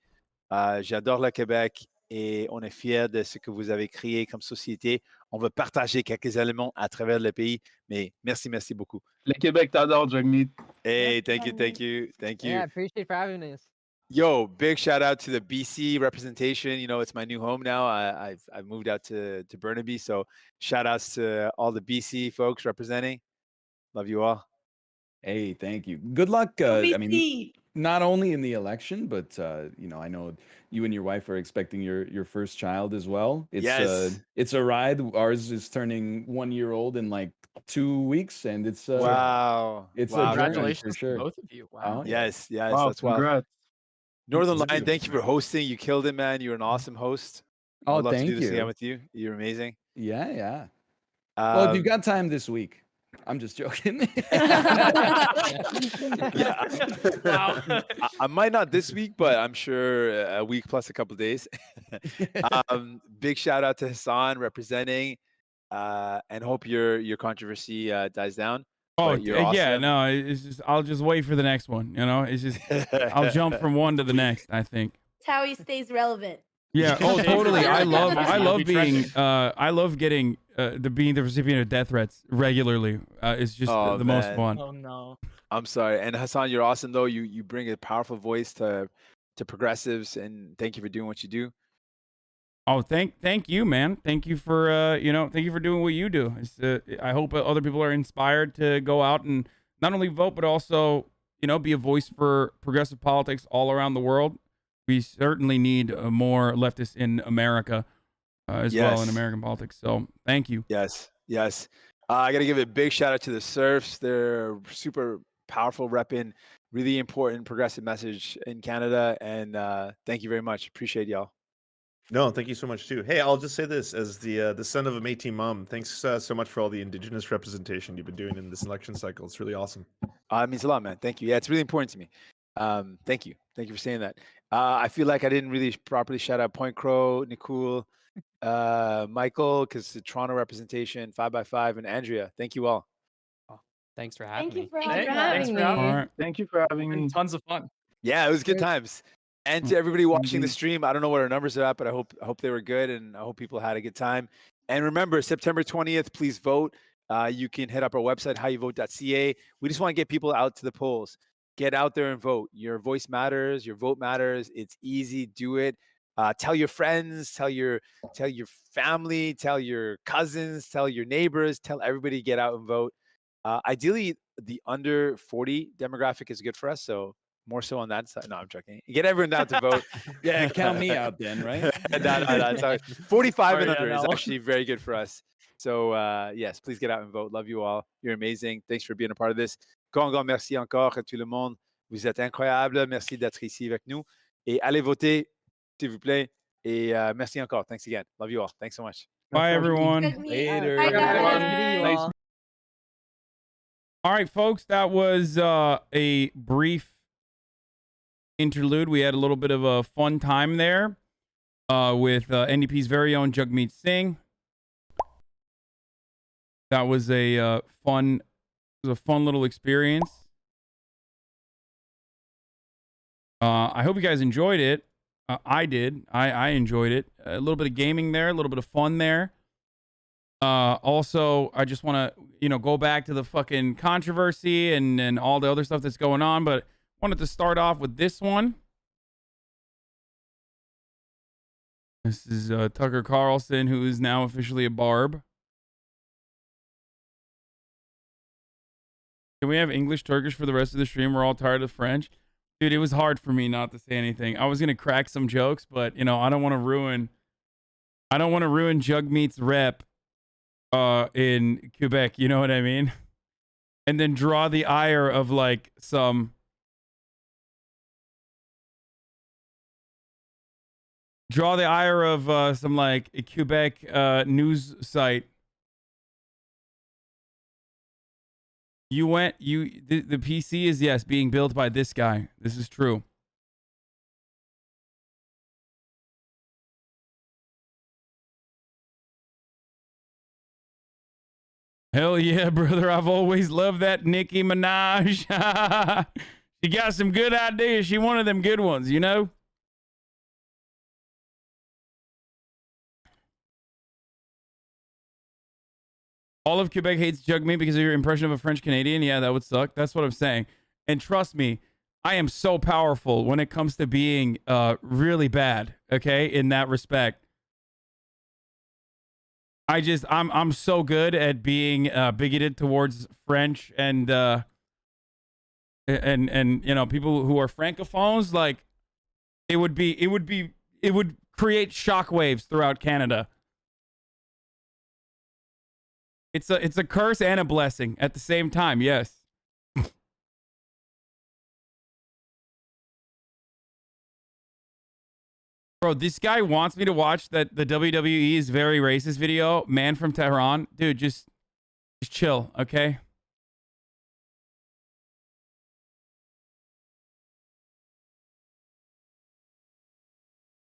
J'adore le Québec et on est fiers de ce que vous avez créé comme société. On veut partager quelques éléments à travers le pays, mais merci beaucoup. Le Québec t'adore, Jagmeet. Hey, thank you. Yeah, I appreciate for having us. Yo, big shout out to the BC representation. You know, it's my new home now. I've moved out to Burnaby, so shout outs to all the BC folks representing. Love you all. Hey, thank you. Good luck. I mean, not only in the election, but you know, I know you and your wife are expecting your first child as well. Yes. It's a ride. Ours is turning 1 year old in like 2 weeks, and it's Wow. it's Wow. a journey for Congratulations sure. to both of you. Wow. Yes, Wow, that's wild. congrats. Northernlion, thank you for hosting. You killed it, man. You're an awesome host. Oh, I'd love to thank do this again you. with you. You're amazing. Yeah. Well, if you've got time this week, I'm just joking. Yeah, I might not this week, but I'm sure a week plus a couple days. Big shout out to Hasan representing, and hope your controversy dies down. Oh, But you're yeah, awesome. no, it's just I'll just wait for the next one. You know, it's just I'll jump from one to the next. I think. It's how he stays relevant. Yeah. Oh, totally. I love Be being trending. I love getting being the recipient of death threats regularly. It's just Oh, the most man. fun. Oh no. I'm sorry. And Hasan, you're awesome though. You bring a powerful voice to progressives, and thank you for doing what you do. Oh, thank you, man. Thank you for thank you for doing what you do. I hope other people are inspired to go out and not only vote but also be a voice for progressive politics all around the world. We certainly need more leftists in America as well in American politics. So thank you. Yes. I got to give a big shout out to the Serfs. They're super powerful, repping really important progressive message in Canada. And thank you very much. Appreciate y'all. No, thank you so much too. Hey, I'll just say this as the son of a Métis mom. Thanks so much for all the Indigenous representation you've been doing in this election cycle. It's really awesome. It means a lot, man. Thank you. Yeah, it's really important to me. Thank you for saying that. I feel like I didn't really properly shout out PointCrow, Nicole, Michael, because the Toronto representation, 5x5, and Andrea. Thank you all. Thanks for having me. Thank you for having me. Thank you for having me. Tons of fun. Yeah, it was good times. And to everybody watching the stream, I don't know what our numbers are at, but I hope they were good, and I hope people had a good time. And remember, September 20th, please vote. You can hit up our website, howyovote.ca. We just want to get people out to the polls. Get out there and vote. Your voice matters. Your vote matters. It's easy. Do it. Tell your friends. Tell your family. Tell your cousins. Tell your neighbors. Tell everybody to get out and vote. Ideally, the under 40 demographic is good for us. So more so on that side. No, I'm joking. Get everyone down to vote. Yeah, count me out then, right? No, sorry. 45 and Sorry, under is no. actually very good for us. So yes, please get out and vote. Love you all. You're amazing. Thanks for being a part of this. Grand merci encore à tout le monde. Vous êtes incroyables. Merci d'être ici avec nous. Et allez voter, s'il vous plaît. Et merci encore. Thanks again. Love you all. Thanks so much. Bye, everyone. Later. Bye, guys. All right, folks, that was a brief interlude. We had a little bit of a fun time there with NDP's very own Jagmeet Singh. That was a fun little experience. I hope you guys enjoyed it. I did. I enjoyed it. A little bit of gaming there, a little bit of fun there. Also, I just want to, go back to the fucking controversy and all the other stuff that's going on, but wanted to start off with this one. This is Tucker Carlson, who is now officially a barb. Can we have English, Turkish for the rest of the stream? We're all tired of French. Dude, it was hard for me not to say anything. I was going to crack some jokes, but, I don't want to ruin Jagmeet's rep in Quebec, you know what I mean? And then draw the ire of some Quebec news site. The PC is, yes, being built by this guy. This is true. Hell yeah, brother. I've always loved that Nicki Minaj. She got some good ideas. She one of them good ones, All of Quebec hates Jagmeet because of your impression of a French Canadian. Yeah, that would suck. That's what I'm saying. And trust me, I am so powerful when it comes to being really bad, okay, in that respect. I'm so good at being bigoted towards French and people who are francophones. It would create shockwaves throughout Canada. It's a curse and a blessing at the same time. Yes. Bro, this guy wants me to watch the WWE is very racist video. Man from Tehran. Dude, just chill, okay?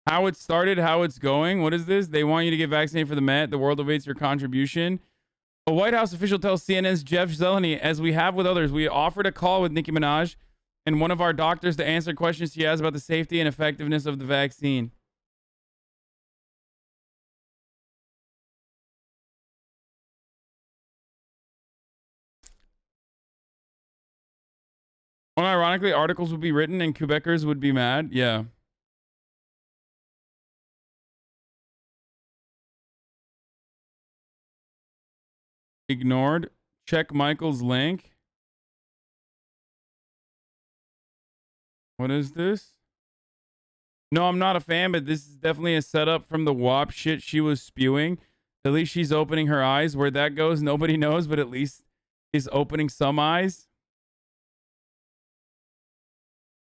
How it started, how it's going. What is this? They want you to get vaccinated for the Met. The world awaits your contribution. A White House official tells CNN's Jeff Zeleny, as we have with others, we offered a call with Nicki Minaj and one of our doctors to answer questions she has about the safety and effectiveness of the vaccine. Unironically, articles would be written and Quebecers would be mad. Yeah. Ignored. Check Michael's link. What is this? No, I'm not a fan, but this is definitely a setup from the WAP shit she was spewing. At least she's opening her eyes. Where that goes, nobody knows, but at least she's opening some eyes.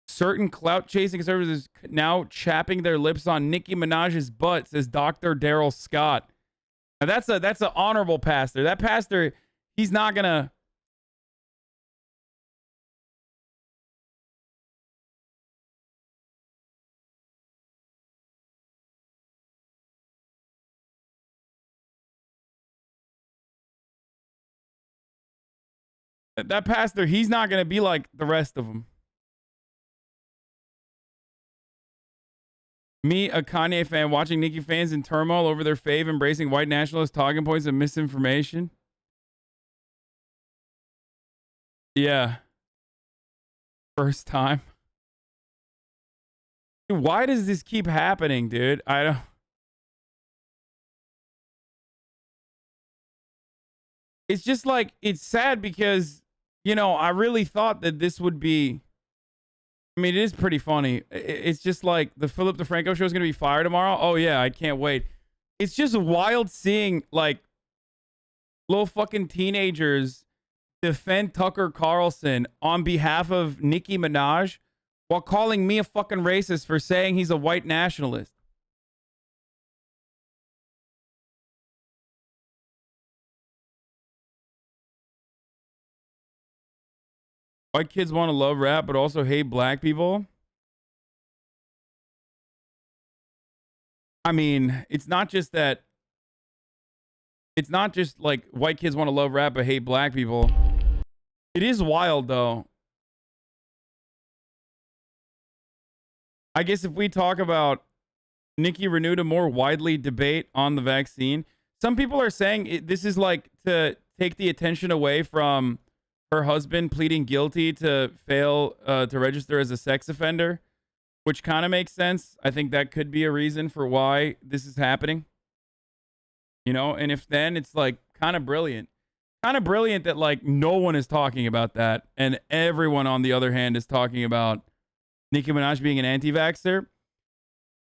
Certain clout-chasing conservatives now chapping their lips on Nicki Minaj's butt, says Dr. Daryl Scott. Now that's an honorable pastor. That pastor, he's not gonna. That pastor, he's not gonna be like the rest of them. Me, a Kanye fan, watching Nicki fans in turmoil over their fave, embracing white nationalist talking points and misinformation. Yeah. First time. Dude, why does this keep happening, dude? I don't. It's just it's sad because, I really thought that this would be. I mean, it is pretty funny. It's just the Philip DeFranco show is going to be fired tomorrow. Oh, yeah, I can't wait. It's just wild seeing, little fucking teenagers defend Tucker Carlson on behalf of Nicki Minaj while calling me a fucking racist for saying he's a white nationalist. White kids want to love rap, but also hate black people. I mean, it's not just that. It's not just like white kids want to love rap, but hate black people. It is wild, though. I guess if we talk about Nicki renewed a more widely debate on the vaccine, some people are saying this is like to take the attention away from her husband pleading guilty to fail to register as a sex offender, which kind of makes sense. I think that could be a reason for why this is happening. You know, and if then it's like kind of brilliant that like no one is talking about that. And everyone on the other hand is talking about Nicki Minaj being an anti-vaxxer.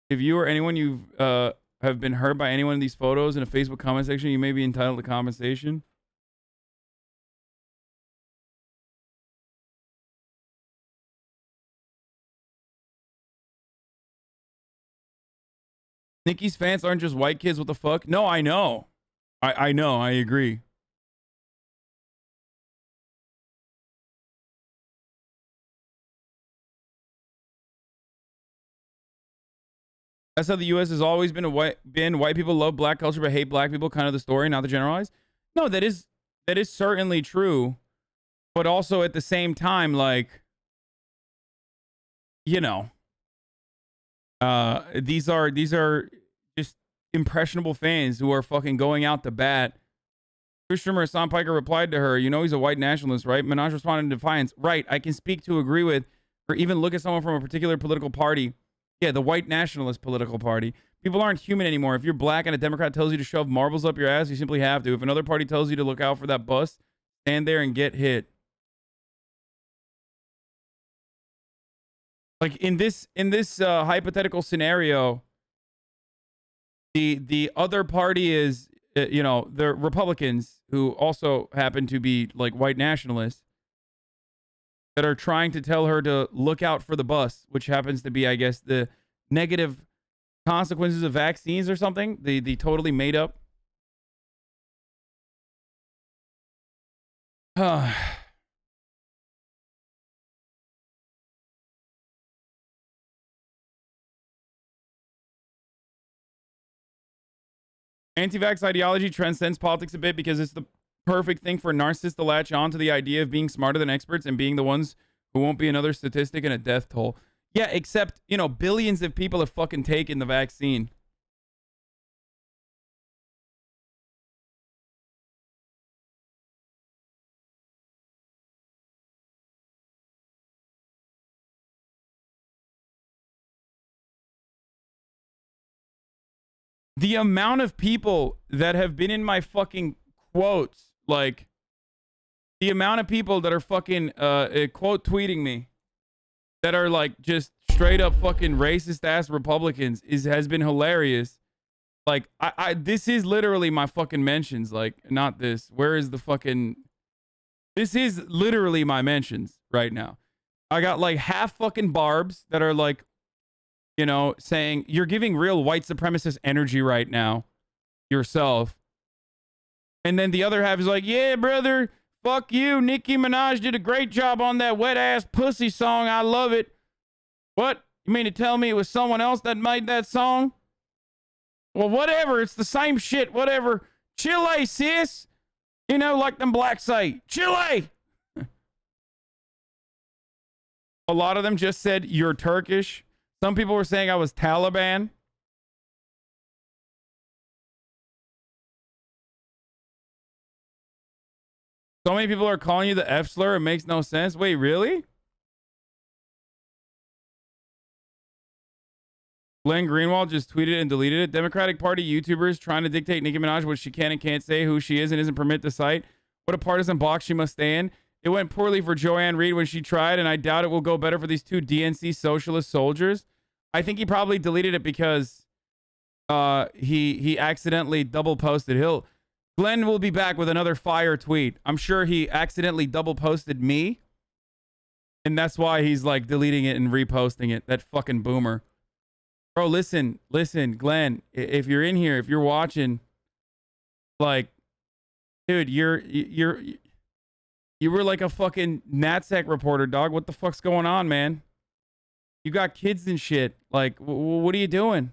If you or anyone you've have been hurt by any one of these photos in a Facebook comment section, you may be entitled to compensation. Nicki's fans aren't just white kids. What the fuck? No, I know. I know. I agree. That's how the U.S. has always been. White people love black culture but hate black people. Kind of the story, not the generalized. No, that is certainly true, but also at the same time, like, you know, these are just impressionable fans who are fucking going out to bat. Twitch streamer Hasan Piker replied to her, "You know he's a white nationalist, right?" Minaj responded in defiance, "Right, I can speak to, agree with, or even look at someone from a particular political party. Yeah, the white nationalist political party. People aren't human anymore. If you're black and a Democrat tells you to shove marbles up your ass, you simply have to. If another party tells you to look out for that bus, stand there and get hit." Like in this hypothetical scenario, the other party is, you know, the Republicans, who also happen to be like white nationalists, that are trying to tell her to look out for the bus, which happens to be, I guess, the negative consequences of vaccines or something. The totally made up. Anti-vax ideology transcends politics a bit because it's the perfect thing for narcissists to latch on to the idea of being smarter than experts and being the ones who won't be another statistic and a death toll. Yeah, except, you know, billions of people have fucking taken the vaccine. The amount of people that have been in my fucking quotes, like, the amount of people that are fucking quote tweeting me that are like just straight up fucking racist ass Republicans has been hilarious. Like, this is literally my fucking mentions. Like, not this. Where is the fucking... This is literally my mentions right now. I got like half fucking barbs that are like, you know, saying, "You're giving real white supremacist energy right now yourself." And then the other half is like, "Yeah, brother, fuck you. Nicki Minaj did a great job on that wet ass pussy song. I love it." What? You mean to tell me it was someone else that made that song? Well, whatever. It's the same shit. Whatever. Chile, sis. You know, like them blacks say. Chile. A lot of them just said, "You're Turkish." Some people were saying I was Taliban. So many people are calling you the F slur. It makes no sense. Wait, really? Glenn Greenwald just tweeted and deleted it. Democratic Party YouTubers trying to dictate Nicki Minaj what she can and can't say, who she is and isn't permitted to cite. What a partisan box she must stay in. It went poorly for Joanne Reed when she tried, and I doubt it will go better for these two DNC socialist soldiers. I think he probably deleted it because he accidentally double posted. Glenn will be back with another fire tweet. I'm sure he accidentally double posted me, and that's why he's like deleting it and reposting it. That fucking boomer. Bro, listen, Glenn, if you're in here, if you're watching, like, dude, you're You were like a fucking NatSec reporter, dog. What the fuck's going on, man? You got kids and shit. Like, what are you doing?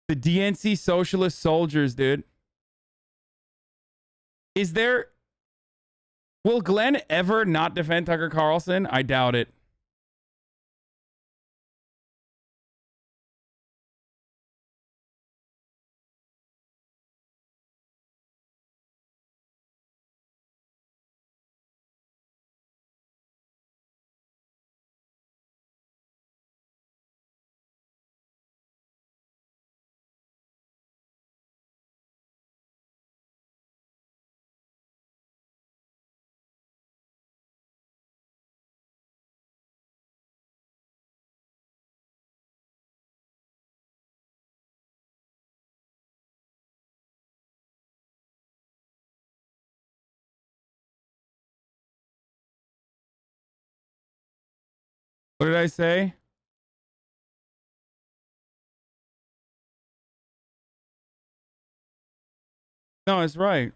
The DNC socialist soldiers, dude. Is there... Will Glenn ever not defend Tucker Carlson? I doubt it. What did I say? No, it's right.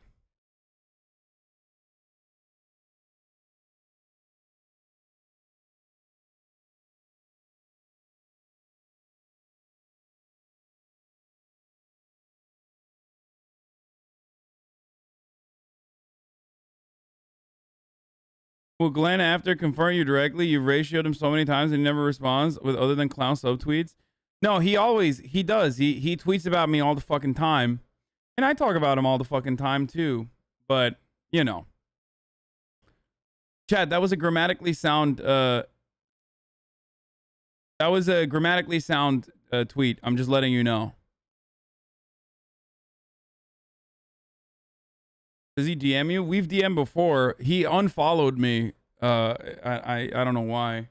Will Glenn, after confronting you directly, you've ratioed him so many times and he never responds with other than clown subtweets? No, he does. He tweets about me all the fucking time. And I talk about him all the fucking time too. But, you know. Chad, that was a grammatically sound tweet. I'm just letting you know. Does he DM you? We've DM'd before. He unfollowed me. I don't know why.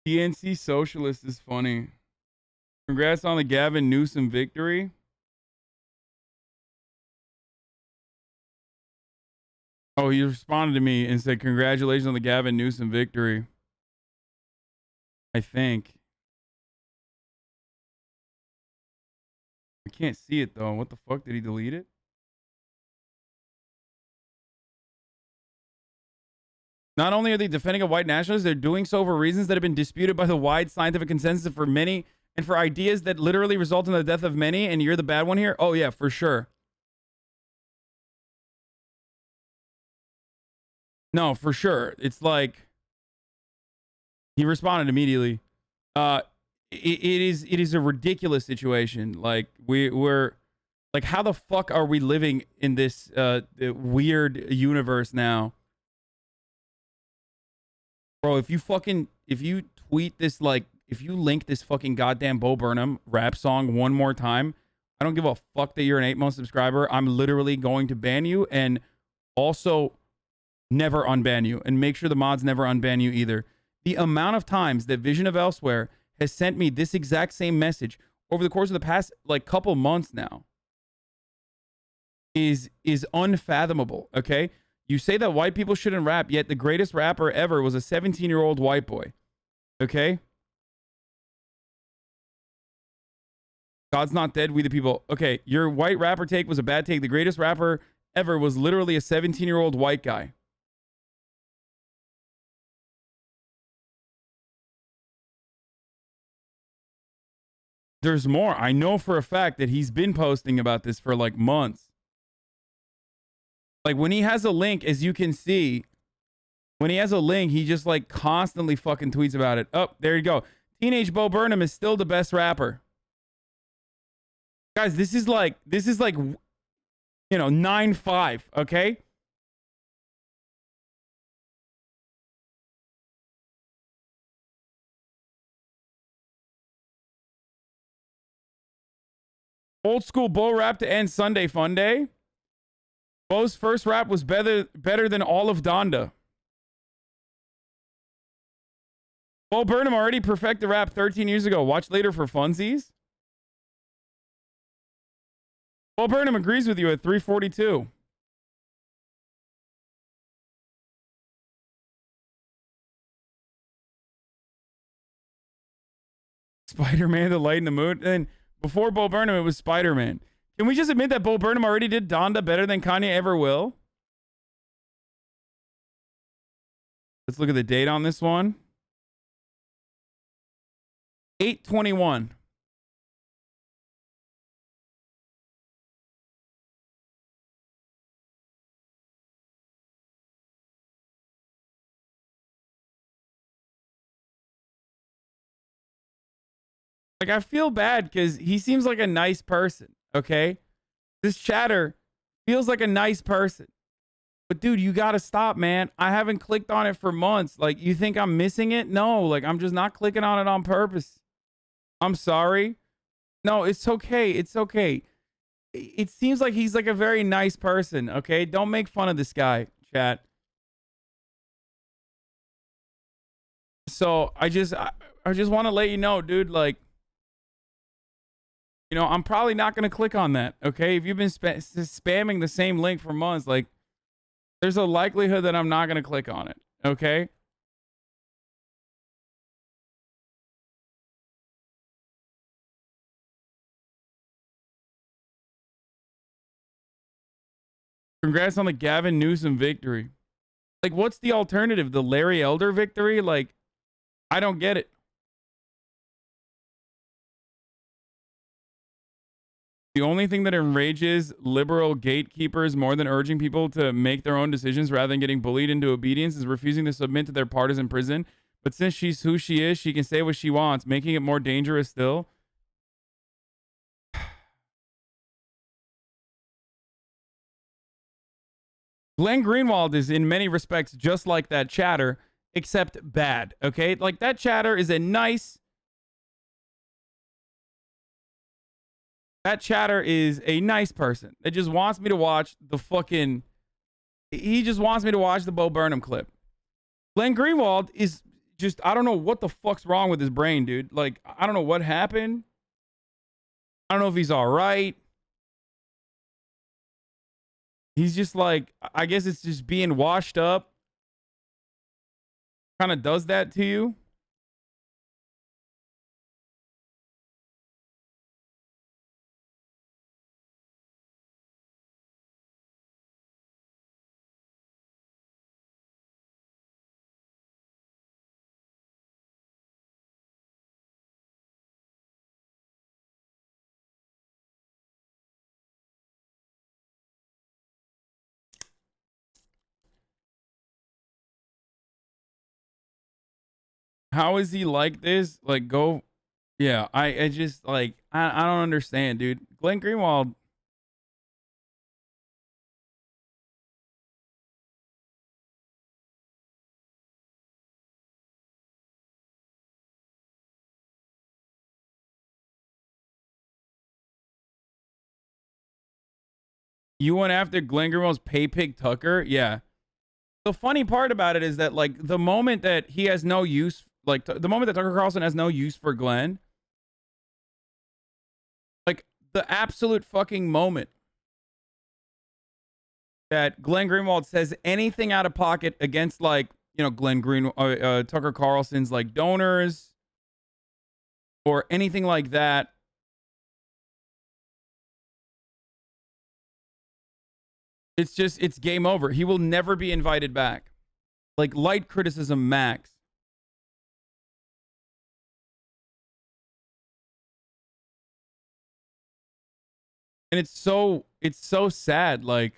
DNC Socialist is funny. Congrats on the Gavin Newsom victory. Oh, he responded to me and said, congratulations on the Gavin Newsom victory. I think. I can't see it, though. What the fuck? Did he delete it? Not only are they defending a white nationalist, they're doing so for reasons that have been disputed by the wide scientific consensus for many and for ideas that literally result in the death of many, and you're the bad one here? Oh, yeah, for sure. No, for sure. It's like... He responded immediately. It is a ridiculous situation. Like, we're... Like, how the fuck are we living in this weird universe now? Bro, if you tweet this, like, if you link this fucking goddamn Bo Burnham rap song one more time, I don't give a fuck that you're an 8-month subscriber. I'm literally going to ban you and also never unban you, and make sure the mods never unban you either. The amount of times that Vision of Elsewhere has sent me this exact same message over the course of the past, like, couple months now is unfathomable, okay? You say that white people shouldn't rap, yet the greatest rapper ever was a 17-year-old white boy. Okay? God's not dead, we the people. Okay, your white rapper take was a bad take. The greatest rapper ever was literally a 17-year-old white guy. There's more. I know for a fact that he's been posting about this for like months. Like, when he has a link, as you can see, when he has a link, he just, like, constantly fucking tweets about it. Oh, there you go. Teenage Bo Burnham is still the best rapper. Guys, this is like, you know, 9-5, okay? Old school bull rap to end Sunday Fun Day. Bo's first rap was better than all of Donda. Bo Burnham already perfected rap 13 years ago. Watch later for funsies. Bo Burnham agrees with you at 342. Spider-Man, The Light in the Moon. And before Bo Burnham, it was Spider-Man. Can we just admit that Bo Burnham already did Donda better than Kanye ever will? Let's look at the date on this one. 8/21. Like, I feel bad because he seems like a nice person, okay? This chatter feels like a nice person. But, dude, you got to stop, man. I haven't clicked on it for months. Like, you think I'm missing it? No, like, I'm just not clicking on it on purpose. I'm sorry. No, it's okay. It's okay. It seems like he's like a very nice person, okay? Don't make fun of this guy, chat. So, I just want to let you know, dude, like, you know, I'm probably not going to click on that, okay? If you've been spamming the same link for months, like, there's a likelihood that I'm not going to click on it, okay? Congrats on the Gavin Newsom victory. Like, what's the alternative? The Larry Elder victory? Like, I don't get it. The only thing that enrages liberal gatekeepers more than urging people to make their own decisions rather than getting bullied into obedience is refusing to submit to their partisan prison. But since she's who she is, she can say what she wants, making it more dangerous still. Glenn Greenwald is in many respects just like that chatter, except bad, okay? Like, that chatter is a nice... That chatter is a nice person that just wants me to watch the fucking... He just wants me to watch the Bo Burnham clip. Glenn Greenwald is just... I don't know what the fuck's wrong with his brain, dude. Like, I don't know what happened. I don't know if he's all right. He's just like... I guess it's just being washed up. Kind of does that to you. How is he like this? Like, go... Yeah, I just, like... I don't understand, dude. Glenn Greenwald... You went after Glenn Greenwald's Pay Pig Tucker? Yeah. The funny part about it is that, like, the moment that he has no use... Like, the moment that Tucker Carlson has no use for Glenn... Like, the absolute fucking moment that Glenn Greenwald says anything out of pocket against, like, you know, Tucker Carlson's, like, donors or anything like that. It's just, it's game over. He will never be invited back. Like, light criticism max. And it's so sad, like...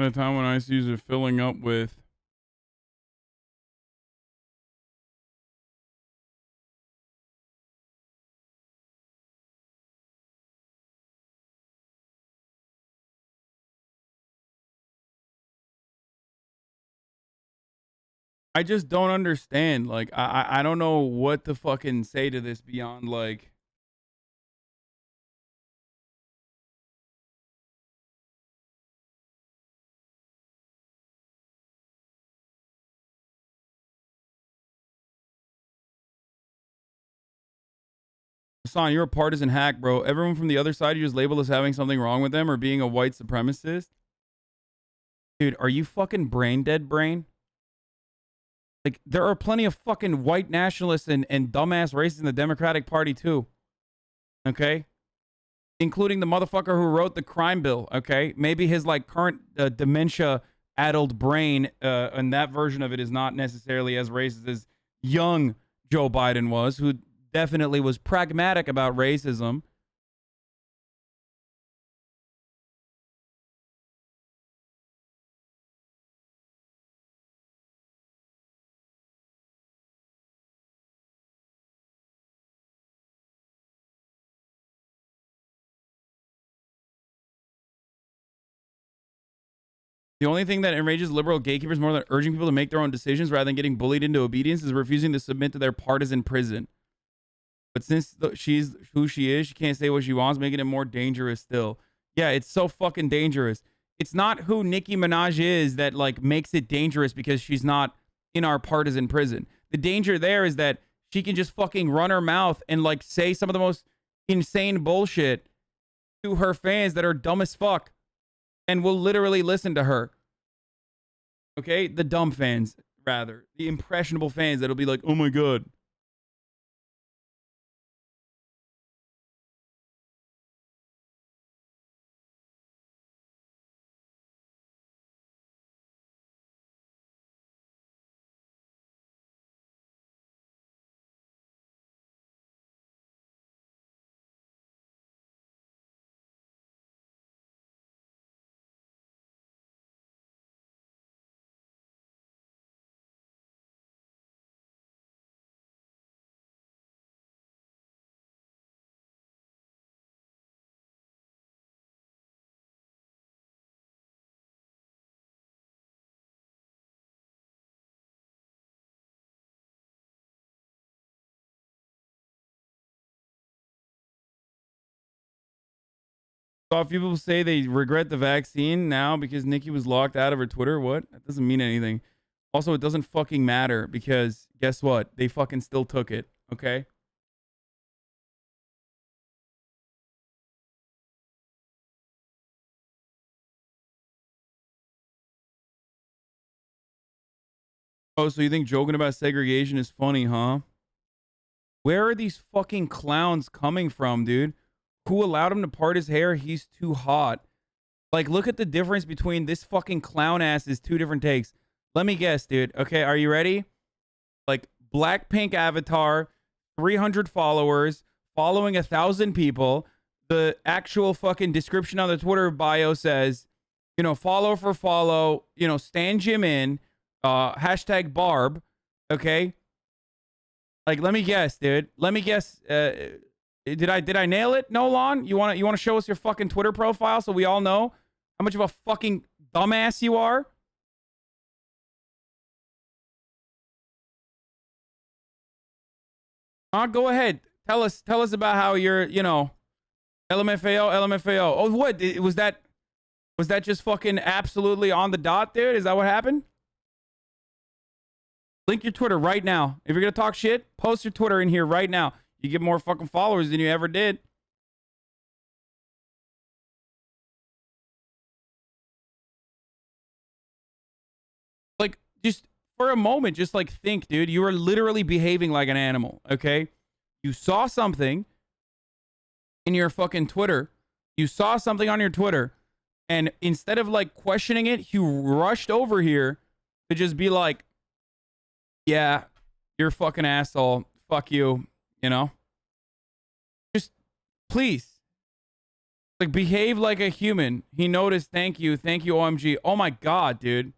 At a time when ICUs are filling up with I just don't understand. Like, I don't know what to fucking say to this beyond like. Hasan, you're a partisan hack, bro. Everyone from the other side you just label as having something wrong with them or being a white supremacist. Dude, are you fucking brain dead, brain? Like, there are plenty of fucking white nationalists and dumbass racists in the Democratic Party, too. Okay? Including the motherfucker who wrote the crime bill, okay? Maybe his, like, current dementia-addled brain, and that version of it is not necessarily as racist as young Joe Biden was, who definitely was pragmatic about racism. The only thing that enrages liberal gatekeepers more than urging people to make their own decisions rather than getting bullied into obedience is refusing to submit to their partisan prison. But since she's who she is, she can't say what she wants, making it more dangerous still. Yeah, it's so fucking dangerous. It's not who Nicki Minaj is that like makes it dangerous because she's not in our partisan prison. The danger there is that she can just fucking run her mouth and like say some of the most insane bullshit to her fans that are dumb as fuck and will literally listen to her. Okay? The dumb fans, rather. The impressionable fans that'll be like, oh my God. So if people say they regret the vaccine now because Nicki was locked out of her Twitter, what? That doesn't mean anything. Also, it doesn't fucking matter because guess what? They fucking still took it, okay? Oh, so you think joking about segregation is funny, huh? Where are these fucking clowns coming from, dude? Who allowed him to part his hair? He's too hot. Like, look at the difference between this fucking clown ass's two different takes. Let me guess, dude. Okay, are you ready? Like, Blackpink avatar, 300 followers, following 1,000 people. The actual fucking description on the Twitter bio says, you know, follow for follow, you know, Stan Jim in, hashtag Barb, okay? Like, let me guess, dude. Let me guess, did I nail it, Nolan? You wanna show us your fucking Twitter profile so we all know how much of a fucking dumbass you are? Go ahead. Tell us about how you're, you know, LMFAO. Oh, what? Was that just fucking absolutely on the dot, dude? Is that what happened? Link your Twitter right now. If you're gonna talk shit, post your Twitter in here right now. You get more fucking followers than you ever did. Like, just for a moment, just like think, dude. You are literally behaving like an animal, okay? You saw something in your fucking Twitter. You saw something on your Twitter. And instead of like questioning it, you rushed over here to just be like, yeah, you're a fucking asshole. Fuck you, you know? Just, please. Like, behave like a human. He noticed. Thank you, OMG. Oh my god, dude.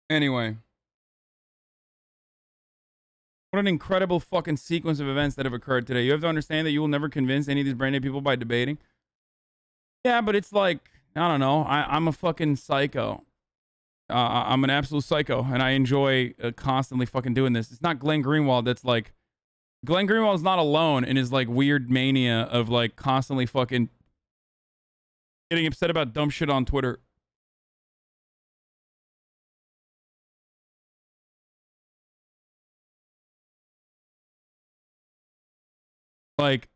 Anyway. What an incredible fucking sequence of events that have occurred today. You have to understand that you will never convince any of these brain dead people by debating. Yeah, but it's like, I don't know. I'm a fucking psycho. I'm an absolute psycho, and I enjoy constantly fucking doing this. It's not Glenn Greenwald that's like... Glenn Greenwald's not alone in his like weird mania of like constantly fucking getting upset about dumb shit on Twitter. Like,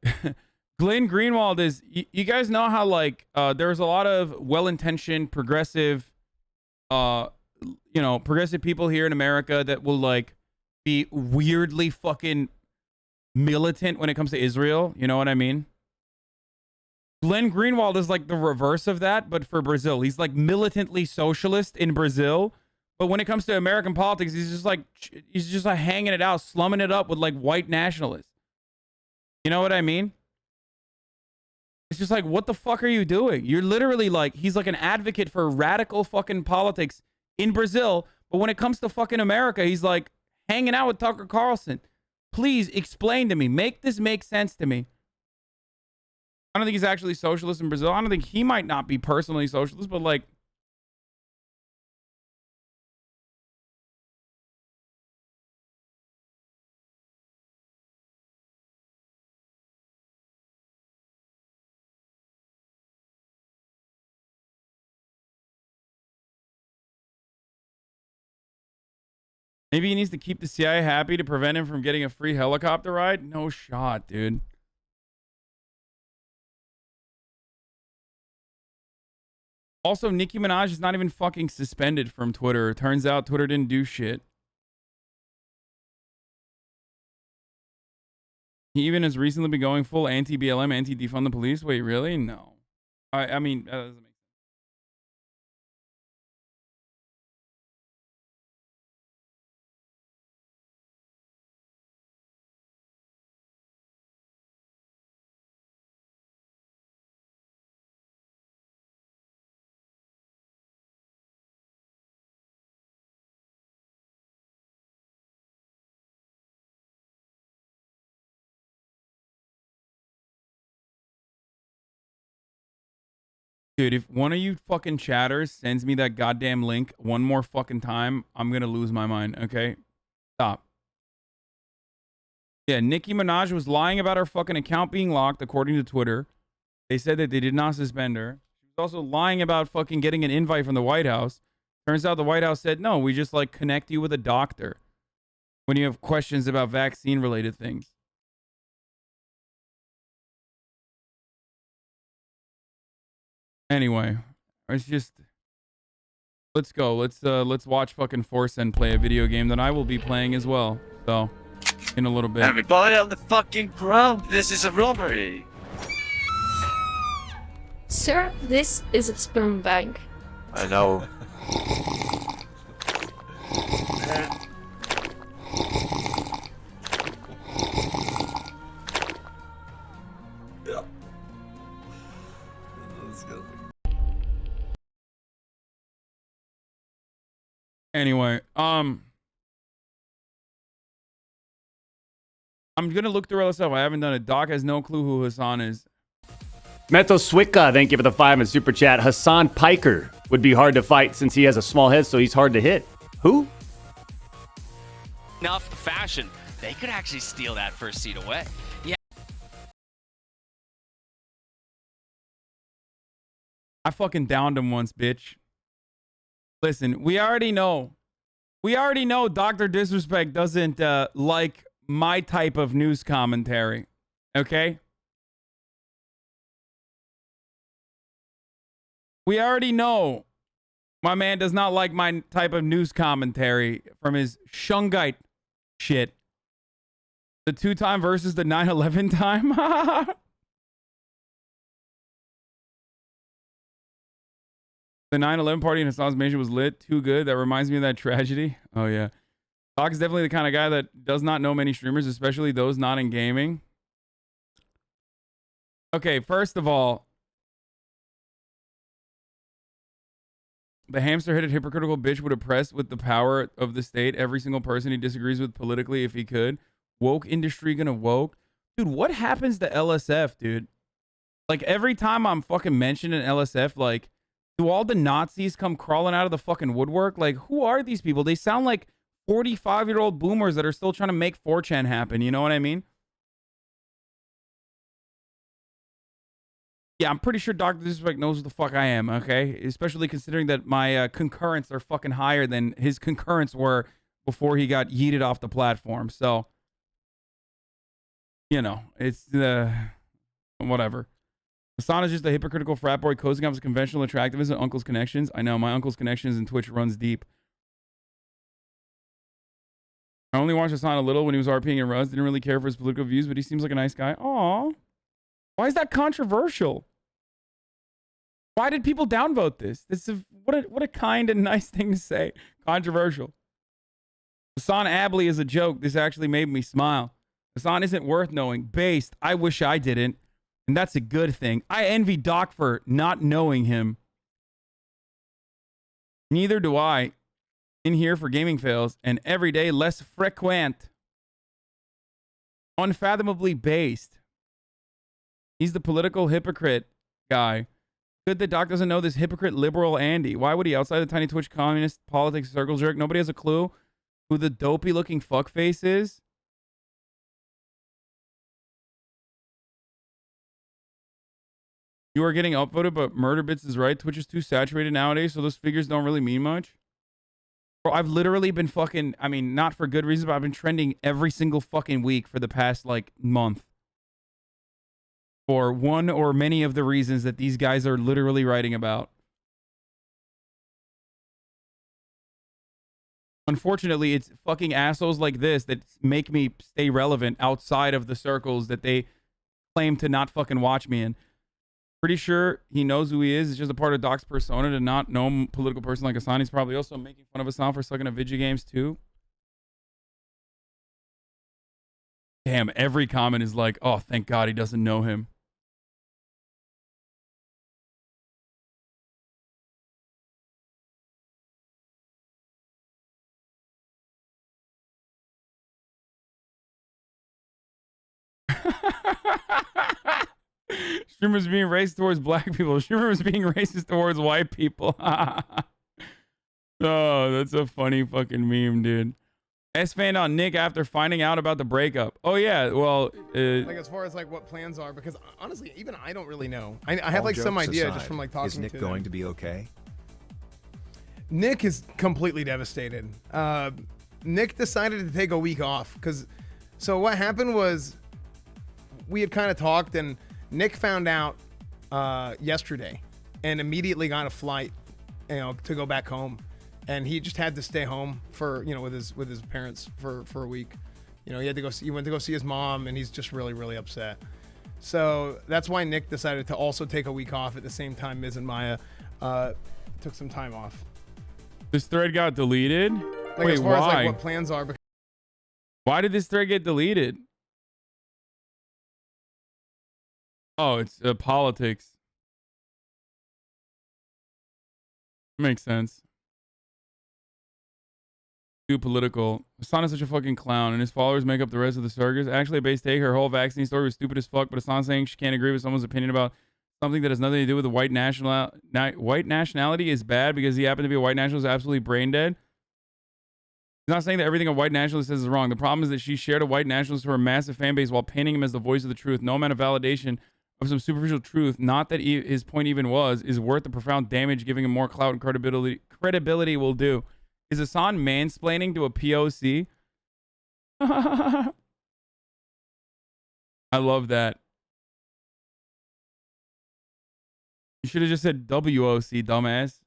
Glenn Greenwald is, you guys know how like there's a lot of well-intentioned progressive, progressive people here in America that will like be weirdly fucking militant when it comes to Israel. You know what I mean? Glenn Greenwald is like the reverse of that, but for Brazil. He's like militantly socialist in Brazil, but when it comes to American politics, he's just like hanging it out, slumming it up with like white nationalists. You know what I mean? It's just like, what the fuck are you doing? You're literally like, he's like an advocate for radical fucking politics in Brazil, but when it comes to fucking America, he's like hanging out with Tucker Carlson. Please explain to me. Make this make sense to me. I don't think he's actually socialist in Brazil. I don't think he might not be personally socialist, but like, maybe he needs to keep the CIA happy to prevent him from getting a free helicopter ride? No shot, dude. Also, Nicki Minaj is not even fucking suspended from Twitter. Turns out Twitter didn't do shit. He even has recently been going full anti-BLM, anti-defund the police. Wait, really? No. I mean, that doesn't make sense. Dude, if one of you fucking chatters sends me that goddamn link one more fucking time, I'm gonna lose my mind, okay? Stop. Yeah, Nicki Minaj was lying about her fucking account being locked, according to Twitter. They said that they did not suspend her. She was also lying about fucking getting an invite from the White House. Turns out the White House said, no, we just like connect you with a doctor when you have questions about vaccine-related things. Anyway, it's just, let's go. Let's watch fucking Force and play a video game that I will be playing as well. So, in a little bit. Everybody on the fucking ground. This is a robbery. Sir, this is a sperm bank. I know. Anyway, I'm gonna look through all this stuff. I haven't done it. Doc has no clue who Hasan is. Meto Swicka, thank you for the 5 and super chat. Hassan Piker would be hard to fight since he has a small head, so he's hard to hit. Who? Enough fashion. They could actually steal that first seat away. Yeah. I fucking downed him once, bitch. Listen, we already know Dr. Disrespect doesn't like my type of news commentary. Okay? We already know My man does not like my type of news commentary from his Shungite shit. The 2-time versus the 9/11 time. The 9/11 party in Hassan's mansion was lit. Too good. That reminds me of that tragedy. Oh, yeah. Doc is definitely the kind of guy that does not know many streamers, especially those not in gaming. Okay, first of all, the hamster-headed hypocritical bitch would oppress with the power of the state every single person he disagrees with politically if he could. Woke industry gonna woke. Dude, what happens to LSF, dude? Like, every time I'm fucking mentioning LSF, like, do all the Nazis come crawling out of the fucking woodwork? Like, who are these people? They sound like 45-year-old boomers that are still trying to make 4chan happen. You know what I mean? Yeah, I'm pretty sure Dr. Disrespect knows what the fuck I am, okay? Especially considering that my concurrents are fucking higher than his concurrents were before he got yeeted off the platform. So, you know, it's whatever. Hasan is just a hypocritical frat boy coasting off his conventional attractivism and uncle's connections. I know, my uncle's connections in Twitch runs deep. I only watched Hasan a little when he was RPing in Ruz. Didn't really care for his political views, but he seems like a nice guy. Aw. Why is that controversial? Why did people downvote this? This is what a kind and nice thing to say. Controversial. HasanAbi is a joke. This actually made me smile. Hasan isn't worth knowing. Based. I wish I didn't. And that's a good thing. I envy Doc for not knowing him. Neither do I. In here for gaming fails. And every day less frequent. Unfathomably based. He's the political hypocrite guy. Good that Doc doesn't know this hypocrite liberal Andy. Why would he? Outside the tiny Twitch communist politics circle jerk, nobody has a clue who the dopey looking fuckface is. You are getting upvoted, but Murder Bits is right. Twitch is too saturated nowadays, so those figures don't really mean much. Bro, I've literally been fucking, I mean, not for good reasons, but I've been trending every single fucking week for the past, like, month. For one or many of the reasons that these guys are literally writing about. Unfortunately, it's fucking assholes like this that make me stay relevant outside of the circles that they claim to not fucking watch me in. Pretty sure he knows who he is. It's just a part of Doc's persona to not know a political person like Hasan. He's probably also making fun of Hasan for sucking at video games too. Damn, every comment is like, oh, thank God he doesn't know him. Streamers being racist towards black people. Streamers being racist towards white people. Oh, that's a funny fucking meme, dude. S-fan on Nick after finding out about the breakup. Oh, yeah. Well, like as far as like what plans are, because honestly, even I don't really know. I have like some idea just from like talking to them. Is Nick going to be okay? Nick is completely devastated. Nick decided to take a week off because, so what happened was we had kind of talked and Nick found out yesterday and immediately got a flight, to go back home. And he just had to stay home for, with his parents for a week. He had to go he went to go see his mom and he's just really, really upset. So that's why Nick decided to also take a week off at the same time Miz and Maya took some time off. This thread got deleted? Like, wait, as far as like what plans are. Why did this thread get deleted? Oh, it's politics. Makes sense. Too political. Hasan is such a fucking clown, and his followers make up the rest of the circus. Actually, a base take. Her whole vaccine story was stupid as fuck, but Hasan saying she can't agree with someone's opinion about something that has nothing to do with the white nationality is bad because he happened to be a white nationalist absolutely brain dead. He's not saying that everything a white nationalist says is wrong. The problem is that she shared a white nationalist for a massive fan base while painting him as the voice of the truth. No amount of validation of some superficial truth, not that his point even was, is worth the profound damage giving him more clout and credibility will do. Is Hasan mansplaining to a POC? I love that. You should have just said WOC, dumbass.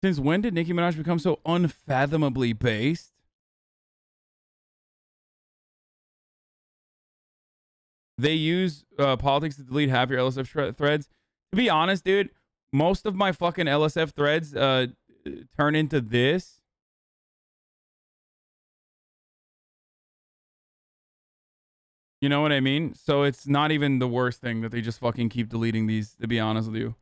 Since when did Nicki Minaj become so unfathomably based? They use politics to delete half your LSF threads. To be honest, dude, most of my fucking LSF threads turn into this. You know what I mean? So it's not even the worst thing that they just fucking keep deleting these, to be honest with you.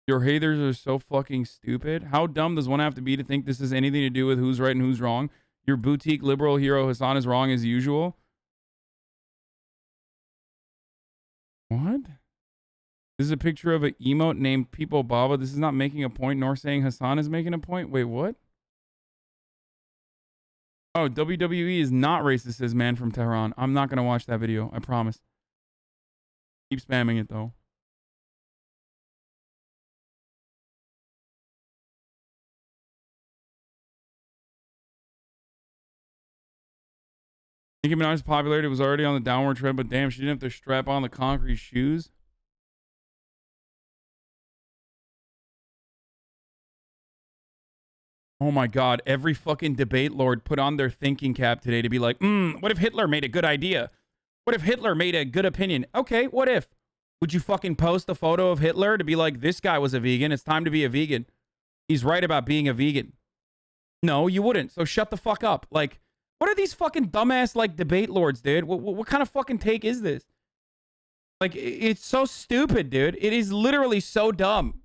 Your haters are so fucking stupid. How dumb does one have to be to think this has anything to do with who's right and who's wrong? Your boutique liberal hero Hasan is wrong as usual. What? This is a picture of an emote named PepeLa. This is not making a point nor saying Hasan is making a point. Wait, what? Oh, WWE is not racist, says man from Tehran. I'm not going to watch that video. I promise. Keep spamming it, though. Nicki Minaj's popularity was already on the downward trend, but damn, she didn't have to strap on the concrete shoes. Oh my God, every fucking debate lord put on their thinking cap today to be like, what if Hitler made a good idea? What if Hitler made a good opinion? Okay, what if? Would you fucking post a photo of Hitler to be like, this guy was a vegan, it's time to be a vegan. He's right about being a vegan. No, you wouldn't, so shut the fuck up. Like, what are these fucking dumbass, like, debate lords, dude? What kind of fucking take is this? Like, it's so stupid, dude. It is literally so dumb.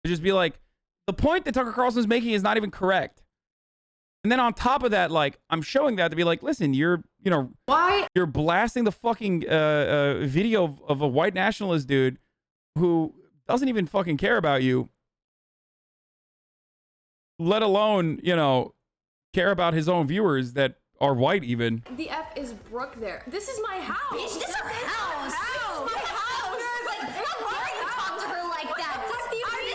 To just be like, the point that Tucker Carlson's making is not even correct. And then on top of that, like, I'm showing that to be like, listen, you're blasting the fucking video of a white nationalist dude who doesn't even fucking care about you, let alone, care about his own viewers that are white even. The F is Brooke there. This is my house. Bitch, this is her house. This is my house. Like, how dare you talk to her like that? She lives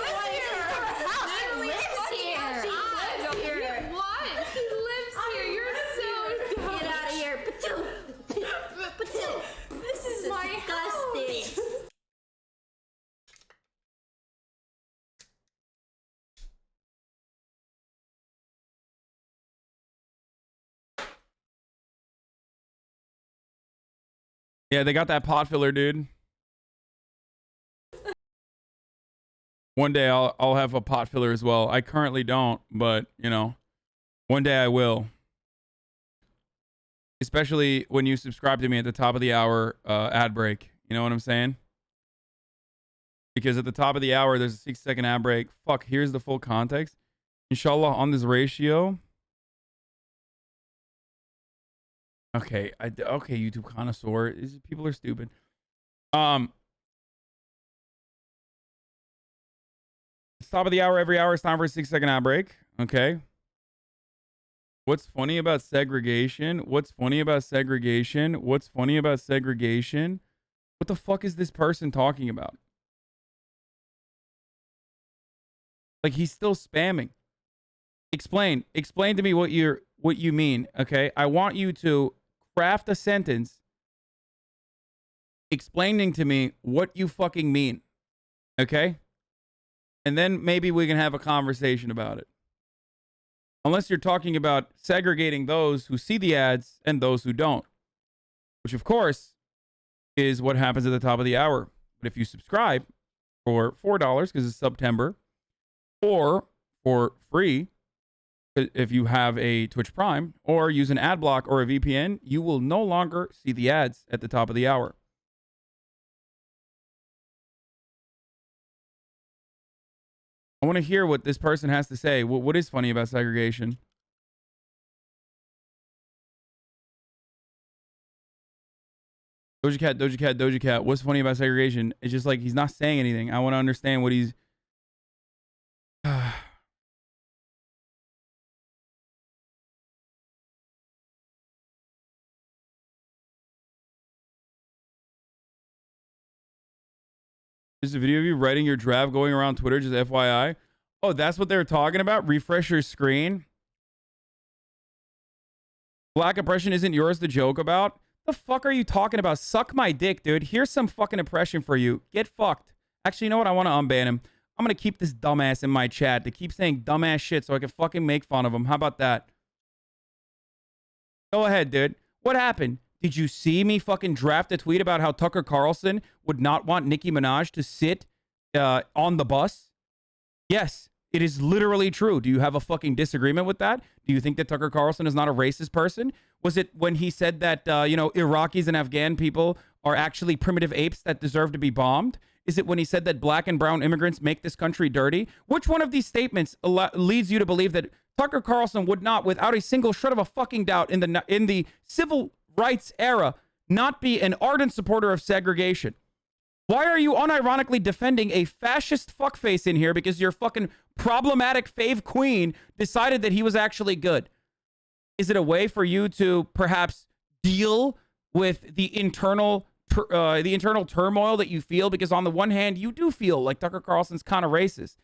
here. What? He lives here. You're so dumb. Get out of here. Patu. This is my house. Yeah, they got that pot filler, dude. One day I'll have a pot filler as well. I currently don't, but, one day I will. Especially when you subscribe to me at the top of the hour ad break. You know what I'm saying? Because at the top of the hour, there's a 6-second ad break. Fuck, here's the full context. Inshallah, on this ratio. Okay, okay, YouTube connoisseur. People are stupid. It's top of the hour, every hour. It's time for a 6-second ad break. Okay. What's funny about segregation? What's funny about segregation? What's funny about segregation? What the fuck is this person talking about? Like, he's still spamming. Explain to me what you mean. Okay, I want you to craft a sentence explaining to me what you fucking mean. Okay? And then maybe we can have a conversation about it. Unless you're talking about segregating those who see the ads and those who don't. Which, of course, is what happens at the top of the hour. But if you subscribe for $4 because it's September, or for free if you have a Twitch Prime, or use an ad block or a VPN, you will no longer see the ads at the top of the hour. I want to hear what this person has to say. What is funny about segregation? Doja Cat. What's funny about segregation? It's just like he's not saying anything. I want to understand what he's... There's a video of you writing your draft going around Twitter, just FYI. Oh, that's what they were talking about? Refresh your screen. Black oppression isn't yours to joke about? The fuck are you talking about? Suck my dick, dude. Here's some fucking oppression for you. Get fucked. Actually, you know what? I want to unban him. I'm gonna keep this dumbass in my chat to keep saying dumbass shit so I can fucking make fun of him. How about that? Go ahead, dude. What happened? Did you see me fucking draft a tweet about how Tucker Carlson would not want Nicki Minaj to sit on the bus? Yes, it is literally true. Do you have a fucking disagreement with that? Do you think that Tucker Carlson is not a racist person? Was it when he said that, you know, Iraqis and Afghan people are actually primitive apes that deserve to be bombed? Is it when he said that black and brown immigrants make this country dirty? Which one of these statements leads you to believe that Tucker Carlson would not, without a single shred of a fucking doubt, in the civil rights era, not be an ardent supporter of segregation? Why are you unironically defending a fascist fuckface in here because your fucking problematic fave queen decided that he was actually good? Is it a way for you to perhaps deal with the internal turmoil that you feel? Because on the one hand, you do feel like Tucker Carlson's kind of racist.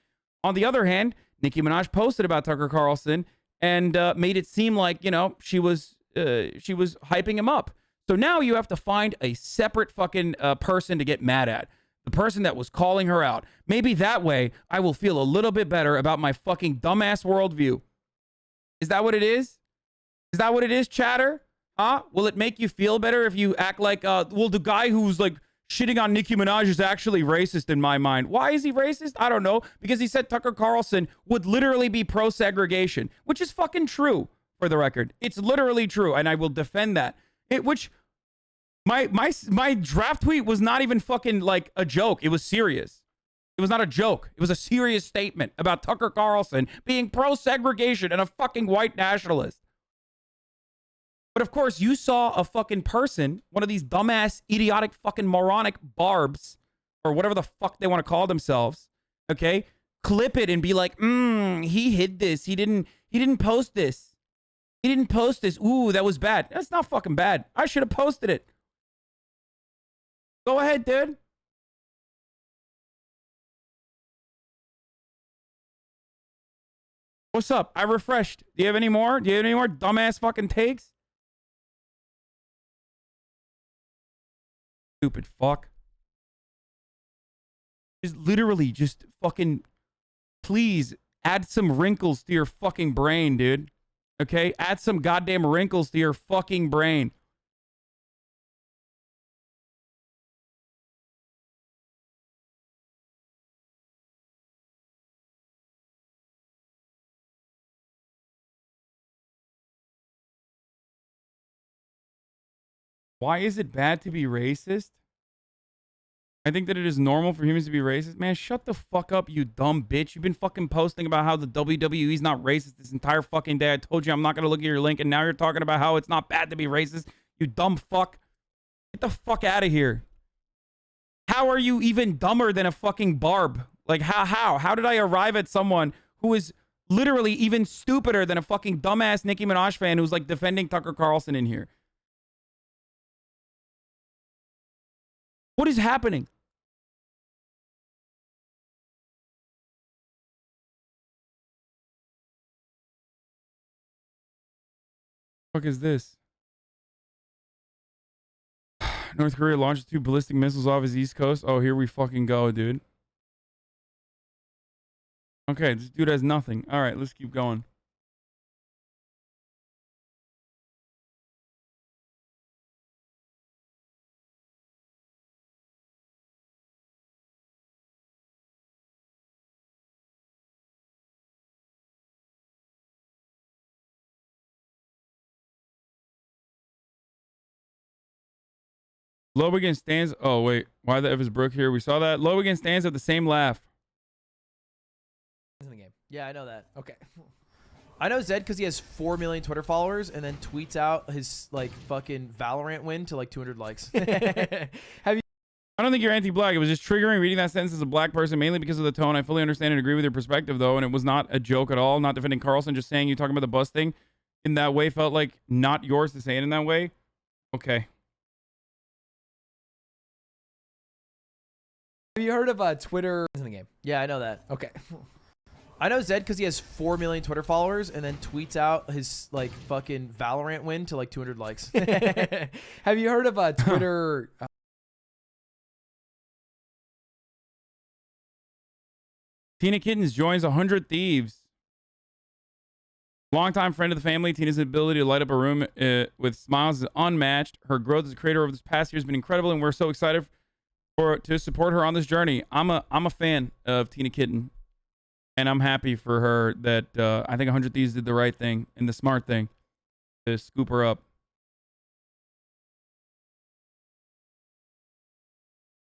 On the other hand, Nicki Minaj posted about Tucker Carlson and made it seem like, you know, she was hyping him up. So now you have to find a separate fucking person to get mad at. The person that was calling her out. Maybe that way I will feel a little bit better about my fucking dumbass worldview. Is that what it is? Is that what it is, chatter? Huh? Will it make you feel better if you act like, well, the guy who's like shitting on Nicki Minaj is actually racist in my mind. Why is he racist? I don't know. Because he said Tucker Carlson would literally be pro-segregation, which is fucking true, for the record. It's literally true, and I will defend that. My draft tweet was not even fucking like a joke. It was serious. It was not a joke. It was a serious statement about Tucker Carlson being pro-segregation and a fucking white nationalist. But of course, you saw a fucking person, one of these dumbass, idiotic, fucking moronic barbs, or whatever the fuck they want to call themselves, okay? Clip it and be like, he hid this. He didn't post this. He didn't post this. Ooh, that was bad. That's not fucking bad. I should have posted it. Go ahead, dude. What's up? I refreshed. Do you have any more? Do you have any more dumbass fucking takes? Stupid fuck. Just literally just fucking please add some wrinkles to your fucking brain, dude. Okay? Add some goddamn wrinkles to your fucking brain. Why is it bad to be racist? I think that it is normal for humans to be racist. Man, shut the fuck up, you dumb bitch. You've been fucking posting about how the WWE's not racist this entire fucking day. I told you I'm not going to look at your link, and now you're talking about how it's not bad to be racist. You dumb fuck. Get the fuck out of here. How are you even dumber than a fucking barb? Like, how? How did I arrive at someone who is literally even stupider than a fucking dumbass Nicki Minaj fan who's like defending Tucker Carlson in here? What is happening? What the fuck is this? North Korea launches 2 ballistic missiles off its east coast. Oh, here we fucking go, dude. Okay, this dude has nothing. All right, let's keep going. Lowigan stands. Oh, wait. Why the F is Brooke here? We saw that. Lowigan stands at the same laugh. In the game. Yeah, I know that. Okay. I know Zed because he has 4 million Twitter followers and then tweets out his like fucking Valorant win to like 200 likes. Have you? I don't think you're anti-black. It was just triggering reading that sentence as a black person, mainly because of the tone. I fully understand and agree with your perspective, though, and it was not a joke at all. Not defending Carlson, just saying you talking about the bus thing in that way felt like not yours to say it in that way. Okay. Have you heard of Twitter in the game? Yeah, I know that. Okay. I know Zed because he has 4 million Twitter followers and then tweets out his like fucking Valorant win to like 200 likes. Have you heard of Twitter? Tina Kittens joins 100 Thieves. Longtime friend of the family, Tina's ability to light up a room with smiles is unmatched. Her growth as a creator over this past year has been incredible, and we're so excited to support her on this journey. I'm a fan of Tina Kitten, and I'm happy for her that I think 100 Thieves did the right thing and the smart thing to scoop her up.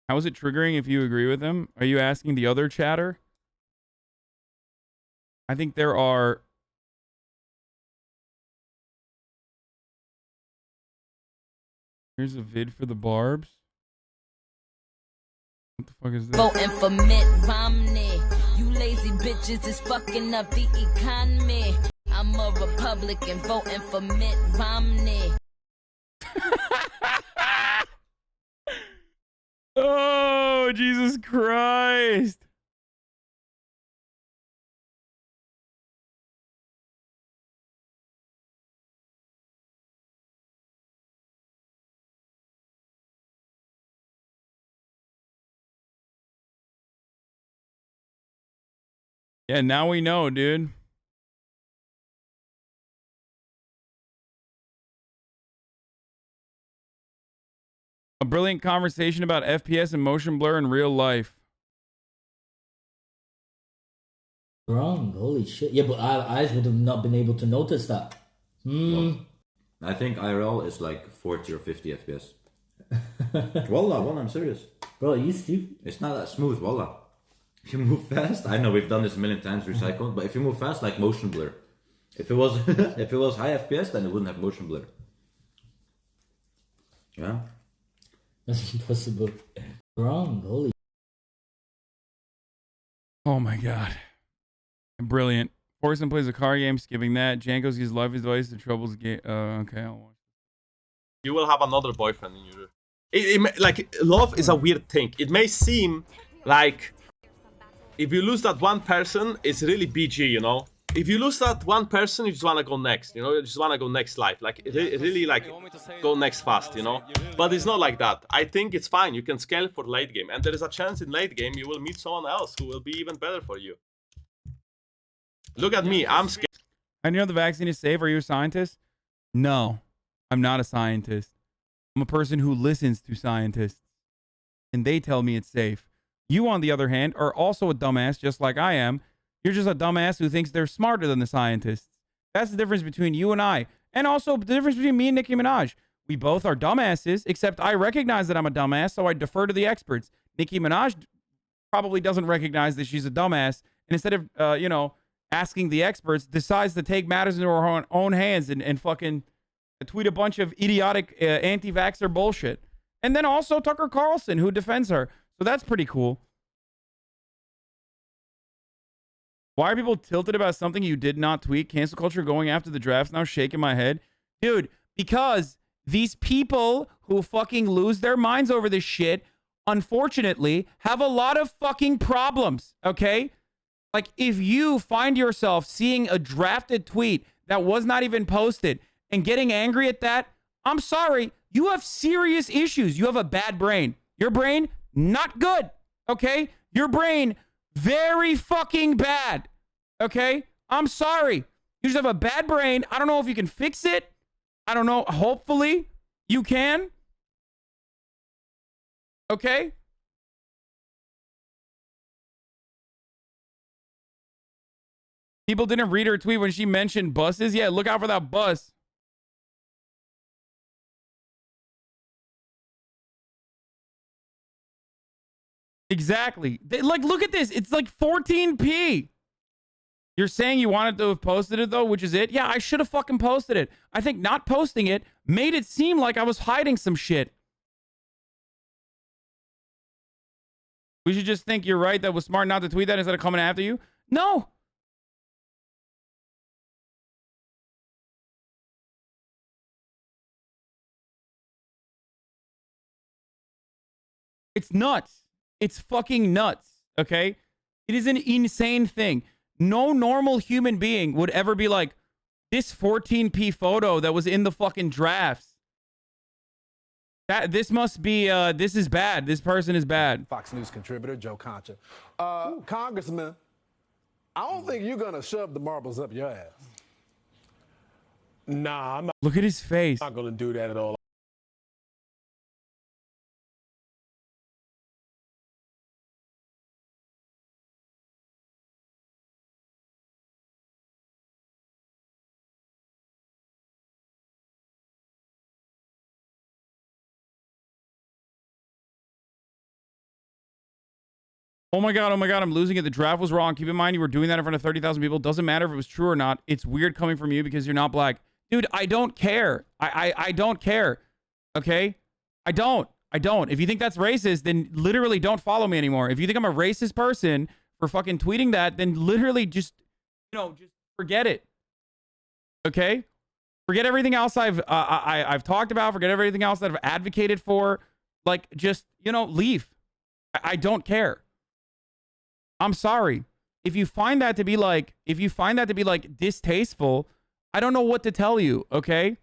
How is it triggering if you agree with him? Are you asking the other chatter? I think there are... Here's a vid for the Barbs. What the fuck is this? Voting for Mitt Romney. You lazy bitches is fucking up the economy. I'm a Republican voting for Mitt Romney. Oh, Jesus Christ. Yeah, now we know, dude. A brilliant conversation about FPS and motion blur in real life. Wrong. Holy shit. Yeah, but our eyes would have not been able to notice that. Well, I think IRL is like 40 or 50 FPS. Wallah, I'm serious. Bro, you stupid. It's not that smooth, wallah. If you move fast, I know we've done this a million times, recycled, but if you move fast, like motion blur. If it was if it was high FPS, then it wouldn't have motion blur. Yeah. That's impossible. Wrong. Holy. Oh my god. Brilliant. Forsen plays a car game, skipping that. Jankos gives life advice to troubles game. Okay, I'll watch. You will have another boyfriend in your... like, love is a weird thing. It may seem like if you lose that one person, it's really BG, you know? If you lose that one person, you just want to go next, you know? You just want to go next life. Like, really, like, go next fast, you know? But it's not like that. I think it's fine. You can scale for late game. And there is a chance in late game you will meet someone else who will be even better for you. Look at me. I'm scared. I know the vaccine is safe. Are you a scientist? No, I'm not a scientist. I'm a person who listens to scientists. And they tell me it's safe. You, on the other hand, are also a dumbass just like I am. You're just a dumbass who thinks they're smarter than the scientists. That's the difference between you and I. And also the difference between me and Nicki Minaj. We both are dumbasses, except I recognize that I'm a dumbass, so I defer to the experts. Nicki Minaj probably doesn't recognize that she's a dumbass. And instead of, you know, asking the experts, decides to take matters into her own hands and fucking tweet a bunch of idiotic anti-vaxxer bullshit. And then also Tucker Carlson, who defends her. So that's pretty cool. Why are people tilted about something you did not tweet? Cancel culture going after the drafts now, shaking my head. Dude, because these people who fucking lose their minds over this shit, unfortunately, have a lot of fucking problems, okay? Like, if you find yourself seeing a drafted tweet that was not even posted and getting angry at that, I'm sorry, you have serious issues. You have a bad brain. Your brain, not good, okay? Your brain, very fucking bad, okay? I'm sorry. You just have a bad brain. I don't know if you can fix it. I don't know. Hopefully, you can. Okay? People didn't read her tweet when she mentioned buses. Yeah, look out for that bus. Exactly. Like, look at this. It's like 14p. You're saying you wanted to have posted it, though, which is it? Yeah, I should have fucking posted it. I think not posting it made it seem like I was hiding some shit. We should just think you're right. That was smart not to tweet that instead of coming after you. No. It's nuts. It's fucking nuts, okay? It is an insane thing. No normal human being would ever be like, this 14p photo that was in the fucking drafts. This must be, this is bad. This person is bad. Fox News contributor Joe Concha. Congressman, I don't think you're gonna shove the marbles up your ass. Nah, I'm Look at his face. not gonna do that at all. Oh my god, I'm losing it. The draft was wrong. Keep in mind you were doing that in front of 30,000 people. Doesn't matter if it was true or not. It's weird coming from you because you're not black. Dude, I don't care. I don't care. Okay? I don't. If you think that's racist, then literally don't follow me anymore. If you think I'm a racist person for fucking tweeting that, then literally just, just forget it. Okay? Forget everything else I've talked about. Forget everything else that I've advocated for. Like, just, leave. I don't care. I'm sorry. If you find that to be like distasteful, I don't know what to tell you, okay?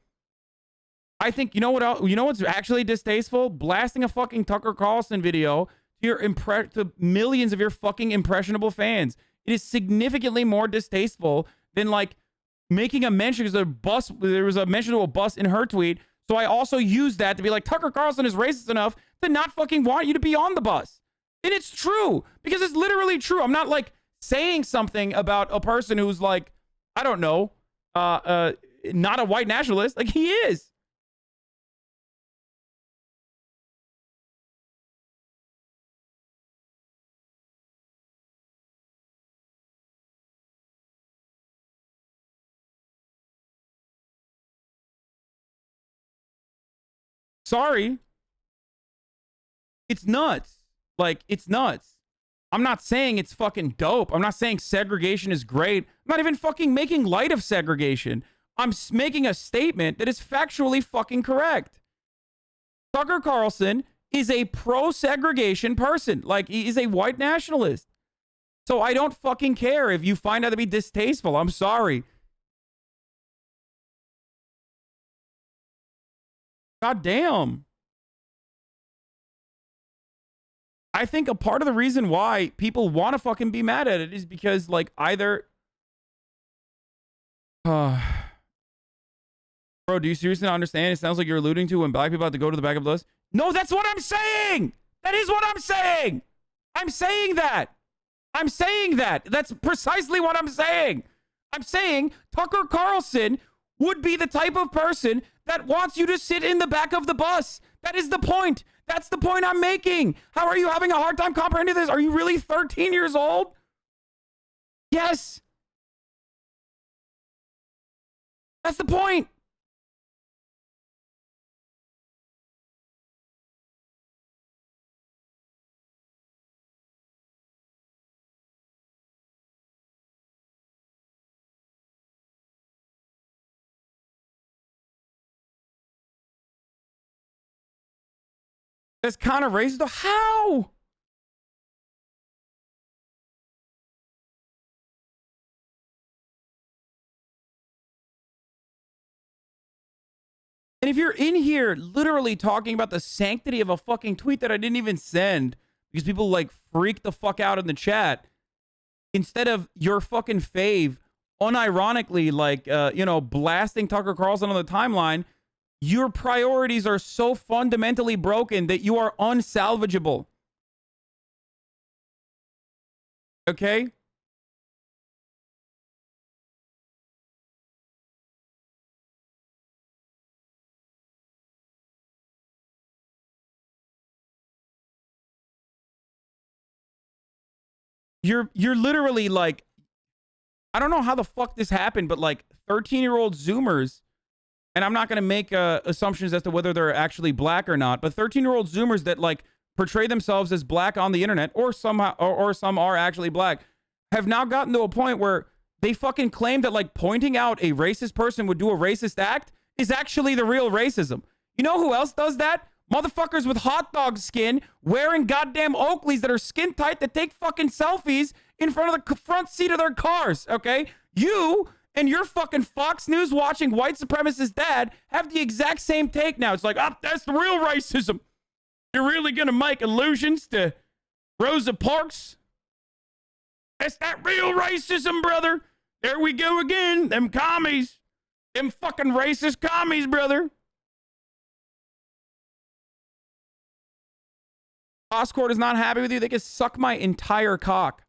I think, you know what's actually distasteful? Blasting a fucking Tucker Carlson video to millions of your fucking impressionable fans. It is significantly more distasteful than like making a mention because there was a mention of a bus in her tweet. So I also used that to be like, Tucker Carlson is racist enough to not fucking want you to be on the bus. And it's true because it's literally true. I'm not like saying something about a person who's like, I don't know, not a white nationalist. Like he is. Sorry. It's nuts. Like, it's nuts. I'm not saying it's fucking dope. I'm not saying segregation is great. I'm not even fucking making light of segregation. I'm making a statement that is factually fucking correct. Tucker Carlson is a pro-segregation person. Like, he is a white nationalist. So I don't fucking care if you find out to be distasteful. I'm sorry. God damn. I think a part of the reason why people want to fucking be mad at it is because, like, either... Bro, do you seriously not understand? It sounds like you're alluding to when black people have to go to the back of the bus. No, that's what I'm saying! That is what I'm saying! I'm saying that! I'm saying that! That's precisely what I'm saying! I'm saying Tucker Carlson would be the type of person that wants you to sit in the back of the bus. That is the point. That's the point I'm making. How are you having a hard time comprehending this? Are you really 13 years old? Yes. That's the point. That's kind of racist. How? And if you're in here literally talking about the sanctity of a fucking tweet that I didn't even send because people like freak the fuck out in the chat, instead of your fucking fave unironically like, blasting Tucker Carlson on the timeline, your priorities are so fundamentally broken that you are unsalvageable. Okay? You're literally like, I don't know how the fuck this happened, but like 13-year-old Zoomers, and I'm not going to make assumptions as to whether they're actually black or not, but 13-year-old Zoomers that like portray themselves as black on the internet, or somehow, or some are actually black, have now gotten to a point where they fucking claim that like pointing out a racist person would do a racist act is actually the real racism. You know who else does that? Motherfuckers with hot dog skin wearing goddamn Oakleys that are skin tight that take fucking selfies in front of the front seat of their cars, okay? You and your fucking Fox News watching white supremacist dad have the exact same take now. It's like, oh, that's the real racism. You're really going to make allusions to Rosa Parks That's that real racism, brother. There we go again. Them commies. Them fucking racist commies, brother. Oscord is not happy with you. They can suck my entire cock.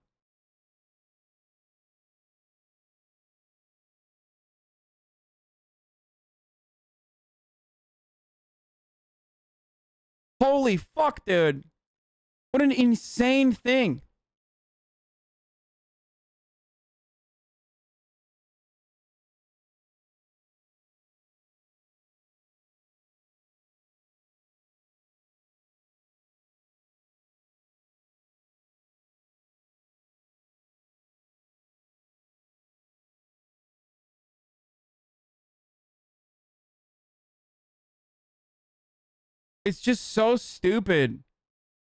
Holy fuck, dude. What an insane thing. It's just so stupid.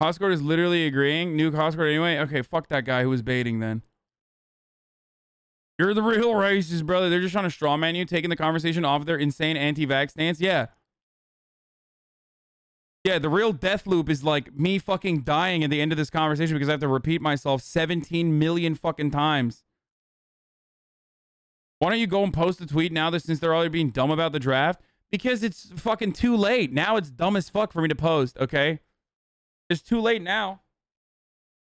Oscord is literally agreeing. Nuke Oscord anyway. Okay, fuck that guy who was baiting then. You're the real racist, brother. They're just trying to strawman you, taking the conversation off their insane anti-vax stance. Yeah. Yeah, the real death loop is like me fucking dying at the end of this conversation because I have to repeat myself 17 million fucking times. Why don't you go and post a tweet now that since they're already being dumb about the draft? Because it's fucking too late. Now it's dumb as fuck for me to post, okay? It's too late now.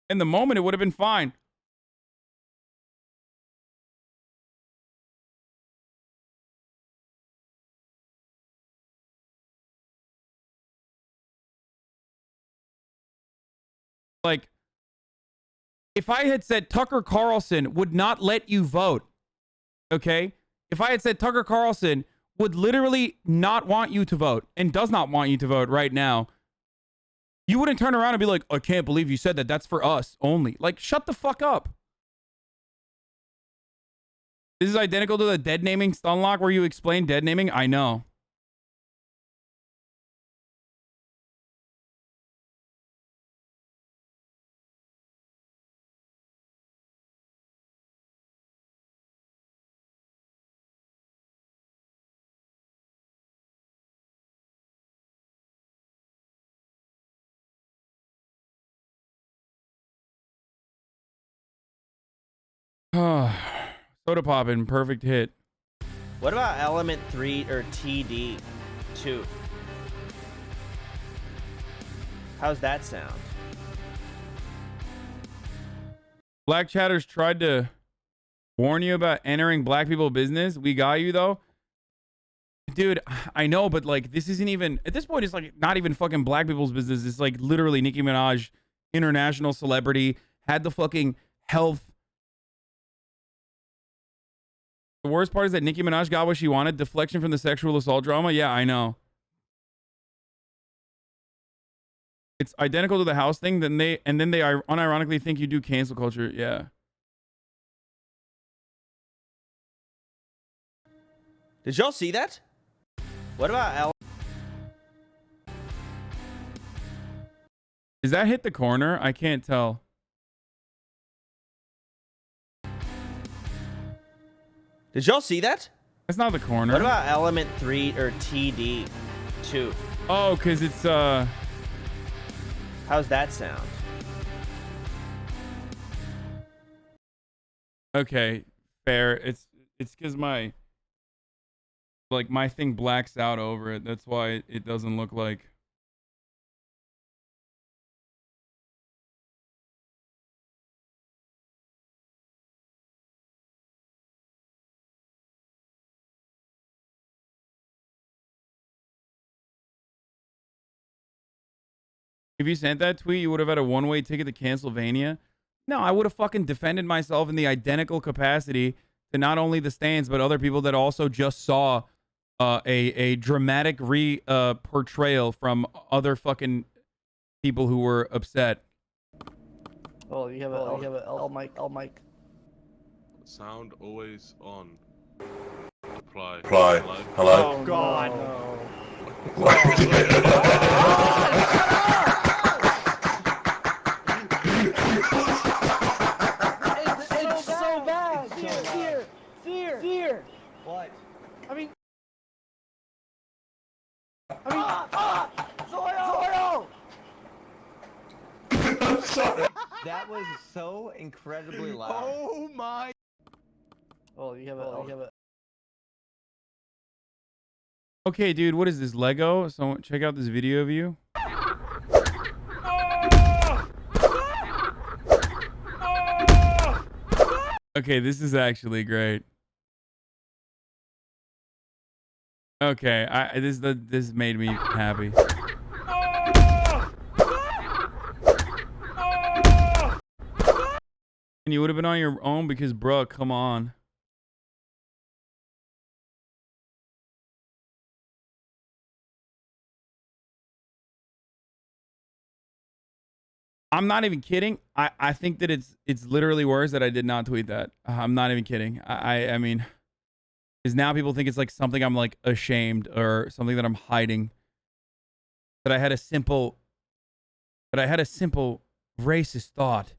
In the moment, it would have been fine. Like, if I had said Tucker Carlson would not let you vote, okay? If I had said Tucker Carlson would literally not want you to vote and does not want you to vote right now, you wouldn't turn around and be like, I can't believe you said that. That's for us only. Like, shut the fuck up. This is identical to the dead naming Stunlock where you explain dead naming. I know. Soda poppin', perfect hit. What about element 3 or TD 2? How's that sound? Black chatters tried to warn you about entering black people business. We got you though. Dude, I know, but like this isn't even at this point, it's like not even fucking black people's business. It's like literally Nicki Minaj, international celebrity, had the fucking health. The worst part is that Nicki Minaj got what she wanted. Deflection from the sexual assault drama. Yeah, I know. It's identical to the house thing. Then they unironically think you do cancel culture. Yeah. Did y'all see that? What about Does that hit the corner? I can't tell. Did y'all see that? That's not the corner. What about element 3 or TD 2? Oh, because it's How's that sound? Okay, fair. It's because my thing blacks out over it. That's why it doesn't look like. If you sent that tweet, you would have had a one-way ticket to Pennsylvania. No, I would have fucking defended myself in the identical capacity to not only the stands, but other people that also just saw a dramatic portrayal from other fucking people who were upset. Oh, you have a L mic. Sound always on. Reply. Hello. Oh, God. It's so bad. Sear. What? I mean, Zoyo! I'm sorry. That was so incredibly loud. Oh my. Oh, you have a. Okay, dude, what is this, Lego? So check out this video of you. Okay, this is actually great. Okay, this made me happy. And you would have been on your own because, bruh, come on. I'm not even kidding. I think that it's literally worse that I did not tweet that. I'm not even kidding. I mean, because now people think it's like something I'm like ashamed or something that I'm hiding. But I had a simple racist thought,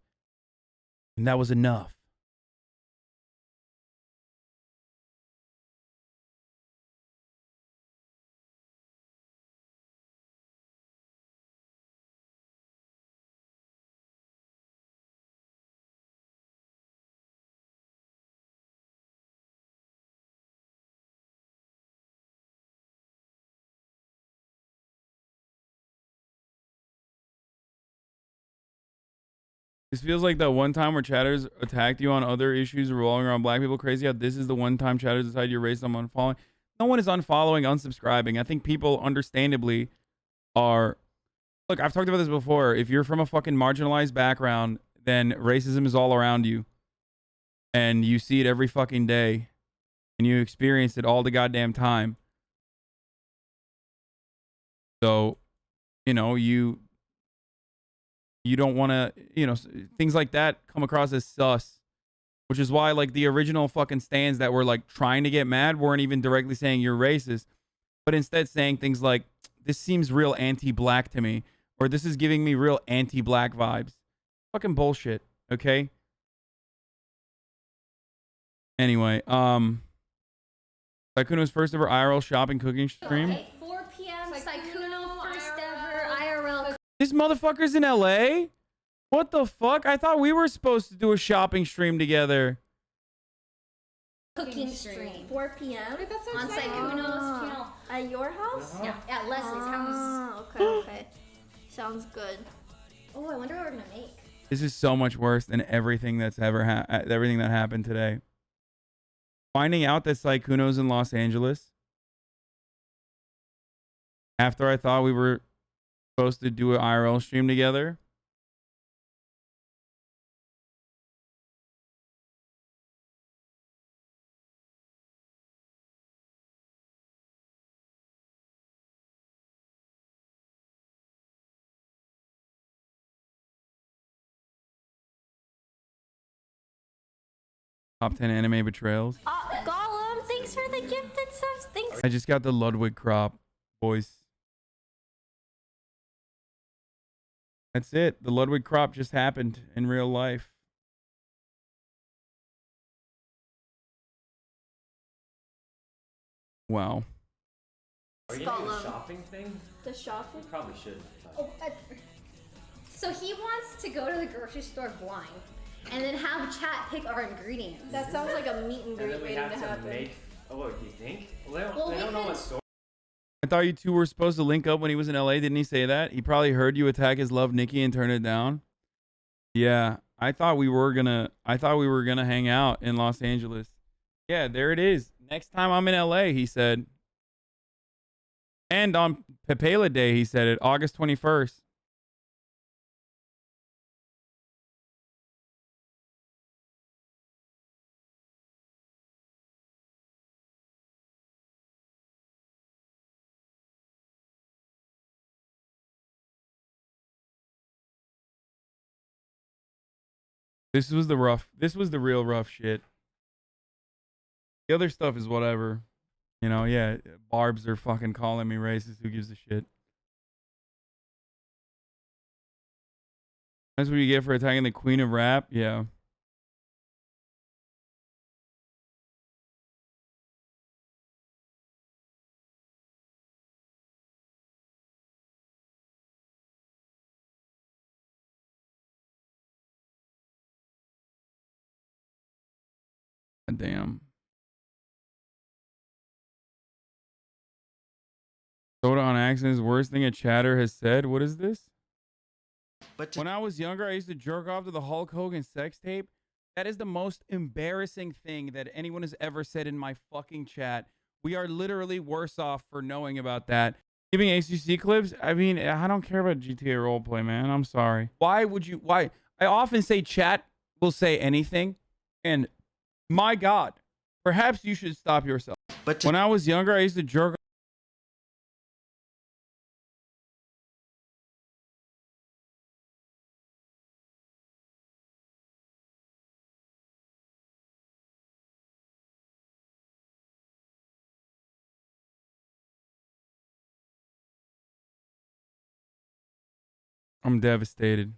and that was enough. This feels like that one time where chatters attacked you on other issues revolving around black people. Crazy how this is the one time chatters decide you're racist. I'm unfollowing. No one is unfollowing, unsubscribing. I think people understandably are... Look, I've talked about this before. If you're from a fucking marginalized background, then racism is all around you. And you see it every fucking day. And you experience it all the goddamn time. So, you know, you don't want to, you know, things like that come across as sus, which is why like the original fucking stands that were like trying to get mad weren't even directly saying you're racist, but instead saying things like, this seems real anti-black to me, or this is giving me real anti-black vibes. Fucking bullshit. Okay. Anyway, Sykkuno's first ever IRL shopping cooking stream. At 4 p.m. Sykkuno first ever IRL. This motherfucker's in LA? What the fuck? I thought we were supposed to do a shopping stream together. Cooking stream. 4 p.m. on Sykkuno's channel. At your house? Yeah, at Leslie's house. Okay. Sounds good. Oh, I wonder what we're gonna make. This is so much worse than everything that's ever everything that happened today. Finding out that Sykkuno's in Los Angeles after I thought we were supposed to do an IRL stream together. Top 10 anime betrayals. Gollum, thanks for the gifted subs. Thanks. I just got the Ludwig crop, boys. That's it. The Ludwig crop just happened in real life. Wow. Are you doing the shopping thing? The shopping? You probably should. Oh, so he wants to go to the grocery store blind and then have chat pick our ingredients. That sounds like a meet and greet And then we waiting have to to happen. make. Oh, what do you think? Well, Well, they we don't know can- what store. I thought you two were supposed to link up when he was in LA. Didn't he say that? He probably heard you attack his love Nicki and turn it down. Yeah, I thought we were gonna hang out in Los Angeles. Yeah, there it is. Next time I'm in LA, he said. And on PepeLa Day, he said it, August 21st. This was the real rough shit. The other stuff is whatever. You know, yeah, barbs are fucking calling me racist. Who gives a shit? That's what you get for attacking the queen of rap? Yeah. God damn. Soda on accident is the worst thing a chatter has said. What is this? But when I was younger, I used to jerk off to the Hulk Hogan sex tape. That is the most embarrassing thing that anyone has ever said in my fucking chat. We are literally worse off for knowing about that. Giving ACC clips? I mean, I don't care about GTA roleplay, man. I'm sorry. Why would you? Why? I often say chat will say anything. And my God, perhaps you should stop yourself. But when I was younger, I used to jerk. I'm devastated.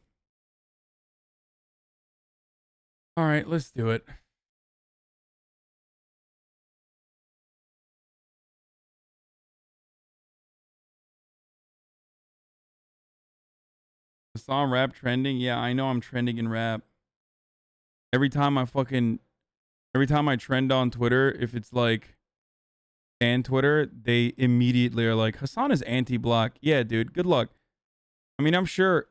All right, let's do it. Hasan rap trending? Yeah, I know I'm trending in rap. Every time I trend on Twitter, if it's like fan Twitter, they immediately are like, Hasan is anti-block. Yeah, dude, good luck. I mean, I'm sure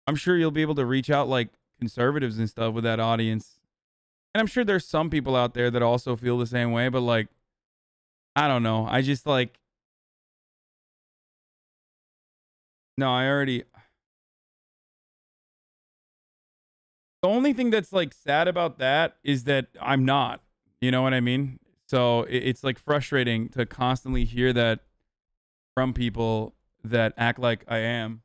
you'll be able to reach out like conservatives and stuff with that audience. And I'm sure there's some people out there that also feel the same way, but like, I don't know. I just like, no, the only thing that's like sad about that is that I'm not, you know what I mean? So it's like frustrating to constantly hear that from people that act like I am.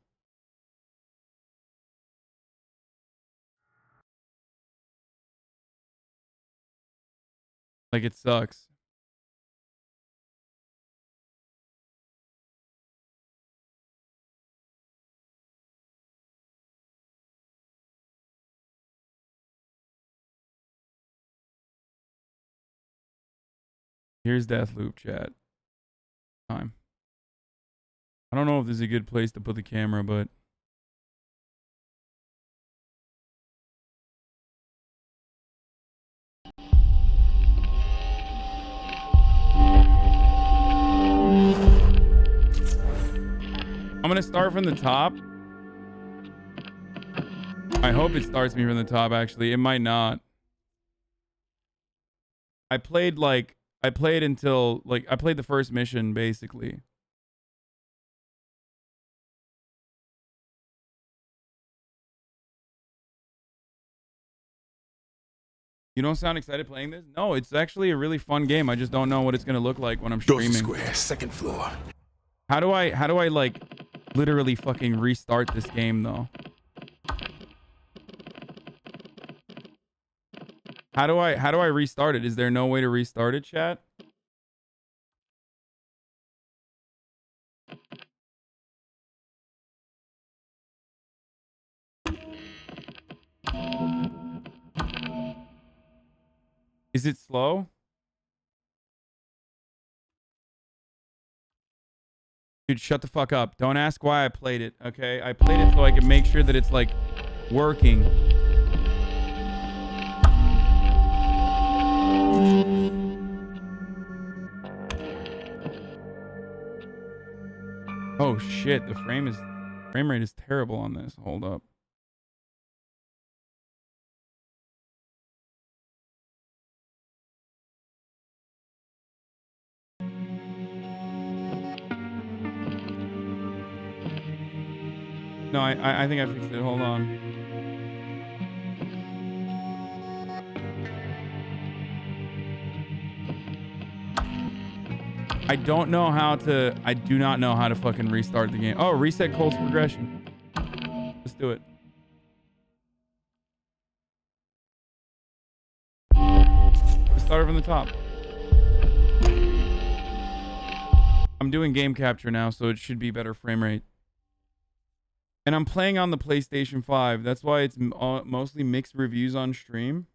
Like, it sucks. Here's Deathloop chat. Time. I don't know if this is a good place to put the camera, but I'm gonna start from the top. I hope it starts me from the top, actually. It might not. I played until, like, I played the first mission, basically. You don't sound excited playing this? No, it's actually a really fun game. I just don't know what it's gonna look like when I'm streaming. Square, second floor. How do I like literally fucking restart this game though? How do I restart it? Is there no way to restart it, chat? Is it slow? Dude, shut the fuck up. Don't ask why I played it, okay? I played it so I can make sure that it's, like, working. Oh, shit. The frame rate is terrible on this. Hold up. No, I think I fixed it. Hold on. I do not know how to fucking restart the game. Oh, reset Colt's progression. Let's do it. Let's start from the top. I'm doing game capture now, so it should be better frame rate. And I'm playing on the PlayStation 5. That's why it's mostly mixed reviews on stream.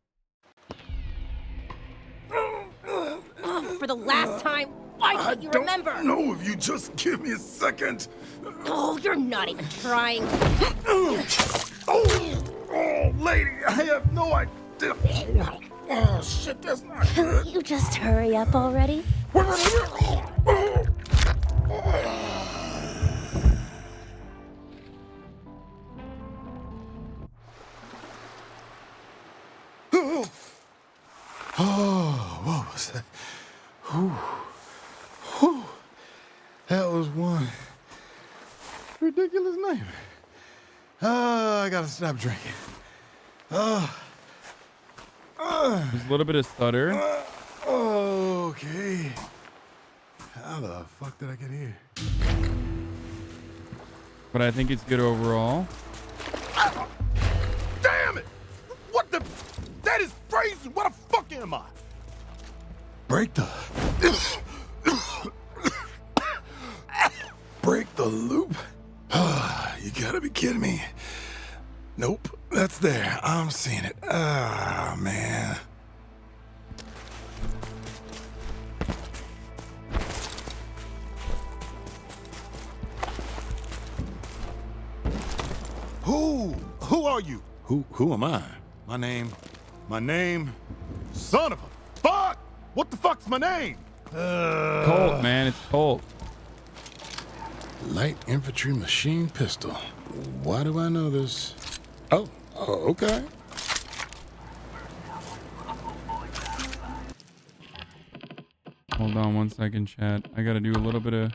For the last time, why can't you remember? No, if you just give me a second. Oh, you're not even trying. Oh, lady, I have no idea. Oh shit, that's not Can good. you just hurry up already? Oh, what was that? Whew. Whew. That was one ridiculous name. I gotta stop drinking. There's a little bit of stutter. Okay. How the fuck did I get here? But I think it's good overall. Damn it! What the? That is crazy. What the fuck am I? Break the. Break the loop? You gotta be kidding me. Nope, that's there. I'm seeing it. Ah, man. Who are you? Who am I? My name, son of a fuck! What the fuck's my name? Colt, man, it's Colt. Light infantry machine pistol. Why do I know this? Oh, okay. Hold on 1 second, chat. I gotta do a little bit of...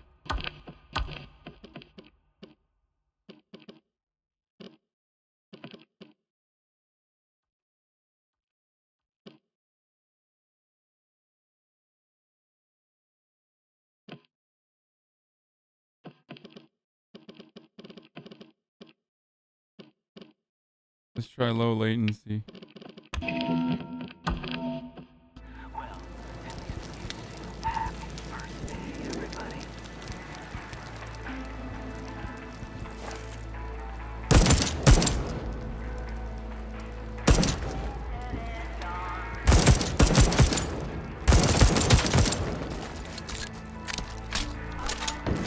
Let's try low latency.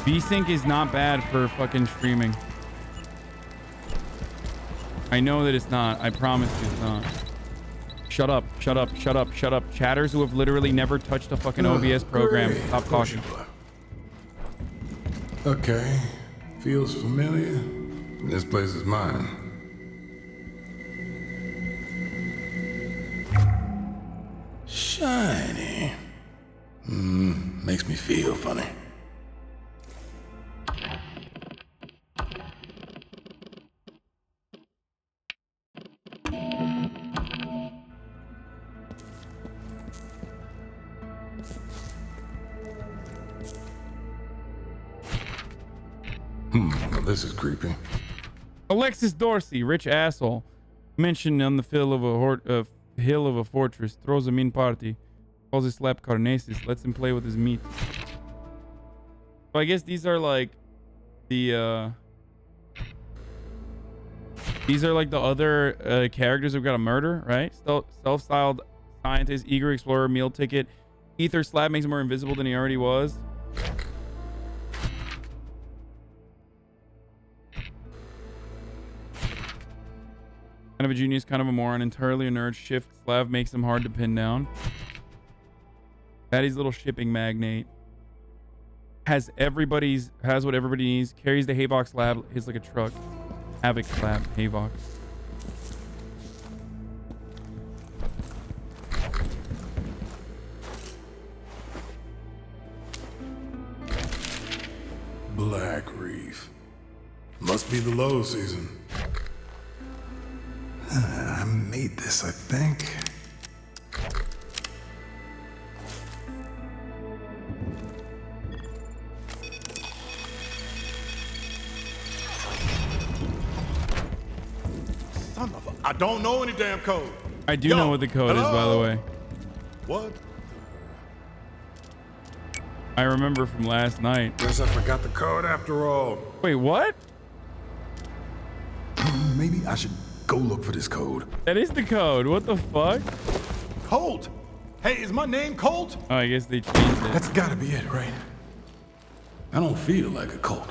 V-Sync is not bad for fucking streaming. I know that it's not. I promise you it's not. Shut up. Shut up. Shut up. Shut up. Chatters who have literally never touched a fucking OBS program. Stop talking. Okay. Feels familiar. This place is mine. Shiny. Makes me feel funny. Well, this is creepy. Alexis Dorsey, rich asshole, mentioned on the hill of a fortress, throws a mean party, calls his slap carnesis, lets him play with his meat. So I guess these are like the other characters we've got to murder, right? Self-styled scientist, eager explorer, meal ticket, ether slab makes him more invisible than he already was. Kind of a genius, kind of a moron, entirely a nerd. Shift slab makes him hard to pin down. Patty's little shipping magnate. Has what everybody needs. Carries the Havoc slab. Hits like a truck. Havoc slab. Havoc. Black Reef. Must be the low season. I made this, I think. Son of a... I don't know any damn code. I do know what the code is, by the way. What? I remember from last night. Guess I forgot the code after all. Wait, what? Maybe I should go look for this code. That is the code. What the fuck? Colt! Hey, is my name Colt? Oh, I guess they changed it. That's gotta be it, right? I don't feel like a Colt.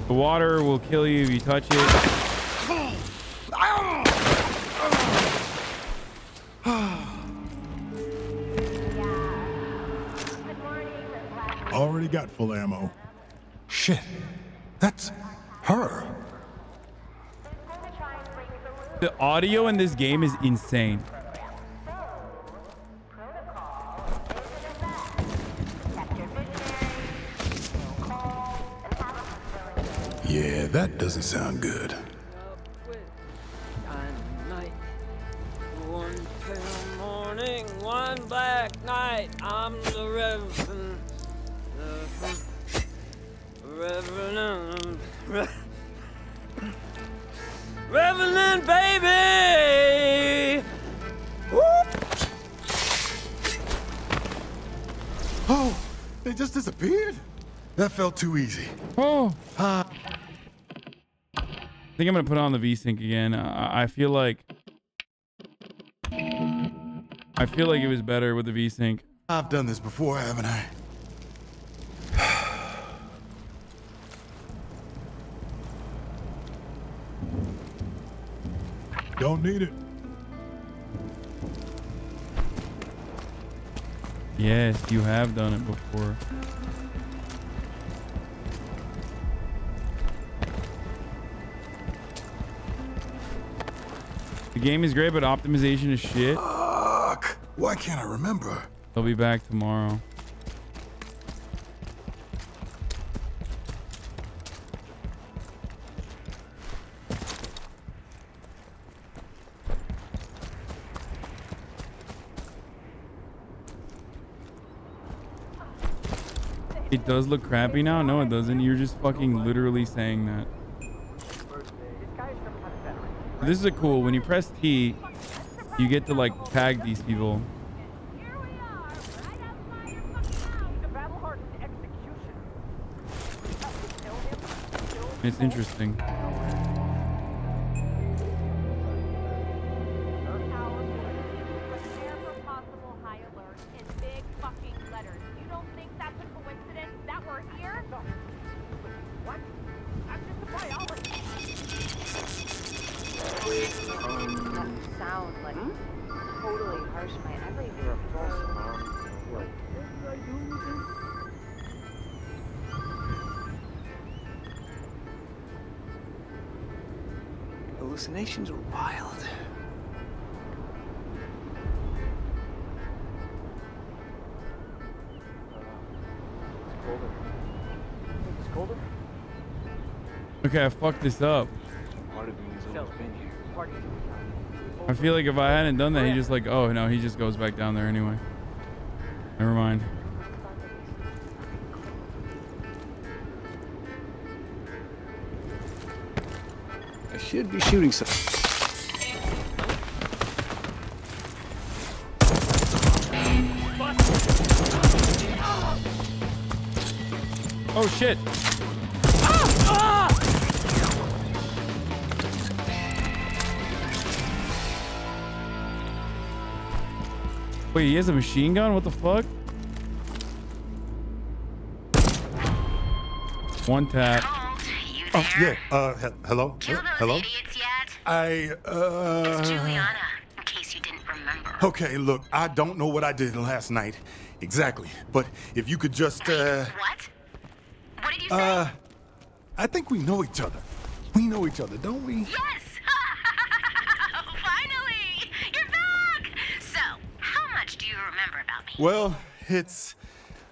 The water will kill you if you touch it. Already got full ammo. Shit, that's her. The audio in this game is insane. Yeah, that doesn't sound good. One pale morning, one black night. I'm the Revenant, baby. Oh, they just disappeared? That felt too easy. Oh. I think I'm gonna put on the V-Sync again. I feel like it was better with the V-Sync. I've done this before, haven't I? Don't need it. Yes, you have done it before. The game is great, but optimization is shit. Fuck. Why can't I remember? They'll be back tomorrow. It does look crappy now? No, it doesn't. You're just fucking literally saying that. This is a cool. When you press T, you get to like tag these people. It's interesting. Hallucinations are wild. It's colder. Okay, I fucked this up. Part of me has always been here. I feel like if I hadn't done that, he just like, oh no, he just goes back down there anyway. Never mind. I should be shooting some. Oh shit. Wait, he has a machine gun? What the fuck? One tap. Oh, yeah. Hello? Hello? It's Juliana, in case you didn't remember. Okay, look, I don't know what I did last night. Exactly. But if you could just, What? What did you say? I think we know each other. We know each other, don't we? Yes! Finally! You're back! So, how much do you remember about me? Well, it's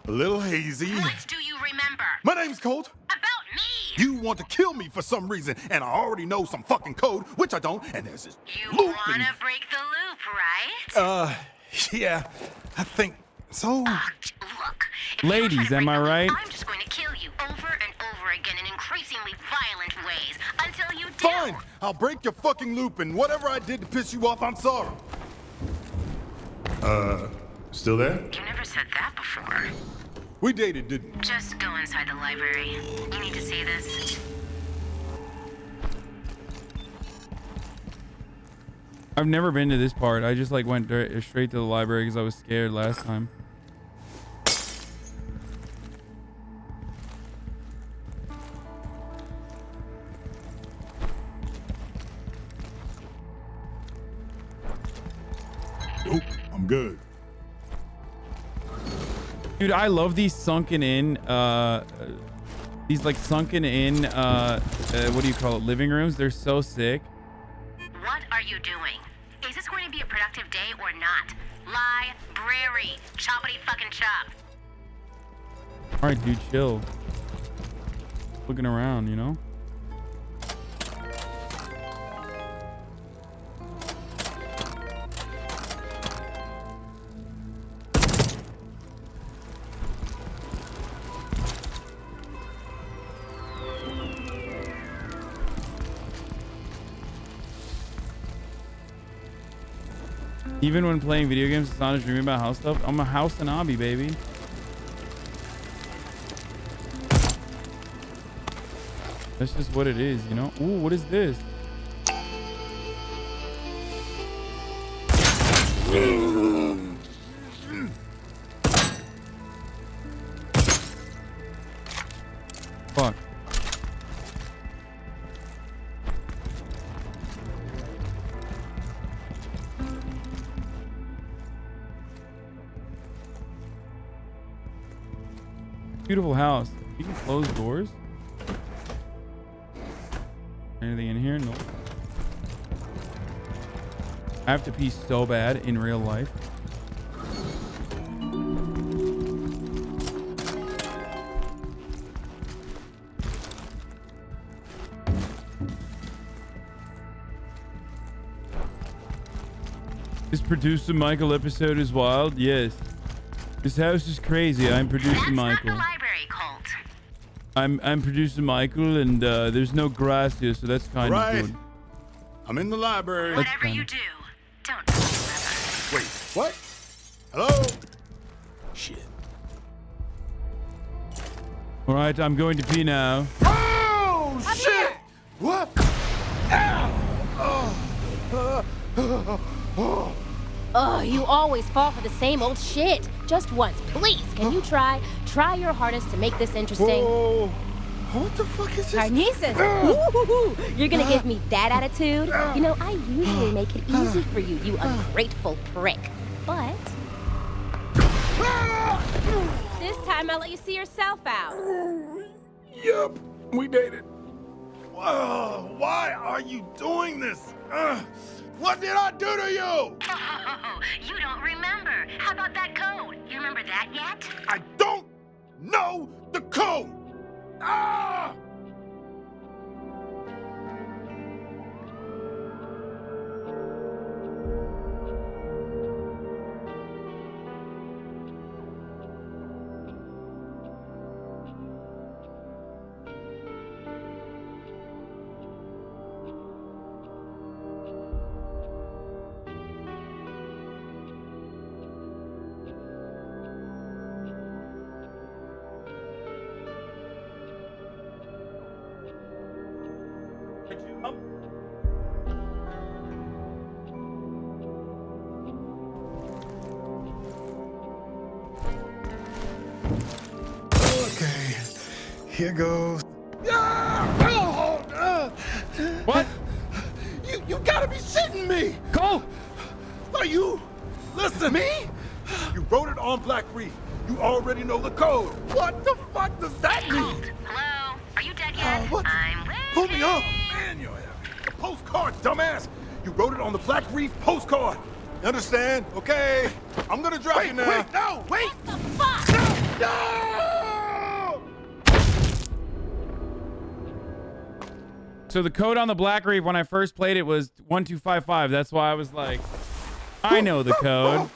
a little hazy. What do you remember? My name's Colt. About me! You want to kill me for some reason, and I already know some fucking code, which I don't, and there's this You looping. wanna break the loop, right? Yeah, I think so. Look, Ladies, am I right? I'm just going to kill you over and over again in increasingly violent ways until you do. Fine, I'll break your fucking loop, and whatever I did to piss you off, I'm sorry. Still there? You never said that before. We dated, didn't we? Just go inside the library. You need to see this. I've never been to this part. I just like went straight to the library because I was scared last time. good. Dude, I love these sunken in, these like sunken in, what do you call it, living rooms. They're so sick. What are you doing? Is this going to be a productive day or not? Library. Choppity fucking chop. All right, dude, chill. Looking around, you know? Even when playing video games, it's not a dream about house stuff. I'm a HasanAbi, baby. That's just what it is, you know? Ooh, what is this? Fuck. Beautiful house. You can close doors. Anything in here? Nope. I have to pee so bad in real life. This producer Michael episode is wild. Yes. This house is crazy. I'm producer Michael. I'm producer Michael, and there's no grass here, so that's kind of good. I'm in the library. Whatever you do, don't wait. What? Hello? Shit. All right, I'm going to pee now. Oh shit! What? Oh, you always fall for the same old shit. Just once, please. Can you try your hardest to make this interesting? Whoa. What the fuck is this? Carnices. You're gonna give me that attitude? You know, I usually make it easy for you, you ungrateful prick. But this time I'll let you see yourself out. Yup, we dated. Why are you doing this? What did I do to you? Oh, you don't remember. How about that code? You remember that yet? I don't know the code. Ah! Okay, here goes. What? You gotta be shitting me! Go! Are you? Listen! Me? You wrote it on Black Reef. You already know the code. What the fuck does that mean? Hello? Are you dead yet? What? I'm waiting. Pull me up! Man, you're a postcard, dumbass! You wrote it on the Black Reef postcard. You understand? Okay. I'm gonna drop you now. Wait, no! Wait! What the fuck? No! So the code on the Black Reef when I first played it was 1255. That's why I was like, I know the code.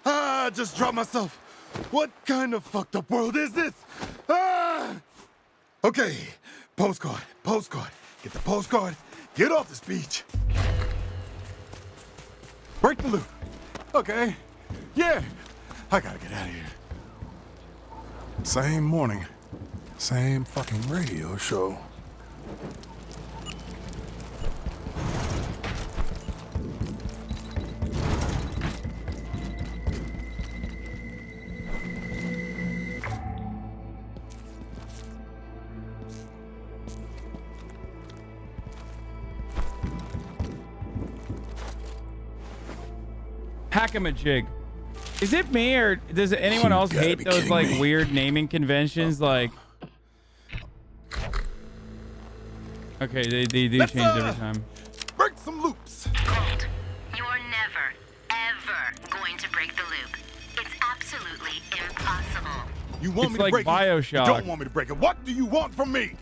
I just dropped myself. What kind of fucked up world is this? Okay, postcard. Get the postcard. Get off this beach. Break the loop. Okay. Yeah. I gotta get out of here. Same morning. Same fucking radio show. Hack-a-majig. Is it me or does anyone else hate those like weird naming conventions? Like, okay, they do change every time. Break some loops. Colt, you're never, ever going to break the loop. It's absolutely impossible. You want It's me to like break it? Bioshock. You don't want me to break it. What do you want from me?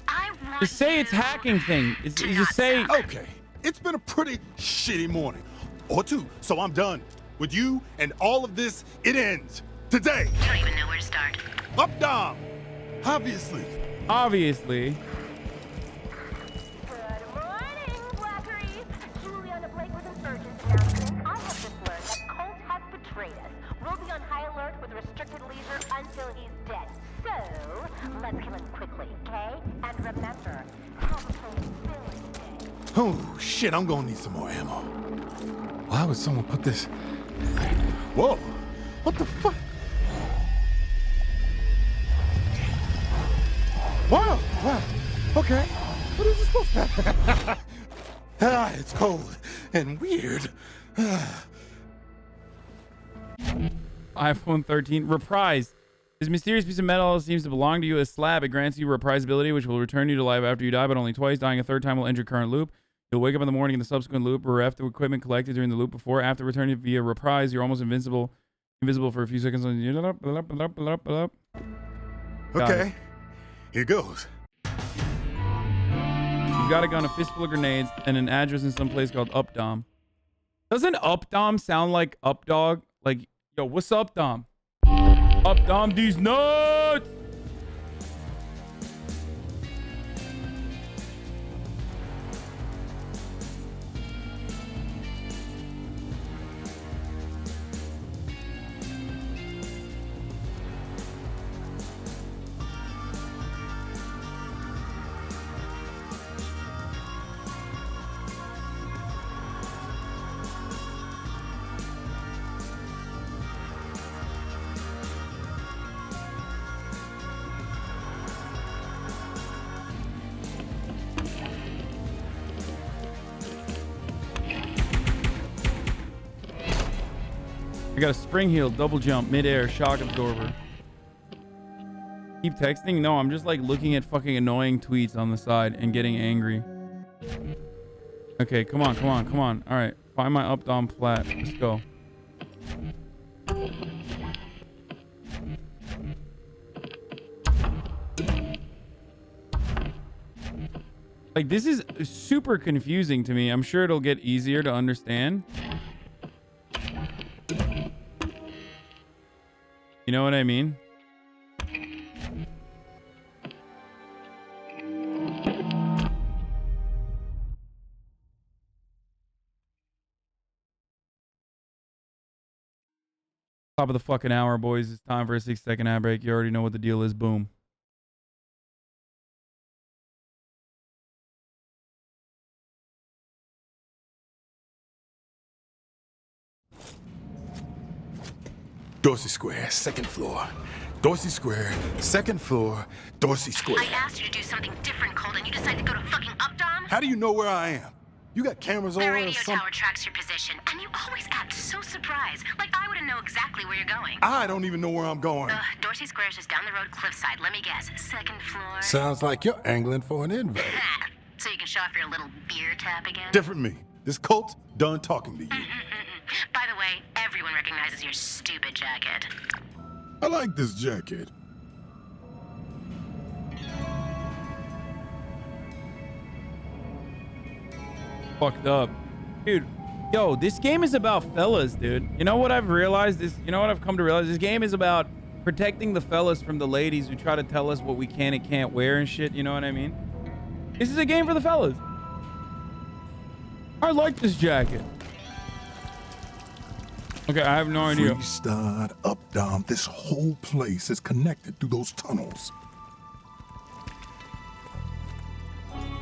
Just say it's hacking thing. Just say. Okay, it's been a pretty shitty morning. Or two, so I'm done. With you and all of this, it ends. Today. You don't even know where to start. Up, down. Obviously. Obviously. We'll be on high alert with restricted leisure until he's dead. So, let's kill him quickly, okay? And remember, have a fulfilling day. Oh, shit, I'm gonna need some more ammo. Why would someone put this? Whoa, what the fuck? Wow, wow, okay. What is this supposed to be? It's cold and weird. iPhone 13 reprise. This mysterious piece of metal seems to belong to you as slab. It grants you reprisability, which will return you to life after you die, but only twice. Dying a third time will end your current loop. You'll wake up in the morning in the subsequent loop, bereft of equipment collected during the loop before. After returning via reprise, you're almost invisible for a few seconds. Okay, here goes. You've got a gun, a fistful of grenades, and an address in some place called Updom. Doesn't Updom sound like Updog? Like, yo, what's up, Dom? Updom these nuts! I got a spring heel, double jump, midair, shock absorber. Keep texting? No, I'm just like looking at fucking annoying tweets on the side and getting angry. Okay, come on, come on, come on. All right, find my up down flat. Let's go. Like, this is super confusing to me. I'm sure it'll get easier to understand. You know what I mean? Top of the fucking hour, boys. It's time for a 6-second ad break. You already know what the deal is. Boom. Dorsey Square, second floor. Dorsey Square, second floor, Dorsey Square. I asked you to do something different, Colt, and you decided to go to fucking Updom? How do you know where I am? You got cameras on The or radio something? tower tracks your position, and you always act so surprised. Like I wouldn't know exactly where you're going. I don't even know where I'm going. Dorsey Square is just down the road, cliffside. Let me guess, second floor? Sounds like you're angling for an invite. So you can show off your little beer tap again? Different me. This Colt done talking to you. By the way, everyone recognizes your stupid jacket. I like this jacket. Fucked up. Dude, yo, this game is about fellas, dude. You know what I've realized? You know what I've come to realize? This game is about protecting the fellas from the ladies who try to tell us what we can and can't wear and shit. You know what I mean? This is a game for the fellas. I like this jacket. Okay, I have no idea. Freestyle, up, down. This whole place is connected through those tunnels.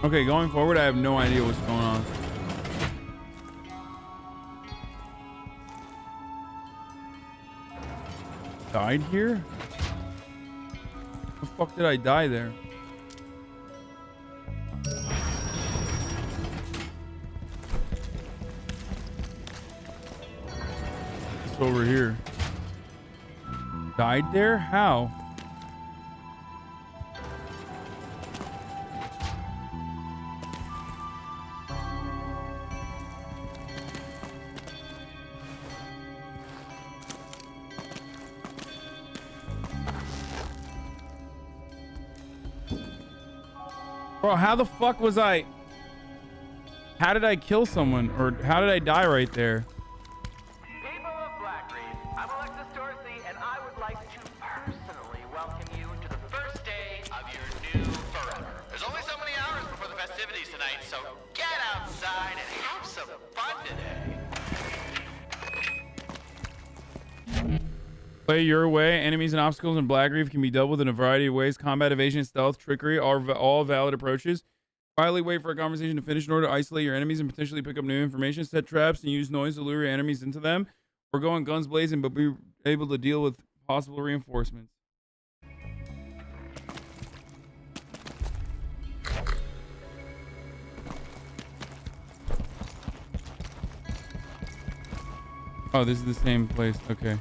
Okay, going forward, I have no idea what's going on. Died here? The fuck did I die there? over here. Died there? How? Bro, how the fuck was I... How did I kill someone? Or how did I die right there? People of Blackreef, I'm Alexis Dorsey, and I would like to personally welcome you to the first day of your new forever. There's only so many hours before the festivities tonight, so get outside and have some fun today. Play your way. Enemies and obstacles in Blackreef can be dealt with in a variety of ways. Combat, evasion, stealth, trickery are all valid approaches. Quietly wait for a conversation to finish in order to isolate your enemies and potentially pick up new information. Set traps and use noise to lure your enemies into them. Or go on guns blazing, but be able to deal with possible reinforcements. Oh, this is the same place. Okay.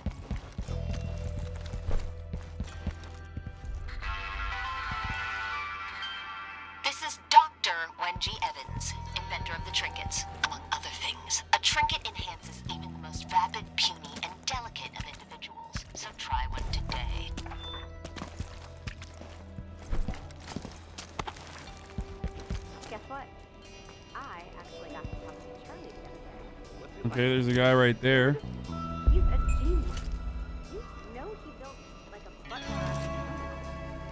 Inventor of the trinkets, among other things. A trinket enhances even the most vapid, puny, and delicate of individuals. So try one today. Guess what? I actually got to talk to Charlie the other day. Okay, there's a guy right there. He's a genius. You know he built like a butler out of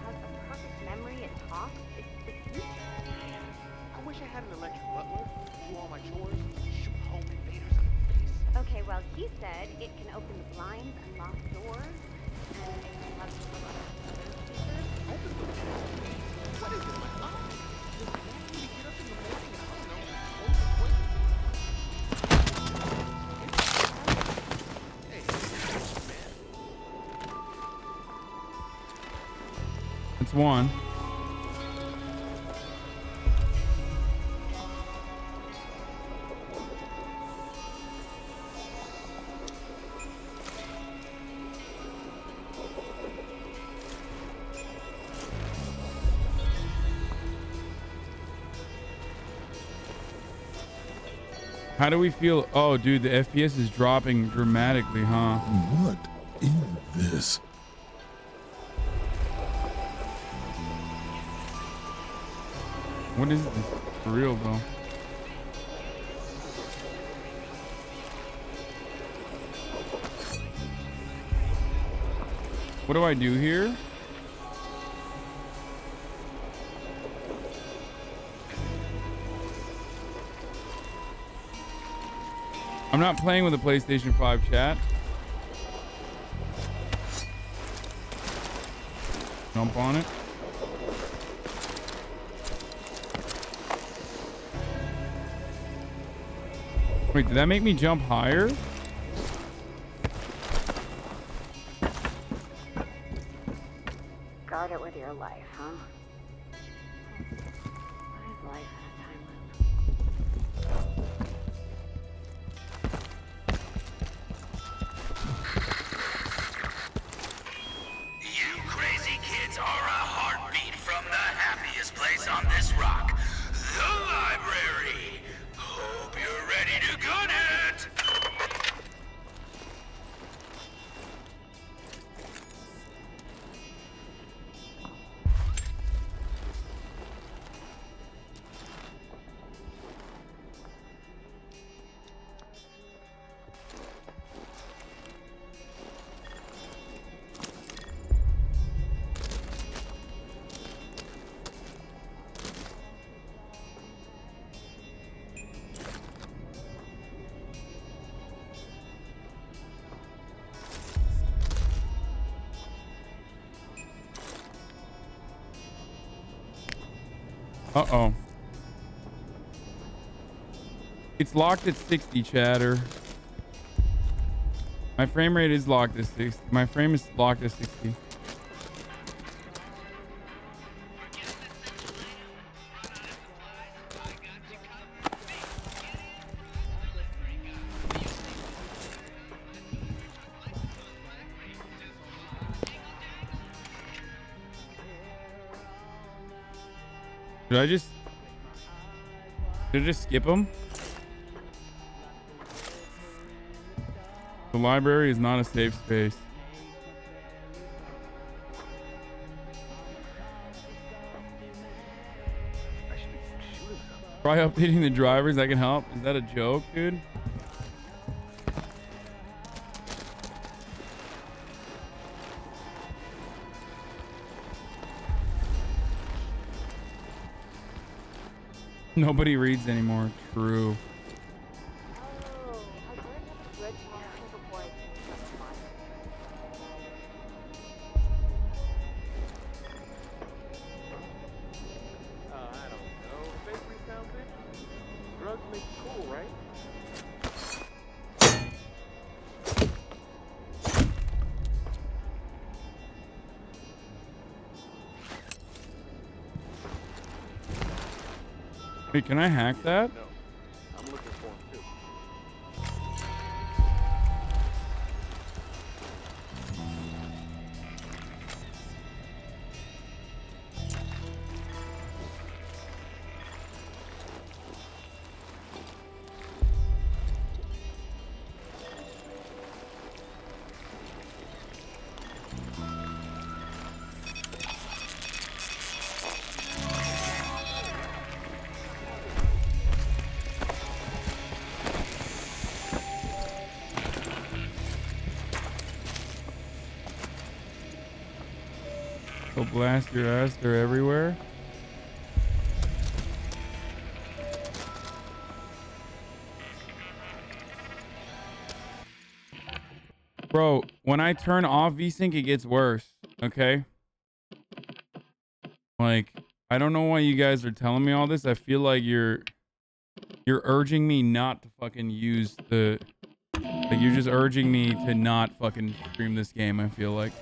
has a perfect memory and talks. It's the future. I wish I had an electric butler, do all my chores, shoot home invaders in the face. Okay, well, he said it can open the blinds, unlock doors, and it can have some other features. Open the door? What is it, my eye? Just want me to get up in the morning and I don't know, hold the toilet. Hey, man. It's one. How do we feel? Oh, dude, the FPS is dropping dramatically, huh? What is this? What is this? For real, though. What do I do here? I'm not playing with a PlayStation 5, chat. Jump on it. Wait, did that make me jump higher? Guard it with your life, huh? What is life in a time loop? You crazy kids are a heartbeat from the happiest place on this rock, the library. Hope you're ready to gun it. Uh-oh. It's locked at 60, chatter. My frame rate is locked at 60. My frame is locked at 60. Did I just skip them? The library is not a safe space. Try updating the drivers. That can help. Is that a joke, dude? Nobody reads anymore. True. Wait, can I hack that? No, I'm looking for him too. So blast your ass, they're everywhere. Bro, when I turn off VSync, it gets worse, okay? Like, I don't know why you guys are telling me all this. I feel like you're urging me not to fucking use the... Like, you're just urging me to not fucking stream this game, I feel like.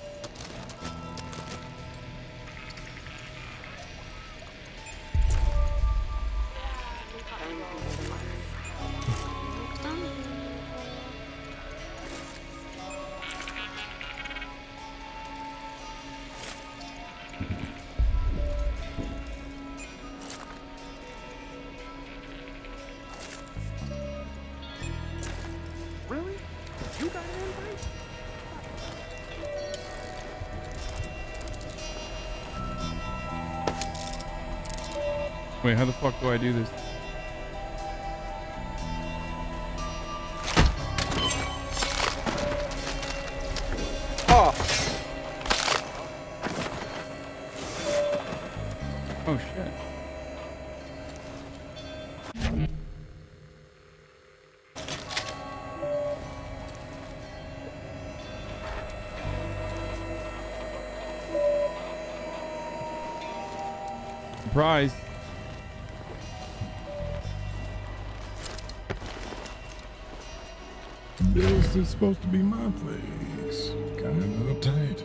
Wait, how the fuck do I do this? Oh. Oh shit. Surprise. This is supposed to be my place. Kind of uptight.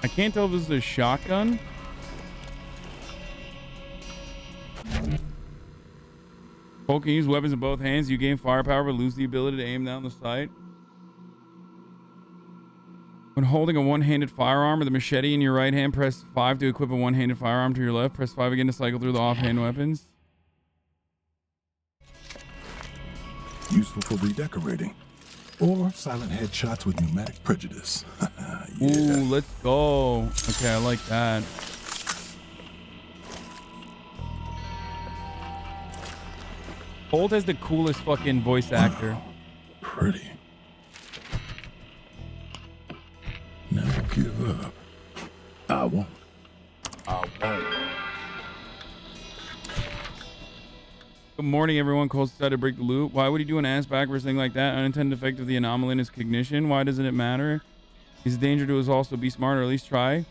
I can't tell if this is a shotgun. Cole can use weapons in both hands. You gain firepower but lose the ability to aim down the sight. When holding a one-handed firearm or the machete in your right hand, press 5 to equip a one-handed firearm to your left. Press 5 again to cycle through the offhand weapons. Useful for redecorating. Or silent headshots with pneumatic prejudice. Yeah. Ooh, let's go. Okay, I like that. Holt has the coolest fucking voice actor. Pretty. Never give up. I won't. I won't. Good morning, everyone. Cole decided to break the loop. Why would he do an ass backwards thing like that? Unintended effect of the anomaly in his cognition. Why doesn't it matter? He's a danger to us also. Be smart, or at least try.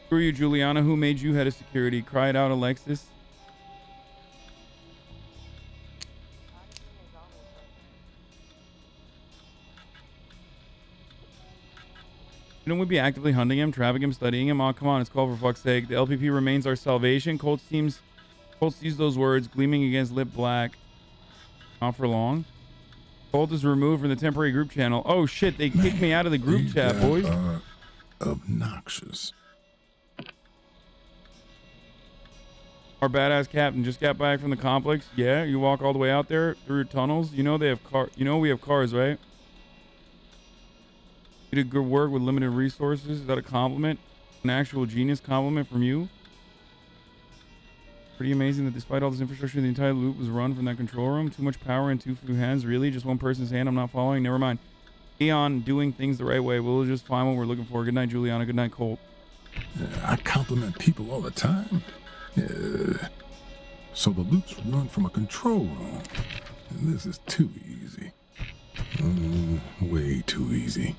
Screw you, Juliana. Who made you head of security? Cry it out, Alexis. Shouldn't we be actively hunting him, trapping him, studying him? Oh, come on. It's called for fuck's sake. The LPP remains our salvation. Colts sees those words gleaming against lip black. Not for long. Colt is removed from the temporary group channel. Oh shit, they kicked me out of the group chat, boys. Obnoxious. Our badass captain just got back from the complex. Yeah, you walk all the way out there through tunnels. You know they have we have cars, right? You did good work with limited resources. Is that a compliment? An actual genius compliment from you? Pretty amazing that despite all this infrastructure, the entire loop was run from that control room. Too much power in too few hands. Really? Just one person's hand? I'm not following? Never mind. Eon doing things the right way. We'll just find what we're looking for. Good night, Juliana. Good night, Colt. I compliment people all the time. So the loops run from a control room. And this is too easy. Way too easy.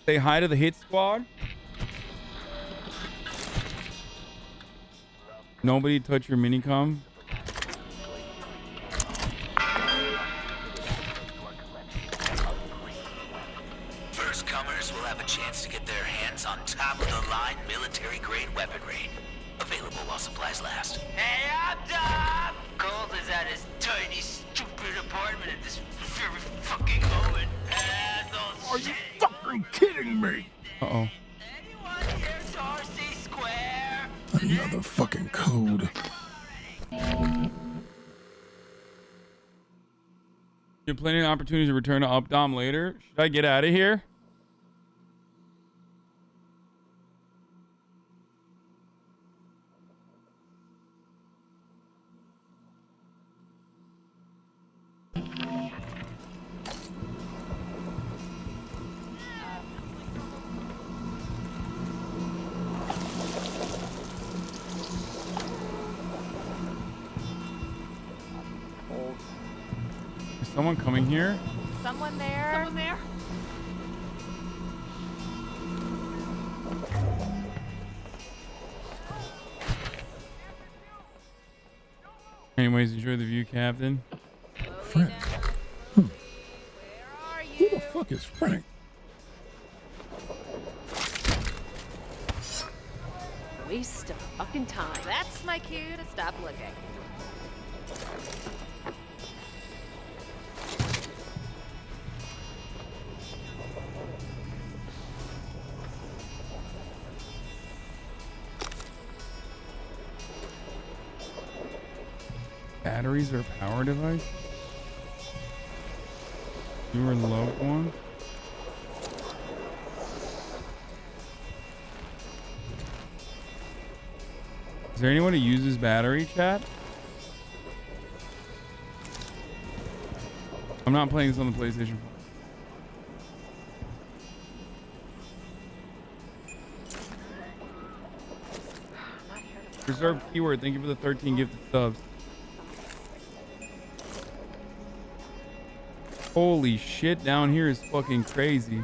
Say hi to the hit squad. Nobody touch your minicom. First comers will have a chance to get their hands on top-of-the-line military-grade weaponry. Available while supplies last. Hey, I'm Doc! Colt is at his tiny, stupid apartment at this very fucking moment. Are you fucking kidding me? Uh-oh. Another fucking code. You're planning an opportunity to return to Updom later. Should I get out of here? Is someone coming here? Someone there? Someone there? Anyways, enjoy the view, Captain. Frank. Who the fuck is Frank? Waste of fucking time. That's my cue to stop looking. Batteries or power device? You were loved one? Is there anyone who uses battery, chat? I'm not playing this on the PlayStation 4. Reserved keyword. Thank you for the 13 gifted subs. Holy shit, down here is fucking crazy.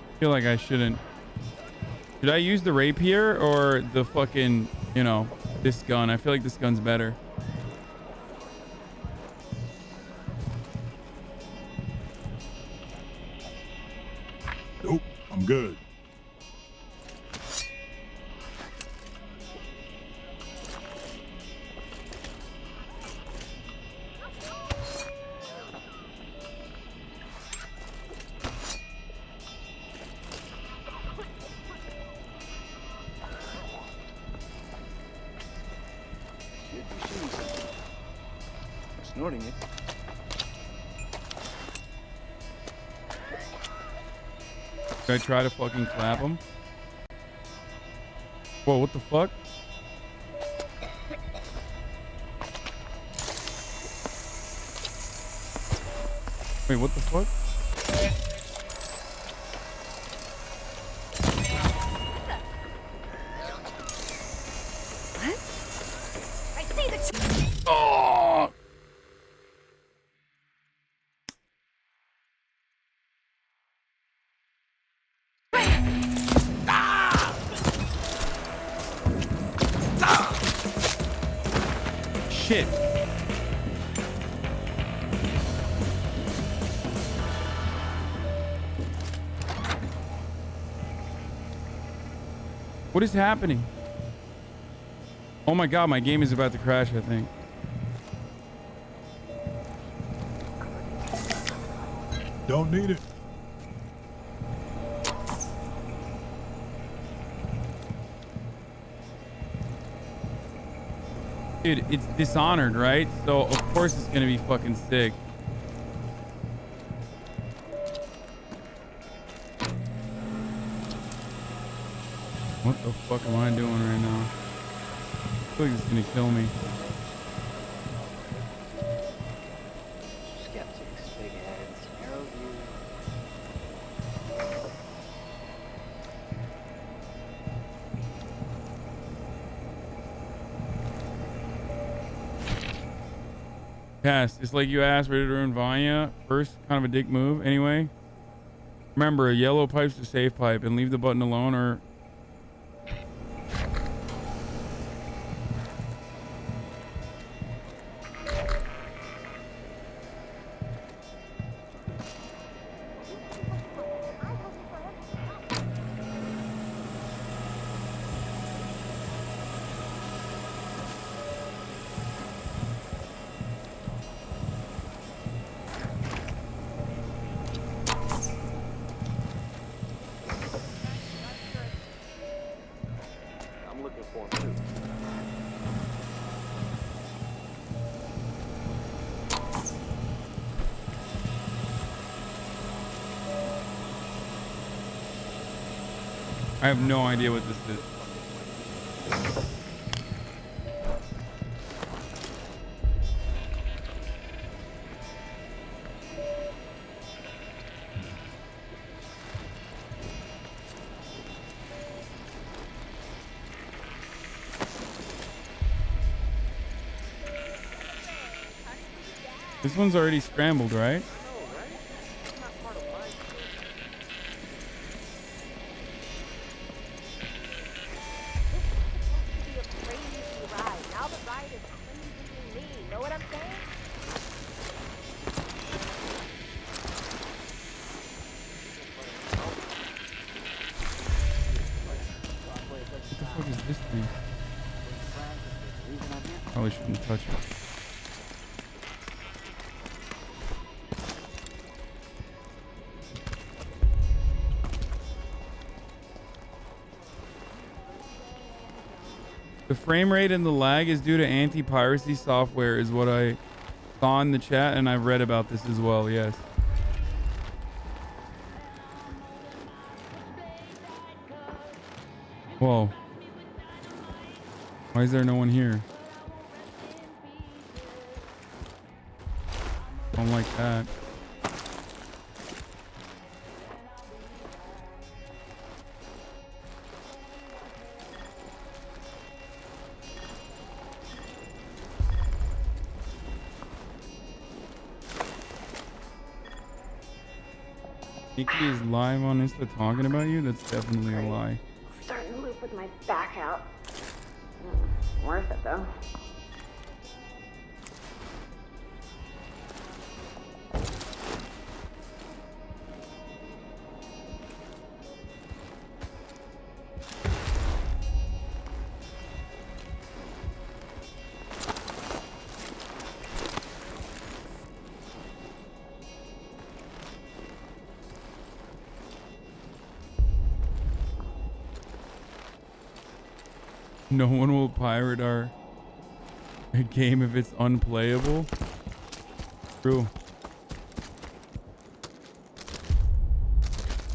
I feel like I shouldn't. Should I use the rapier or the fucking, you know, this gun? I feel like this gun's better. Nope, I'm good. Snorting it. Should I try to fucking clap him? Whoa, what the fuck? Wait, what the fuck? What? I see the. Oh! shit. What is happening? Oh my god, my game is about to crash, I think. Don't need it. Dude, it's Dishonored, right? So of course it's gonna be fucking sick. What the fuck am I doing right now? I feel like it's gonna kill me. Skeptics, big heads, narrow views. Cast, it's like you asked ready to ruin Vanya. First, kind of a dick move. Anyway, remember, a yellow pipe's a safe pipe, and leave the button alone or... I'm looking for him too. I have no idea what this is. This one's already scrambled, right? What is this thing? Probably shouldn't touch it. The frame rate and the lag is due to anti-piracy software is what I saw in the chat, and I've read about this as well, yes. Whoa. Why is there no one here? Don't like that. Nicki is live on Insta talking about you? That's definitely a lie. Starting to loop with my back out. Worth it though. No one will pirate our game if it's unplayable. True.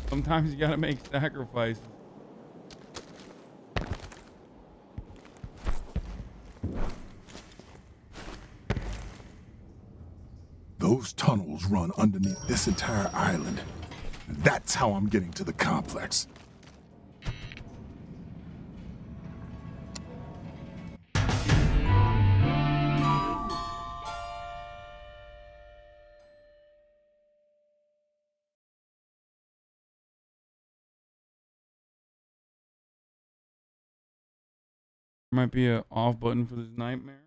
Sometimes you gotta make sacrifices. Those tunnels run underneath this entire island. That's how I'm getting to the complex. Might be a off button for this nightmare.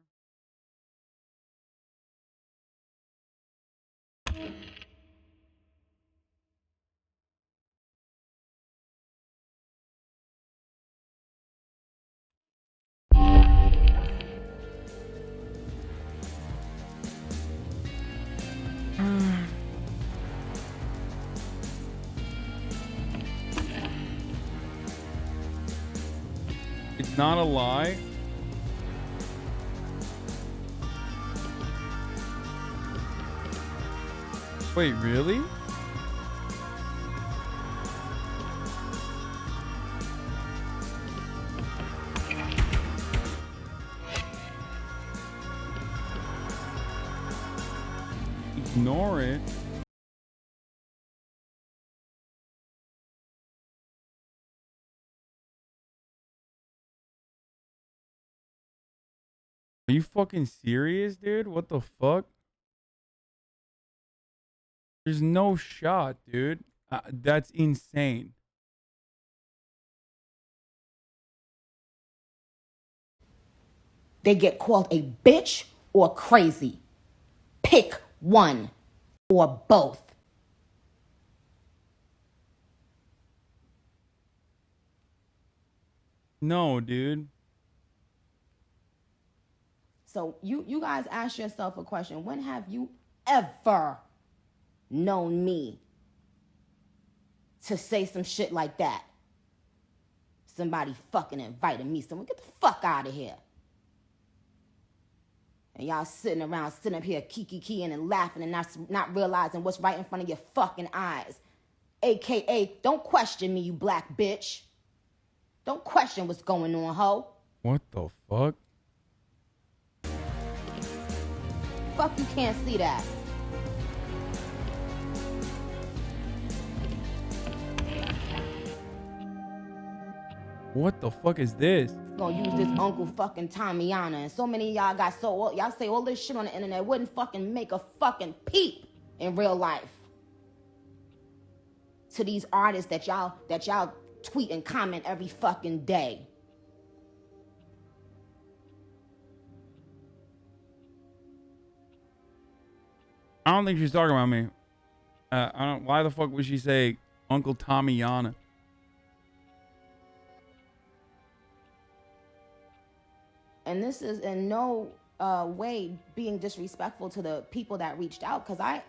It's not a lie. Wait, really? Ignore it. Are you fucking serious, dude? What the fuck? There's no shot, dude. That's insane. They get called a bitch or crazy. Pick one or both. No, dude. So you guys ask yourself a question. When have you ever known me to say some shit like that? Somebody fucking invited me. Someone get the fuck out of here. And y'all sitting up here kiki-keying and laughing and not realizing what's right in front of your fucking eyes. AKA, don't question me, you black bitch. Don't question what's going on, ho. What the fuck? Fuck, you can't see that. What the fuck is this? Gonna use this Uncle fucking Tommyana, and so many of y'all got y'all say all this shit on the internet wouldn't fucking make a fucking peep in real life. To these artists that y'all tweet and comment every fucking day. I don't think she's talking about me. I don't. Why the fuck would she say Uncle Tommyana? And this is in no way being disrespectful to the people that reached out, because I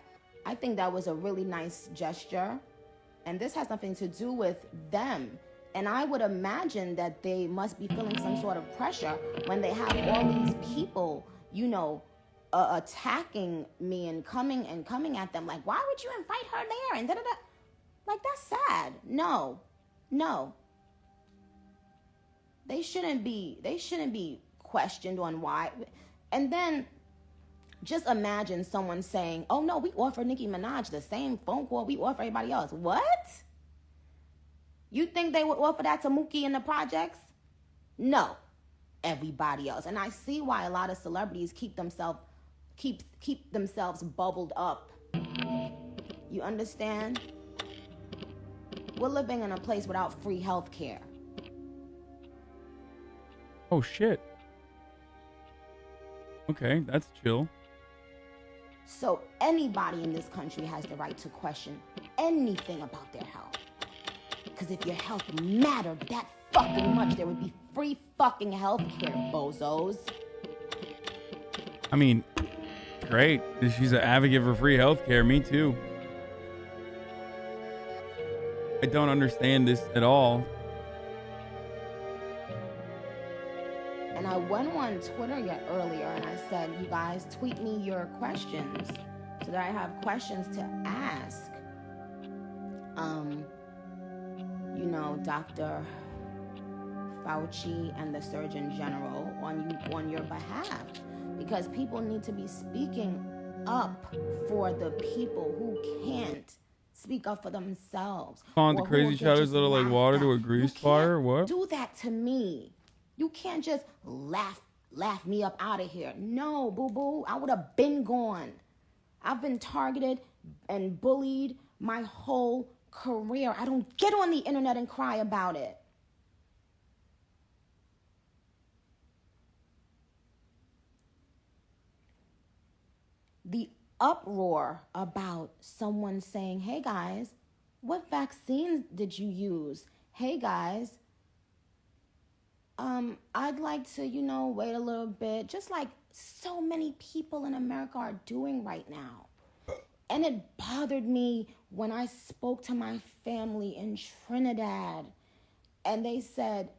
think that was a really nice gesture. And this has nothing to do with them. And I would imagine that they must be feeling some sort of pressure when they have all these people, you know, attacking me and coming at them. Like, why would you invite her there? And da-da-da. Like, that's sad. No. They shouldn't be questioned on why. And then just imagine someone saying, oh no, we offer Nicki Minaj the same phone call we offer everybody else. What? You think they would offer that to Mookie in the projects? No. Everybody else. And I see why a lot of celebrities keep themselves bubbled up. You understand? We're living in a place without free health care. Oh shit. Okay, that's chill. So anybody in this country has the right to question anything about their health. Because if your health mattered that fucking much, there would be free fucking health care, bozos. I mean, great. She's an advocate for free healthcare. Me too. I don't understand this at all. And I went on Twitter earlier and I said, you guys tweet me your questions so that I have questions to ask. You know, Dr. Fauci and the Surgeon General on your behalf, because people need to be speaking up for the people who can't speak up for themselves. On the crazy shadows that are like water to a grease fire. What? Do that to me. You can't just laugh me up out of here. No, boo-boo, I would have been gone. I've been targeted and bullied my whole career. I don't get on the internet and cry about it. The uproar about someone saying, hey guys, what vaccine did you use? Hey guys, I'd like to, wait a little bit, just like so many people in America are doing right now. And it bothered me when I spoke to my family in Trinidad and they said,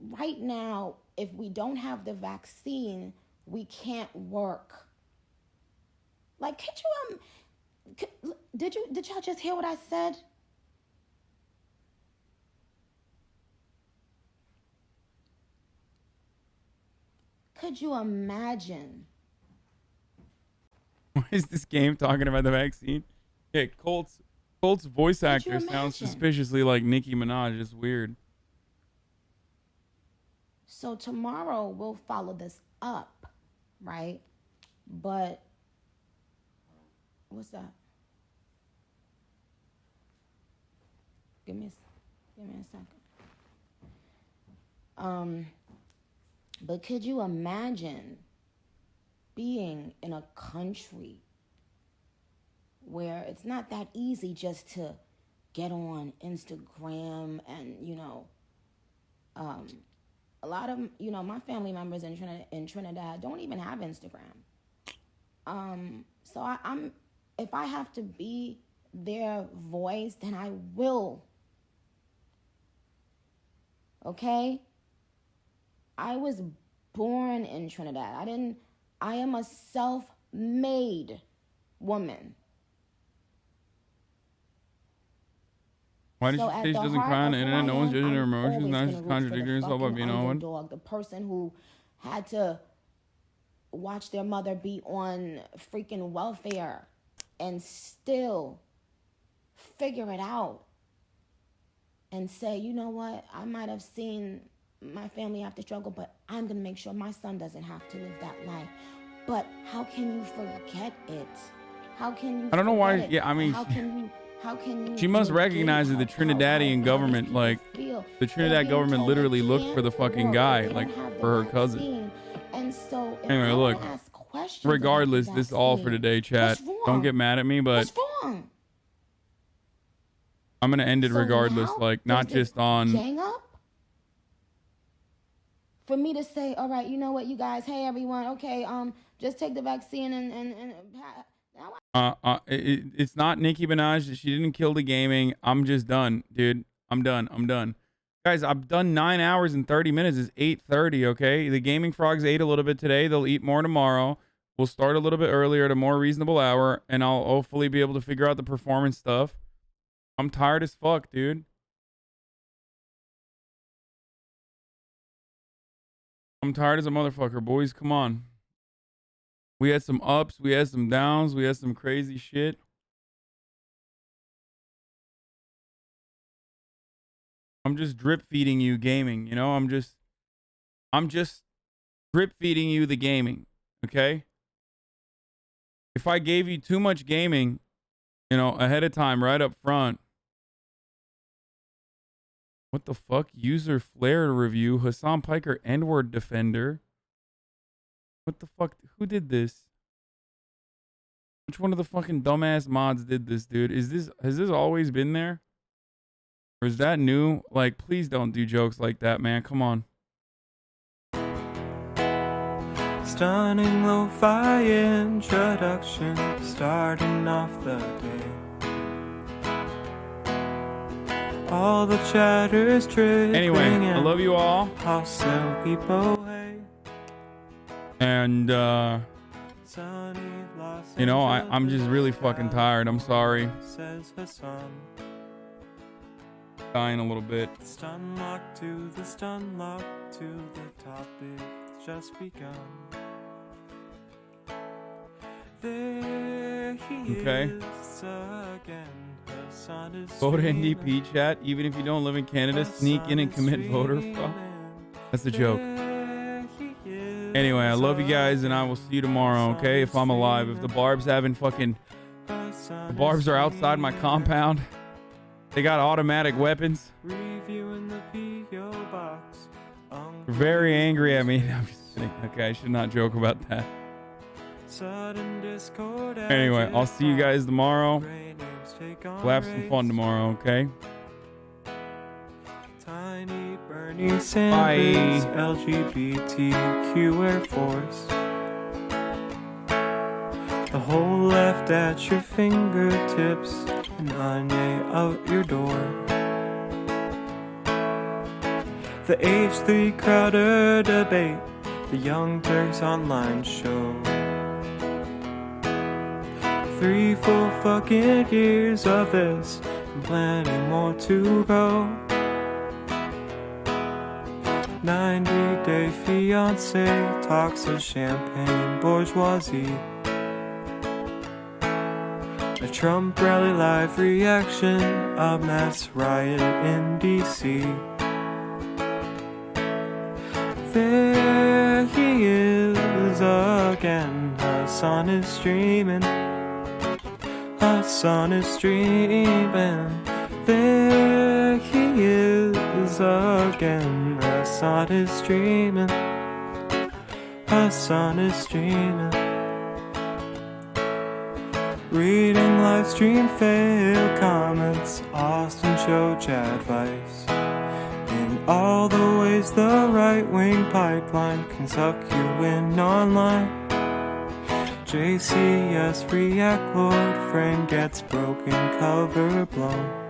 right now, if we don't have the vaccine, we can't work. Like, did y'all just hear what I said? Could you imagine? Why is this game talking about the vaccine? Yeah, Colt's voice actor sounds suspiciously like Nicki Minaj. It's weird. So tomorrow we'll follow this up, right? But what's that? Give me a second. But could you imagine being in a country where it's not that easy just to get on Instagram and, a lot of, my family members in Trinidad don't even have Instagram. So I'm if I have to be their voice, then I will. Okay? I was born in Trinidad. I am a self-made woman. Why did she say she doesn't cry on the internet? No one's judging her emotions. Now she's contradicting herself by being on one. The person who had to watch their mother be on freaking welfare and still figure it out and say, you know what, I might have seen my family have to struggle, but I'm going to make sure my son doesn't have to live that life. But how can you forget it? How can you? I don't know why. It? Yeah, I mean, how can you? She must recognize that the Trinidadian government, like the Trinidad government, literally looked for the fucking guy, like for her cousin. And so, anyway, look. Regardless, this is all for today, chat. Don't get mad at me, but I'm gonna end it regardless. Like, not just on. Gang up? For me to say, all right, you know what, you guys, hey everyone, okay, just take the vaccine and it's not Nicki Minaj. She didn't kill the gaming. I'm just done, dude. I'm done. Guys, I've done 9 hours and 30 minutes. It's 8:30, okay? The gaming frogs ate a little bit today. They'll eat more tomorrow. We'll start a little bit earlier at a more reasonable hour, and I'll hopefully be able to figure out the performance stuff. I'm tired as fuck, dude. I'm tired as a motherfucker, boys. Come on. We had some ups, we had some downs, we had some crazy shit. I'm just drip feeding you gaming, you know? I'm just drip feeding you the gaming, okay? If I gave you too much gaming, you know, ahead of time, right up front. What the fuck? User flare review, Hassan Piker, N-word defender. What the fuck? Who did this? Which one of the fucking dumbass mods did this, dude? Has this always been there? Or is that new? Like, please don't do jokes like that, man. Come on. Stunning lo-fi introduction, starting off the day. All the chatters trickling. Anyway, I love you all. I'll sell people away. And you know, I'm just really fucking tired. I'm sorry. Says Hasan. Dying a little bit. Stunlock to the Stunlock to the topic just begun. There he is again. Hasan is Vote NDP, chat. Even if you don't live in Canada, sneak in and commit voter fraud. That's a joke. Anyway, I love you guys, and I will see you tomorrow, okay? If I'm alive. If the barbs haven't fucking... The barbs are outside my compound. They got automatic weapons. They're very angry at me. No, I'm just kidding. Okay, I should not joke about that. Anyway, I'll see you guys tomorrow. We'll have some fun tomorrow, okay? Tiny Bernie Sanders, bye. LGBTQ Air Force. The whole left at your fingertips, and Anye out your door. The H3 Crowder debate, the Young Turks online show. 3 full fucking years of this, and plenty more to go. 90-day fiance talks of champagne bourgeoisie. A Trump rally live reaction, a mass riot in DC. There he is again, Hasan is streaming. Hasan is streaming. There he is again, Hasan is streaming. Hasan is streaming. Reading live stream fail comments, Austin show chat advice. In all the ways the right-wing pipeline can suck you in online. JCS react, Lord frame gets broken, cover blown.